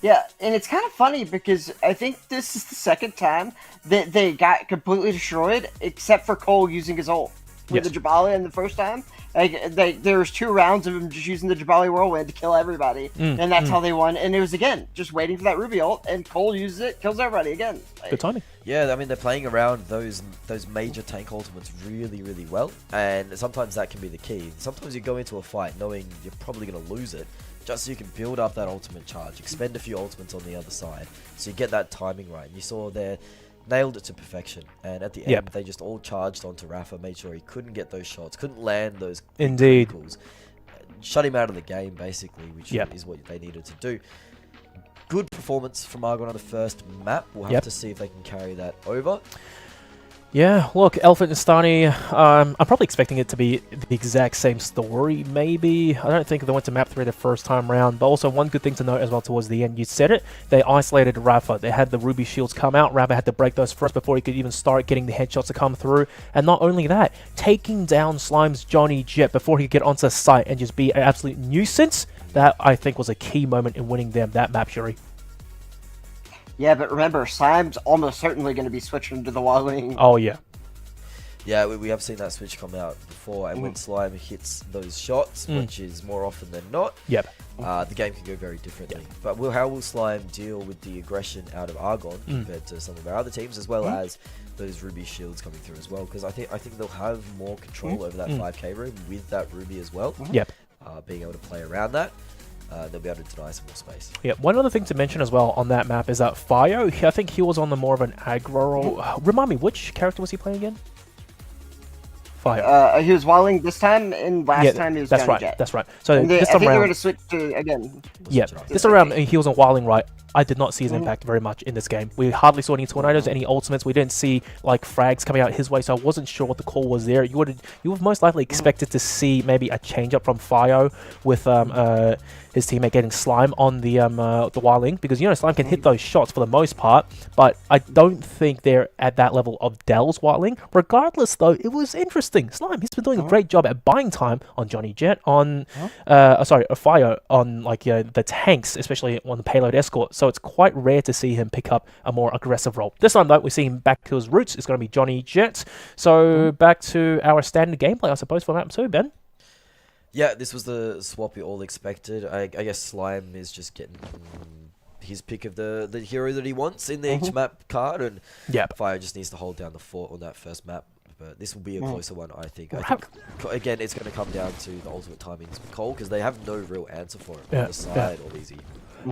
Yeah, and it's kind of funny because I think this is the second time that they got completely destroyed, except for Cole using his ult with the Jabali in the first time. There was 2 rounds of him just using the Jabali Whirlwind to kill everybody, and that's how they won. And it was, again, just waiting for that Ruby ult, and Cole uses it, kills everybody again. Good timing. Yeah, I mean, they're playing around those major tank ultimates really, really well, and sometimes that can be the key. Sometimes you go into a fight knowing you're probably going to lose it, just so you can build up that ultimate charge, expend a few ultimates on the other side, so you get that timing right. And you saw there, nailed it to perfection, and at the end, they just all charged onto Rafa, made sure he couldn't get those shots, couldn't land those criticals, shut him out of the game, basically, which is what they needed to do. Good performance from Argon on the first map. We'll have to see if they can carry that over. Yeah, look, Elephant and Stani, I'm probably expecting it to be the exact same story, maybe. I don't think they went to map 3 the first time round, but also one good thing to note as well towards the end, you said it, they isolated Rafa. They had the Ruby shields come out, Rafa had to break those first before he could even start getting the headshots to come through, and not only that, taking down Slime's Johnny Jet before he could get onto site and just be an absolute nuisance, that I think was a key moment in winning them that map, Shuri. Yeah, but remember, Slime's almost certainly going to be switching to the Walling. Oh, yeah. Yeah, we have seen that switch come out before, and when Slime hits those shots, which is more often than not, the game can go very differently. But how will Slime deal with the aggression out of Argon compared to some of our other teams, as well as those Ruby shields coming through as well? Because I think they'll have more control over that 5k room with that Ruby as well. Yep. Being able to play around that. they'll be able to deny some more space. Yeah, one other thing to mention as well on that map is that Fio, I think he was on the more of an aggro role. Remind me, which character was he playing again? Fio. He was walling this time, and last time he was that's Johnny right. Jet. That's right. So And this I time think they're around, going to switch to again. yeah, this time around he was on Wilding right. I did not see his impact very much in this game. We hardly saw any tornadoes, any ultimates. We didn't see like frags coming out his way, so I wasn't sure what the call was there. You would most likely expected to see maybe a change up from Fio with his teammate getting Slime on the Wilding, because Slime can hit those shots for the most part, but I don't think they're at that level of Dell's Wilding. Regardless, though, it was interesting. Slime, he's been doing a great job at buying time on Johnny Jet, on Fio, on like the tanks, especially on the payload escort. So it's quite rare to see him pick up a more aggressive role. This time, though, we see him back to his roots. It's going to be Johnny Jet. So back to our standard gameplay, I suppose, for map 2, Ben. Yeah, this was the swap we all expected. I guess Slime is just getting his pick of the hero that he wants in the each map card, and Fire just needs to hold down the fort on that first map. But this will be a closer one, I think. I think again, it's going to come down to the ultimate timings with Cole, because they have no real answer for it on the side or easy.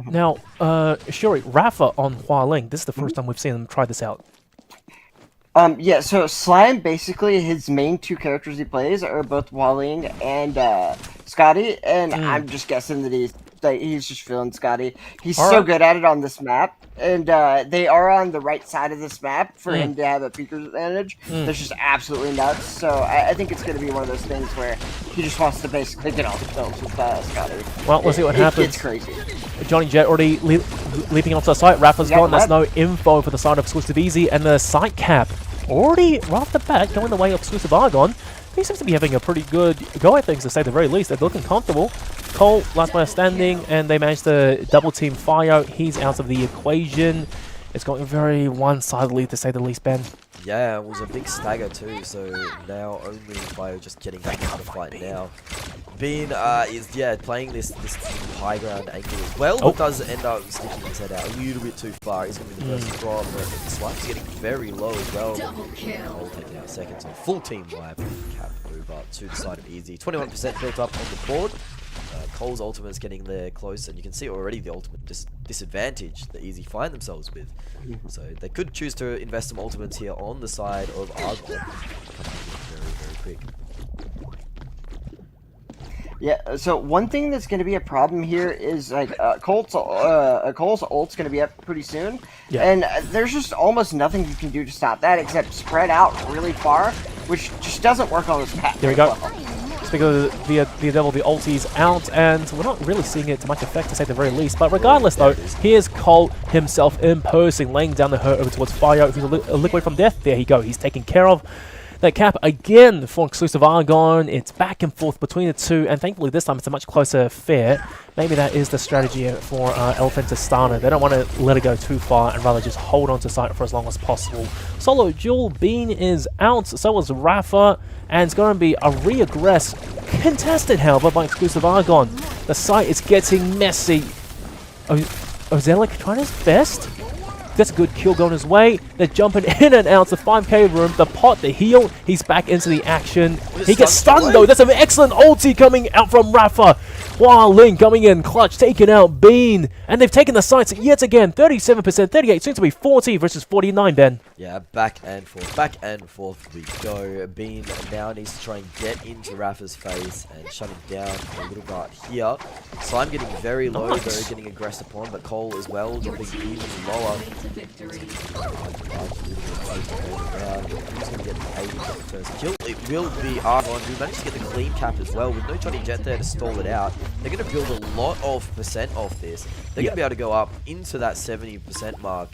Now, Shuri, Rafa on Hualing, this is the first time we've seen them try this out. Yeah, so Slime, basically, his main two characters he plays are both Walling and Scotty, and I'm just guessing that he's just feeling Scotty. He's so good at it on this map, and they are on the right side of this map for him to have a peeker's advantage. That's just absolutely nuts. So I think it's going to be one of those things where he just wants to basically get all the kills with Scotty. Well, we'll see what happens. It's crazy. Johnny Jet already leaping onto the site. Rafa's gone. That's no info for the side of Exclusive Easy, and the site cap already right off the bat going the way of Exclusive Argon. He seems to be having a pretty good go at things, to say the very least. They're looking comfortable. Cole, last player standing, and they managed to double team Fio. He's out of the equation. It's going very one-sidedly, to say the least, Ben. Yeah, it was a big stagger too, so now only Fio just getting back into the fight now. Bean is playing this high ground angle as well, but does end up sticking his head out a little bit too far. He's going to be the first to draw, but Slime's getting very low as well. Cole taking out seconds on full team wipe. Cap over to the side of Easy. 21% built up on the board. Cole's ultimate's getting there close, and you can see already the ultimate disadvantage that Easy find themselves with. So they could choose to invest some ultimates here on the side of Argon. Very, very quick. Yeah, so one thing that's going to be a problem here is like Cole's ult's going to be up pretty soon, and there's just almost nothing you can do to stop that except spread out really far, which just doesn't work on this map. There we go. Speaking of the devil, the ulti's out, and we're not really seeing it to much effect, to say the very least. But regardless, though, here's Cole himself imposing, laying down the hurt over towards Fio, who's a liquid from death. There he go. He's taken care of. That cap again for Exclusive Argon. It's back and forth between the two, and thankfully this time it's a much closer affair. Maybe that is the strategy for Elephantistana. They don't want to let it go too far and rather just hold on to site for as long as possible. Solo Jewel Bean is out, so is Rafa, and it's going to be a re-aggress contested, however, by Exclusive Argon. The site is getting messy. Ozelic trying his best. That's a good kill going his way. They're jumping in and out. The 5k room, the pot, the heal. He's back into the action. He gets stunned though. That's an excellent ulti coming out from Rafa. Ling coming in, clutch, taking out Bean. And they've taken the sights yet again. 37%, 38, soon to be 40 versus 49, Ben. Yeah, back and forth we go. Bean now needs to try and get into Rafa's face and shut him down a little bit here. Slime getting very low, though, getting aggressed upon, but Cole as well, dropping even lower. Who's going to get paid to get the first kill? It will be Argon, who managed to get the clean cap as well, with no Johnny Jet there to stall it out. They're going to build a lot of percent off this. They're going to be able to go up into that 70% mark,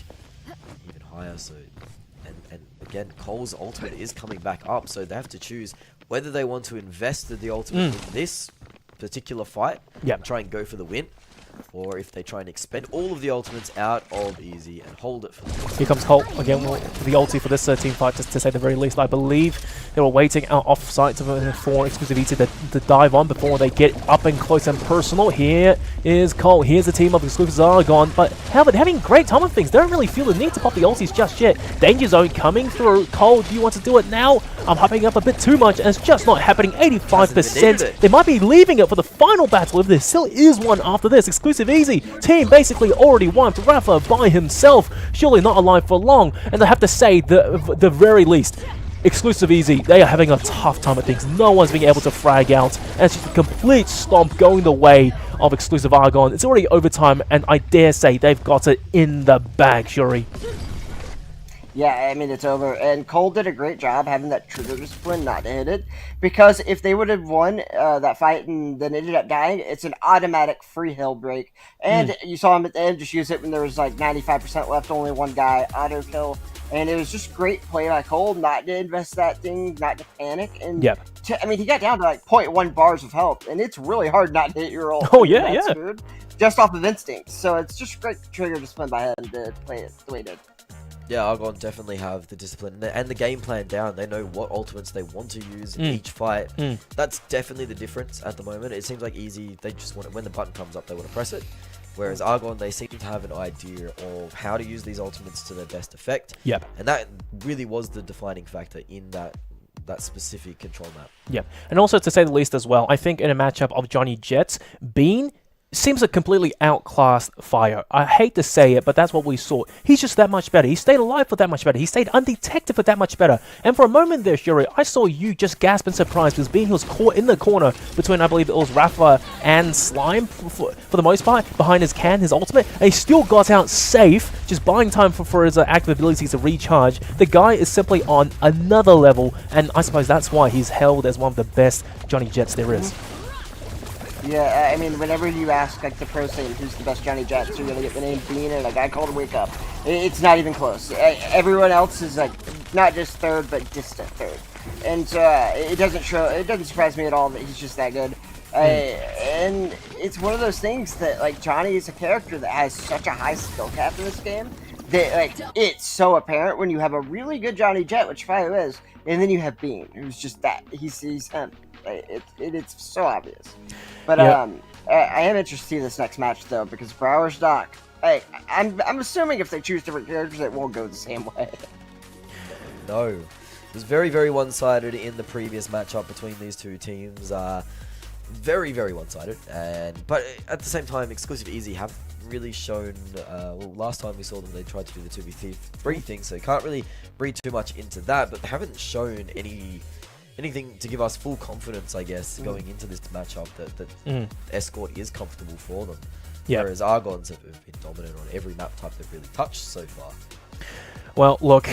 even higher. So, and again, Cole's ultimate is coming back up, so they have to choose whether they want to invest the ultimate in this particular fight and try and go for the win, or if they try and expend all of the ultimates out of Easy and hold it for them. Here comes Colt again with the ulti for this team fight, just to say the very least. I believe they were waiting out off site for Exclusive Easy to dive on before they get up and close and personal. Here is Colt. Here's the team of Exclusive Aragon, but having great time of things. They don't really feel the need to pop the ultis just yet. Danger Zone coming through. Colt, do you want to do it now? I'm hyping up a bit too much, and it's just not happening. 85%. They might be leaving it for the final battle if there still is one after this. Exclusive Easy team basically already wiped Rafa by himself. Surely not alive for long. And I have to say, the very least, Exclusive Easy, they are having a tough time at things. No one's being able to frag out. And it's just a complete stomp going the way of Exclusive Argon. It's already overtime, and I dare say they've got it in the bag, Shuri. Yeah, I mean, it's over. And Cole did a great job having that trigger discipline not to hit it. Because if they would have won that fight and then ended up dying, it's an automatic free hill break. And you saw him at the end just use it when there was like 95% left, only one guy, auto kill. And it was just great play by Cole not to invest that thing, not to panic. And I mean, he got down to like 0.1 bars of health. And it's really hard not to hit your ult. Oh, yeah, yeah. Food, just off of instinct. So it's just great trigger discipline by him to play it the way he did. Yeah, Argon definitely have the discipline and the game plan down. They know what ultimates they want to use in each fight. That's definitely the difference at the moment. It seems like Easy, they just want it, when the button comes up, they want to press it. Whereas Argon, they seem to have an idea of how to use these ultimates to their best effect. Yep. And that really was the defining factor in that specific control map. Yep. And also, to say the least as well, I think in a matchup of Johnny Jets, Bean seems a completely outclassed Fire. I hate to say it, but that's what we saw. He's just that much better. He stayed alive for that much better. He stayed undetected for that much better. And for a moment there, Shuri, I saw you just gasp in surprise because Bean was caught in the corner between, I believe it was Rafa and Slime for the most part, behind his his ultimate, and he still got out safe, just buying time for his active abilities to recharge. The guy is simply on another level, and I suppose that's why he's held as one of the best Johnny Jets there is. Yeah, I mean, whenever you ask, like, the pro scene who's the best Johnny Jets, you're going to get the name Bean and a guy called Wake Up. It's not even close. Everyone else is, like, not just third, but distant third. And so it doesn't surprise me at all that he's just that good. And it's one of those things that, like, Johnny is a character that has such a high skill cap in this game that, like, it's so apparent when you have a really good Johnny Jet, which Fire is, and then you have Bean, who's just that. He's him. It's so obvious. But I am interested to see this next match though, because Brower's Doc. I'm assuming if they choose different characters, it won't go the same way. No, it was very, very one-sided in the previous matchup between these two teams. Very, very one-sided. But at the same time, Exclusive Easy have really shown. Well, last time we saw them, they tried to do the 2v3 thing, so can't really read too much into that. But they haven't shown anything to give us full confidence, I guess, going into this matchup that Escort is comfortable for them. Whereas Argons have been dominant on every map type they've really touched so far. Well, look,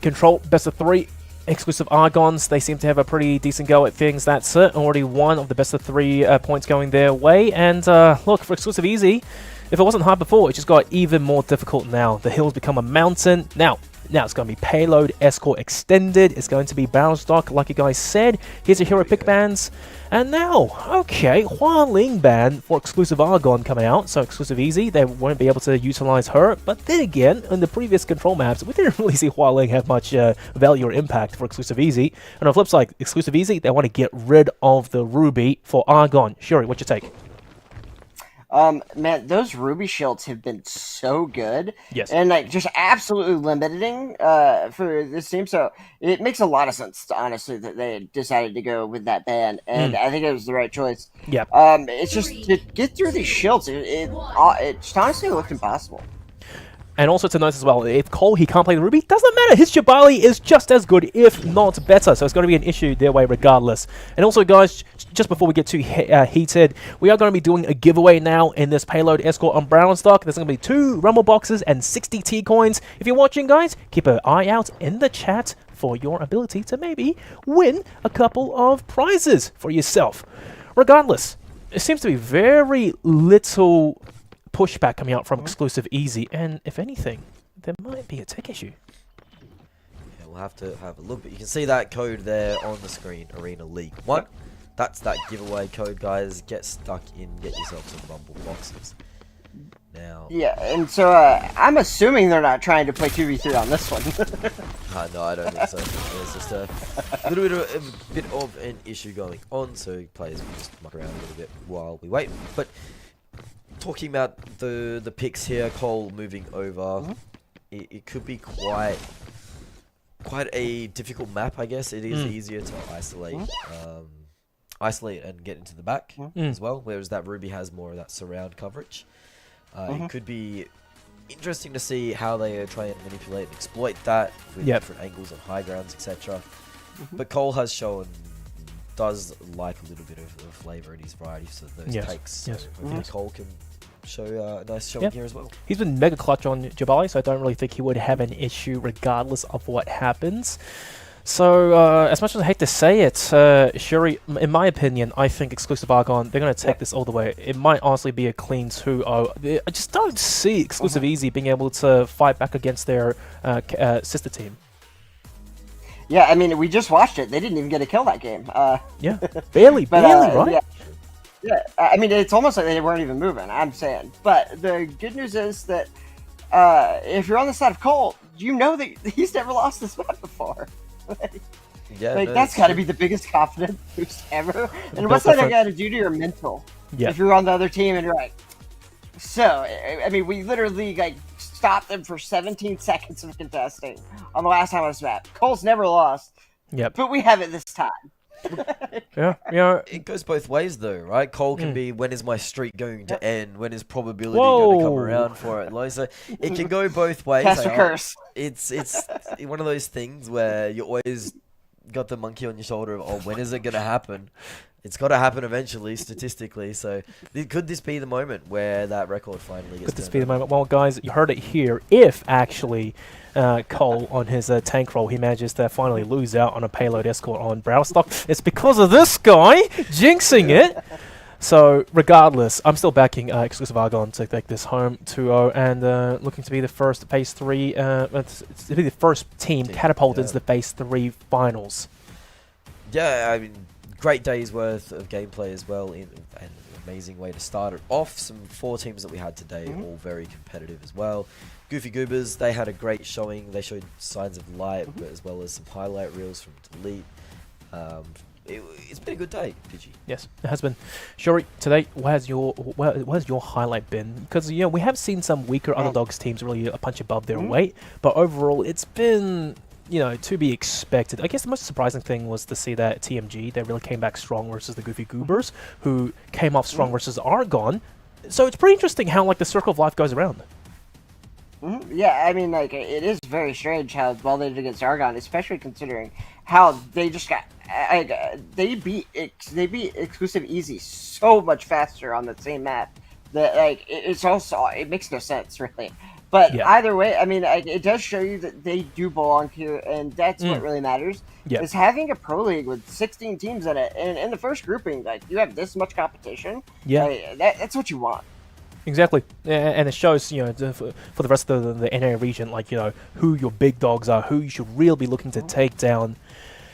Control, best of 3, Exclusive Argons, they seem to have a pretty decent go at things. That's it. Already one of the best of 3 points going their way. And look, for Exclusive Easy, if it wasn't hard before, it just got even more difficult now. The hills become a mountain. Now it's going to be Payload, Escort Extended. It's going to be Barrel Stock, like you guys said. Here's your hero pick bans. And now, okay, Hua Ling ban for Exclusive Argon coming out. So Exclusive Easy, they won't be able to utilize her. But then again, in the previous control maps, we didn't really see Hua Ling have much value or impact for Exclusive Easy. And on the flip side, Exclusive Easy, they want to get rid of the Ruby for Argon. Shuri, what's your take? Man, those Ruby shields have been so good. Yes. And, like, just absolutely limiting for this team. So it makes a lot of sense, honestly, that they decided to go with that ban. And I think it was the right choice. Yeah. It's just to get through these shields, it just honestly looked impossible. And also to note as well, if Cole, he can't play the Ruby, doesn't matter. His Jabali is just as good, if not better. So it's going to be an issue their way regardless. And also, guys, just before we get too heated, we are going to be doing a giveaway now in this Payload Escort on Brown Stock. There's going to be 2 Rumble boxes and 60 T-coins. If you're watching, guys, keep an eye out in the chat for your ability to maybe win a couple of prizes for yourself. Regardless, it seems to be very little pushback coming out from Exclusive Easy, and if anything, there might be a tech issue. Yeah, we'll have to have a look, but you can see that code there on the screen, Arena League 1. That's that giveaway code, guys. Get stuck in, get yourself some Rumble boxes. now. Yeah, and so I'm assuming they're not trying to play 2v3 on this one. No, I don't think so. There's just a bit of an issue going on, so players will just muck around a little bit while we wait. But talking about the picks here, Cole moving over, it could be quite a difficult map, I guess. It is easier to isolate and get into the back as well, whereas that Ruby has more of that surround coverage. It could be interesting to see how they try and manipulate and exploit that with different angles on high grounds, etc. But Cole has shown does like a little bit of flavour in his varieties of those takes. So hopefully Cole can show a nice showing here as well. He's been mega clutch on Jabali, so I don't really think he would have an issue regardless of what happens. So, as much as I hate to say it, Shuri, in my opinion, I think Exclusive Argon, they're going to take this all the way. It might honestly be a clean 2-0. I just don't see Exclusive Easy being able to fight back against their sister team. Yeah, I mean, we just watched it. They didn't even get a kill that game. Barely, right? Yeah, I mean, it's almost like they weren't even moving, I'm saying. But the good news is that if you're on the side of Cole, you know that he's never lost this map before. That's got to be the biggest confidence boost ever. And what's that got to do to your mental? If you're on the other team and you're like, so, I mean, we literally stopped them for 17 seconds of contesting on the last time on this map. Cole's never lost. But we have it this time. It goes both ways though, right? Cole can be, when is my streak going to end? When is probability going to come around for it? So it can go both ways. Cast a curse. It's one of those things where you always got the monkey on your shoulder of, when is it going to happen? It's got to happen eventually, statistically. So could this be the moment where that record finally gets Could this be the moment? Well, guys, you heard it here. If actually Cole, on his tank roll, he manages to finally lose out on a payload escort on Browstock, it's because of this guy jinxing it. So, regardless, I'm still backing Exclusive Argon to take this home 2-0 and looking to be the first Phase 3, to be the first team catapulted into the Phase 3 finals. Yeah, I mean, great day's worth of gameplay as well, and an amazing way to start it off. Some 4 teams that we had today, all very competitive as well. Goofy Goobers, they had a great showing. They showed signs of light, but as well as some highlight reels from Delete. It's been a good day, Pidgey. Yes, it has been. Shuri, today, what has your highlight been? Because we have seen some weaker underdogs teams really a punch above their weight, but overall, it's been to be expected. I guess the most surprising thing was to see that TMG, they really came back strong versus the Goofy Goobers, who came off strong versus Argon. So it's pretty interesting how the circle of life goes around. Yeah, I mean, it is very strange how well they did against Argon, especially considering how they just got they beat Exclusive Easy so much faster on the same map that it makes no sense really. But either way, I mean, it does show you that they do belong here, and that's what really matters. Is having a pro league with 16 teams in it, and in the first grouping, you have this much competition. That's what you want. Exactly, and it shows, for the rest of the NA region, who your big dogs are, who you should really be looking to take down.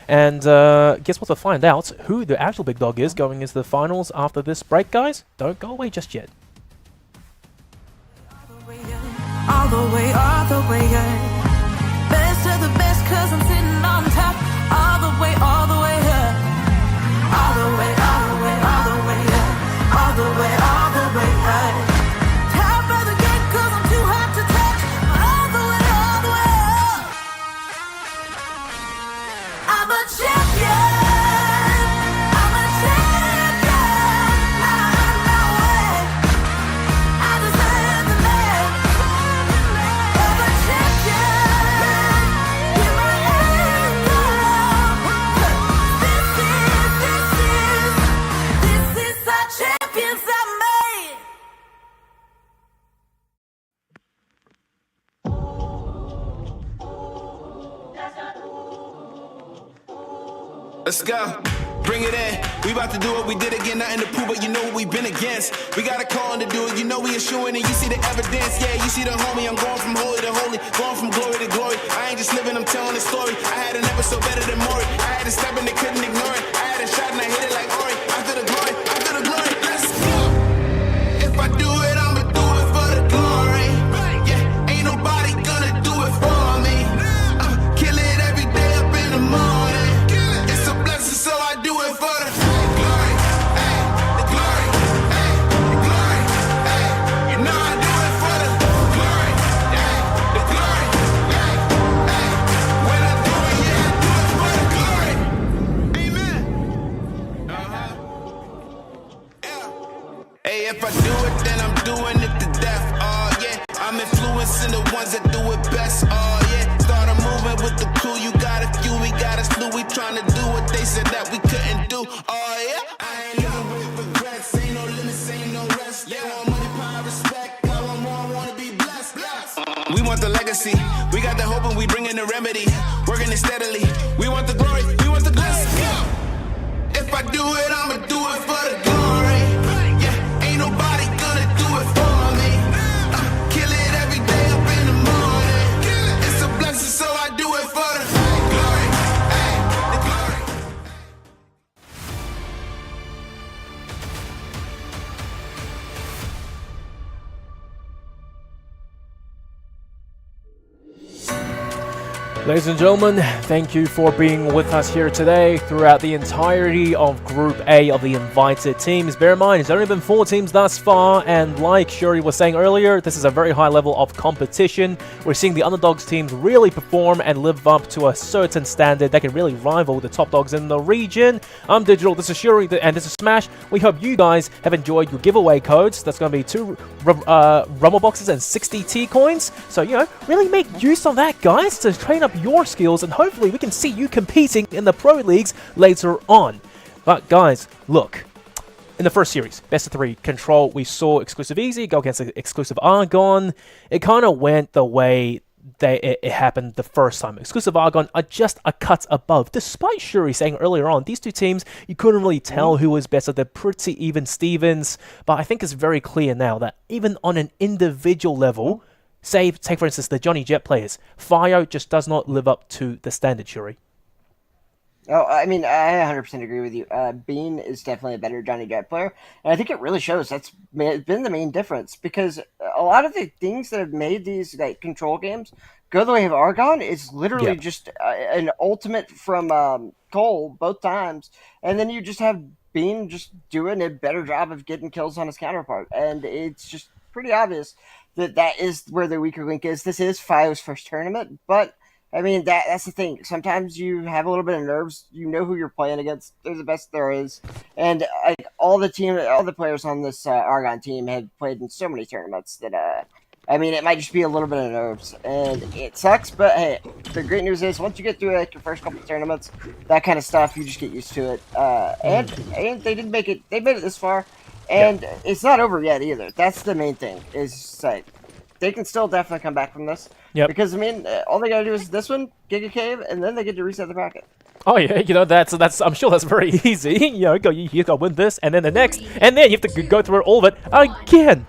And guess what? To find out who the actual big dog is going into the finals after this break, guys. Don't go away just yet. All the way, best of the best, 'cause I'm sitting on top. All the way, all the way up. All the way, all the way, all the way up. All the way, all the way up. Top of the game, 'cause I'm too hot to touch. All the way up. I'm a champion. I'm a champion. I know it. I deserve the name. I'm a champion. Give my anthem. This is our champions I made. Let's go. Bring it in. We about to do what we did again. Nothing to prove, but you know what we've been against. We got a calling to do it. You know we assuring it. You see the evidence. Yeah, you see the homie. I'm going from holy to holy. Going from glory to glory. I ain't just living, I'm telling the story. I had an episode better than Maury. I had a step and they couldn't ignore it. I had a shot and I hit it like Ori. I feel the glory. I feel the glory. Let's go. If I do it, I'ma do it us and the ones that do it best. Oh yeah, start a movement with the crew. You got a few, we got a slew. We tryna do what they said that we couldn't do. Oh yeah, I ain't living with regrets. Ain't no limits, ain't no rest. They want money, power, respect. I want more, I wanna be blessed. We want the legacy. We got the hope and we bring in the remedy. Working it steadily. We want the glory. We want the blessing. If I do it, I'ma do it for the glory. Yeah, ain't nobody gonna do it for me. Kill it every day up in the morning. It's a blessing, so I do it for the glory. Ay, the glory. Ladies and gentlemen, thank you for being with us here today throughout the entirety of Group A of the invited teams. Bear in mind, it's only been 4 teams thus far, and like Shuri was saying earlier, this is a very high level of competition. We're seeing the underdogs teams really perform and live up to a certain standard that can really rival the top dogs in the region. I'm Digital, this is Shuri, and this is Smash. We hope you guys have enjoyed your giveaway codes. That's going to be 2 Rumble boxes and 60 T-coins. So, really make use of that, guys, to train up your skills, and hopefully we can see you competing in the pro leagues later on. But guys, look, in the first series, best of 3 Control, we saw exclusive Easy go against exclusive Argon. It kind of went the way that it happened the first time. Exclusive Argon are just a cut above, despite Shuri saying earlier on, these 2 teams, you couldn't really tell who was better. They're pretty even Stevens, but I think it's very clear now that even on an individual level, Say for instance, the Johnny Jet players. Fio just does not live up to the standard, Shuri. Oh, I mean, I 100% agree with you. Bean is definitely a better Johnny Jet player, and I think it really shows. That's been the main difference, because a lot of the things that have made these control games go the way of Argon is literally just an ultimate from Cole both times, and then you just have Bean just doing a better job of getting kills on his counterpart, and it's just pretty obvious that is where the weaker link is. This is Fio's first tournament, but I mean that's the thing. Sometimes you have a little bit of nerves. You know who you're playing against. They're the best there is, and all the players on this Argon team have played in so many tournaments that I mean, it might just be a little bit of nerves, and it sucks. But hey, the great news is once you get through your first couple of tournaments, that kind of stuff, you just get used to it. And they did make it. They made it this far. And it's not over yet either. That's the main thing. Is they can still definitely come back from this. Yep. Because I mean, all they gotta do is this one, Giga Cave, and then they get to reset the bracket. Oh yeah, that's I'm sure that's very easy. You gotta win this, and then the next, and then you have to go through all of it again.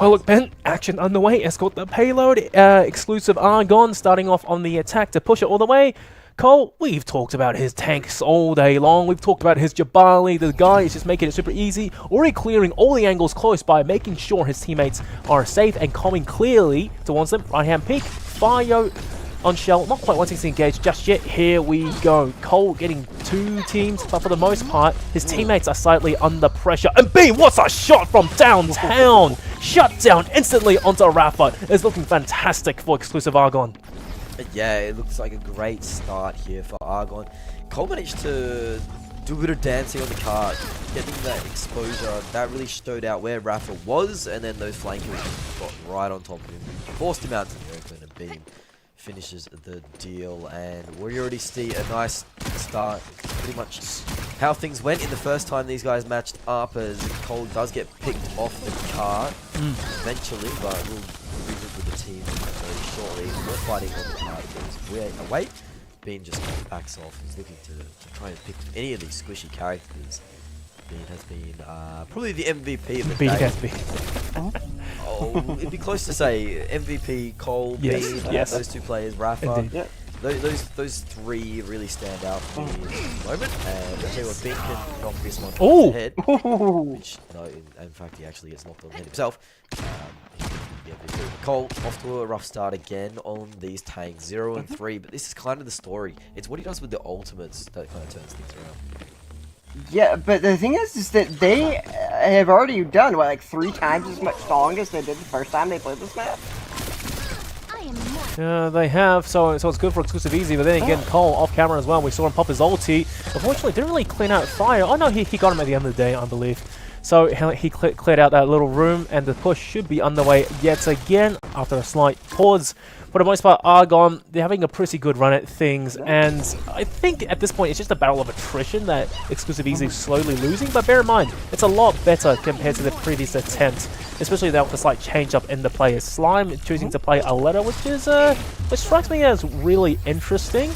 Well, look, Ben, action underway. Escort the payload. Exclusive Argon starting off on the attack to push it all the way. Cole, we've talked about his tanks all day long. We've talked about his Jabali. The guy is just making it super easy, already clearing all the angles close by, making sure his teammates are safe and coming clearly towards them. Right-hand peek, Fio on Shell, not quite wanting to engage just yet. Here we go. Cole getting 2 teams, but for the most part, his teammates are slightly under pressure. And Bean, what's a shot from downtown? Shut down instantly onto Rafa. It's looking fantastic for exclusive Argon. Yeah, it looks like a great start here for Argon. Cole managed to do a bit of dancing on the card, getting that exposure. That really showed out where Rafa was, and then those flankers got right on top of him. Forced him out to the open, and Beam finishes the deal. And we already see a nice start, pretty much how things went in the first time these guys matched up, as Cole does get picked off the card eventually, but we'll revisit with the team very shortly. We're fighting on the card because we're away. Bean just backs off. He's looking to try and pick any of these squishy characters. Bean has been probably the MVP of the Bean day. has been. Oh, it'd be close to say MVP, Cole, Yes, Bean, yes. those 2 players, Rafa. Indeed. Yeah. Those 3 really stand out for me at the moment. And I'll tell you what, Bean can knock this one Ooh. on the head. Which, no, in fact, he actually gets knocked on the head himself. Cole off to a rough start again on these tanks, 0 and 3, but this is kind of the story. It's what he does with the ultimates that kind of turns things around. Yeah, but the thing is that they have already done like 3 times as much song as they did the first time they played this map. They have, so it's good for exclusive Easy, but then again, Cole off camera as well. We saw him pop his ulti. Unfortunately, didn't really clean out Fire. Oh no, he got him at the end of the day, I believe. So he cleared out that little room, and the push should be underway yet again after a slight pause. For the most part, Argon, they're having a pretty good run at things, and I think at this point it's just a battle of attrition that Exclusive Easy is slowly losing, but bear in mind, it's a lot better compared to the previous attempt, especially now with the slight change up in the players. Slime choosing to play a letter, which strikes me as really interesting,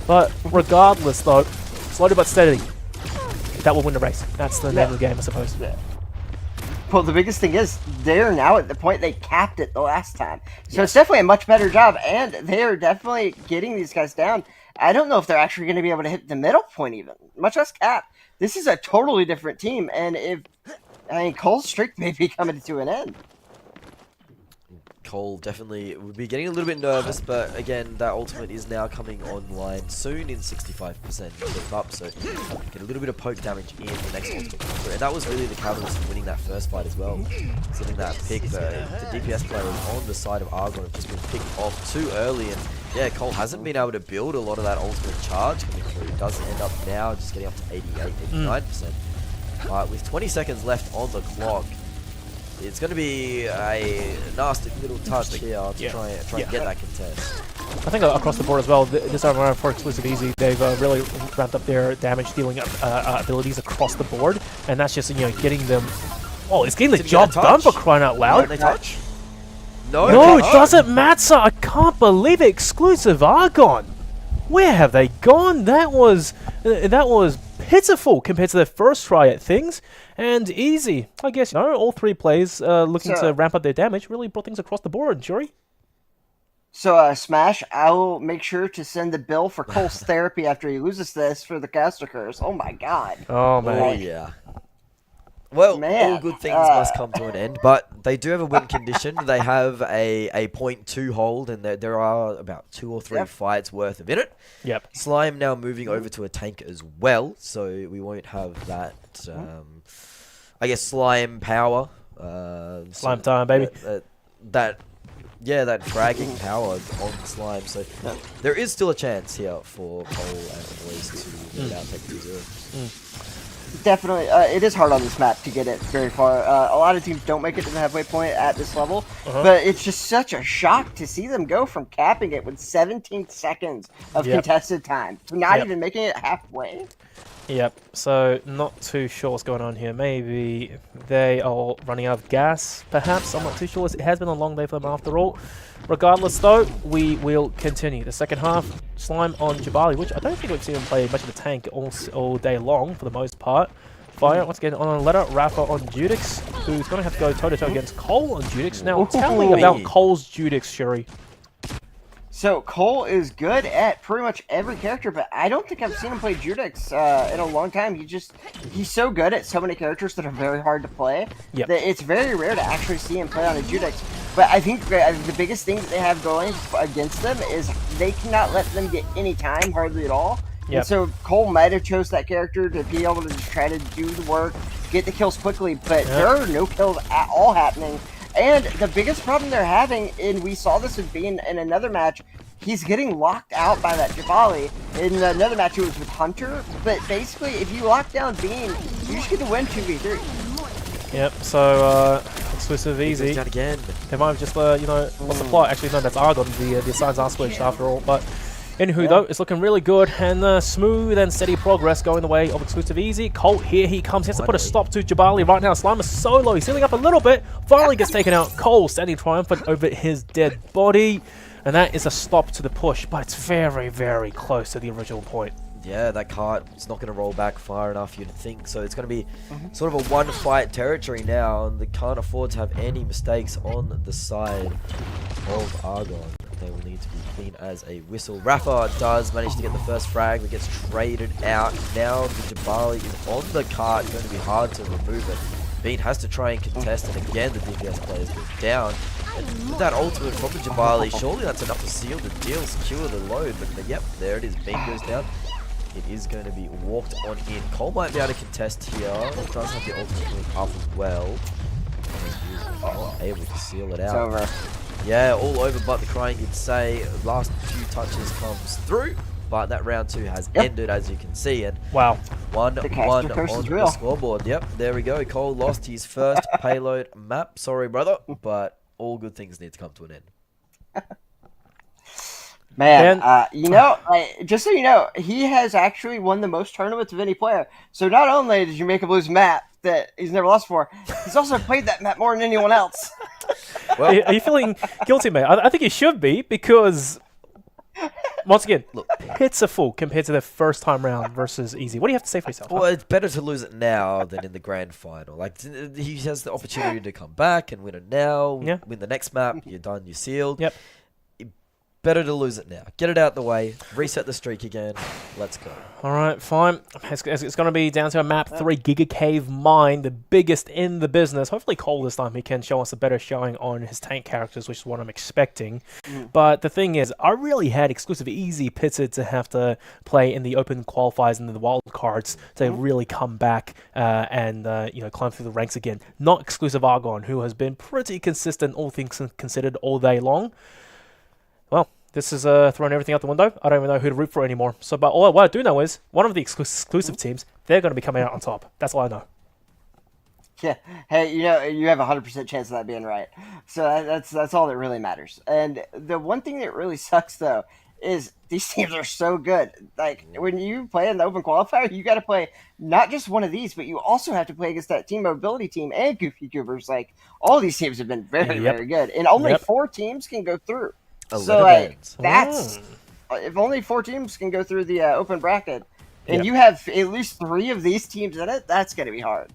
but regardless though, slowly but steady, that will win the race. That's the name of the game, I suppose. Well, the biggest thing is they're now at the point they capped it the last time. So it's definitely a much better job, and they're definitely getting these guys down. I don't know if they're actually going to be able to hit the middle point even, much less cap. This is a totally different team, and Cole's streak may be coming to an end. Cole definitely would be getting a little bit nervous, but again, that ultimate is now coming online soon in 65% built up, so get a little bit of poke damage in the next ultimate come through. And that was really the catalyst for winning that first fight as well. Getting that pick, the DPS players on the side of Argon have just been picked off too early, and yeah, Cole hasn't been able to build a lot of that ultimate charge coming through. It does end up now just getting up to 88, 89%. But with 20 seconds left on the clock, it's going to be a nasty little touch here to try and get that contest. I think across the board as well, this time around for Exclusive Easy, they've really ramped up their damage dealing abilities across the board, and that's just getting them. Oh, it's getting the job done for crying out loud. They touch? No, it doesn't matter. I can't believe it. Exclusive Argon. Where have they gone? That was pitiful compared to their first try at things. And Easy, I guess, all three players looking to ramp up their damage really brought things across the board, Jury. So, Smash, I will make sure to send the bill for Cole's therapy after he loses this for the caster curse. Oh my god. Oh, man. Oh, yeah. Well, all good things must come to an end, but they do have a win condition. They have a 0.2 hold, and there are about 2 or 3 fights worth of it. Yep. Slime now moving over to a tank as well, so we won't have that, I guess, slime power. Slime time, baby. That dragging power on slime. So there is still a chance here for Cole and the boys to get out take 2-0. Definitely, it is hard on this map to get it very far. A lot of teams don't make it to the halfway point at this level, but it's just such a shock to see them go from capping it with 17 seconds of contested time to not even making it halfway. Yep, so not too sure what's going on here. Maybe they are running out of gas, perhaps. I'm not too sure. It has been a long day for them after all. Regardless, though, we will continue. The second half, Slime on Jabali, which I don't think we've seen him play much of a tank all day long for the most part. Fire, once again, on a letter. Rafa on Judix, who's going to have to go toe-to-toe against Cole on Judix. Now, tell me about Cole's Judix, Shuri. So Cole is good at pretty much every character, but I don't think I've seen him play Judix in a long time. He's so good at so many characters that are very hard to play that it's very rare to actually see him play on a Judix. But I think the biggest thing that they have going against them is they cannot let them get any time, hardly at all. And so Cole might have chose that character to be able to just try to do the work, get the kills quickly, but there are no kills at all happening. And the biggest problem they're having, and we saw this with Bean in another match, he's getting locked out by that Jabali. In another match, it was with Hunter. But basically, if you lock down Bean, you just get to win 2v3. Yep, so Exclusive Easy. Down again. They might have just, what's the plot? Actually, no, that's Argon. The signs are switched after all. But anywho, though, it's looking really good and smooth and steady progress going the way of Exclusive Easy. Colt, here he comes. He has to put a stop to Jabali right now. Slime is so low. He's healing up a little bit. Finally gets taken out. Cole standing triumphant over his dead body. And that is a stop to the push, but it's very, very close to the original point. Yeah, that cart is not going to roll back far enough, you'd think. So it's going to be sort of a one-fight territory now, and they can't afford to have any mistakes on the side of Argon. They will need to be clean as a whistle. Rafa does manage to get the first frag, but gets traded out. Now the Jabali is on the cart. It's going to be hard to remove it. Bean has to try and contest, and again the DPS players go down. And with that ultimate from the Jabali, surely that's enough to seal the deal, secure the load. But yep, there it is. Bean goes down. It is going to be walked on in. Cole might be able to contest here. It does have the ultimate coming up as well. He is not able to seal it out. It's over. Yeah, all over, but the crying you'd say. Last few touches comes through, but that round 2 has ended, as you can see, and Wow. 1-1 curse is on the real. scoreboard. Yep, there we go. Cole lost his first payload map. Sorry, brother, but all good things need to come to an end. Man, Ben- you know, just so you know, he has actually won the most tournaments of any player. So not only did you make him lose a map that he's never lost for, he's also played that map more than anyone else. Well, Are you feeling guilty, mate? I think you should be, because once again, look, pitiful compared to the first time round versus Easy. What do you have to say for yourself? well, it's better to lose it now than in the grand final. Like, he has the opportunity to come back and win it now. Yeah. Win the next map. You're done. You're sealed. Yep. Better to lose it now. Get it out the way. Reset the streak again. Let's go. All right, fine. It's going to be down to a map 3, Giga Cave Mine, the biggest in the business. Hopefully Cole this time he can show us a better showing on his tank characters, which is what I'm expecting. But the thing is, I really had exclusive Easy pitted to have to play in the open qualifiers and the wild cards to really come back and climb through the ranks again. Not exclusive Argon, who has been pretty consistent, all things considered, all day long. Well, this is throwing everything out the window. I don't even know who to root for anymore. So, but what I do know is one of the exclusive teams, they're going to be coming out on top. That's all I know. Yeah. Hey, you know, you have a 100% chance of that being right. So that's all that really matters. And the one thing that really sucks, though, is these teams are so good. Like, when you play in the open qualifier, you got to play not just one of these, but you also have to play against that Team Mobility team and Goofy Goobers. Like, all these teams have been very, very good. And only 4 teams can go through. So, like, that's... If only 4 teams can go through the open bracket, and you have at least 3 of these teams in it, that's going to be hard.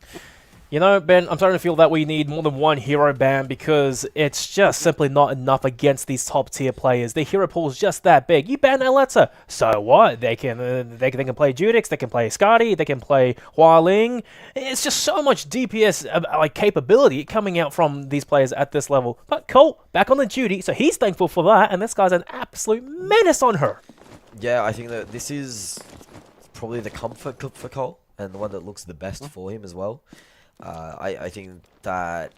You know, Ben, I'm starting to feel that we need more than one hero ban, because it's just simply not enough against these top-tier players. The hero pool is just that big. You ban Aletta, so what? They can play Judix, they can play Skadi, they can play Hualing. It's just so much DPS capability coming out from these players at this level. But Cole, back on the duty, so he's thankful for that, and this guy's an absolute menace on her. Yeah, I think that this is probably the comfort clip for Cole, and the one that looks the best for him as well. I think that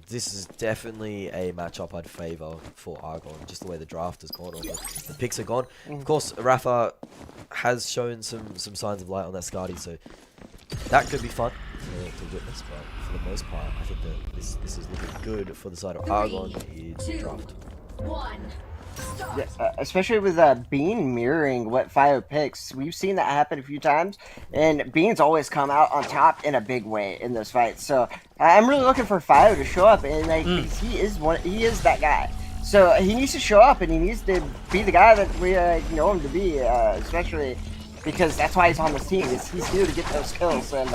this is definitely a matchup I'd favour for Argon, just the way the draft has gone, or the picks are gone. Of course, Rafa has shown some signs of light on that Skadi, so that could be fun to witness, but for the most part, I think that this is looking good for the side of Argon in the draft. 1. Yeah, especially with Bean mirroring what Fio picks. We've seen that happen a few times, and Bean's always come out on top in a big way in those fights. So I'm really looking for Fio to show up, and because he is that guy. So he needs to show up, and he needs to be the guy that we know him to be, especially because that's why he's on this team. He's here to get those kills, and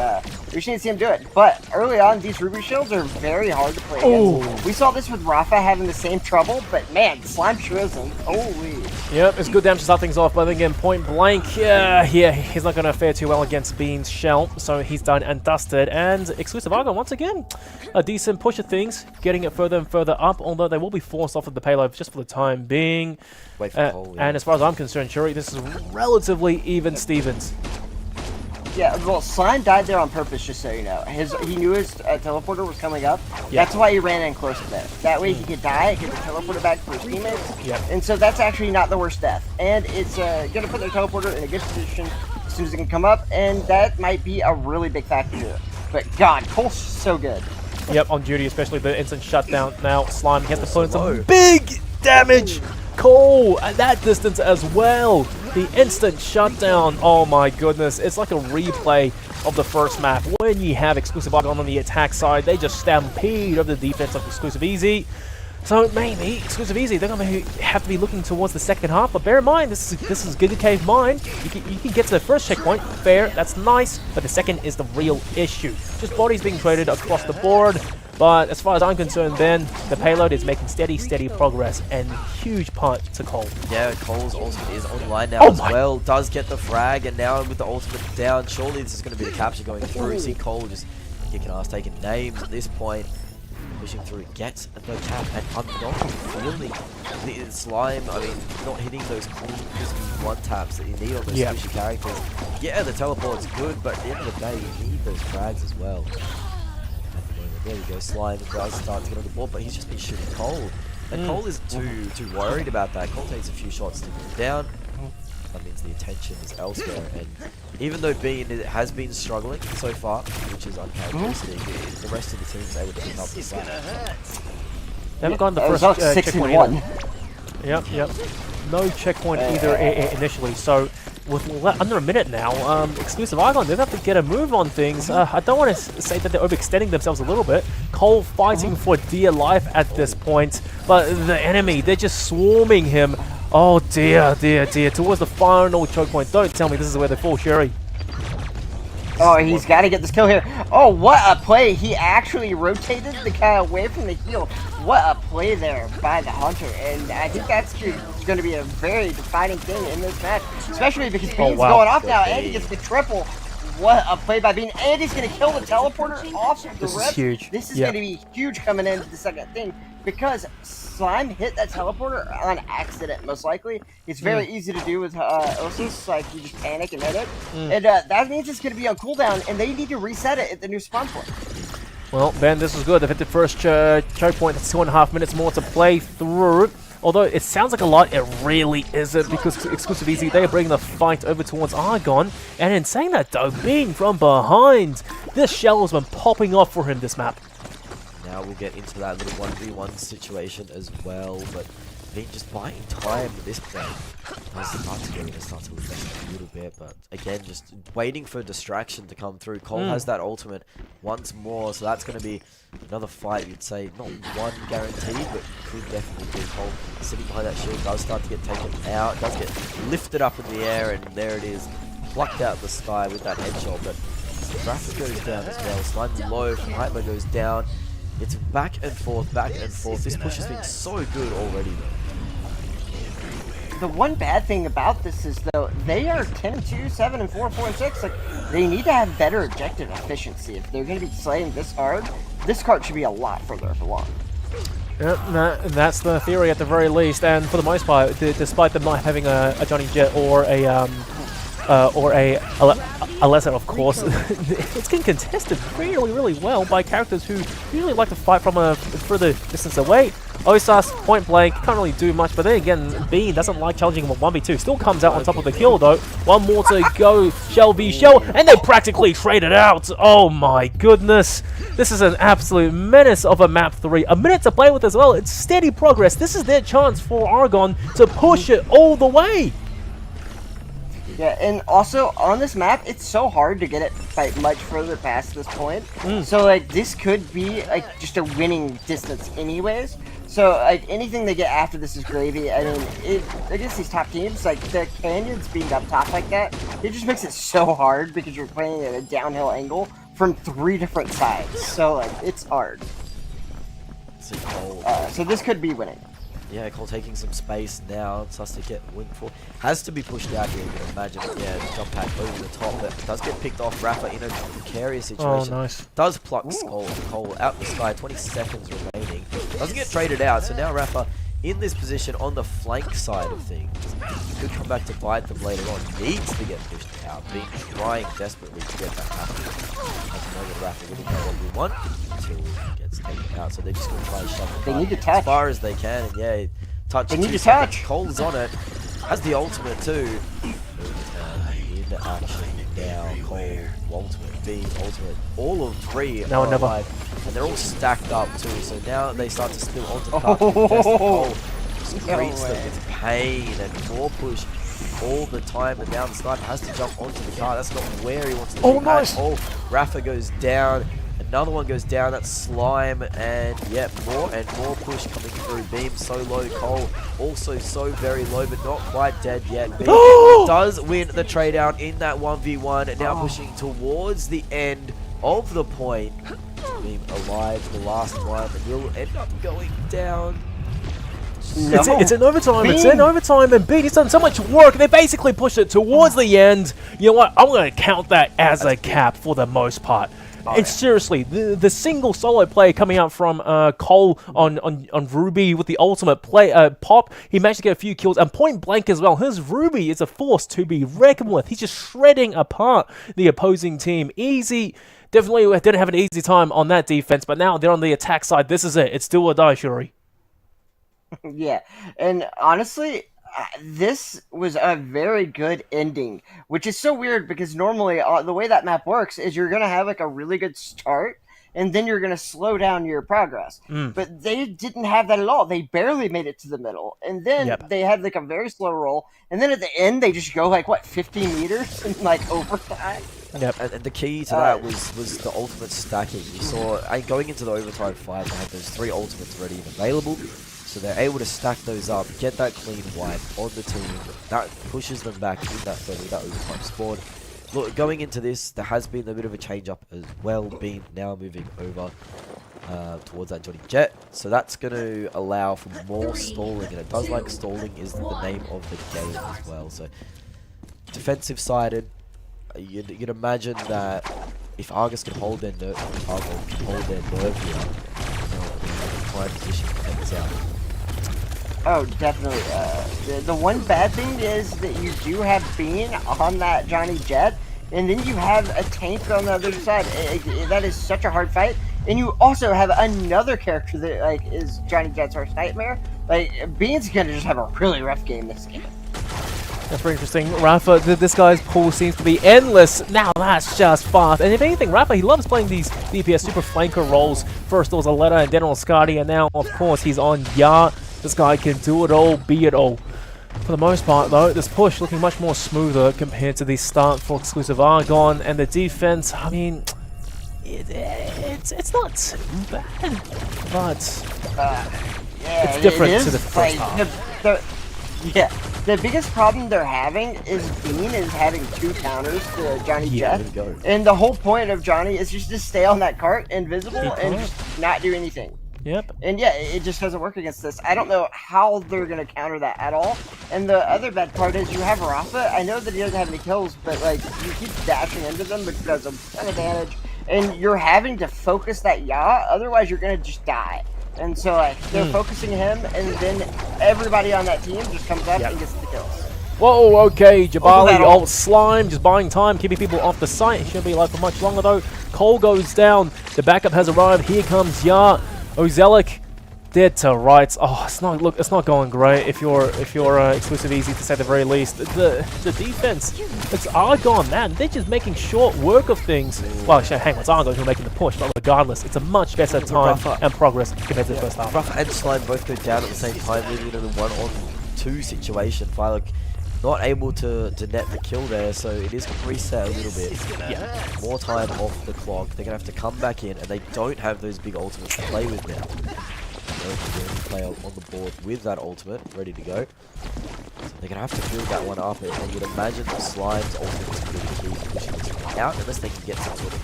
we should see him do it. But early on, these Ruby Shields are very hard to play against. We saw this with Rafa having the same trouble, but man, Slime sure isn't. Holy. Yep, it's good damage to start things off, but then again, point blank, he's not going to fare too well against Bean's shell, so he's done and dusted. And exclusive Argon, once again, a decent push of things, getting it further and further up, although they will be forced off of the payload just for the time being. Wait for Cole, And as far as I'm concerned, Shuri, this is relatively even Stevens. Yeah, well, Slime died there on purpose, just so you know. He knew his teleporter was coming up. That's why he ran in close to there. That way he could die, get the teleporter back for his teammates. And so that's actually not the worst death. And it's going to put their teleporter in a good position as soon as it can come up, and that might be a really big factor to it. But God, Cole's so good. Yep, on duty, especially the instant shutdown. Now, Slime has to put in some big damage. Cole at that distance as well. The instant shutdown. Oh my goodness. It's like a replay of the first map. When you have exclusive Argon on the attack side, they just stampede over the defense of exclusive Easy. So maybe exclusive Easy, they're going to have to be looking towards the second half. But bear in mind, this is Giga Cave Mine. You can get to the first checkpoint. Fair, that's nice. But the second is the real issue. Just bodies being traded across the board. But as far as I'm concerned, Ben, the payload is making steady progress, and huge part to Cole. Yeah, Cole's ultimate is online now as well. Does get the frag, and now with the ultimate down, surely this is going to be the capture going through. See Cole just kicking ass, taking names at this point. Pushing through, gets the cap, and I'm not feeling the Slime. I mean, not hitting those clean, crispy one-taps that you need on those squishy characters. Yeah, the teleport's good, but at the end of the day, you need those frags as well. There we go, Slime does start to get on the board, but he's just been shooting Cole. And Cole isn't too worried about that. Cole takes a few shots to go down. that means the attention is elsewhere. And even though Bean has been struggling so far, which is uncharacteristic, the rest of the team is able to pick up the slack. They haven't gotten the It was first like 6 checkpoint and either. 1. Yep. No checkpoint either initially. So with under a minute now, exclusive Argon, they have to get a move on things. I don't want to say that they're overextending themselves a little bit. Cole fighting for dear life at this point, but the enemy, they're just swarming him. Oh dear, towards the final choke point. Don't tell me this is where they fall, Sherry. Oh, he's got to get this kill here. Oh, what a play. He actually rotated the guy away from the heel. What a play there by the Hunter. And I think that's going to be a very defining thing in this match, especially because Bean's going off now, and he gets the triple. What a play by Bean. And he's going to kill the teleporter off of the rip. This is huge. This is going to be huge coming into the second thing, because Slime hit that teleporter on accident, most likely. It's very easy to do with Ursus, like you just panic and hit it. And that means it's going to be on cooldown, and they need to reset it at the new spawn point. Well, Ben, this is good. They've hit the first choke point. It's 2.5 minutes more to play through. Although it sounds like a lot, it really isn't, because Exclusive Easy, they are bringing the fight over towards Argon. And in saying that though, being from behind, this shell has been popping off for him this map. Now we'll get into that little 1v1 situation as well, but Bean just buying time at this point. Start to reflect a little bit, but again, just waiting for a distraction to come through. Cole has that ultimate once more, so that's going to be another fight. You'd say not one guaranteed, but could definitely be. Cole sitting behind that shield does start to get taken out, does get lifted up in the air, and there it is, plucked out of the sky with that headshot. But Rafa goes down as well, slightly low, Hyper goes down. It's back and forth, back and forth. This push has been so good already, though. The one bad thing about this is, though, they are 10-2, 7-4, 4-6. Like, they need to have better objective efficiency. If they're going to be slaying this hard, this card should be a lot further along. Yep, that's the theory at the very least. And for the most part, despite them not having a Johnny Jet or a lesser, of course, it's getting contested really well by characters who usually like to fight from a further distance away. Osas, point blank, can't really do much, but then again, Bean doesn't like challenging him 1v2. Still comes out on top of the kill though. One more to go, Shell v Shell, and they practically trade it out. Oh my goodness. This is an absolute menace of a map 3. A minute to play with as well. It's steady progress. This is their chance for Argon to push it all the way. Yeah, and also on this map, it's so hard to get it like much further past this point. So like this could be like just a winning distance anyways. So like anything they get after this is gravy. I mean, against these top teams, like the canyons being up top like that, it just makes it so hard because you're playing at a downhill angle from 3 different sides. So like it's hard. So this could be winning. Yeah, Cole taking some space now. Starts to get windfall. Has to be pushed out here, you can imagine. Yeah, jump pack over the top. But does get picked off. Rafa in a precarious situation. Oh, nice. Does pluck Cole out the sky. 20 seconds remaining. Doesn't get traded out. So now Rafa in this position on the flank side of things. Could come back to bite them later on. Needs to get pushed out. Being trying desperately to get that happening. As you know that Rafa really know what we want until he gets taken out. So they're just going to try and shove They need to as touch. far as they can. And yeah, touch. They need to touch. Cole's on it. Has the ultimate too. In action now. Cole, ultimate, Bean, ultimate. All of 3 Now are or never. alive. And they're all stacked up too. So now they start to spill onto the cart. Cole just greets them with pain and more push all the time. And now the sniper has to jump onto the car. That's not where he wants to be nice. at all. Rafa goes down. Another one goes down, that's Slime, and yep, more and more push coming through. Beam so low, Cole also so very low, but not quite dead yet. Beam does win the trade out in that 1v1, now pushing towards the end of the point. Beam alive, the last one will end up going down. No. It's in overtime. It's in overtime, and Bean has done so much work. They basically pushed it towards the end. You know what? I'm going to count that as a cap for the most part. And seriously, the single solo play coming out from Cole on Ruby with the ultimate play pop, he managed to get a few kills, and point blank as well. His Ruby is a force to be reckoned with. He's just shredding apart the opposing team. Easy. Definitely didn't have an easy time on that defense, but now they're on the attack side. This is it. It's do or die, Shuri. Yeah, and honestly, This was a very good ending, which is so weird because normally the way that map works is you're going to have like a really good start and then you're going to slow down your progress. But they didn't have that at all. They barely made it to the middle. And then they had like a very slow roll. And then at the end, they just go like, what, 50 meters in like overtime? Yep. And the key to that was the ultimate stacking. You saw, going into the overtime fight, they had those 3 ultimates ready and available. So they're able to stack those up, get that clean wipe on the team. That pushes them back in that overtime spawn. Look, going into this, there has been a bit of a change up as well, being now moving over towards that Johnny Jet. So that's going to allow for more stalling, and it does like stalling is the name of the game as well. So defensive sided, you'd imagine that if Argus can hold their nerve, here, prime position defense out. Oh, definitely. The one bad thing is that you do have Bean on that Johnny Jet, and then you have a tank on the other side. That is such a hard fight. And you also have another character that like is Johnny Jet's worst nightmare. Like Bean's gonna just have a really rough game this game. That's very interesting. Rafa, this guy's pool seems to be endless. Now that's just fast. And if anything, Rafa, he loves playing these DPS super flanker roles. First it was Aletta and then on Scotty, and now of course he's on Ya. This guy can do it all, be it all. For the most part though, this push looking much more smoother compared to the start for exclusive Argon, and the defense, I mean, it's not too bad, but yeah, it's different to the first half. The biggest problem they're having is Bean is having 2 counters to Johnny Jet, and the whole point of Johnny is just to stay on that cart invisible and just not do anything. Yep. And yeah, it just doesn't work against this. I don't know how they're going to counter that at all. And the other bad part is you have Rafa. I know that he doesn't have any kills, but like you keep dashing into them because of ton of damage, and you're having to focus that Ya. Otherwise, you're going to just die. And so like they're focusing him, and then everybody on that team just comes up and gets the kills. Whoa, okay, Jabali, old Slime, just buying time, keeping people off the site. It shouldn't be like for much longer though. Cole goes down, the backup has arrived, here comes Ya. Ozelic dead to rights. Oh, it's not going great if you're exclusive easy to say the very least. The defense, it's Argon, man. They're just making short work of things. Well, hang on, it's Argon who's making the push, but regardless, it's a much better time and progress compared to the first half. Rafa and Slime both go down at the same time, leaving in a 1-on-2 situation. Viloc not able to net the kill there, so it is going to reset a little bit. Yeah, more time off the clock. They're going to have to come back in, and they don't have those big ultimates to play with now. Play on the board with that ultimate ready to go. So they're going to have to build that one up, and you'd imagine the Slime's ultimate is going to be key to pushing this one out, unless they can get some sort of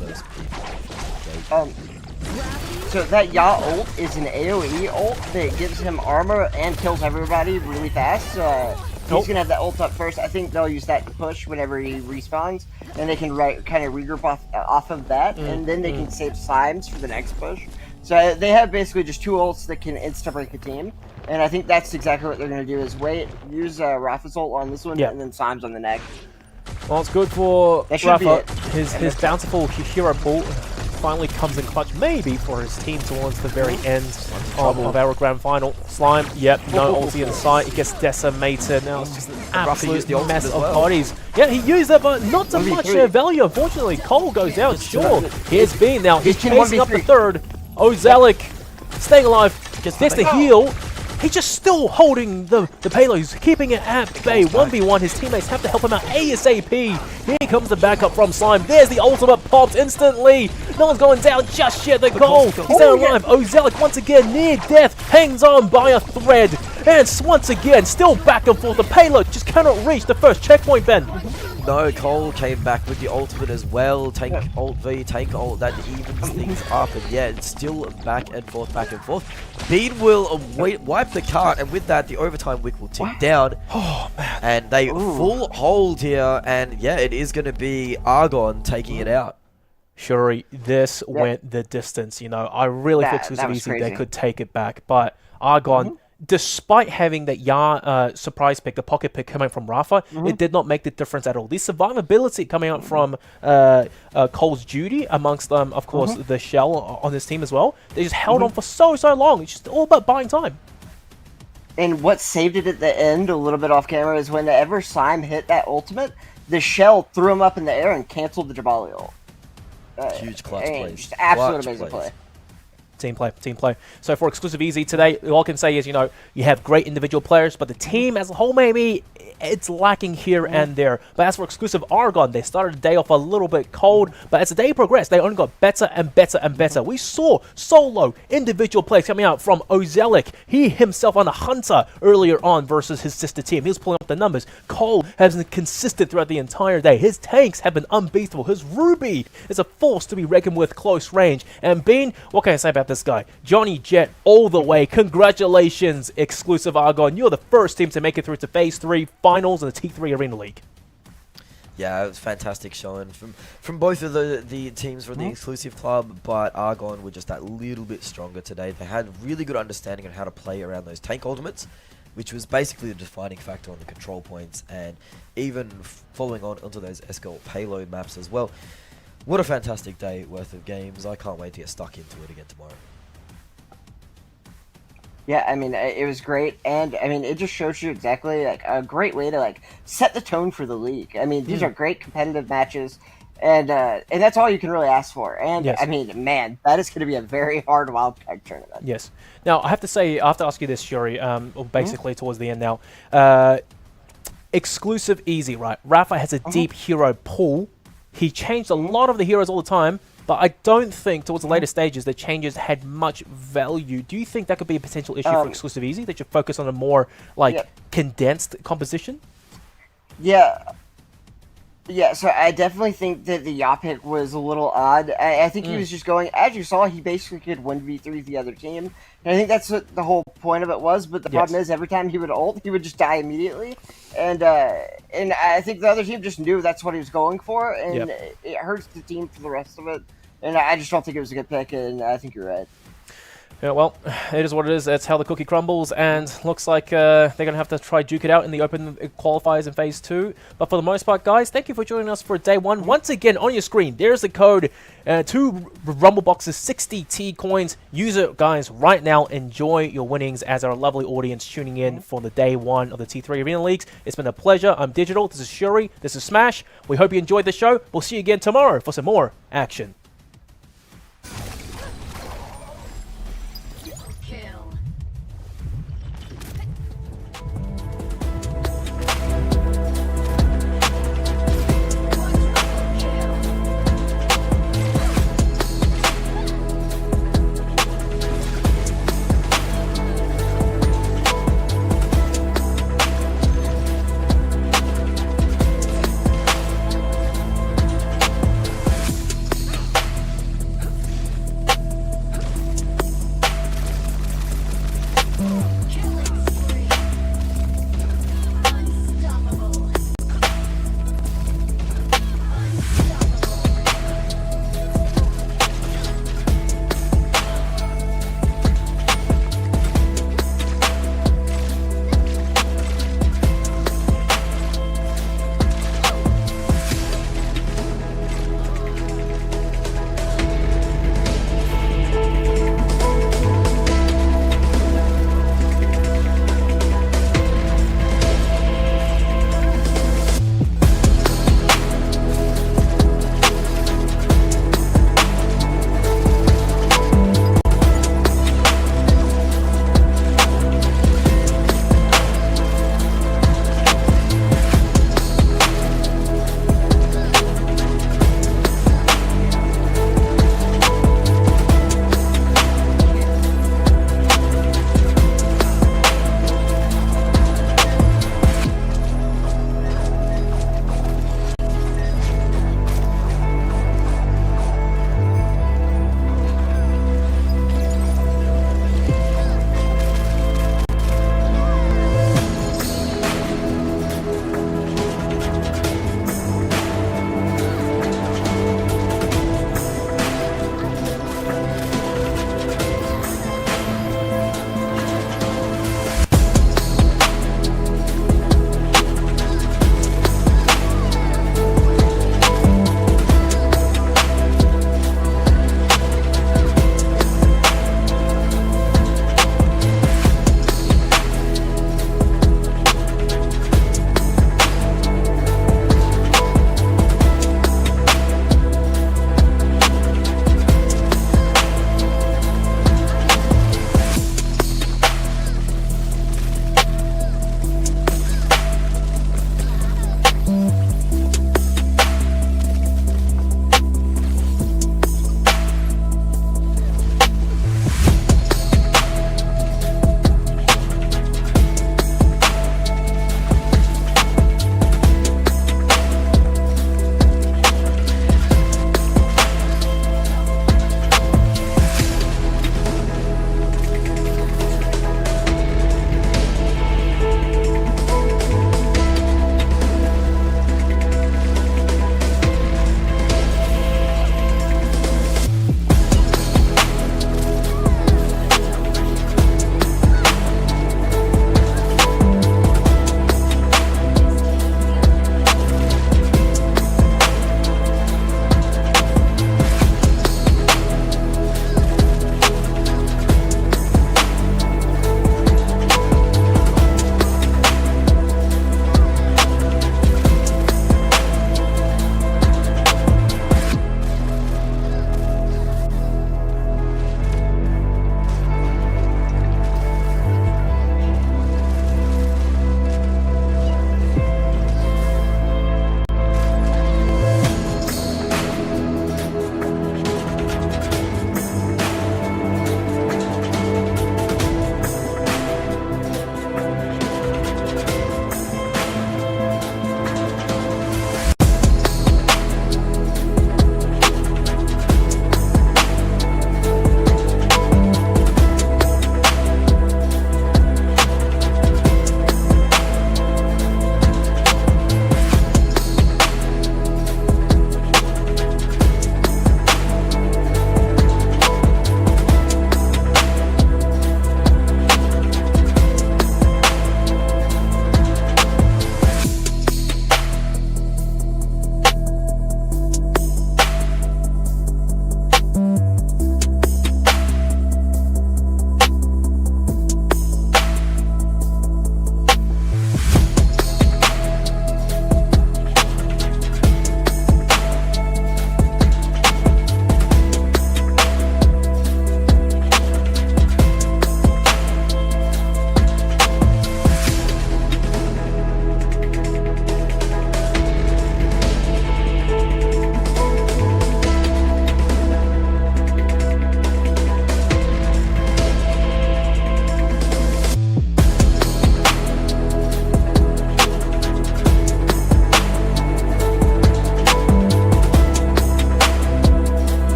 first pick. So that Ya ult is an AoE ult that gives him armor and kills everybody really fast. So he's gonna have that ult up first. I think they'll use that to push whenever he respawns, and they can kind of regroup off of that, and then they can save Slimes for the next push. So they have basically just 2 ults that can insta-break a team, and I think that's exactly what they're going to do is use Rafa's ult on this one, and then Slimes on the next. Well, it's good for Rafa. His time. bountiful hero pool finally comes in clutch, maybe for his team towards the very end of our grand final. Slime, no ulti in sight. He gets decimated. Now it's just an absolute mess of bodies. Yeah, he used it, but not to much value. Unfortunately, Cole goes down. Sure, here's Bean. Now he's chasing up the third. Ozelic staying alive, gets the heal. He's just still holding the payload. He's keeping it at bay. 1v1. His teammates have to help him out ASAP. Here comes the backup from Slime. There's the ultimate popped instantly. No one's going down just yet. The goal. He's still alive. Ozelic once again near death. Hangs on by a thread. And once again, still back and forth. The payload just cannot reach the first checkpoint, Ben. No, Cole came back with the ultimate as well. Tank ult V, tank ult, that evens things up. And yeah, it's still back and forth, back and forth. Bean will wipe the cart, and with that, the overtime wick will tick down. Oh, man. And they full hold here, and yeah, it is going to be Argon taking it out. Shuri, this went the distance, you know. I really thought exclusive easy they could take it back, but Argon, despite having that Ya surprise pick, the pocket pick coming from Rafa, it did not make the difference at all. The survivability coming out from Cole's Judy amongst, of course, the Shell on this team as well. They just held on for so long. It's just all about buying time. And what saved it at the end, a little bit off camera, is whenever Syme hit that ultimate, the shell threw him up in the air and canceled the Jabali ult. Huge clutch and plays. Just absolute Clutch amazing plays. play. Team play, team play. So for Exclusive Easy today, all I can say is, you know, you have great individual players, but the team as a whole, maybe it's lacking here and there. But as for Exclusive Argon, they started the day off a little bit cold, but as the day progressed, they only got better and better and better. We saw solo individual plays coming out from Ozelic. He himself on a Hunter earlier on versus his sister team. He was pulling up the numbers. Cole has been consistent throughout the entire day. His tanks have been unbeatable. His Ruby is a force to be reckoned with close range. And Bean, what can I say about this guy? Johnny Jet all the way. Congratulations, Exclusive Argon. You're the first team to make it through to Phase 3 finals in the T3 Arena League. Yeah, it was fantastic showing from both of the teams from the exclusive club, but Argon were just that little bit stronger today. They had really good understanding on how to play around those tank ultimates, which was basically the defining factor on the control points, and even following on onto those escort payload maps as well. What a fantastic day worth of games. I can't wait to get stuck into it again tomorrow. Yeah, I mean, it was great, and I mean, it just shows you exactly like a great way to like set the tone for the league. I mean, these are great competitive matches, and that's all you can really ask for. And Yes. I mean, man, that is going to be a very hard wildcard tournament. Yes. Now, I have to say, I have to ask you this, Shuri, basically towards the end now. Exclusive Easy, right? Rafa has a deep hero pool. He changed a lot of the heroes all the time, but I don't think towards the later stages the changes had much value. Do you think that could be a potential issue for Exclusive Easy, that you focus on a more like condensed composition? Yeah. Yeah, so I definitely think that the Yaw pick was a little odd. I think he was just going, as you saw, he basically could 1v3 the other team. And I think that's what the whole point of it was, but the problem is every time he would ult, he would just die immediately. And I think the other team just knew that's what he was going for, and it hurts the team for the rest of it. And I just don't think it was a good pick, and I think you're right. Yeah, well, it is what it is. That's how the cookie crumbles, and looks like they're going to have to try duke it out in the open qualifiers in Phase 2. But for the most part, guys, thank you for joining us for Day 1. Once again, on your screen, there's the code, 2 Rumble Boxes, 60 T coins. Use it, guys, right now. Enjoy your winnings as our lovely audience tuning in for the Day 1 of the T3 Arena Leagues. It's been a pleasure. I'm Digital. This is Shuri. This is Smash. We hope you enjoyed the show. We'll see you again tomorrow for some more action.